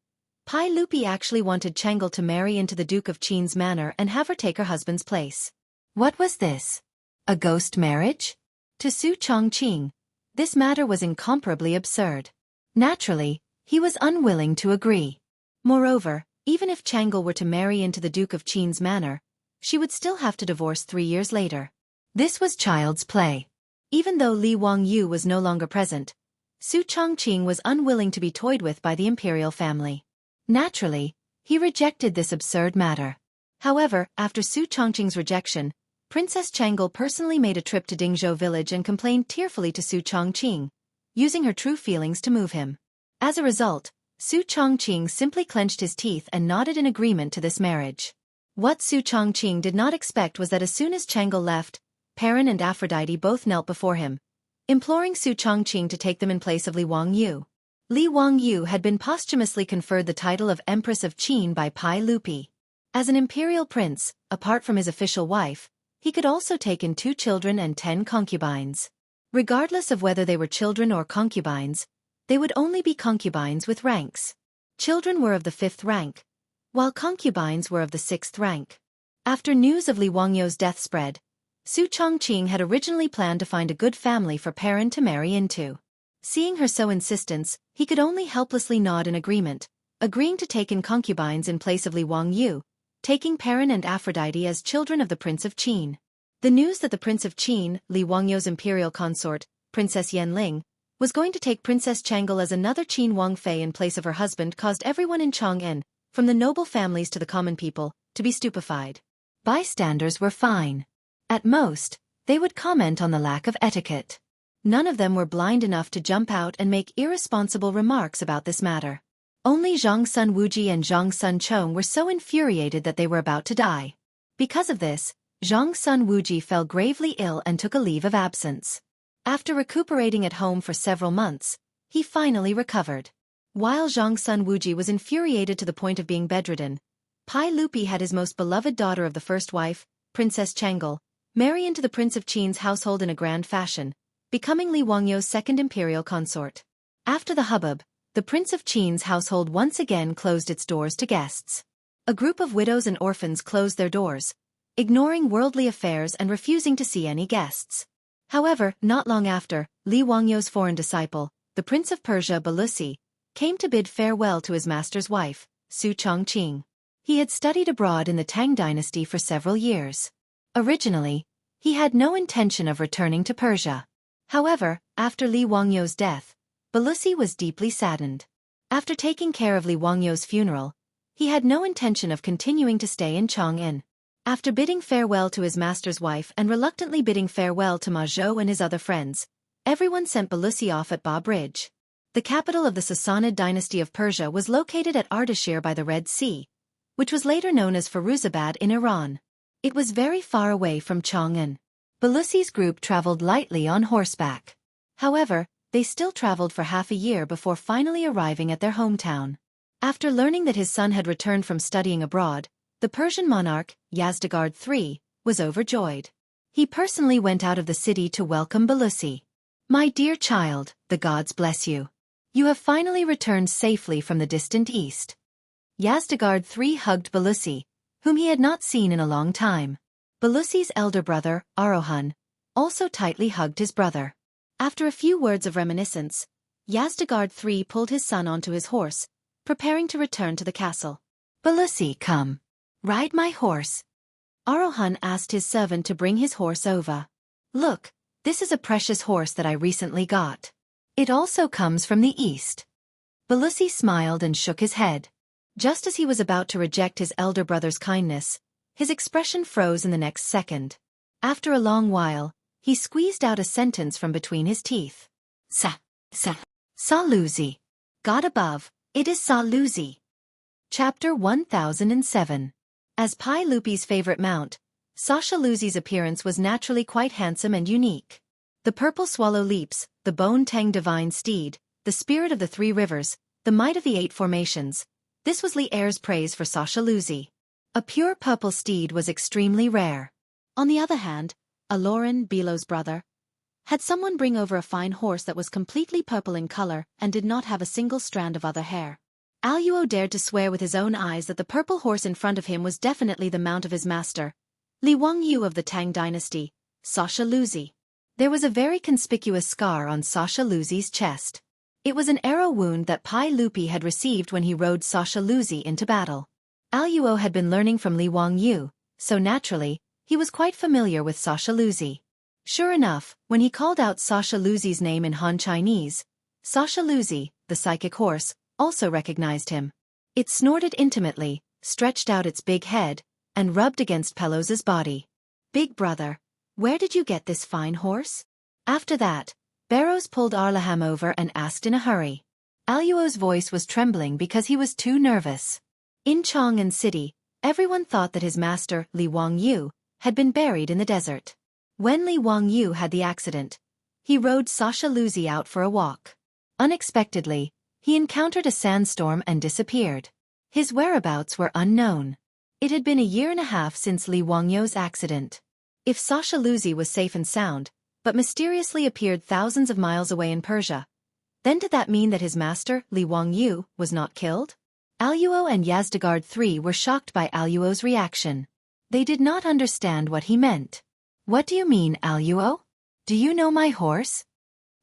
Pai Lupi actually wanted Changle to marry into the Duke of Qin's manor and have her take her husband's place. What was this? A ghost marriage? To Su Chongqing, this matter was incomparably absurd. Naturally, he was unwilling to agree. Moreover, even if Changle were to marry into the Duke of Qin's manor, she would still have to divorce 3 years later. This was child's play. Even though Li Wangyu was no longer present, Su Chongqing was unwilling to be toyed with by the imperial family. Naturally, he rejected this absurd matter. However, after Su Chongqing's rejection, Princess Changle personally made a trip to Dingzhou village and complained tearfully to Su Chongqing, using her true feelings to move him. As a result, Su Chongqing simply clenched his teeth and nodded in agreement to this marriage. What Su Chongqing did not expect was that as soon as Changle left, Perrin and Aphrodite both knelt before him, imploring Su Chongqing to take them in place of Li Wangyu. Li Wangyu had been posthumously conferred the title of Empress of Qin by Pai Lupi. As an imperial prince, apart from his official wife, he could also take in 2 children and 10 concubines. Regardless of whether they were children or concubines, they would only be concubines with ranks. Children were of the 5th rank, while concubines were of the 6th rank. After news of Li Wangyou's death spread, Su Chongqing had originally planned to find a good family for Perrin to marry into. Seeing her so insistent, he could only helplessly nod in agreement, agreeing to take in concubines in place of Li Wangyu, taking Perrin and Aphrodite as children of the Prince of Qin. The news that the Prince of Qin, Li Wangyu's imperial consort, Princess Yanling, was going to take Princess Chang'e as another Qin Wangfei in place of her husband caused everyone in Chang'an, from the noble families to the common people, to be stupefied. Bystanders were fine. At most, they would comment on the lack of etiquette. None of them were blind enough to jump out and make irresponsible remarks about this matter. Only Zhang Sun Wuji and Zhang Sun Chong were so infuriated that they were about to die. Because of this, Zhang Sun Wuji fell gravely ill and took a leave of absence. After recuperating at home for several months, he finally recovered. While Zhang Sun Wuji was infuriated to the point of being bedridden, Pai Lupi had his most beloved daughter of the first wife, Princess Chang'e, marry into the Prince of Qin's household in a grand fashion, becoming Li Wangyu's second imperial consort. After the hubbub, the Prince of Qin's household once again closed its doors to guests. A group of widows and orphans closed their doors, ignoring worldly affairs and refusing to see any guests. However, not long after, Li Wangyu's foreign disciple, the Prince of Persia Balusi, came to bid farewell to his master's wife, Su Chongqing. He had studied abroad in the Tang dynasty for several years. Originally, he had no intention of returning to Persia. However, after Li Wangyu's death, Balusi was deeply saddened. After taking care of Li Wangyu's funeral, he had no intention of continuing to stay in Chang'an. After bidding farewell to his master's wife and reluctantly bidding farewell to Ma Zhou and his other friends, everyone sent Balusi off at Ba Bridge. The capital of the Sassanid dynasty of Persia was located at Ardashir by the Red Sea, which was later known as Firuzabad in Iran. It was very far away from Chang'an. Balusi's group traveled lightly on horseback. However, they still traveled for half a year before finally arriving at their hometown. After learning that his son had returned from studying abroad, the Persian monarch, Yazdegerd III, was overjoyed. He personally went out of the city to welcome Balusi. "My dear child, the gods bless you. You have finally returned safely from the distant east." Yazdegerd III hugged Balusi, whom he had not seen in a long time. Balusi's elder brother, Arohan, also tightly hugged his brother. After a few words of reminiscence, Yazdegerd III pulled his son onto his horse, preparing to return to the castle. "Balusi, come. Ride my horse." Arohan asked his servant to bring his horse over. "Look, this is a precious horse that I recently got. It also comes from the east." Balusi smiled and shook his head. Just as he was about to reject his elder brother's kindness, his expression froze in the next second. After a long while, he squeezed out a sentence from between his teeth. Salusi. God above, it is Salusi. Chapter 1007. As Pai Lupi's favorite mount, Salusi's appearance was naturally quite handsome and unique. The purple swallow leaps, the bone Tang divine steed, the spirit of the three rivers, the might of the eight formations. This was Li Heir's praise for Salusi. A pure purple steed was extremely rare. On the other hand, Aloran, Belo's brother, had someone bring over a fine horse that was completely purple in color and did not have a single strand of other hair. Aluo dared to swear with his own eyes that the purple horse in front of him was definitely the mount of his master, Li Wangyu of the Tang dynasty, Salusi. There was a very conspicuous scar on Salusi's chest. It was an arrow wound that Pai Lupi had received when he rode Salusi into battle. Aluo had been learning from Li Wangyu, so naturally, he was quite familiar with Salusi. Sure enough, when he called out Salusi's name in Han Chinese, Salusi, the psychic horse, also recognized him. It snorted intimately, stretched out its big head, and rubbed against Pelos's body. "Big brother, where did you get this fine horse?" After that, Barrows pulled Arlaham over and asked in a hurry. Aluo's voice was trembling because he was too nervous. In Chang'an City, everyone thought that his master, Li Wangyu, had been buried in the desert. When Li Wangyu had the accident, he rode Salusi out for a walk. Unexpectedly, he encountered a sandstorm and disappeared. His whereabouts were unknown. It had been a year and a half since Li Wangyu's accident. If Salusi was safe and sound, but mysteriously appeared thousands of miles away in Persia, then did that mean that his master, Li Wangyu, was not killed? Aluo and Yazdegerd III were shocked by Aluo's reaction. They did not understand what he meant. What do you mean, Aluo? Do you know my horse?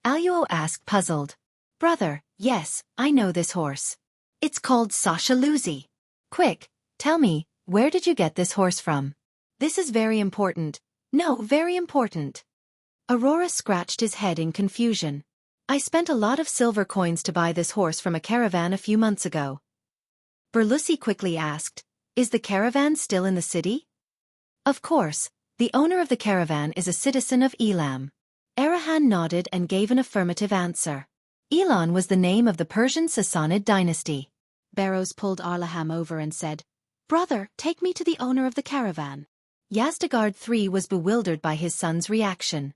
Aluo asked, puzzled. Brother, yes, I know this horse. It's called Sasha Luzi. Quick, tell me, where did you get this horse from? This is very important. No, very important. Aurora scratched his head in confusion. I spent a lot of silver coins to buy this horse from a caravan a few months ago. Berlusi quickly asked, is the caravan still in the city? Of course, the owner of the caravan is a citizen of Elam. Arahan nodded and gave an affirmative answer. Elam was the name of the Persian Sassanid dynasty. Barrows pulled Arlaham over and said, Brother, take me to the owner of the caravan. Yazdegerd III was bewildered by his son's reaction.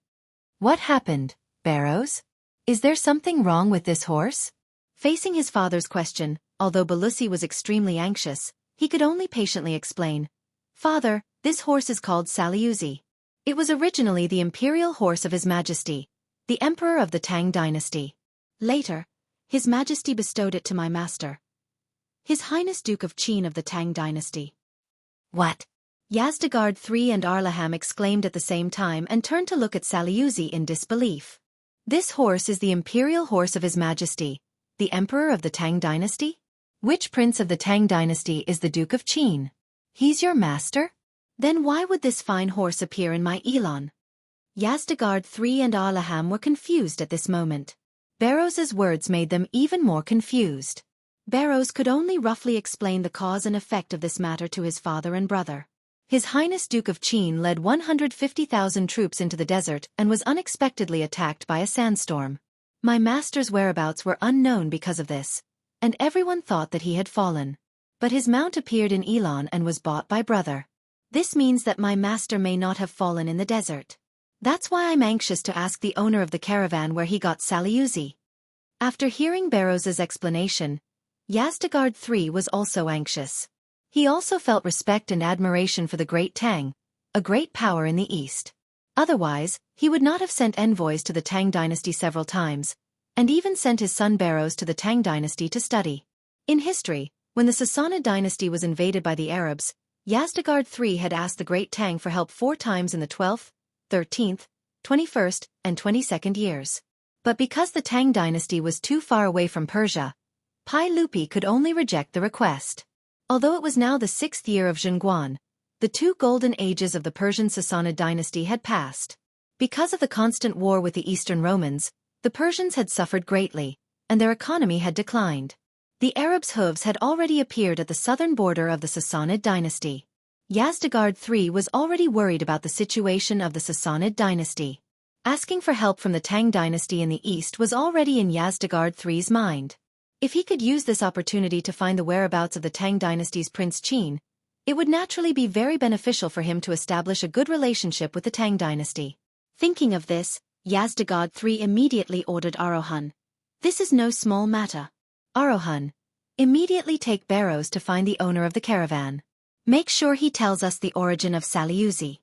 What happened, Barrows? Is there something wrong with this horse? Facing his father's question, although Berlusi was extremely anxious, he could only patiently explain. Father, this horse is called Saliuzi. It was originally the imperial horse of His Majesty, the Emperor of the Tang dynasty. Later, His Majesty bestowed it to my master, His Highness Duke of Qin of the Tang dynasty. What? Yazdegerd III and Arlaham exclaimed at the same time and turned to look at Saliuzi in disbelief. This horse is the imperial horse of His Majesty, the Emperor of the Tang dynasty? Which prince of the Tang dynasty is the Duke of Qin? He's your master? Then why would this fine horse appear in my Elan? Yazdegerd III and Arlaham were confused at this moment. Barrows's words made them even more confused. Barrows could only roughly explain the cause and effect of this matter to his father and brother. His Highness Duke of Qin led 150,000 troops into the desert and was unexpectedly attacked by a sandstorm. My master's whereabouts were unknown because of this, and everyone thought that he had fallen. But his mount appeared in Elan and was bought by brother. This means that my master may not have fallen in the desert. That's why I'm anxious to ask the owner of the caravan where he got Saliuzi. After hearing Barrows's explanation, Yazdegerd III was also anxious. He also felt respect and admiration for the great Tang, a great power in the east. Otherwise, he would not have sent envoys to the Tang dynasty several times, and even sent his son Barrows to the Tang dynasty to study. In history, when the Sassanid dynasty was invaded by the Arabs, Yazdegerd III had asked the great Tang for help 4 times in the 12th, 13th, 21st, and 22nd years. But because the Tang dynasty was too far away from Persia, Pai Lupi could only reject the request. Although it was now the 6th year of Zhenguan, the 2 golden ages of the Persian Sassanid dynasty had passed. Because of the constant war with the Eastern Romans, the Persians had suffered greatly, and their economy had declined. The Arabs' hooves had already appeared at the southern border of the Sassanid dynasty. Yazdegerd III was already worried about the situation of the Sassanid dynasty. Asking for help from the Tang dynasty in the east was already in Yazdegerd III's mind. If he could use this opportunity to find the whereabouts of the Tang dynasty's Prince Qin, it would naturally be very beneficial for him to establish a good relationship with the Tang dynasty. Thinking of this, Yazdegerd III immediately ordered Arohan. This is no small matter. Arohan, immediately take Barrows to find the owner of the caravan. Make sure he tells us the origin of Saliuzi.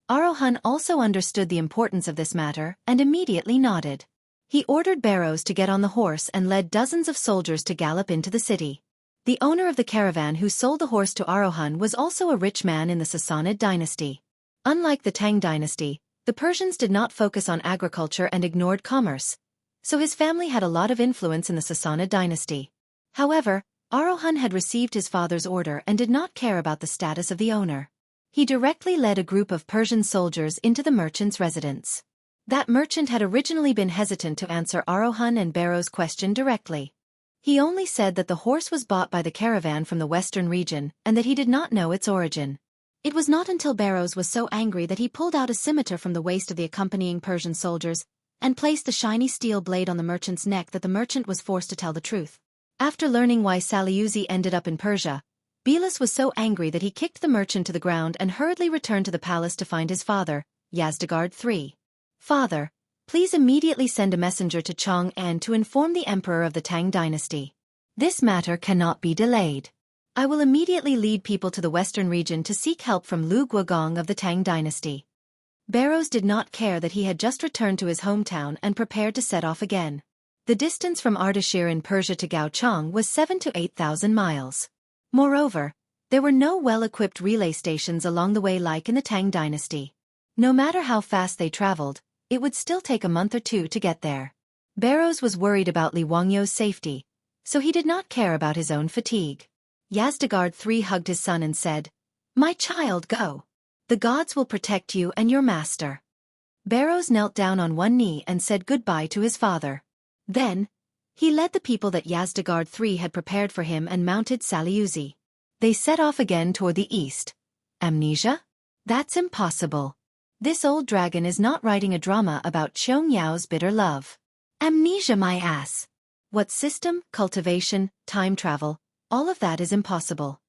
Arohan also understood the importance of this matter and immediately nodded. He ordered Barrows to get on the horse and led dozens of soldiers to gallop into the city. The owner of the caravan who sold the horse to Arohan was also a rich man in the Sassanid dynasty. Unlike the Tang dynasty, the Persians did not focus on agriculture and ignored commerce, so his family had a lot of influence in the Sassanid dynasty. However, Arohan had received his father's order and did not care about the status of the owner. He directly led a group of Persian soldiers into the merchant's residence. That merchant had originally been hesitant to answer Arohan and Barrow's question directly. He only said that the horse was bought by the caravan from the western region and that he did not know its origin. It was not until Barrows was so angry that he pulled out a scimitar from the waist of the accompanying Persian soldiers and placed the shiny steel blade on the merchant's neck that the merchant was forced to tell the truth. After learning why Saliuzi ended up in Persia, Belus was so angry that he kicked the merchant to the ground and hurriedly returned to the palace to find his father, Yazdegerd III. Father, please immediately send a messenger to Chang'an to inform the emperor of the Tang dynasty. This matter cannot be delayed. I will immediately lead people to the western region to seek help from Lu Guogong of the Tang dynasty. Barrows did not care that he had just returned to his hometown and prepared to set off again. The distance from Ardashir in Persia to Gaochang was 7,000 to 8,000 miles. Moreover, there were no well-equipped relay stations along the way like in the Tang dynasty. No matter how fast they traveled, it would still take a month or two to get there. Barrows was worried about Li Wangyou's safety, so he did not care about his own fatigue. Yazdegard III hugged his son and said, "My child, go. The gods will protect you and your master." Barrows knelt down on one knee and said goodbye to his father. Then, he led the people that Yazdegard III had prepared for him and mounted Saliuzi. They set off again toward the east. Amnesia? That's impossible. This old dragon is not writing a drama about Qiong Yao's bitter love. Amnesia, my ass. What system, cultivation, time travel, all of that is impossible.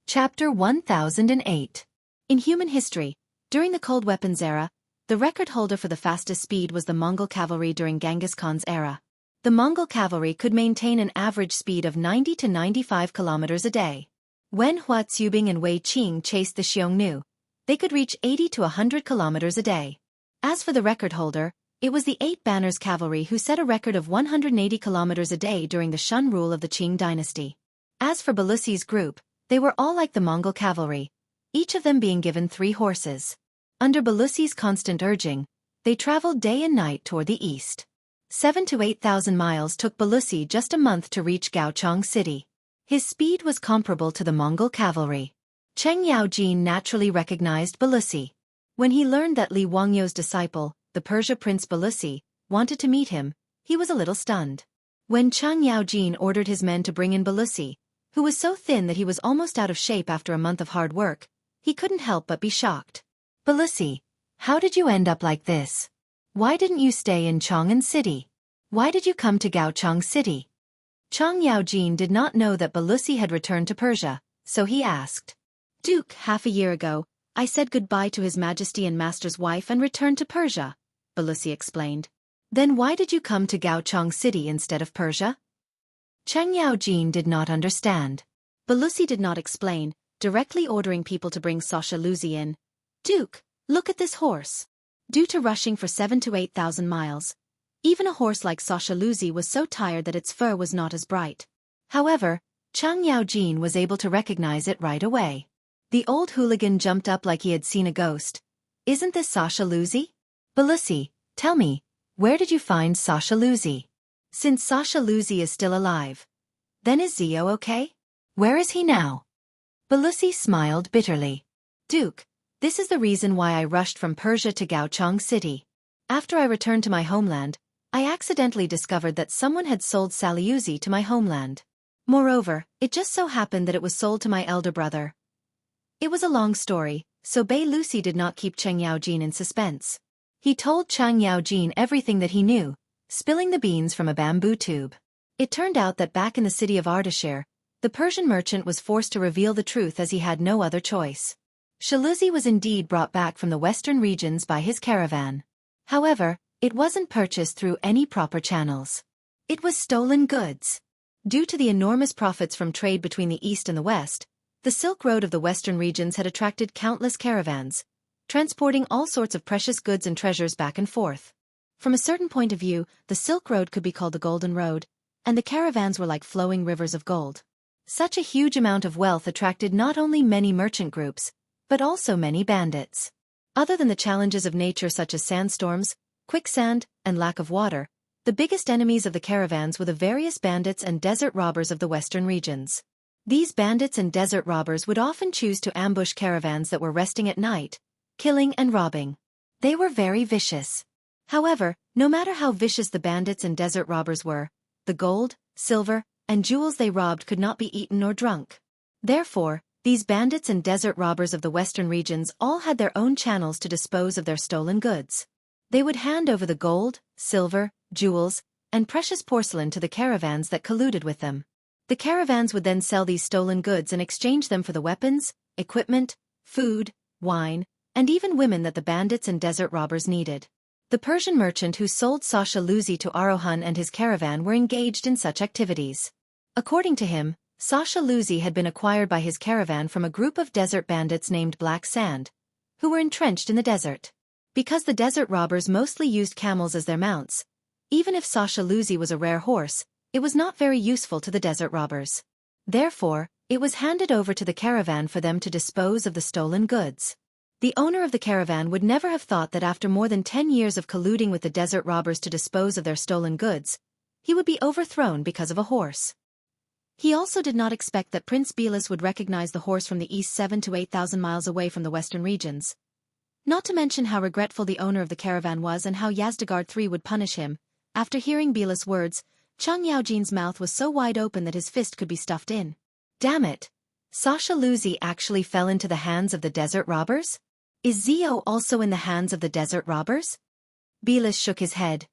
Chapter 1008. In human history, during the Cold Weapons era, the record holder for the fastest speed was the Mongol cavalry during Genghis Khan's era. The Mongol cavalry could maintain an average speed of 90 to 95 kilometers a day. When Hua Tsubing and Wei Qing chased the Xiongnu, they could reach 80 to 100 kilometers a day. As for the record holder, it was the Eight Banners cavalry who set a record of 180 kilometers a day during the Shun rule of the Qing dynasty. As for Belusi's group, they were all like the Mongol cavalry, each of them being given 3 horses. Under Belusi's constant urging, they traveled day and night toward the east. 7,000 to 8,000 miles took Belusi just a month to reach Gaochang City. His speed was comparable to the Mongol cavalry. Cheng Yaojin naturally recognized Belusi. When he learned that Li Wangyou's disciple, the Persia prince Belusi, wanted to meet him, he was a little stunned. When Cheng Yaojin ordered his men to bring in Belusi, who was so thin that he was almost out of shape after a month of hard work, he couldn't help but be shocked. "Belusi, how did you end up like this? Why didn't you stay in Chang'an City? Why did you come to Gaochang City?" Cheng Yaojin did not know that Belusi had returned to Persia, so he asked. "Duke, half a year ago, I said goodbye to His Majesty and Master's wife and returned to Persia," Belusi explained. "Then why did you come to Gaochang City instead of Persia?" Cheng Yaojin did not understand. Belusi did not explain, directly ordering people to bring Sasha Luzi in. "Duke, look at this horse." Due to rushing for 7,000 to 8,000 miles, even a horse like Sasha Luzi was so tired that its fur was not as bright. However, Cheng Yaojin was able to recognize it right away. The old hooligan jumped up like he had seen a ghost. "Isn't this Sasha Luzi? Belusi, tell me, where did you find Sasha Luzi? Since Sasha Luzi is still alive, then is Zio okay? Where is he now?" Belusi smiled bitterly. "Duke, this is the reason why I rushed from Persia to Gaochang City. After I returned to my homeland, I accidentally discovered that someone had sold Saliuzi to my homeland. Moreover, it just so happened that it was sold to my elder brother." It was a long story, so Bei Lucy did not keep Cheng Yaojin in suspense. He told Cheng Yaojin everything that he knew, spilling the beans from a bamboo tube. It turned out that back in the city of Ardashir, the Persian merchant was forced to reveal the truth as he had no other choice. Shaluzi was indeed brought back from the western regions by his caravan. However, it wasn't purchased through any proper channels. It was stolen goods. Due to the enormous profits from trade between the East and the West, the Silk Road of the western regions had attracted countless caravans, transporting all sorts of precious goods and treasures back and forth. From a certain point of view, the Silk Road could be called the Golden Road, and the caravans were like flowing rivers of gold. Such a huge amount of wealth attracted not only many merchant groups, but also many bandits. Other than the challenges of nature such as sandstorms, quicksand, and lack of water, the biggest enemies of the caravans were the various bandits and desert robbers of the western regions. These bandits and desert robbers would often choose to ambush caravans that were resting at night, killing and robbing. They were very vicious. However, no matter how vicious the bandits and desert robbers were, the gold, silver, and jewels they robbed could not be eaten or drunk. Therefore, these bandits and desert robbers of the western regions all had their own channels to dispose of their stolen goods. They would hand over the gold, silver, jewels, and precious porcelain to the caravans that colluded with them. The caravans would then sell these stolen goods and exchange them for the weapons, equipment, food, wine, and even women that the bandits and desert robbers needed. The Persian merchant who sold Sasha Luzi to Arohan and his caravan were engaged in such activities. According to him, Sasha Luzi had been acquired by his caravan from a group of desert bandits named Black Sand, who were entrenched in the desert. Because the desert robbers mostly used camels as their mounts, even if Sasha Luzi was a rare horse, it was not very useful to the desert robbers. Therefore, it was handed over to the caravan for them to dispose of the stolen goods. The owner of the caravan would never have thought that after more than 10 years of colluding with the desert robbers to dispose of their stolen goods, he would be overthrown because of a horse. He also did not expect that Prince Belus would recognize the horse from the east 7 to 8,000 miles away from the western regions. Not to mention how regretful the owner of the caravan was and how Yazdegard III would punish him. After hearing Belus' words, Chang Yaojin's mouth was so wide open that his fist could be stuffed in. Damn it! Sasha Luzi actually fell into the hands of the desert robbers? Is Zio also in the hands of the desert robbers? Belus shook his head.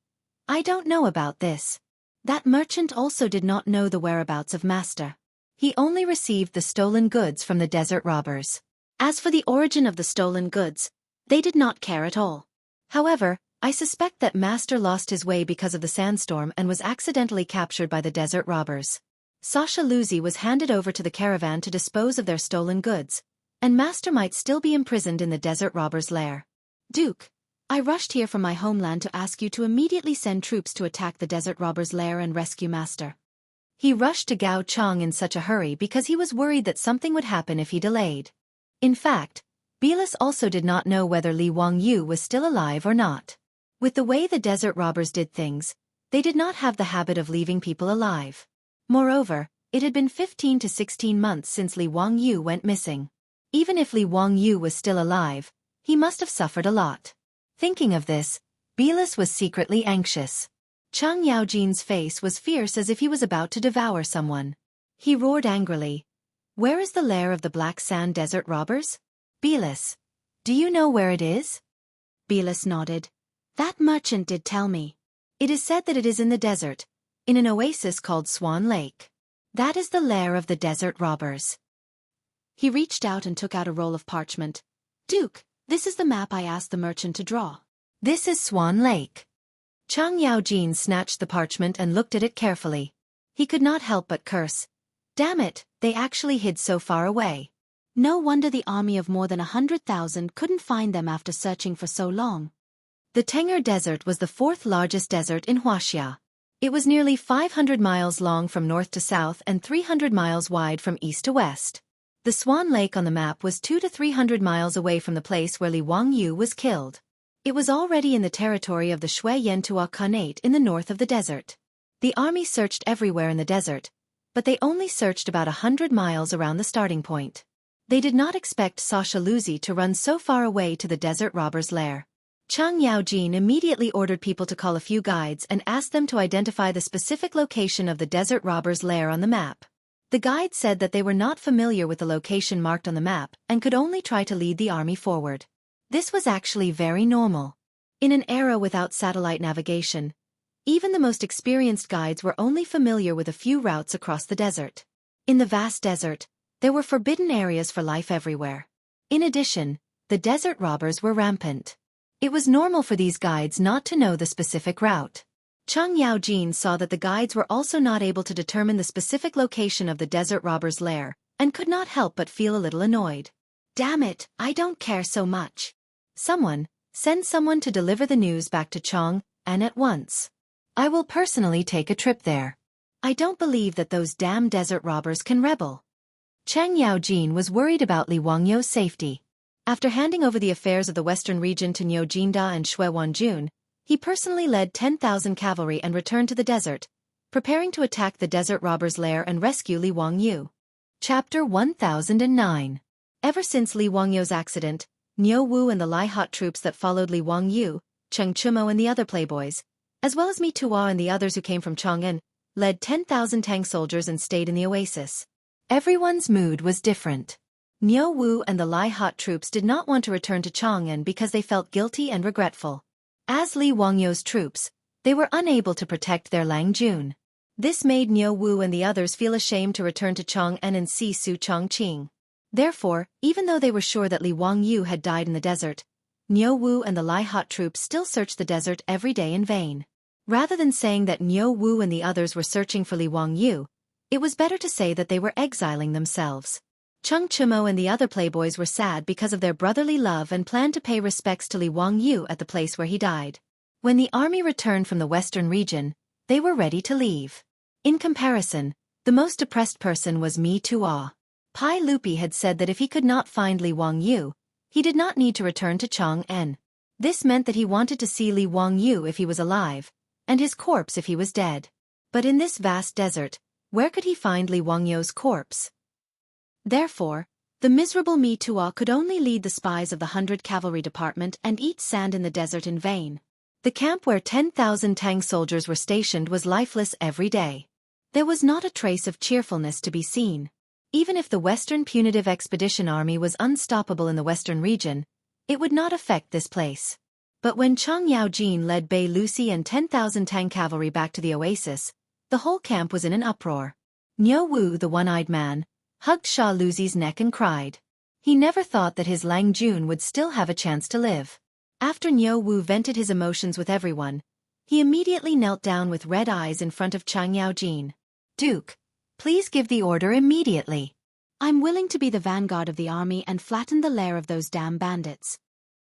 I don't know about this. That merchant also did not know the whereabouts of Master. He only received the stolen goods from the desert robbers. As for the origin of the stolen goods, they did not care at all. However, I suspect that Master lost his way because of the sandstorm and was accidentally captured by the desert robbers. Sasha Luzi was handed over to the caravan to dispose of their stolen goods, and Master might still be imprisoned in the desert robbers' lair. Duke, I rushed here from my homeland to ask you to immediately send troops to attack the desert robbers' lair and rescue Master. He rushed to Gao Chang in such a hurry because he was worried that something would happen if he delayed. In fact, Belus also did not know whether Li Wangyu was still alive or not. With the way the desert robbers did things, they did not have the habit of leaving people alive. Moreover, it had been 15 to 16 months since Li Wangyu went missing. Even if Li Wangyu was still alive, he must have suffered a lot. Thinking of this, Belus was secretly anxious. Chang Yaojin's face was fierce as if he was about to devour someone. He roared angrily. Where is the lair of the Black Sand Desert robbers? Belus, do you know where it is? Belus nodded. That merchant did tell me. It is said that it is in the desert, in an oasis called Swan Lake. That is the lair of the desert robbers. He reached out and took out a roll of parchment. Duke, this is the map I asked the merchant to draw. This is Swan Lake. Chang Yaojin snatched the parchment and looked at it carefully. He could not help but curse. Damn it, they actually hid so far away. No wonder the army of more than 100,000 couldn't find them after searching for so long. The Teng'er Desert was the fourth largest desert in Huaxia. It was nearly 500 miles long from north to south and 300 miles wide from east to west. The Swan Lake on the map was 200 to 300 miles away from the place where Li Wangyu was killed. It was already in the territory of the Shui Yantua Khanate in the north of the desert. The army searched everywhere in the desert, but they only searched about 100 miles around the starting point. They did not expect Sasha Luzi to run so far away to the desert robbers' lair. Chang Yaojin immediately ordered people to call a few guides and asked them to identify the specific location of the desert robbers' lair on the map. The guides said that they were not familiar with the location marked on the map and could only try to lead the army forward. This was actually very normal. In an era without satellite navigation, even the most experienced guides were only familiar with a few routes across the desert. In the vast desert, there were forbidden areas for life everywhere. In addition, the desert robbers were rampant. It was normal for these guides not to know the specific route. Chang Yaojin saw that the guides were also not able to determine the specific location of the desert robbers' lair, and could not help but feel a little annoyed. Damn it, I don't care so much. Send someone to deliver the news back to Chang, and at once. I will personally take a trip there. I don't believe that those damn desert robbers can rebel. Chang Yaojin was worried about Li Wangyu's safety. After handing over the affairs of the western region to Niu Jinda and Shui Wanjun, he personally led 10,000 cavalry and returned to the desert, preparing to attack the desert robbers' lair and rescue Li Wangyu. Chapter 1009. Ever since Li Wangyu's accident, Niu Wu and the Lai Hot troops that followed Li Wangyu, Cheng Chumo and the other playboys, as well as Mi Tua and the others who came from Chang'an, led 10,000 Tang soldiers and stayed in the oasis. Everyone's mood was different. Niu Wu and the Lai Hot troops did not want to return to Chang'an because they felt guilty and regretful. As Li Wangyu's troops, they were unable to protect their Lang Jun. This made Niu Wu and the others feel ashamed to return to Chang'an and see Su Chongqing. Therefore, even though they were sure that Li Wangyu had died in the desert, Niu Wu and the Lai Hot troops still searched the desert every day in vain. Rather than saying that Niu Wu and the others were searching for Li Wangyu, it was better to say that they were exiling themselves. Cheng Chumo and the other playboys were sad because of their brotherly love and planned to pay respects to Li Wangyu at the place where he died. When the army returned from the western region, they were ready to leave. In comparison, the most depressed person was Mi Tua. Pai Lupi had said that if he could not find Li Wangyu, He did not need to return to Chang'an. This meant that he wanted to see Li Wangyu if he was alive, and his corpse if he was dead. But in this vast desert, where could he find Li Wangyu's corpse? Therefore, the miserable Mi Tuo could only lead the spies of the 100 Cavalry Department and eat sand in the desert in vain. The camp where 10,000 Tang soldiers were stationed was lifeless every day. There was not a trace of cheerfulness to be seen. Even if the Western Punitive Expedition Army was unstoppable in the western region, it would not affect this place. But when Chang Yaojin led Bei Lucy and 10,000 Tang cavalry back to the oasis, the whole camp was in an uproar. Niu Wu, the one-eyed man, hugged Sha Luzi's neck and cried. He never thought that his Lang Jun would still have a chance to live. After Niu Wu vented his emotions with everyone, he immediately knelt down with red eyes in front of Chang Yaojin. "Duke, please give the order immediately. I'm willing to be the vanguard of the army and flatten the lair of those damn bandits."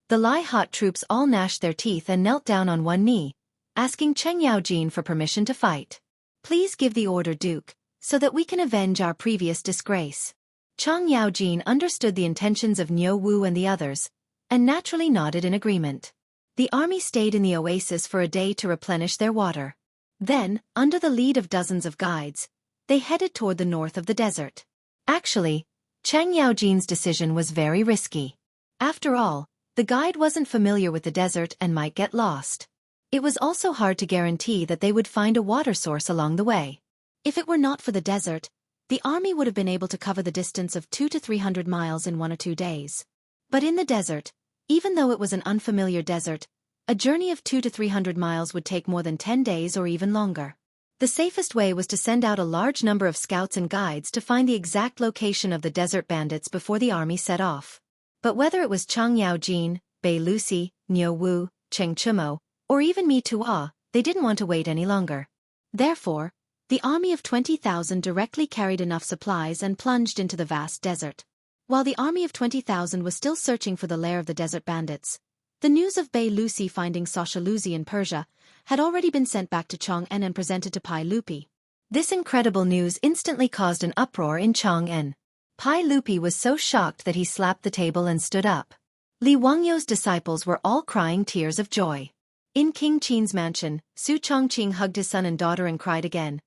The Lai Hot troops all gnashed their teeth and knelt down on one knee, asking Cheng Yaojin for permission to fight. "Please give the order, Duke, so that we can avenge our previous disgrace." Chang Yaojin understood the intentions of Niu Wu and the others, and naturally nodded in agreement. The army stayed in the oasis for a day to replenish their water. Then, under the lead of dozens of guides, they headed toward the north of the desert. Actually, Chang Yaojin's decision was very risky. After all, the guide wasn't familiar with the desert and might get lost. It was also hard to guarantee that they would find a water source along the way. If it were not for the desert, the army would have been able to cover the distance of 200 to 300 miles in 1 or 2 days. But in the desert, even though it was an unfamiliar desert, a journey of 200 to 300 miles would take more than 10 days or even longer. The safest way was to send out a large number of scouts and guides to find the exact location of the desert bandits before the army set off. But whether it was Chang Yaojin, Bei Lucy, Niu Wu, Cheng Chumo, or even Mi Tuo, they didn't want to wait any longer. Therefore, the army of 20,000 directly carried enough supplies and plunged into the vast desert. While the army of 20,000 was still searching for the lair of the desert bandits, the news of Bei Lucy finding Sasha Luzi in Persia had already been sent back to Chang'an and presented to Pai Lupi. This incredible news instantly caused an uproar in Chang'an. Pai Lupi was so shocked that he slapped the table and stood up. Li Wangyu's disciples were all crying tears of joy. In King Qin's mansion, Su Chongqing hugged his son and daughter and cried again.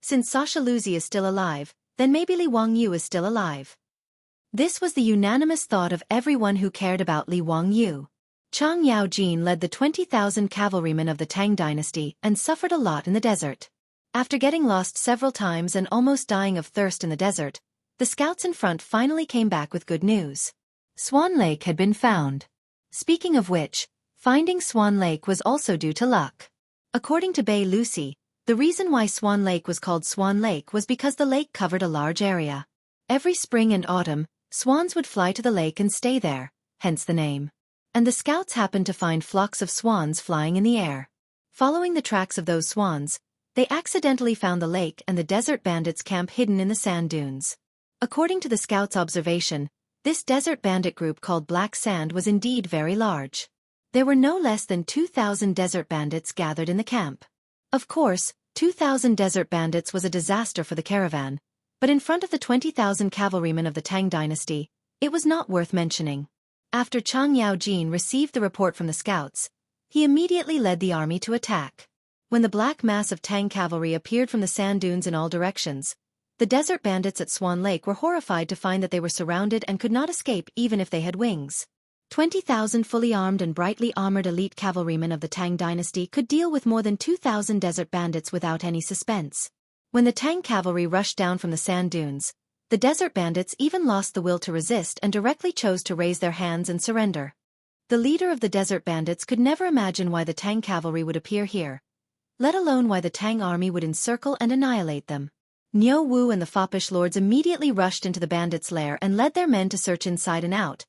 Since Sasha Luzi is still alive, then maybe Li Wangyu is still alive. This was the unanimous thought of everyone who cared about Li Wangyu. Chang Yaojin led the 20,000 cavalrymen of the Tang dynasty and suffered a lot in the desert. After getting lost several times and almost dying of thirst in the desert, the scouts in front finally came back with good news. Swan Lake had been found. Speaking of which, finding Swan Lake was also due to luck. According to Bei Lucy, the reason why Swan Lake was called Swan Lake was because the lake covered a large area. Every spring and autumn, swans would fly to the lake and stay there, hence the name. And the scouts happened to find flocks of swans flying in the air. Following the tracks of those swans, they accidentally found the lake and the desert bandits' camp hidden in the sand dunes. According to the scouts' observation, this desert bandit group called Black Sand was indeed very large. There were no less than 2,000 desert bandits gathered in the camp. Of course, 2,000 desert bandits was a disaster for the caravan, but in front of the 20,000 cavalrymen of the Tang dynasty, it was not worth mentioning. After Chang Yaojin received the report from the scouts, he immediately led the army to attack. When the black mass of Tang cavalry appeared from the sand dunes in all directions, the desert bandits at Swan Lake were horrified to find that they were surrounded and could not escape even if they had wings. 20,000 fully armed and brightly armored elite cavalrymen of the Tang dynasty could deal with more than 2,000 desert bandits without any suspense. When the Tang cavalry rushed down from the sand dunes, the desert bandits even lost the will to resist and directly chose to raise their hands and surrender. The leader of the desert bandits could never imagine why the Tang cavalry would appear here, let alone why the Tang army would encircle and annihilate them. Niu Wu and the foppish lords immediately rushed into the bandits' lair and led their men to search inside and out,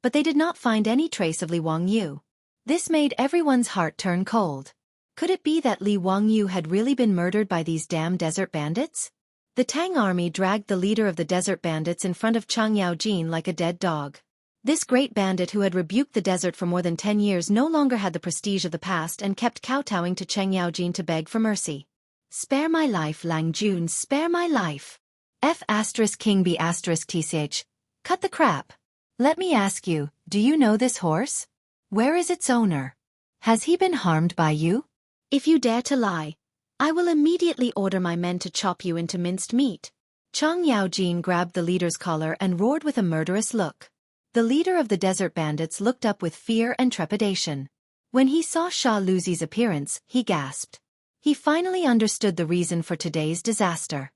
but they did not find any trace of Li Wangyu. This made everyone's heart turn cold. Could it be that Li Wangyu had really been murdered by these damn desert bandits? The Tang army dragged the leader of the desert bandits in front of Chang Yaojin like a dead dog. This great bandit who had rebuked the desert for more than 10 years no longer had the prestige of the past and kept kowtowing to Cheng Yaojin to beg for mercy. "Spare my life, Lang Jun, spare my life. F***King B***TCH. Cut the crap. Let me ask you, Do you know this horse? Where is its owner? Has he been harmed by you? If you dare to lie, I will immediately order my men to chop you into minced meat. Chang Yaojin grabbed the leader's collar and roared with a murderous look. The leader of the desert bandits looked up with fear and trepidation. When he saw Sha Luzi's appearance, he gasped. He finally understood the reason for today's disaster.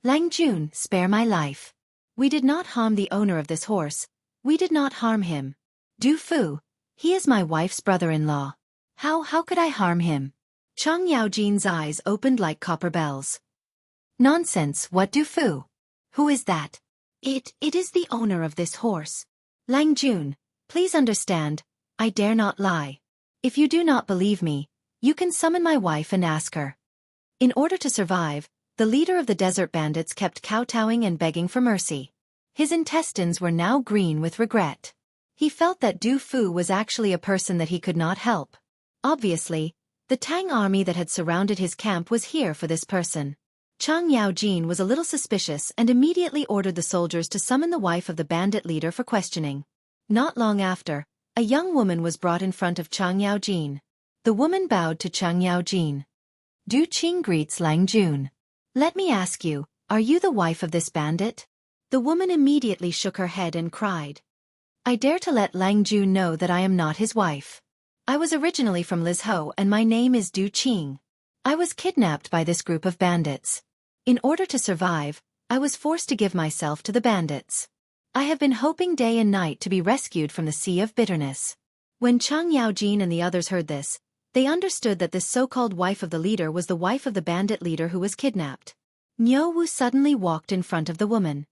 Lang Jun, spare my life. We did not harm the owner of this horse. We did not harm him. Du Fu, he is my wife's brother-in-law. How could I harm him? Chang Yaojin's eyes opened like copper bells. Nonsense, what Du Fu? Who is that? It is the owner of this horse. Lang Jun, please understand, I dare not lie. If you do not believe me, you can summon my wife and ask her. In order to survive, the leader of the desert bandits kept kowtowing and begging for mercy. His intestines were now green with regret. He felt that Du Fu was actually a person that he could not help. Obviously, the Tang army that had surrounded his camp was here for this person. Chang Yaojin was a little suspicious and immediately ordered the soldiers to summon the wife of the bandit leader for questioning. Not long after, a young woman was brought in front of Chang Yaojin. The woman bowed to Chang Yaojin. Du Qing greets Lang Jun. Let me ask you, are you the wife of this bandit? The woman immediately shook her head and cried. I dare to let Lang Jun know that I am not his wife. I was originally from Lizhou and my name is Du Qing. I was kidnapped by this group of bandits. In order to survive, I was forced to give myself to the bandits. I have been hoping day and night to be rescued from the sea of bitterness. When Chang Yaojin and the others heard this, they understood that this so-called wife of the leader was the wife of the bandit leader who was kidnapped. Niu Wu suddenly walked in front of the woman.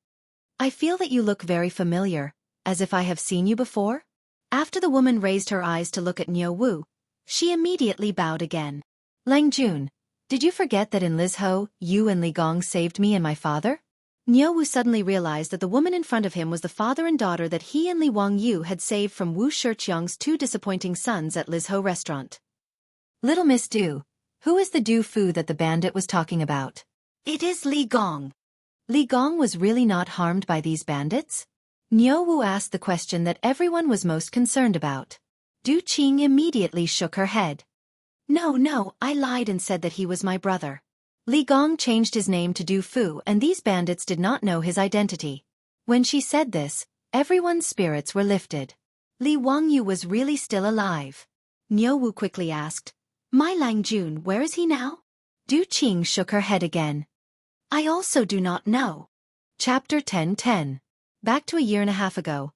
I feel that you look very familiar, as if I have seen you before? After the woman raised her eyes to look at Niu Wu, she immediately bowed again. Lang Jun, did you forget that in Lizhou, you and Li Gong saved me and my father? Niu Wu suddenly realized that the woman in front of him was the father and daughter that he and Li Wangyu had saved from Wu Shiqiang's two disappointing sons at Lizhou restaurant. Little Miss Du, who is the Du Fu that the bandit was talking about? It is Li Gong. Li Gong was really not harmed by these bandits? Niu Wu asked the question that everyone was most concerned about. Du Qing immediately shook her head. No, I lied and said that he was my brother. Li Gong changed his name to Du Fu and these bandits did not know his identity. When she said this, everyone's spirits were lifted. Li Wangyu was really still alive. Niu Wu quickly asked, My Lang Jun, where is he now? Du Qing shook her head again. I also do not know. Chapter 10:10. Back to a year and a half ago.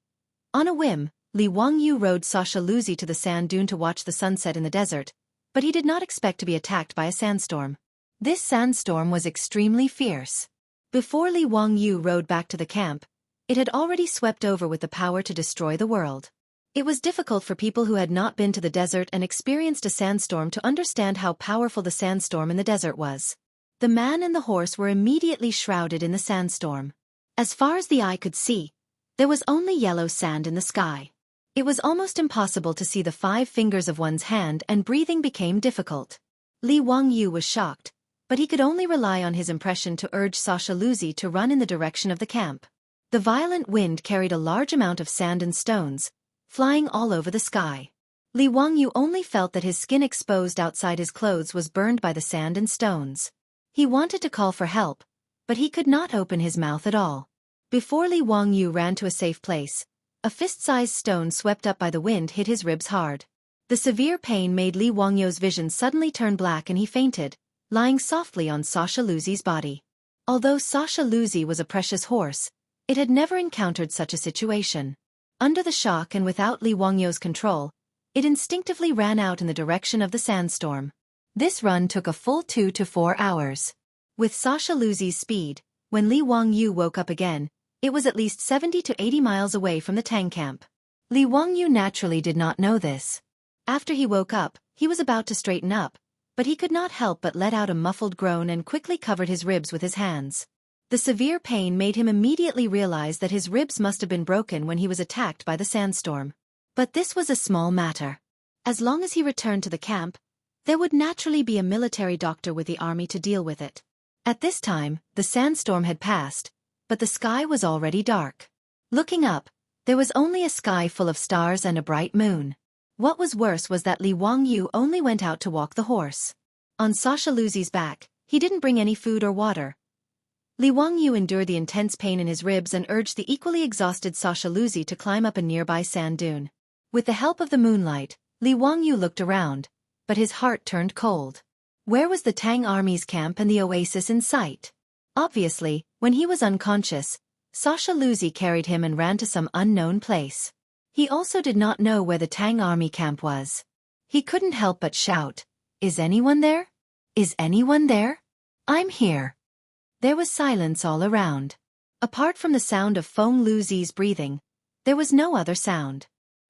On a whim, Li Wangyu rode Sasha Luzi to the sand dune to watch the sunset in the desert, but he did not expect to be attacked by a sandstorm. This sandstorm was extremely fierce. Before Li Wangyu rode back to the camp, it had already swept over with the power to destroy the world. It was difficult for people who had not been to the desert and experienced a sandstorm to understand how powerful the sandstorm in the desert was. The man and the horse were immediately shrouded in the sandstorm. As far as the eye could see, there was only yellow sand in the sky. It was almost impossible to see the 5 fingers of one's hand and breathing became difficult. Li Wangyu was shocked, but he could only rely on his impression to urge Sasha Luzi to run in the direction of the camp. The violent wind carried a large amount of sand and stones, flying all over the sky. Li Wangyu only felt that his skin exposed outside his clothes was burned by the sand and stones. He wanted to call for help, but he could not open his mouth at all. Before Li Wangyu ran to a safe place, a fist-sized stone swept up by the wind hit his ribs hard. The severe pain made Li Wangyu's vision suddenly turn black and he fainted, lying softly on Sasha Luzi's body. Although Sasha Luzi was a precious horse, it had never encountered such a situation. Under the shock and without Li Wangyu's control, it instinctively ran out in the direction of the sandstorm. This run took a full 2 to 4 hours. With Sasha Luzi's speed, when Li Wangyu woke up again, it was at least 70 to 80 miles away from the Tang camp. Li Wangyu naturally did not know this. After he woke up, he was about to straighten up, but he could not help but let out a muffled groan and quickly covered his ribs with his hands. The severe pain made him immediately realize that his ribs must have been broken when he was attacked by the sandstorm. But this was a small matter. As long as he returned to the camp, there would naturally be a military doctor with the army to deal with it. At this time, the sandstorm had passed, but the sky was already dark. Looking up, There was only a sky full of stars and a bright moon. What was worse was that Li Wangyu only went out to walk the horse. On Sasha Luzi's back, he didn't bring any food or water. Li Wangyu endured the intense pain in his ribs and urged the equally exhausted Sasha Luzi to climb up a nearby sand dune. With the help of the moonlight, Li Wangyu looked around, but his heart turned cold. Where was the Tang army's camp and the oasis in sight? Obviously, when he was unconscious, Sasha Luzi carried him and ran to some unknown place. He also did not know where the Tang army camp was. He couldn't help but shout, "Is anyone there? Is anyone there? I'm here." There was silence all around. Apart from the sound of Feng Luzi's breathing, there was no other sound.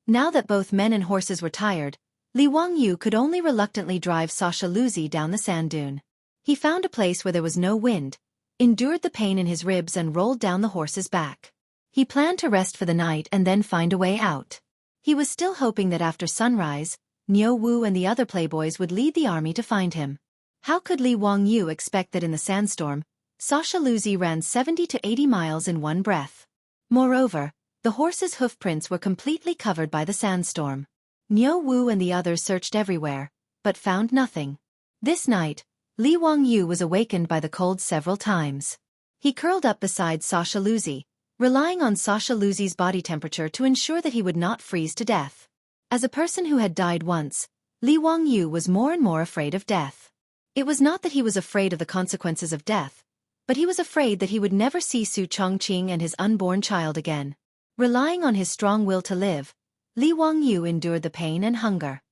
Now that both men and horses were tired, Li Wangyu could only reluctantly drive Sasha Luzi down the sand dune. He found a place where there was no wind, endured the pain in his ribs and rolled down the horse's back. He planned to rest for the night and then find a way out. He was still hoping that after sunrise, Niu Wu and the other playboys would lead the army to find him. How could Li Wangyu expect that in the sandstorm, Sasha Luzi ran 70 to 80 miles in one breath? Moreover, the horse's hoofprints were completely covered by the sandstorm. Niu Wu and the others searched everywhere, but found nothing. This night, Li Wangyu was awakened by the cold several times. He curled up beside Sasha Luzi, relying on Sasha Luzi's body temperature to ensure that he would not freeze to death. As a person who had died once, Li Wangyu was more and more afraid of death. It was not that he was afraid of the consequences of death, but he was afraid that he would never see Su Chongqing and his unborn child again. Relying on his strong will to live, Li Wangyu endured the pain and hunger.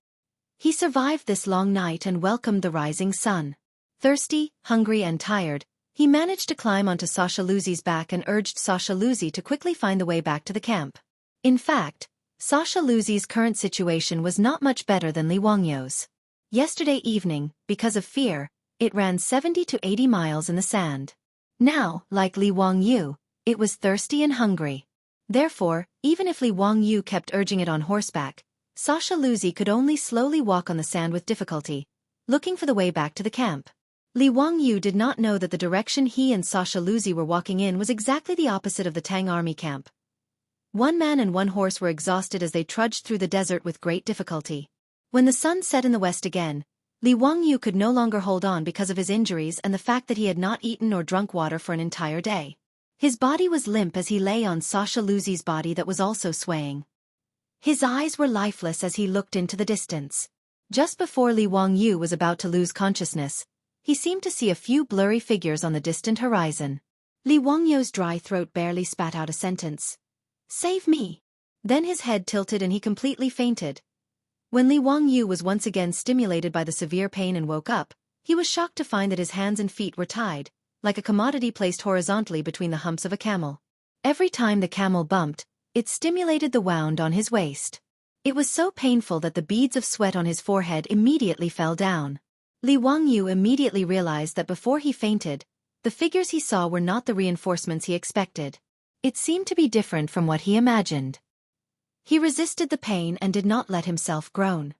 He survived this long night and welcomed the rising sun. Thirsty, hungry and tired, he managed to climb onto Sasha Luzi's back and urged Sasha Luzi to quickly find the way back to the camp. In fact, Sasha Luzi's current situation was not much better than Li Wangyu's. Yesterday evening, because of fear, it ran 70 to 80 miles in the sand. Now, like Li Wangyu, it was thirsty and hungry. Therefore, even if Li Wangyu kept urging it on horseback, Sasha Luzi could only slowly walk on the sand with difficulty, looking for the way back to the camp. Li Wangyu did not know that the direction he and Sasha Luzi were walking in was exactly the opposite of the Tang army camp. One man and one horse were exhausted as they trudged through the desert with great difficulty. When the sun set in the west again, Li Wangyu could no longer hold on because of his injuries and the fact that he had not eaten or drunk water for an entire day. His body was limp as he lay on Sasha Luzi's body that was also swaying. His eyes were lifeless as he looked into the distance. Just before Li Wangyu was about to lose consciousness, he seemed to see a few blurry figures on the distant horizon. Li Wangyu's dry throat barely spat out a sentence. "Save me!" Then his head tilted and he completely fainted. When Li Wangyu was once again stimulated by the severe pain and woke up, he was shocked to find that his hands and feet were tied, like a commodity placed horizontally between the humps of a camel. Every time the camel bumped, it stimulated the wound on his waist. It was so painful that the beads of sweat on his forehead immediately fell down. Li Wangyu immediately realized that before he fainted, the figures he saw were not the reinforcements he expected. It seemed to be different from what he imagined. He resisted the pain and did not let himself groan.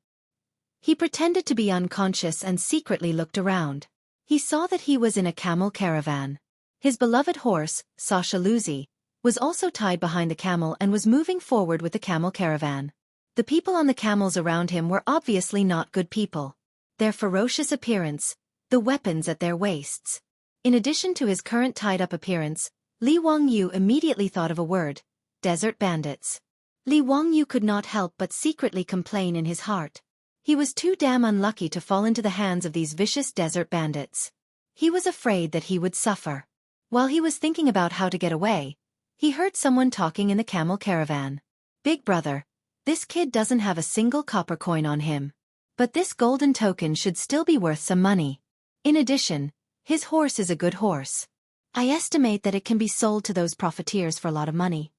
He pretended to be unconscious and secretly looked around. He saw that he was in a camel caravan. His beloved horse, Sasha Luzi, was also tied behind the camel and was moving forward with the camel caravan. The people on the camels around him were obviously not good people. Their ferocious appearance, the weapons at their waists. In addition to his current tied-up appearance, Li Wangyu immediately thought of a word: desert bandits. Li Wangyu could not help but secretly complain in his heart. He was too damn unlucky to fall into the hands of these vicious desert bandits. He was afraid that he would suffer. While he was thinking about how to get away, he heard someone talking in the camel caravan. "Big brother, this kid doesn't have a single copper coin on him. But this golden token should still be worth some money. In addition, his horse is a good horse. I estimate that it can be sold to those profiteers for a lot of money."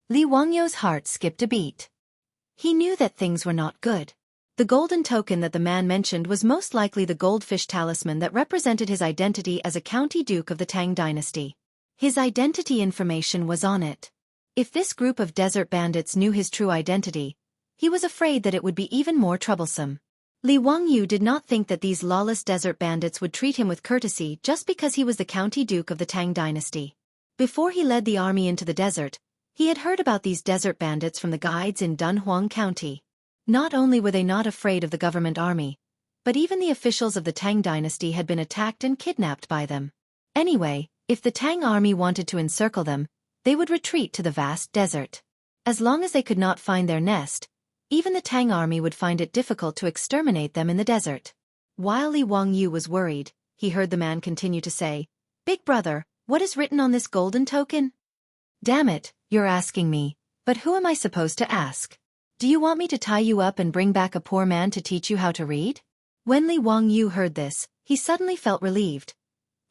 Li Wangyu's heart skipped a beat. He knew that things were not good. The golden token that the man mentioned was most likely the goldfish talisman that represented his identity as a county duke of the Tang dynasty. His identity information was on it. If this group of desert bandits knew his true identity, he was afraid that it would be even more troublesome. Li Wangyu did not think that these lawless desert bandits would treat him with courtesy just because he was the county duke of the Tang dynasty. Before he led the army into the desert, He had heard about these desert bandits from the guides in Dunhuang County. Not only were they not afraid of the government army, but even the officials of the Tang dynasty had been attacked and kidnapped by them. Anyway, if the Tang army wanted to encircle them, they would retreat to the vast desert. As long as they could not find their nest, even the Tang army would find it difficult to exterminate them in the desert. While Li Wangyu was worried, he heard the man continue to say, "Big brother, what is written on this golden token?" "Damn it, you're asking me, but who am I supposed to ask? Do you want me to tie you up and bring back a poor man to teach you how to read?" When Li Wangyu heard this, he suddenly felt relieved.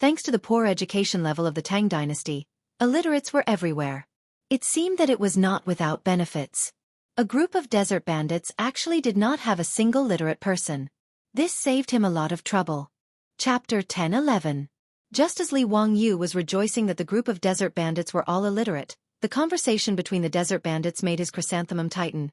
Thanks to the poor education level of the Tang dynasty, illiterates were everywhere. It seemed that it was not without benefits. A group of desert bandits actually did not have a single literate person. This saved him a lot of trouble. Chapter 10-11. Just as Li Wangyu was rejoicing that the group of desert bandits were all illiterate, the conversation between the desert bandits made his chrysanthemum tighten.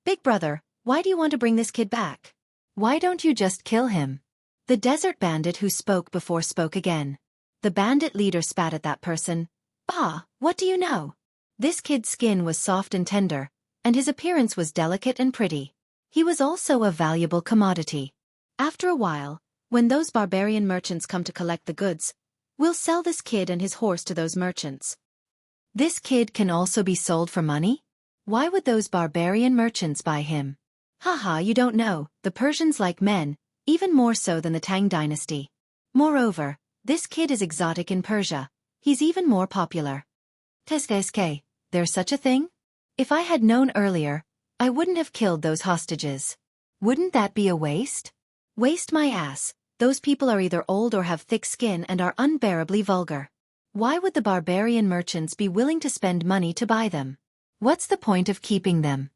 "Big brother, why do you want to bring this kid back? Why don't you just kill him?" The desert bandit who spoke before spoke again. The bandit leader spat at that person. "Ah, what do you know? This kid's skin was soft and tender, and his appearance was delicate and pretty. He was also a valuable commodity. After a while, when those barbarian merchants come to collect the goods, we'll sell this kid and his horse to those merchants." "This kid can also be sold for money? Why would those barbarian merchants buy him?" "Haha, you don't know, the Persians like men, even more so than the Tang dynasty. Moreover, this kid is exotic in Persia. He's even more popular." "Teske, there's such a thing? If I had known earlier, I wouldn't have killed those hostages." "Wouldn't that be a waste?" "Waste my ass. Those people are either old or have thick skin and are unbearably vulgar. Why would the barbarian merchants be willing to spend money to buy them? What's the point of keeping them?"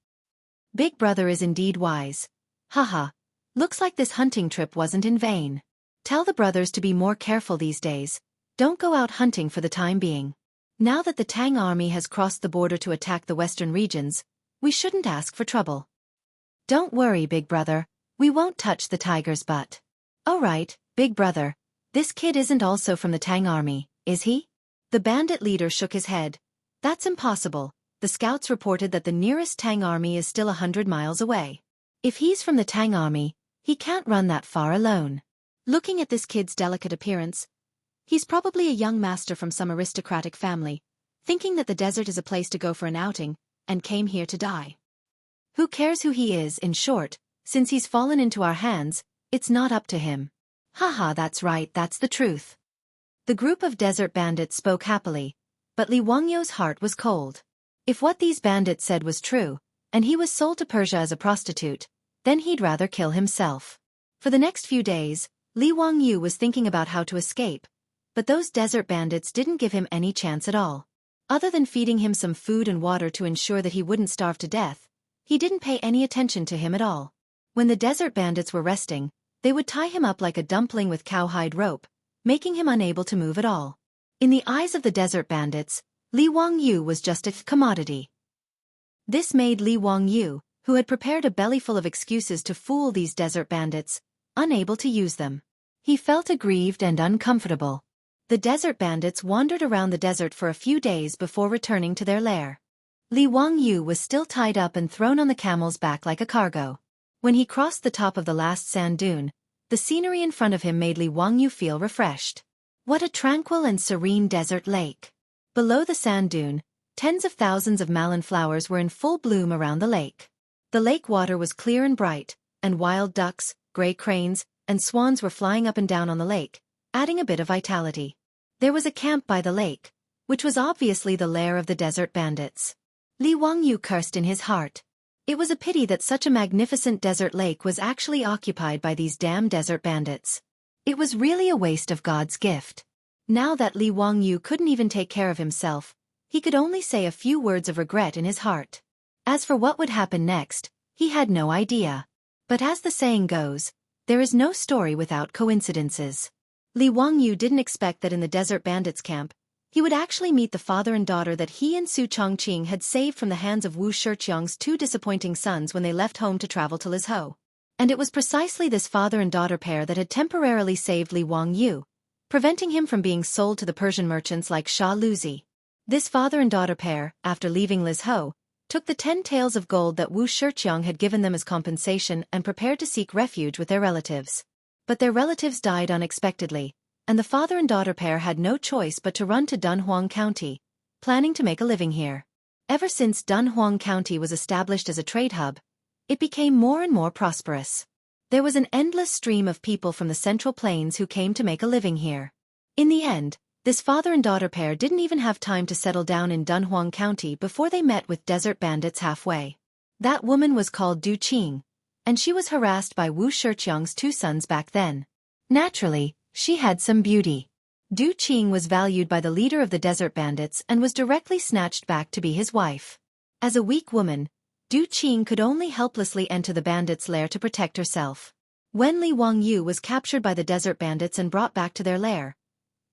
Big brother is indeed wise. Haha, looks like this hunting trip wasn't in vain. Tell the brothers to be more careful these days. Don't go out hunting for the time being. Now that the Tang army has crossed the border to attack the western regions, we shouldn't ask for trouble. "Don't worry, big brother, we won't touch the tiger's butt." "All right, big brother, this kid isn't also from the Tang army, is he?" The bandit leader shook his head. "That's impossible. The scouts reported that the nearest Tang army is still 100 miles away. If he's from the Tang army, he can't run that far alone." Looking at this kid's delicate appearance, he's probably a young master from some aristocratic family, thinking that the desert is a place to go for an outing, and came here to die. Who cares who he is, in short, since he's fallen into our hands, it's not up to him. Haha, that's right, that's the truth. The group of desert bandits spoke happily, but Li Wangyu's heart was cold. If what these bandits said was true, and he was sold to Persia as a prostitute, then he'd rather kill himself. For the next few days, Li Wangyu was thinking about how to escape, but those desert bandits didn't give him any chance at all. Other than feeding him some food and water to ensure that he wouldn't starve to death, he didn't pay any attention to him at all. When the desert bandits were resting, they would tie him up like a dumpling with cowhide rope, making him unable to move at all. In the eyes of the desert bandits, Li Wangyu was just a commodity. This made Li Wangyu, who had prepared a bellyful of excuses to fool these desert bandits, unable to use them. He felt aggrieved and uncomfortable. The desert bandits wandered around the desert for a few days before returning to their lair. Li Wangyu was still tied up and thrown on the camel's back like a cargo. When he crossed the top of the last sand dune, the scenery in front of him made Li Wangyu feel refreshed. What a tranquil and serene desert lake. Below the sand dune, tens of thousands of malin flowers were in full bloom around the lake. The lake water was clear and bright, and wild ducks, gray cranes, and swans were flying up and down on the lake, adding a bit of vitality. There was a camp by the lake, which was obviously the lair of the desert bandits. Li Wangyu cursed in his heart. It was a pity that such a magnificent desert lake was actually occupied by these damn desert bandits. It was really a waste of God's gift. Now that Li Wangyu couldn't even take care of himself, he could only say a few words of regret in his heart. As for what would happen next, he had no idea. But as the saying goes, there is no story without coincidences. Li Wangyu didn't expect that in the desert bandits' camp, he would actually meet the father and daughter that he and Su Chongqing had saved from the hands of Wu Shiqiang's two disappointing sons when they left home to travel to Lizhou. And it was precisely this father and daughter pair that had temporarily saved Li Wangyu, preventing him from being sold to the Persian merchants like Shah Luzi. This father and daughter pair, after leaving Liz Ho, took the 10 taels of gold that Wu Shiqiang had given them as compensation and prepared to seek refuge with their relatives. But their relatives died unexpectedly, and the father and daughter pair had no choice but to run to Dunhuang County, planning to make a living here. Ever since Dunhuang County was established as a trade hub, it became more and more prosperous. There was an endless stream of people from the Central Plains who came to make a living here. In the end, this father and daughter pair didn't even have time to settle down in Dunhuang County before they met with desert bandits halfway. That woman was called Du Qing, and she was harassed by Wu Shiqiang's 2 sons back then. Naturally, she had some beauty. Du Qing was valued by the leader of the desert bandits and was directly snatched back to be his wife. As a weak woman, Du Qing could only helplessly enter the bandits' lair to protect herself. When Li Wangyu was captured by the desert bandits and brought back to their lair,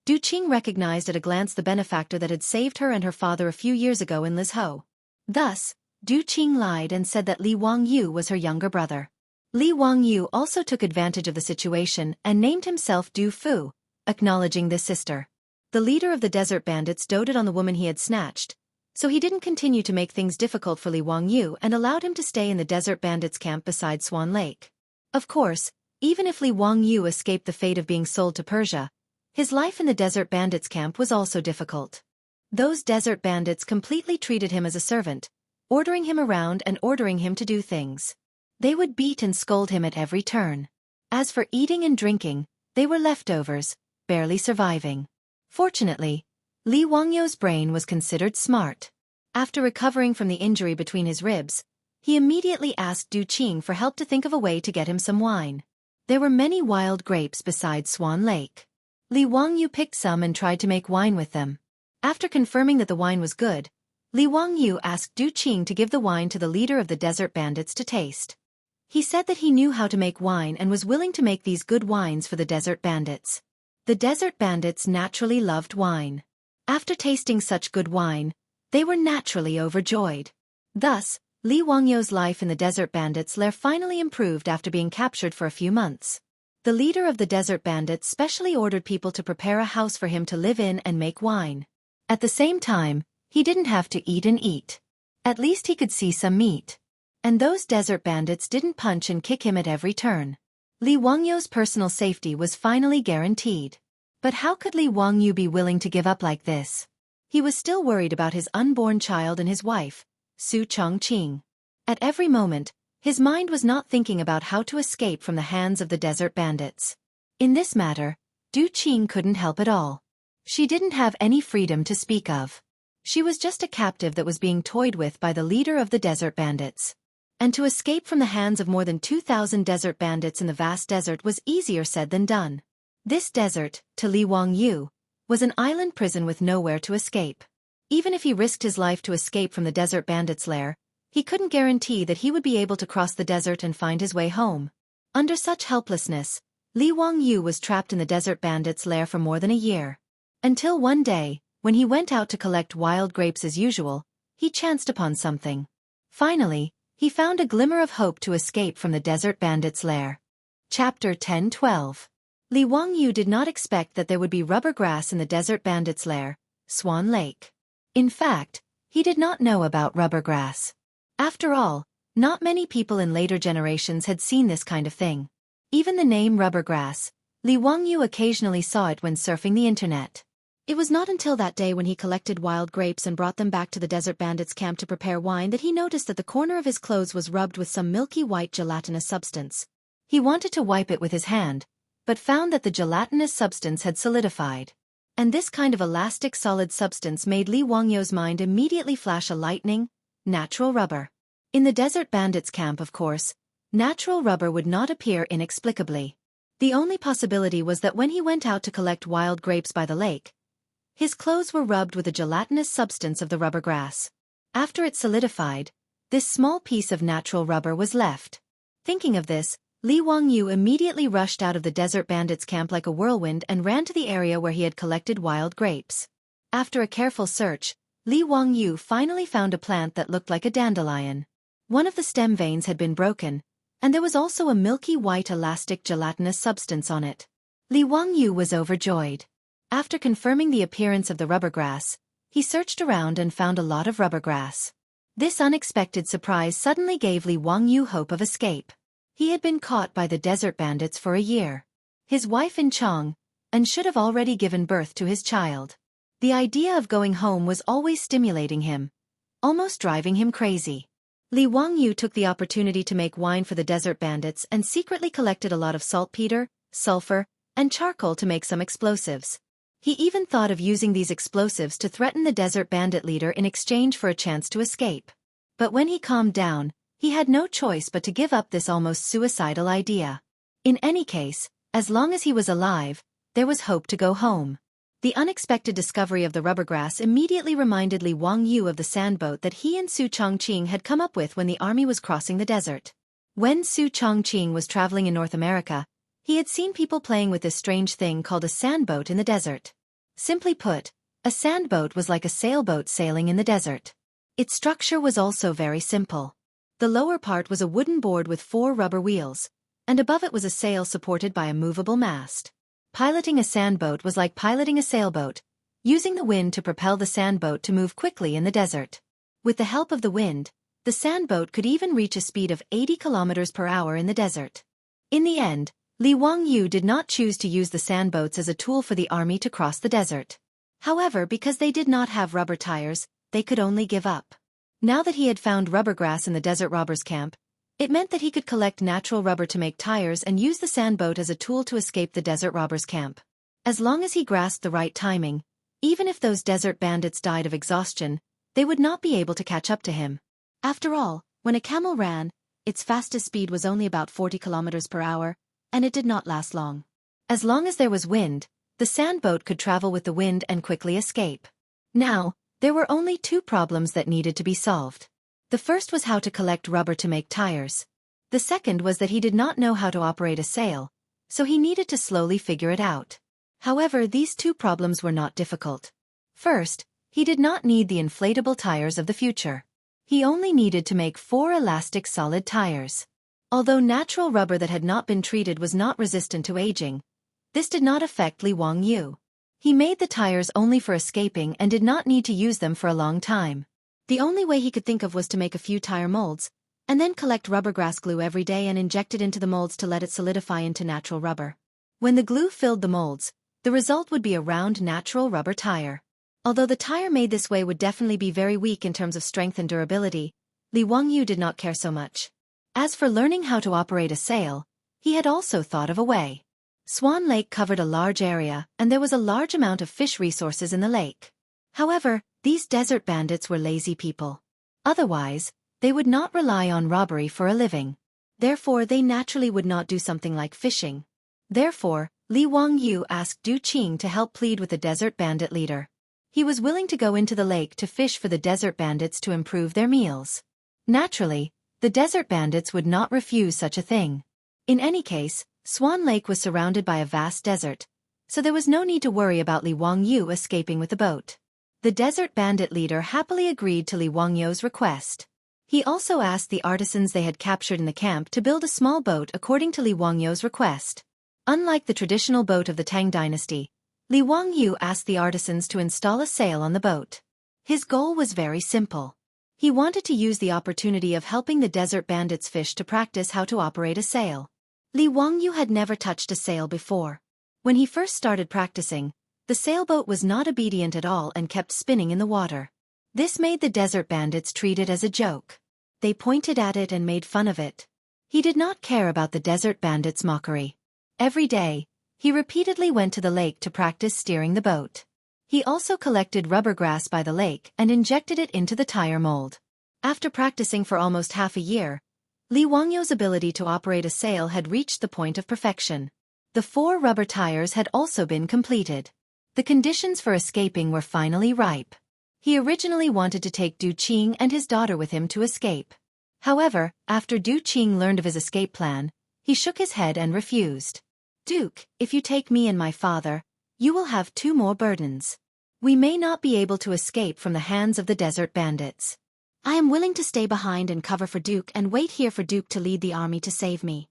Du Qing recognized at a glance the benefactor that had saved her and her father a few years ago in Liz Ho. Thus, Du Qing lied and said that Li Wangyu was her younger brother. Li Wangyu also took advantage of the situation and named himself Du Fu, acknowledging this sister. The leader of the desert bandits doted on the woman he had snatched, so he didn't continue to make things difficult for Li Wangyu and allowed him to stay in the desert bandits' camp beside Swan Lake. Of course, even if Li Wangyu escaped the fate of being sold to Persia, his life in the desert bandits' camp was also difficult. Those desert bandits completely treated him as a servant, ordering him around and ordering him to do things. They would beat and scold him at every turn. As for eating and drinking, they were leftovers, barely surviving. Fortunately, Li Wangyu's brain was considered smart. After recovering from the injury between his ribs, he immediately asked Du Qing for help to think of a way to get him some wine. There were many wild grapes beside Swan Lake. Li Wangyu picked some and tried to make wine with them. After confirming that the wine was good, Li Wangyu asked Du Qing to give the wine to the leader of the desert bandits to taste. He said that he knew how to make wine and was willing to make these good wines for the desert bandits. The desert bandits naturally loved wine. After tasting such good wine, they were naturally overjoyed. Thus, Li Wangyu's life in the desert bandits' lair finally improved after being captured for a few months. The leader of the desert bandits specially ordered people to prepare a house for him to live in and make wine. At the same time, he didn't have to eat and eat. At least he could see some meat. And those desert bandits didn't punch and kick him at every turn. Li Wangyu's personal safety was finally guaranteed. But how could Li Wangyu be willing to give up like this? He was still worried about his unborn child and his wife, Su Chongqing. At every moment, his mind was not thinking about how to escape from the hands of the desert bandits. In this matter, Du Qing couldn't help at all. She didn't have any freedom to speak of. She was just a captive that was being toyed with by the leader of the desert bandits. And to escape from the hands of more than 2,000 desert bandits in the vast desert was easier said than done. This desert, to Li Wangyu, was an island prison with nowhere to escape. Even if he risked his life to escape from the desert bandits' lair, he couldn't guarantee that he would be able to cross the desert and find his way home. Under such helplessness, Li Wangyu was trapped in the desert bandits' lair for more than a year. Until one day, when he went out to collect wild grapes as usual, he chanced upon something. Finally, he found a glimmer of hope to escape from the desert bandits' lair. Chapter 10-12. Li Wangyu did not expect that there would be rubber grass in the desert bandits' lair, Swan Lake. In fact, he did not know about rubber grass. After all, not many people in later generations had seen this kind of thing. Even the name rubber grass, Li Wangyu occasionally saw it when surfing the internet. It was not until that day when he collected wild grapes and brought them back to the desert bandits' camp to prepare wine that he noticed that the corner of his clothes was rubbed with some milky white gelatinous substance. He wanted to wipe it with his hand, but found that the gelatinous substance had solidified. And this kind of elastic solid substance made Li Wangyu's mind immediately flash a lightning, natural rubber. In the desert bandits' camp, of course, natural rubber would not appear inexplicably. The only possibility was that when he went out to collect wild grapes by the lake, his clothes were rubbed with the gelatinous substance of the rubber grass. After it solidified, this small piece of natural rubber was left. Thinking of this, Li Wangyu immediately rushed out of the desert bandits' camp like a whirlwind and ran to the area where he had collected wild grapes. After a careful search, Li Wangyu finally found a plant that looked like a dandelion. One of the stem veins had been broken, and there was also a milky white elastic gelatinous substance on it. Li Wangyu was overjoyed. After confirming the appearance of the rubber grass, He searched around and found a lot of rubber grass. This unexpected surprise suddenly gave Li Wangyu hope of escape. He had been caught by the desert bandits for a year. His wife in Chang, and should have already given birth to his child. The idea of going home was always stimulating him, almost driving him crazy. Li Wangyu took the opportunity to make wine for the desert bandits and secretly collected a lot of saltpeter, sulfur, and charcoal to make some explosives. He even thought of using these explosives to threaten the desert bandit leader in exchange for a chance to escape. But when he calmed down, he had no choice but to give up this almost suicidal idea. In any case, as long as he was alive, there was hope to go home. The unexpected discovery of the rubbergrass immediately reminded Li Wangyu of the sandboat that he and Su Chongqing had come up with when the army was crossing the desert. When Su Chongqing was traveling in North America, he had seen people playing with this strange thing called a sandboat in the desert. Simply put, a sandboat was like a sailboat sailing in the desert. Its structure was also very simple. The lower part was a wooden board with 4 rubber wheels, and above it was a sail supported by a movable mast. Piloting a sandboat was like piloting a sailboat, using the wind to propel the sandboat to move quickly in the desert. With the help of the wind, the sandboat could even reach a speed of 80 kilometers per hour in the desert. In the end, Li Wangyu did not choose to use the sandboats as a tool for the army to cross the desert. However, because they did not have rubber tires, they could only give up. Now that he had found rubbergrass in the desert robbers' camp, it meant that he could collect natural rubber to make tires and use the sandboat as a tool to escape the desert robbers' camp. As long as he grasped the right timing, even if those desert bandits died of exhaustion, they would not be able to catch up to him. After all, when a camel ran, its fastest speed was only about 40 kilometers per hour, and it did not last long. As long as there was wind, the sandboat could travel with the wind and quickly escape. Now, there were only 2 problems that needed to be solved. The first was how to collect rubber to make tires. The second was that he did not know how to operate a sail, so he needed to slowly figure it out. However, these 2 problems were not difficult. First, he did not need the inflatable tires of the future. He only needed to make 4 elastic solid tires. Although natural rubber that had not been treated was not resistant to aging, this did not affect Li Wangyu. He made the tires only for escaping and did not need to use them for a long time. The only way he could think of was to make a few tire molds, and then collect rubbergrass glue every day and inject it into the molds to let it solidify into natural rubber. When the glue filled the molds, the result would be a round natural rubber tire. Although the tire made this way would definitely be very weak in terms of strength and durability, Li Wangyu did not care so much. As for learning how to operate a sail, he had also thought of a way. Swan Lake covered a large area, and there was a large amount of fish resources in the lake. However, these desert bandits were lazy people. Otherwise, they would not rely on robbery for a living. Therefore, they naturally would not do something like fishing. Therefore, Li Wangyu asked Du Qing to help plead with the desert bandit leader. He was willing to go into the lake to fish for the desert bandits to improve their meals. Naturally, the desert bandits would not refuse such a thing. In any case, Swan Lake was surrounded by a vast desert, so there was no need to worry about Li Wangyu escaping with the boat. The desert bandit leader happily agreed to Li Wangyu's request. He also asked the artisans they had captured in the camp to build a small boat according to Li Wangyu's request. Unlike the traditional boat of the Tang dynasty, Li Wangyu asked the artisans to install a sail on the boat. His goal was very simple. He wanted to use the opportunity of helping the desert bandits fish to practice how to operate a sail. Li Wangyu had never touched a sail before. When he first started practicing, the sailboat was not obedient at all and kept spinning in the water. This made the desert bandits treat it as a joke. They pointed at it and made fun of it. He did not care about the desert bandits' mockery. Every day, he repeatedly went to the lake to practice steering the boat. He also collected rubbergrass by the lake and injected it into the tire mold. After practicing for almost half a year, Li Wangyu's ability to operate a sail had reached the point of perfection. The 4 rubber tires had also been completed. The conditions for escaping were finally ripe. He originally wanted to take Du Qing and his daughter with him to escape. However, after Du Qing learned of his escape plan, he shook his head and refused. "Duke, if you take me and my father, you will have 2 more burdens. We may not be able to escape from the hands of the desert bandits. I am willing to stay behind and cover for Duke and wait here for Duke to lead the army to save me."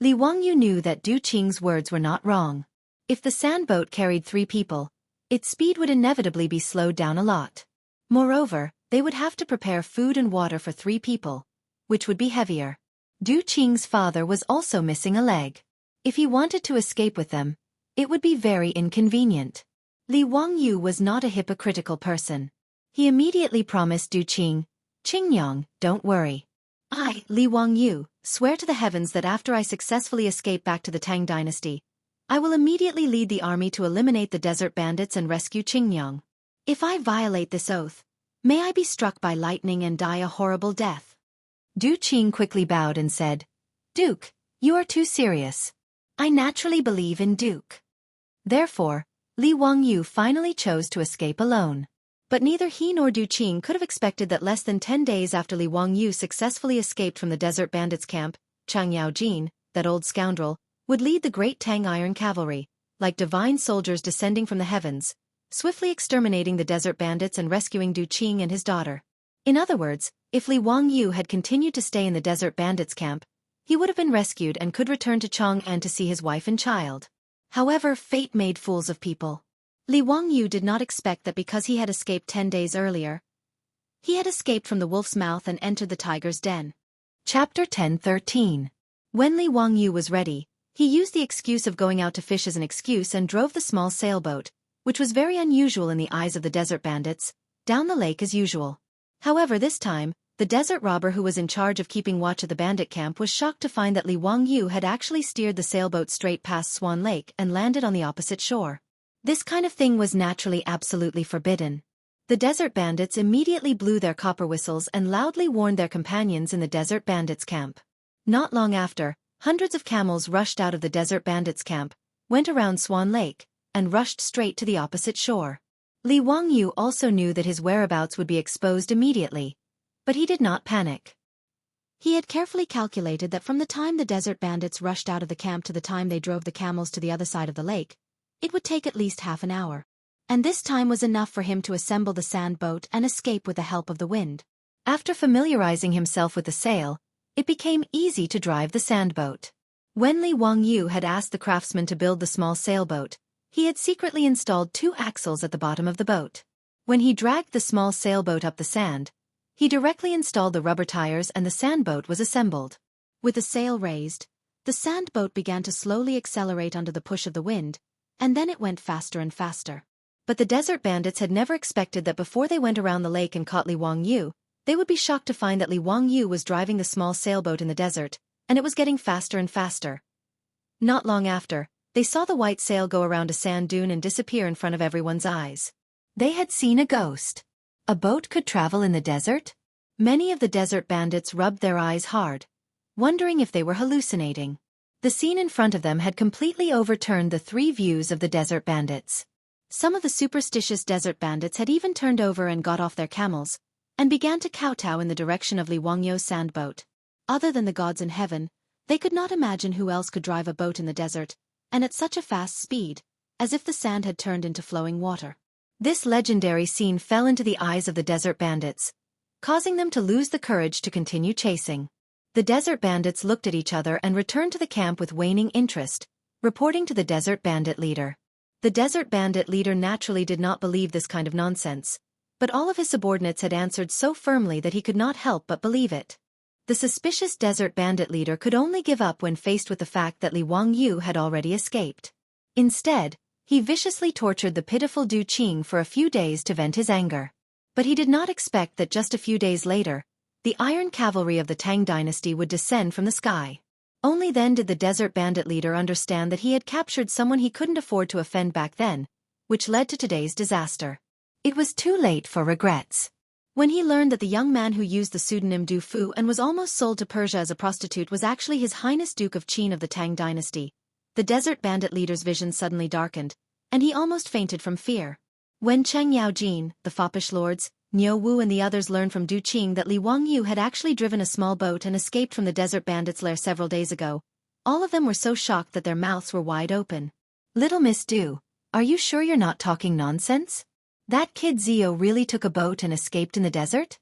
Li Wangyu knew that Du Qing's words were not wrong. If the sandboat carried 3 people, its speed would inevitably be slowed down a lot. Moreover, they would have to prepare food and water for 3 people, which would be heavier. Du Qing's father was also missing a leg. If he wanted to escape with them, it would be very inconvenient. Li Wangyu was not a hypocritical person. He immediately promised Du Qing, "Qingyang, don't worry. I, Li Wangyu, swear to the heavens that after I successfully escape back to the Tang dynasty, I will immediately lead the army to eliminate the desert bandits and rescue Qingyang. If I violate this oath, may I be struck by lightning and die a horrible death." Du Qing quickly bowed and said, "Duke, you are too serious. I naturally believe in Duke." Therefore, Li Wangyu finally chose to escape alone. But neither he nor Du Qing could have expected that less than 10 days after Li Wangyu successfully escaped from the desert bandits' camp, Chang Yaojin, that old scoundrel, would lead the great Tang Iron Cavalry, like divine soldiers descending from the heavens, swiftly exterminating the desert bandits and rescuing Du Qing and his daughter. In other words, if Li Wangyu had continued to stay in the desert bandits' camp, he would have been rescued and could return to Chang'an to see his wife and child. However, fate made fools of people. Li Wangyu did not expect that because he had escaped 10 days earlier, he had escaped from the wolf's mouth and entered the tiger's den. Chapter 10:13. When Li Wangyu was ready, he used the excuse of going out to fish as an excuse and drove the small sailboat, which was very unusual in the eyes of the desert bandits, down the lake as usual. However, this time, the desert robber who was in charge of keeping watch at the bandit camp was shocked to find that Li Wangyu had actually steered the sailboat straight past Swan Lake and landed on the opposite shore. This kind of thing was naturally absolutely forbidden. The desert bandits immediately blew their copper whistles and loudly warned their companions in the desert bandits' camp. Not long after, hundreds of camels rushed out of the desert bandits' camp, went around Swan Lake, and rushed straight to the opposite shore. Li Wangyu also knew that his whereabouts would be exposed immediately, but he did not panic. He had carefully calculated that from the time the desert bandits rushed out of the camp to the time they drove the camels to the other side of the lake, it would take at least half an hour. And this time was enough for him to assemble the sand boat and escape with the help of the wind. After familiarizing himself with the sail, it became easy to drive the sand boat. When Li Wangyu had asked the craftsman to build the small sailboat, he had secretly installed 2 axles at the bottom of the boat. When he dragged the small sailboat up the sand, he directly installed the rubber tires and the sandboat was assembled. With the sail raised, the sandboat began to slowly accelerate under the push of the wind, and then it went faster and faster. But the desert bandits had never expected that before they went around the lake and caught Li Wangyu, they would be shocked to find that Li Wangyu was driving the small sailboat in the desert, and it was getting faster and faster. Not long after, they saw the white sail go around a sand dune and disappear in front of everyone's eyes. They had seen a ghost. A boat could travel in the desert? Many of the desert bandits rubbed their eyes hard, wondering if they were hallucinating. The scene in front of them had completely overturned the 3 views of the desert bandits. Some of the superstitious desert bandits had even turned over and got off their camels, and began to kowtow in the direction of Li Wangyu's sandboat. Other than the gods in heaven, they could not imagine who else could drive a boat in the desert, and at such a fast speed, as if the sand had turned into flowing water. This legendary scene fell into the eyes of the desert bandits, causing them to lose the courage to continue chasing. The desert bandits looked at each other and returned to the camp with waning interest, reporting to the desert bandit leader. The desert bandit leader naturally did not believe this kind of nonsense, but all of his subordinates had answered so firmly that he could not help but believe it. The suspicious desert bandit leader could only give up when faced with the fact that Li Wangyu had already escaped. Instead, he viciously tortured the pitiful Du Qing for a few days to vent his anger. But he did not expect that just a few days later, the iron cavalry of the Tang dynasty would descend from the sky. Only then did the desert bandit leader understand that he had captured someone he couldn't afford to offend back then, which led to today's disaster. It was too late for regrets. When he learned that the young man who used the pseudonym Du Fu and was almost sold to Persia as a prostitute was actually His Highness Duke of Qin of the Tang dynasty, the desert bandit leader's vision suddenly darkened, and he almost fainted from fear. When Cheng Yaojin, the foppish lords, Niu Wu and the others learned from Du Qing that Li Wangyu had actually driven a small boat and escaped from the desert bandits' lair several days ago, all of them were so shocked that their mouths were wide open. "Little Miss Du, are you sure you're not talking nonsense? That kid Zio really took a boat and escaped in the desert?"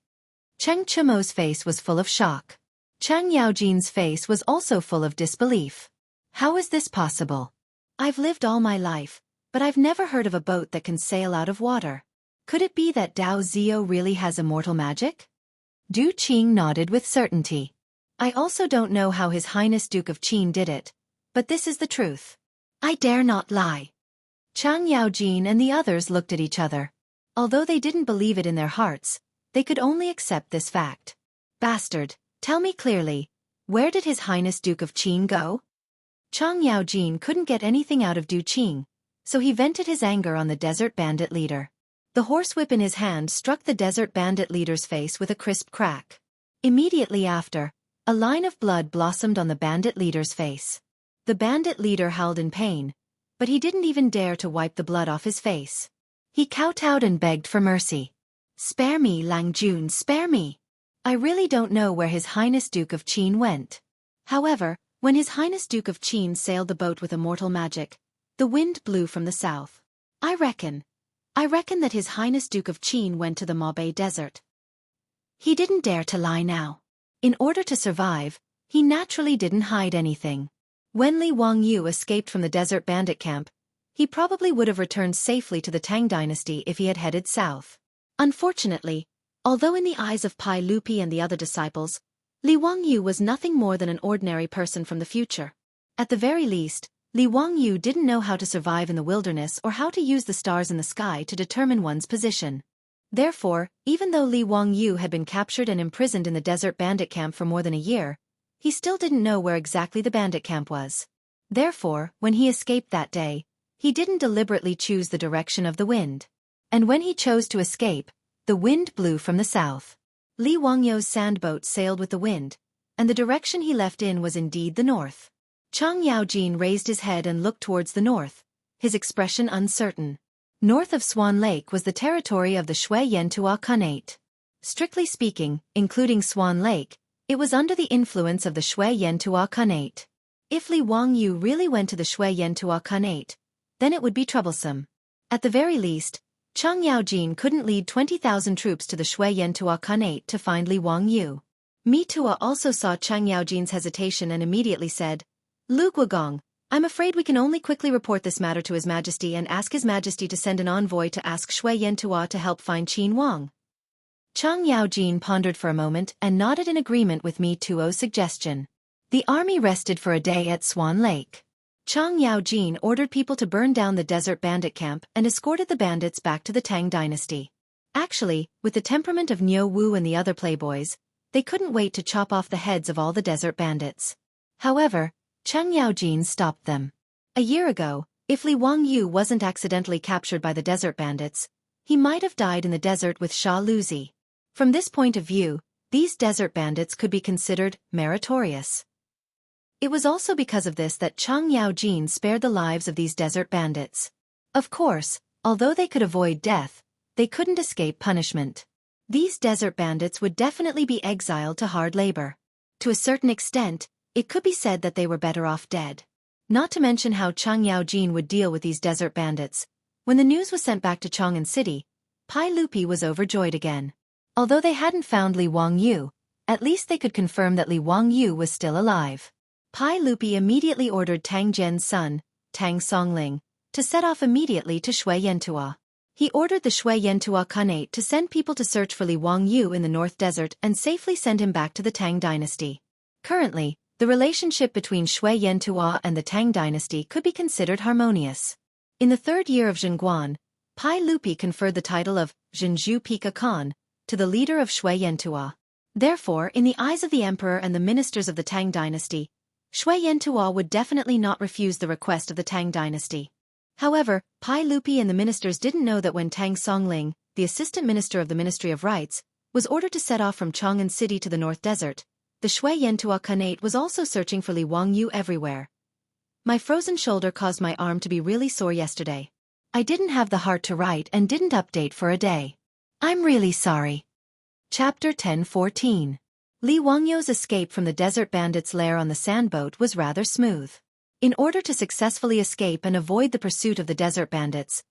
Cheng Chumo's face was full of shock. Cheng Yaojin's face was also full of disbelief. "How is this possible? I've lived all my life, but I've never heard of a boat that can sail out of water. Could it be that Dao Zio really has immortal magic? Du Qing nodded with certainty. I also don't know how His Highness Duke of Qin did it, but this is the truth. I dare not lie. Chang Yaojin and the others looked at each other. Although they didn't believe it in their hearts, they could only accept this fact. Bastard, tell me clearly, where did His Highness Duke of Qin go? Chang Yaojin couldn't get anything out of Du Qing, so he vented his anger on the desert bandit leader. The horsewhip in his hand struck the desert bandit leader's face with a crisp crack. Immediately after, a line of blood blossomed on the bandit leader's face. The bandit leader howled in pain, but he didn't even dare to wipe the blood off his face. He kowtowed and begged for mercy. Spare me, Lang Jun, spare me. I really don't know where His Highness Duke of Qin went. However, when His Highness Duke of Qin sailed the boat with immortal magic, the wind blew from the south. I reckon that His Highness Duke of Qin went to the Mabe Desert. He didn't dare to lie now. In order to survive, he naturally didn't hide anything. When Li Wangyu escaped from the desert bandit camp, he probably would have returned safely to the Tang dynasty if he had headed south. Unfortunately, although in the eyes of Pai Lupi and the other disciples, Li Wangyu was nothing more than an ordinary person from the future. At the very least, Li Wangyu didn't know how to survive in the wilderness or how to use the stars in the sky to determine one's position. Therefore, even though Li Wangyu had been captured and imprisoned in the desert bandit camp for more than a year, he still didn't know where exactly the bandit camp was. Therefore, when he escaped that day, he didn't deliberately choose the direction of the wind. And when he chose to escape, the wind blew from the south. Li Wangyu's sandboat sailed with the wind, and the direction he left in was indeed the north. Chang Yaojin raised his head and looked towards the north, his expression uncertain. North of Swan Lake was the territory of the Shui Yantua Khanate. Strictly speaking, including Swan Lake, it was under the influence of the Shui Yantua Khanate. If Li Wangyu really went to the Shui Yantua Khanate, then it would be troublesome. At the very least, Chang Yaojin couldn't lead 20,000 troops to the Shui Yantua Khanate to find Li Wangyu. Mi Tua also saw Chang Yaojin's hesitation and immediately said, Lu Guogong, I'm afraid we can only quickly report this matter to His Majesty and ask His Majesty to send an envoy to ask Shui Yantua to help find Qin Wang. Chang Yaojin pondered for a moment and nodded in agreement with Mi Tuo's suggestion. The army rested for a day at Swan Lake. Chang Yaojin ordered people to burn down the desert bandit camp and escorted the bandits back to the Tang dynasty. Actually, with the temperament of Niu Wu and the other playboys, they couldn't wait to chop off the heads of all the desert bandits. However, Chang Yaojin stopped them. A year ago, if Li Wangyu wasn't accidentally captured by the desert bandits, he might have died in the desert with Sha Luzi. From this point of view, these desert bandits could be considered meritorious. It was also because of this that Chang Yaojin spared the lives of these desert bandits. Of course, although they could avoid death, they couldn't escape punishment. These desert bandits would definitely be exiled to hard labor. To a certain extent, it could be said that they were better off dead. Not to mention how Chang Yaojin would deal with these desert bandits. When the news was sent back to Chang'an City, Pai Lupi was overjoyed again. Although they hadn't found Li Wangyu, at least they could confirm that Li Wangyu was still alive. Pai Lupi immediately ordered Tang Zhen's son, Tang Songling, to set off immediately to Shui Yantua. He ordered the Shui Yantua Khanate to send people to search for Li Wangyu in the North Desert and safely send him back to the Tang dynasty. Currently, the relationship between Shui Yantua and the Tang dynasty could be considered harmonious. In the third year of Zhenguan, Pai Lupi conferred the title of Zhenju Pika Khan to the leader of Shui Yantua. Therefore, in the eyes of the emperor and the ministers of the Tang dynasty, Shui Yantua would definitely not refuse the request of the Tang dynasty. However, Pai Lupi and the ministers didn't know that when Tang Songling, the assistant minister of the Ministry of Rites, was ordered to set off from Chang'an City to the North Desert, the Shui Yantua Khanate was also searching for Li Wangyu everywhere. My frozen shoulder caused my arm to be really sore yesterday. I didn't have the heart to write and didn't update for a day. I'm really sorry. Chapter 10:14. Li Wangyu's escape from the desert bandits' lair on the sandboat was rather smooth. In order to successfully escape and avoid the pursuit of the desert bandits,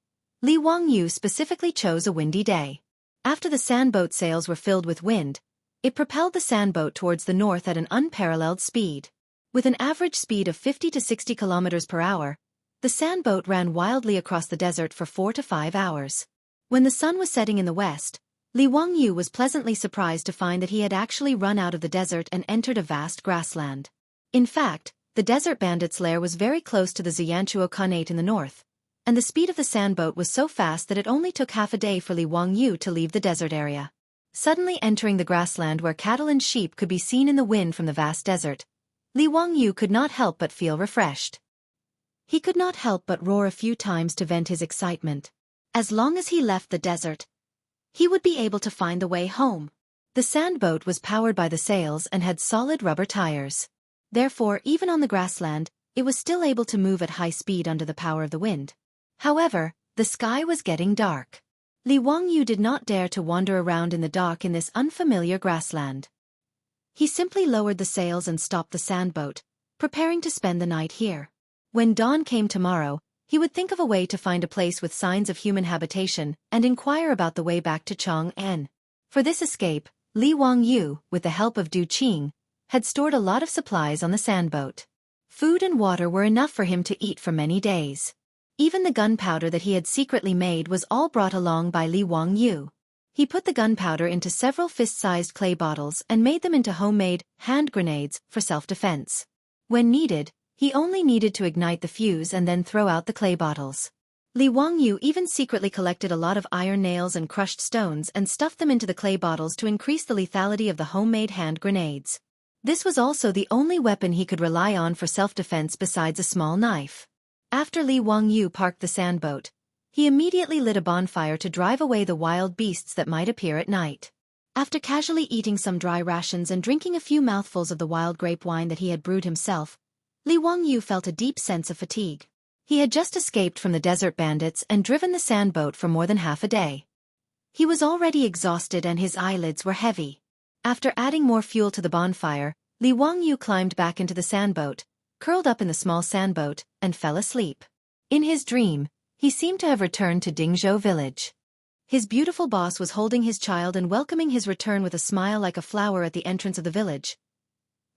Li Wangyu specifically chose a windy day. After the sandboat sails were filled with wind, it propelled the sandboat towards the north at an unparalleled speed. With an average speed of 50 to 60 kilometers per hour, The sandboat ran wildly across the desert for 4 to 5 hours. When the sun was setting in the west, Li Wangyu was pleasantly surprised to find that he had actually run out of the desert and entered a vast grassland. In fact, the desert bandit's lair was very close to the Xianchuo Khanate in the north, and the speed of the sandboat was so fast that it only took half a day for Li Wangyu to leave the desert area. Suddenly entering the grassland where cattle and sheep could be seen in the wind from the vast desert, Li Wangyu could not help but feel refreshed. He could not help but roar a few times to vent his excitement. As long as he left the desert, he would be able to find the way home. The sandboat was powered by the sails and had solid rubber tires. Therefore, even on the grassland, it was still able to move at high speed under the power of the wind. However, the sky was getting dark. Li Wangyu did not dare to wander around in the dark in this unfamiliar grassland. He simply lowered the sails and stopped the sandboat, preparing to spend the night here. When dawn came tomorrow, he would think of a way to find a place with signs of human habitation and inquire about the way back to Chang'an. For this escape, Li Wangyu, with the help of Du Qing, had stored a lot of supplies on the sandboat. Food and water were enough for him to eat for many days. Even the gunpowder that he had secretly made was all brought along by Li Wangyu. He put the gunpowder into several fist-sized clay bottles and made them into homemade hand grenades for self-defense. When needed, he only needed to ignite the fuse and then throw out the clay bottles. Li Wangyu even secretly collected a lot of iron nails and crushed stones and stuffed them into the clay bottles to increase the lethality of the homemade hand grenades. This was also the only weapon he could rely on for self-defense besides a small knife. After Li Wangyu parked the sandboat, he immediately lit a bonfire to drive away the wild beasts that might appear at night. After casually eating some dry rations and drinking a few mouthfuls of the wild grape wine that he had brewed himself, Li Wangyu felt a deep sense of fatigue. He had just escaped from the desert bandits and driven the sandboat for more than half a day. He was already exhausted and his eyelids were heavy. After adding more fuel to the bonfire, Li Wangyu climbed back into the sandboat, curled up in the small sandboat, and fell asleep. In his dream, he seemed to have returned to Dingzhou village. His beautiful boss was holding his child and welcoming his return with a smile like a flower at the entrance of the village.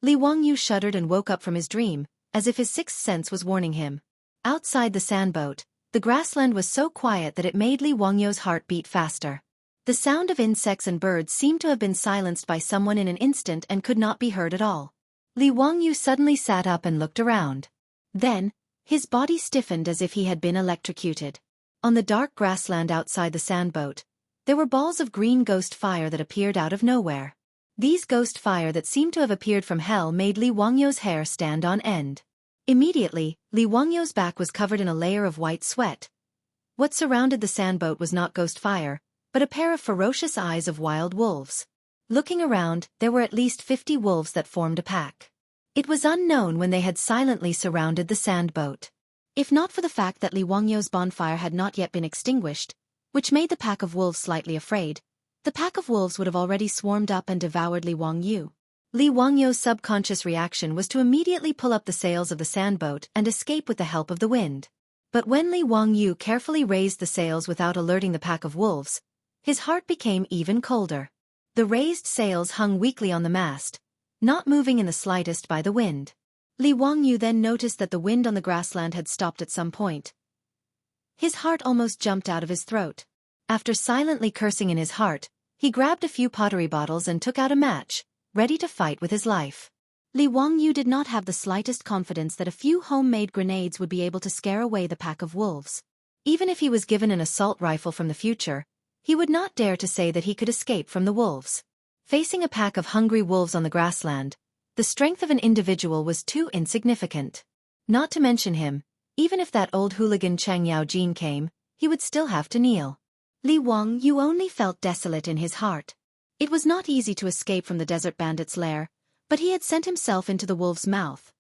Li Wangyu shuddered and woke up from his dream, as if his sixth sense was warning him. Outside the sandboat, the grassland was so quiet that it made Li Wangyu's heart beat faster. The sound of insects and birds seemed to have been silenced by someone in an instant and could not be heard at all. Li Wangyu suddenly sat up and looked around. Then, his body stiffened as if he had been electrocuted. On the dark grassland outside the sandboat, there were balls of green ghost fire that appeared out of nowhere. These ghost fire that seemed to have appeared from hell made Li Wangyu's hair stand on end. Immediately, Li Wangyu's back was covered in a layer of white sweat. What surrounded the sandboat was not ghost fire, but a pair of ferocious eyes of wild wolves. Looking around, there were at least 50 wolves that formed a pack. It was unknown when they had silently surrounded the sandboat. If not for the fact that Li Wangyu's bonfire had not yet been extinguished, which made the pack of wolves slightly afraid, the pack of wolves would have already swarmed up and devoured Li Wangyu. Li Wangyu's subconscious reaction was to immediately pull up the sails of the sandboat and escape with the help of the wind. But when Li Wangyu carefully raised the sails without alerting the pack of wolves, his heart became even colder. The raised sails hung weakly on the mast, not moving in the slightest by the wind. Li Wangyu then noticed that the wind on the grassland had stopped at some point. His heart almost jumped out of his throat. After silently cursing in his heart, he grabbed a few pottery bottles and took out a match, ready to fight with his life. Li Wangyu did not have the slightest confidence that a few homemade grenades would be able to scare away the pack of wolves. Even if he was given an assault rifle from the future, he would not dare to say that he could escape from the wolves. Facing a pack of hungry wolves on the grassland, the strength of an individual was too insignificant. Not to mention him, even if that old hooligan Chang Yaojin came, he would still have to kneel. Li Wangyu only felt desolate in his heart. It was not easy to escape from the desert bandit's lair, but he had sent himself into the wolf's mouth.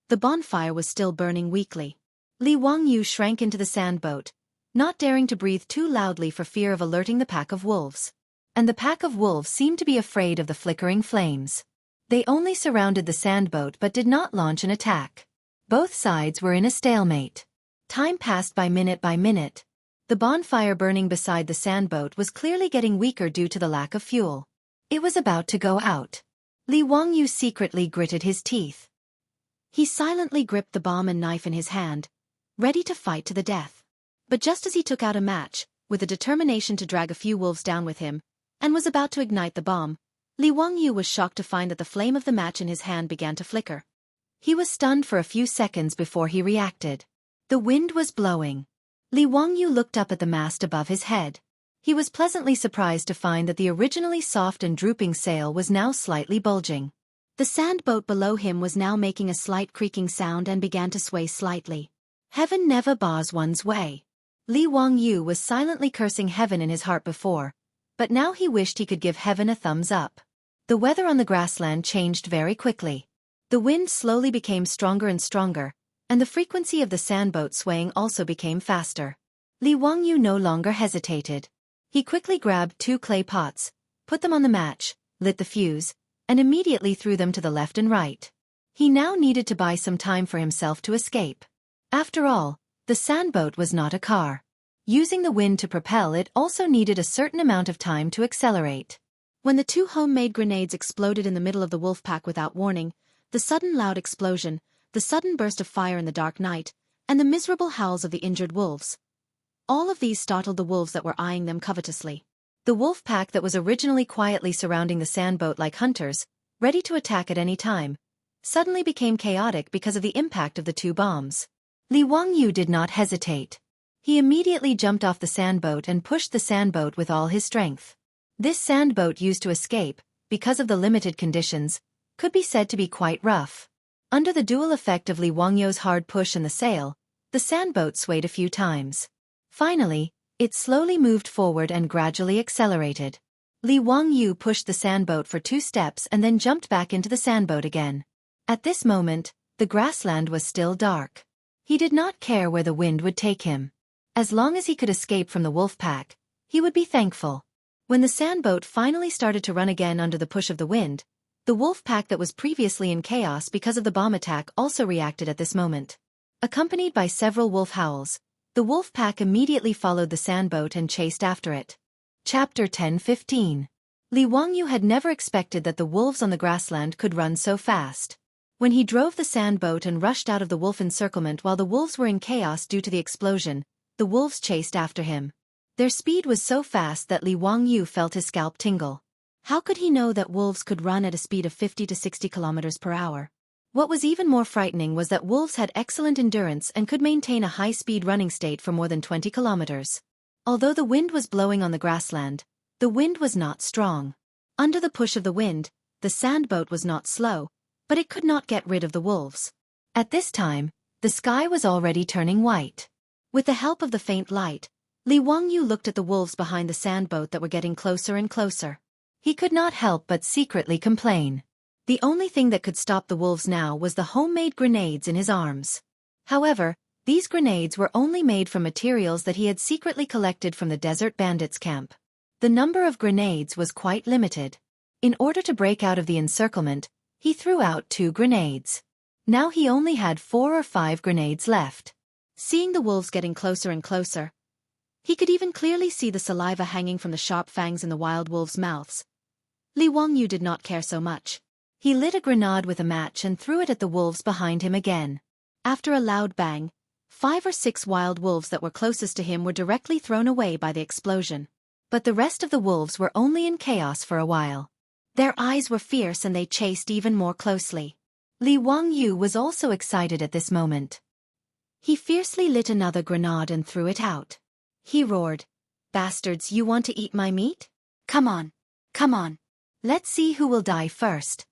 The bonfire was still burning weakly. Li Wangyu shrank into the sandboat, not daring to breathe too loudly for fear of alerting the pack of wolves. And the pack of wolves seemed to be afraid of the flickering flames. They only surrounded the sandboat but did not launch an attack. Both sides were in a stalemate. Time passed by minute by minute. The bonfire burning beside the sandboat was clearly getting weaker due to the lack of fuel. It was about to go out. Li Wangyu secretly gritted his teeth. He silently gripped the bomb and knife in his hand, ready to fight to the death. But just as he took out a match, with a determination to drag a few wolves down with him, and was about to ignite the bomb, Li Wangyu was shocked to find that the flame of the match in his hand began to flicker. He was stunned for a few seconds before he reacted. The wind was blowing. Li Wangyu looked up at the mast above his head. He was pleasantly surprised to find that the originally soft and drooping sail was now slightly bulging. The sand boat below him was now making a slight creaking sound and began to sway slightly. Heaven never bars one's way. Li Wangyu was silently cursing heaven in his heart before, but now he wished he could give heaven a thumbs up. The weather on the grassland changed very quickly. The wind slowly became stronger and stronger, and the frequency of the sandboat swaying also became faster. Li Wangyu no longer hesitated. He quickly grabbed 2 clay pots, put them on the match, lit the fuse, and immediately threw them to the left and right. He now needed to buy some time for himself to escape. After all, the sandboat was not a car. Using the wind to propel it also needed a certain amount of time to accelerate. When the 2 homemade grenades exploded in the middle of the wolf pack without warning, the sudden loud explosion, the sudden burst of fire in the dark night, and the miserable howls of the injured wolves. All of these startled the wolves that were eyeing them covetously. The wolf pack that was originally quietly surrounding the sandboat like hunters, ready to attack at any time, suddenly became chaotic because of the impact of the 2 bombs. Li Wangyu did not hesitate. He immediately jumped off the sandboat and pushed the sandboat with all his strength. This sandboat used to escape, because of the limited conditions, could be said to be quite rough. Under the dual effect of Li Wangyu's hard push and the sail, the sandboat swayed a few times. Finally, it slowly moved forward and gradually accelerated. Li Wangyu pushed the sandboat for 2 steps and then jumped back into the sandboat again. At this moment, the grassland was still dark. He did not care where the wind would take him. As long as he could escape from the wolf pack, he would be thankful. When the sandboat finally started to run again under the push of the wind, the wolf pack that was previously in chaos because of the bomb attack also reacted at this moment. Accompanied by several wolf howls, the wolf pack immediately followed the sandboat and chased after it. Chapter 10:15. Li Wangyu had never expected that the wolves on the grassland could run so fast. When he drove the sandboat and rushed out of the wolf encirclement while the wolves were in chaos due to the explosion, the wolves chased after him. Their speed was so fast that Li Wangyu felt his scalp tingle. How could he know that wolves could run at a speed of 50 to 60 kilometers per hour? What was even more frightening was that wolves had excellent endurance and could maintain a high-speed running state for more than 20 kilometers. Although the wind was blowing on the grassland, the wind was not strong. Under the push of the wind, the sandboat was not slow, but it could not get rid of the wolves. At this time, the sky was already turning white. With the help of the faint light, Li Wangyu looked at the wolves behind the sandboat that were getting closer and closer. He could not help but secretly complain. The only thing that could stop the wolves now was the homemade grenades in his arms. However, these grenades were only made from materials that he had secretly collected from the desert bandits' camp. The number of grenades was quite limited. In order to break out of the encirclement, he threw out 2 grenades. Now he only had 4 or 5 grenades left. Seeing the wolves getting closer and closer, he could even clearly see the saliva hanging from the sharp fangs in the wild wolves' mouths. Li Wangyu did not care so much. He lit a grenade with a match and threw it at the wolves behind him again. After a loud bang, 5 or 6 wild wolves that were closest to him were directly thrown away by the explosion. But the rest of the wolves were only in chaos for a while. Their eyes were fierce and they chased even more closely. Li Wangyu was also excited at this moment. He fiercely lit another grenade and threw it out. He roared, "Bastards, you want to eat my meat? Come on, come on. Let's see who will die first."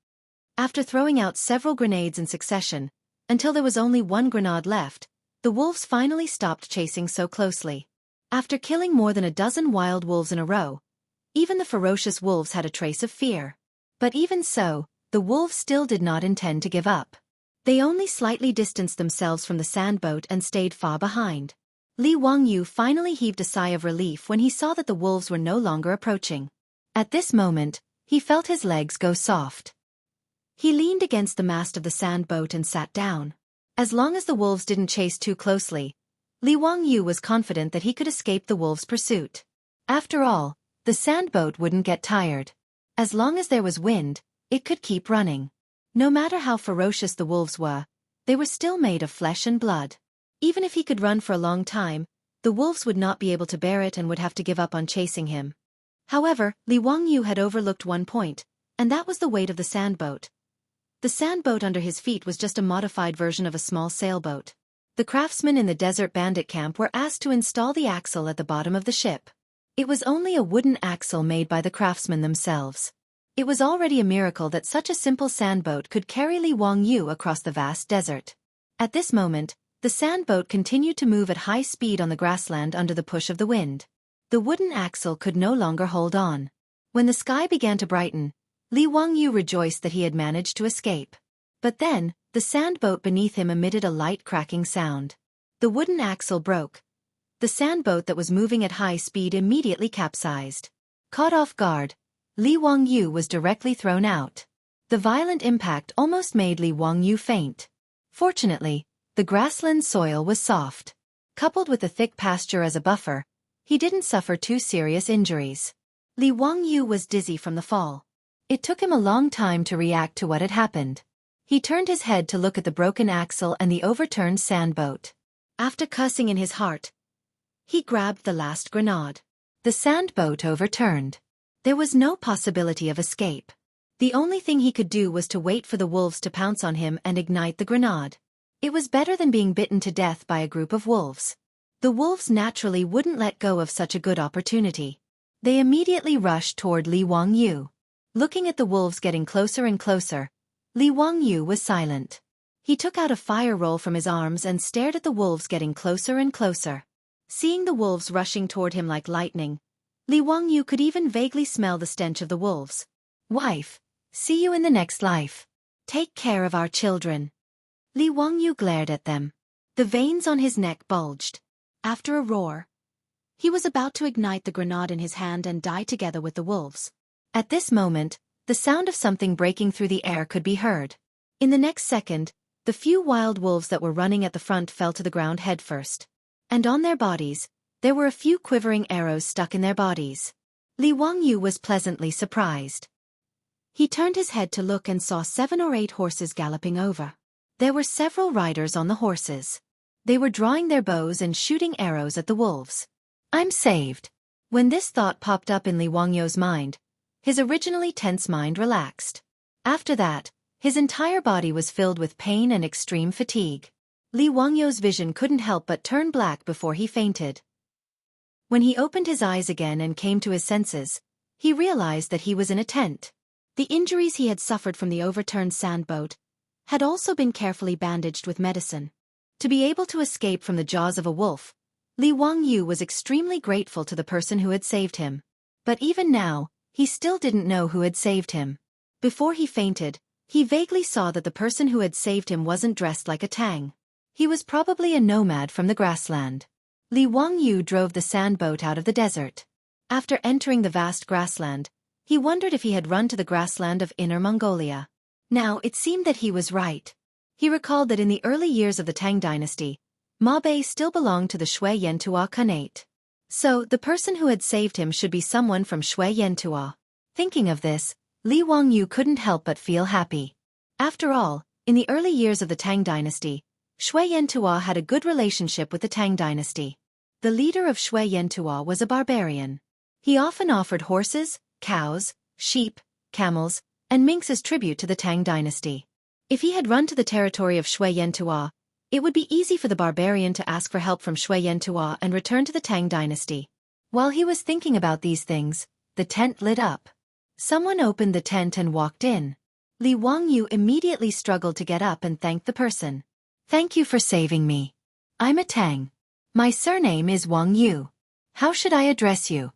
After throwing out several grenades in succession, until there was only 1 grenade left, the wolves finally stopped chasing so closely. After killing more than a dozen wild wolves in a row, even the ferocious wolves had a trace of fear. But even so, the wolves still did not intend to give up. They only slightly distanced themselves from the sandboat and stayed far behind. Li Wangyu finally heaved a sigh of relief when he saw that the wolves were no longer approaching. At this moment, he felt his legs go soft. He leaned against the mast of the sandboat and sat down. As long as the wolves didn't chase too closely, Li Wangyu was confident that he could escape the wolves' pursuit. After all, the sandboat wouldn't get tired. As long as there was wind, it could keep running. No matter how ferocious the wolves were, they were still made of flesh and blood. Even if he could run for a long time, the wolves would not be able to bear it and would have to give up on chasing him. However, Li Wangyu had overlooked one point, and that was the weight of the sandboat. The sandboat under his feet was just a modified version of a small sailboat. The craftsmen in the desert bandit camp were asked to install the axle at the bottom of the ship. It was only a wooden axle made by the craftsmen themselves. It was already a miracle that such a simple sandboat could carry Li Wangyu across the vast desert. At this moment, the sandboat continued to move at high speed on the grassland under the push of the wind. The wooden axle could no longer hold on. When the sky began to brighten, Li Wangyu rejoiced that he had managed to escape. But then, the sandboat beneath him emitted a light cracking sound. The wooden axle broke. The sandboat that was moving at high speed immediately capsized. Caught off guard, Li Wangyu was directly thrown out. The violent impact almost made Li Wangyu faint. Fortunately, the grassland soil was soft. Coupled with the thick pasture as a buffer, he didn't suffer too serious injuries. Li Wangyu was dizzy from the fall. It took him a long time to react to what had happened. He turned his head to look at the broken axle and the overturned sandboat. After cussing in his heart, he grabbed the last grenade. The sandboat overturned. There was no possibility of escape. The only thing he could do was to wait for the wolves to pounce on him and ignite the grenade. It was better than being bitten to death by a group of wolves. The wolves naturally wouldn't let go of such a good opportunity. They immediately rushed toward Li Wangyu. Looking at the wolves getting closer and closer, Li Wangyu was silent. He took out a fire roll from his arms and stared at the wolves getting closer and closer. Seeing the wolves rushing toward him like lightning, Li Wangyu could even vaguely smell the stench of the wolves. "Wife, see you in the next life. Take care of our children." Li Wangyu glared at them. The veins on his neck bulged. After a roar, he was about to ignite the grenade in his hand and die together with the wolves. At this moment, the sound of something breaking through the air could be heard. In the next second, the few wild wolves that were running at the front fell to the ground headfirst. And on their bodies, there were a few quivering arrows stuck in their bodies. Li Wangyu was pleasantly surprised. He turned his head to look and saw 7 or 8 horses galloping over. There were several riders on the horses. They were drawing their bows and shooting arrows at the wolves. "I'm saved." When this thought popped up in Li Wangyu's mind, his originally tense mind relaxed. After that, his entire body was filled with pain and extreme fatigue. Li Wangyu's vision couldn't help but turn black before he fainted. When he opened his eyes again and came to his senses, he realized that he was in a tent. The injuries he had suffered from the overturned sandboat had also been carefully bandaged with medicine. To be able to escape from the jaws of a wolf, Li Wangyu was extremely grateful to the person who had saved him. But even now, he still didn't know who had saved him. Before he fainted, he vaguely saw that the person who had saved him wasn't dressed like a Tang. He was probably a nomad from the grassland. Li Wangyu drove the sandboat out of the desert. After entering the vast grassland, he wondered if he had run to the grassland of Inner Mongolia. Now it seemed that he was right. He recalled that in the early years of the Tang dynasty, Ma Bei still belonged to the Shui Yantua Khanate. So, the person who had saved him should be someone from Shui Yantua. Thinking of this, Li Wangyu couldn't help but feel happy. After all, in the early years of the Tang dynasty, Shui Yantua had a good relationship with the Tang dynasty. The leader of Shui Yantua was a barbarian. He often offered horses, cows, sheep, camels, and minks as tribute to the Tang dynasty. If he had run to the territory of Shui Yantua, it would be easy for the barbarian to ask for help from Shui Yantua and return to the Tang dynasty. While he was thinking about these things, the tent lit up. Someone opened the tent and walked in. Li Wangyu immediately struggled to get up and thank the person. "Thank you for saving me. I'm a Tang. My surname is Wangyu. How should I address you?"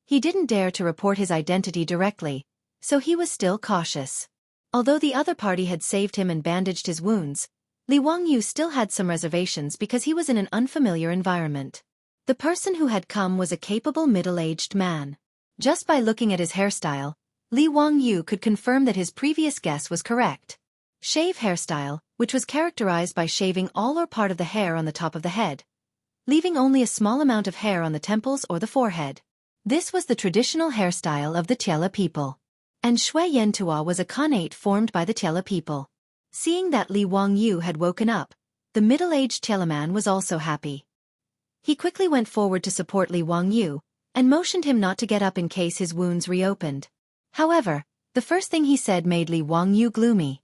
He didn't dare to report his identity directly, so he was still cautious. Although the other party had saved him and bandaged his wounds, Li Wangyu still had some reservations because he was in an unfamiliar environment. The person who had come was a capable middle-aged man. Just by looking at his hairstyle, Li Wangyu could confirm that his previous guess was correct. Shave hairstyle, which was characterized by shaving all or part of the hair on the top of the head, leaving only a small amount of hair on the temples or the forehead. This was the traditional hairstyle of the Tiela people. And Shui Yantua was a Khanate formed by the Tiela people. Seeing that Li Wangyu had woken up, The middle-aged Teleman was also happy. He quickly went forward to support Li Wangyu, and motioned him not to get up in case his wounds reopened. However, the first thing he said made Li Wangyu gloomy.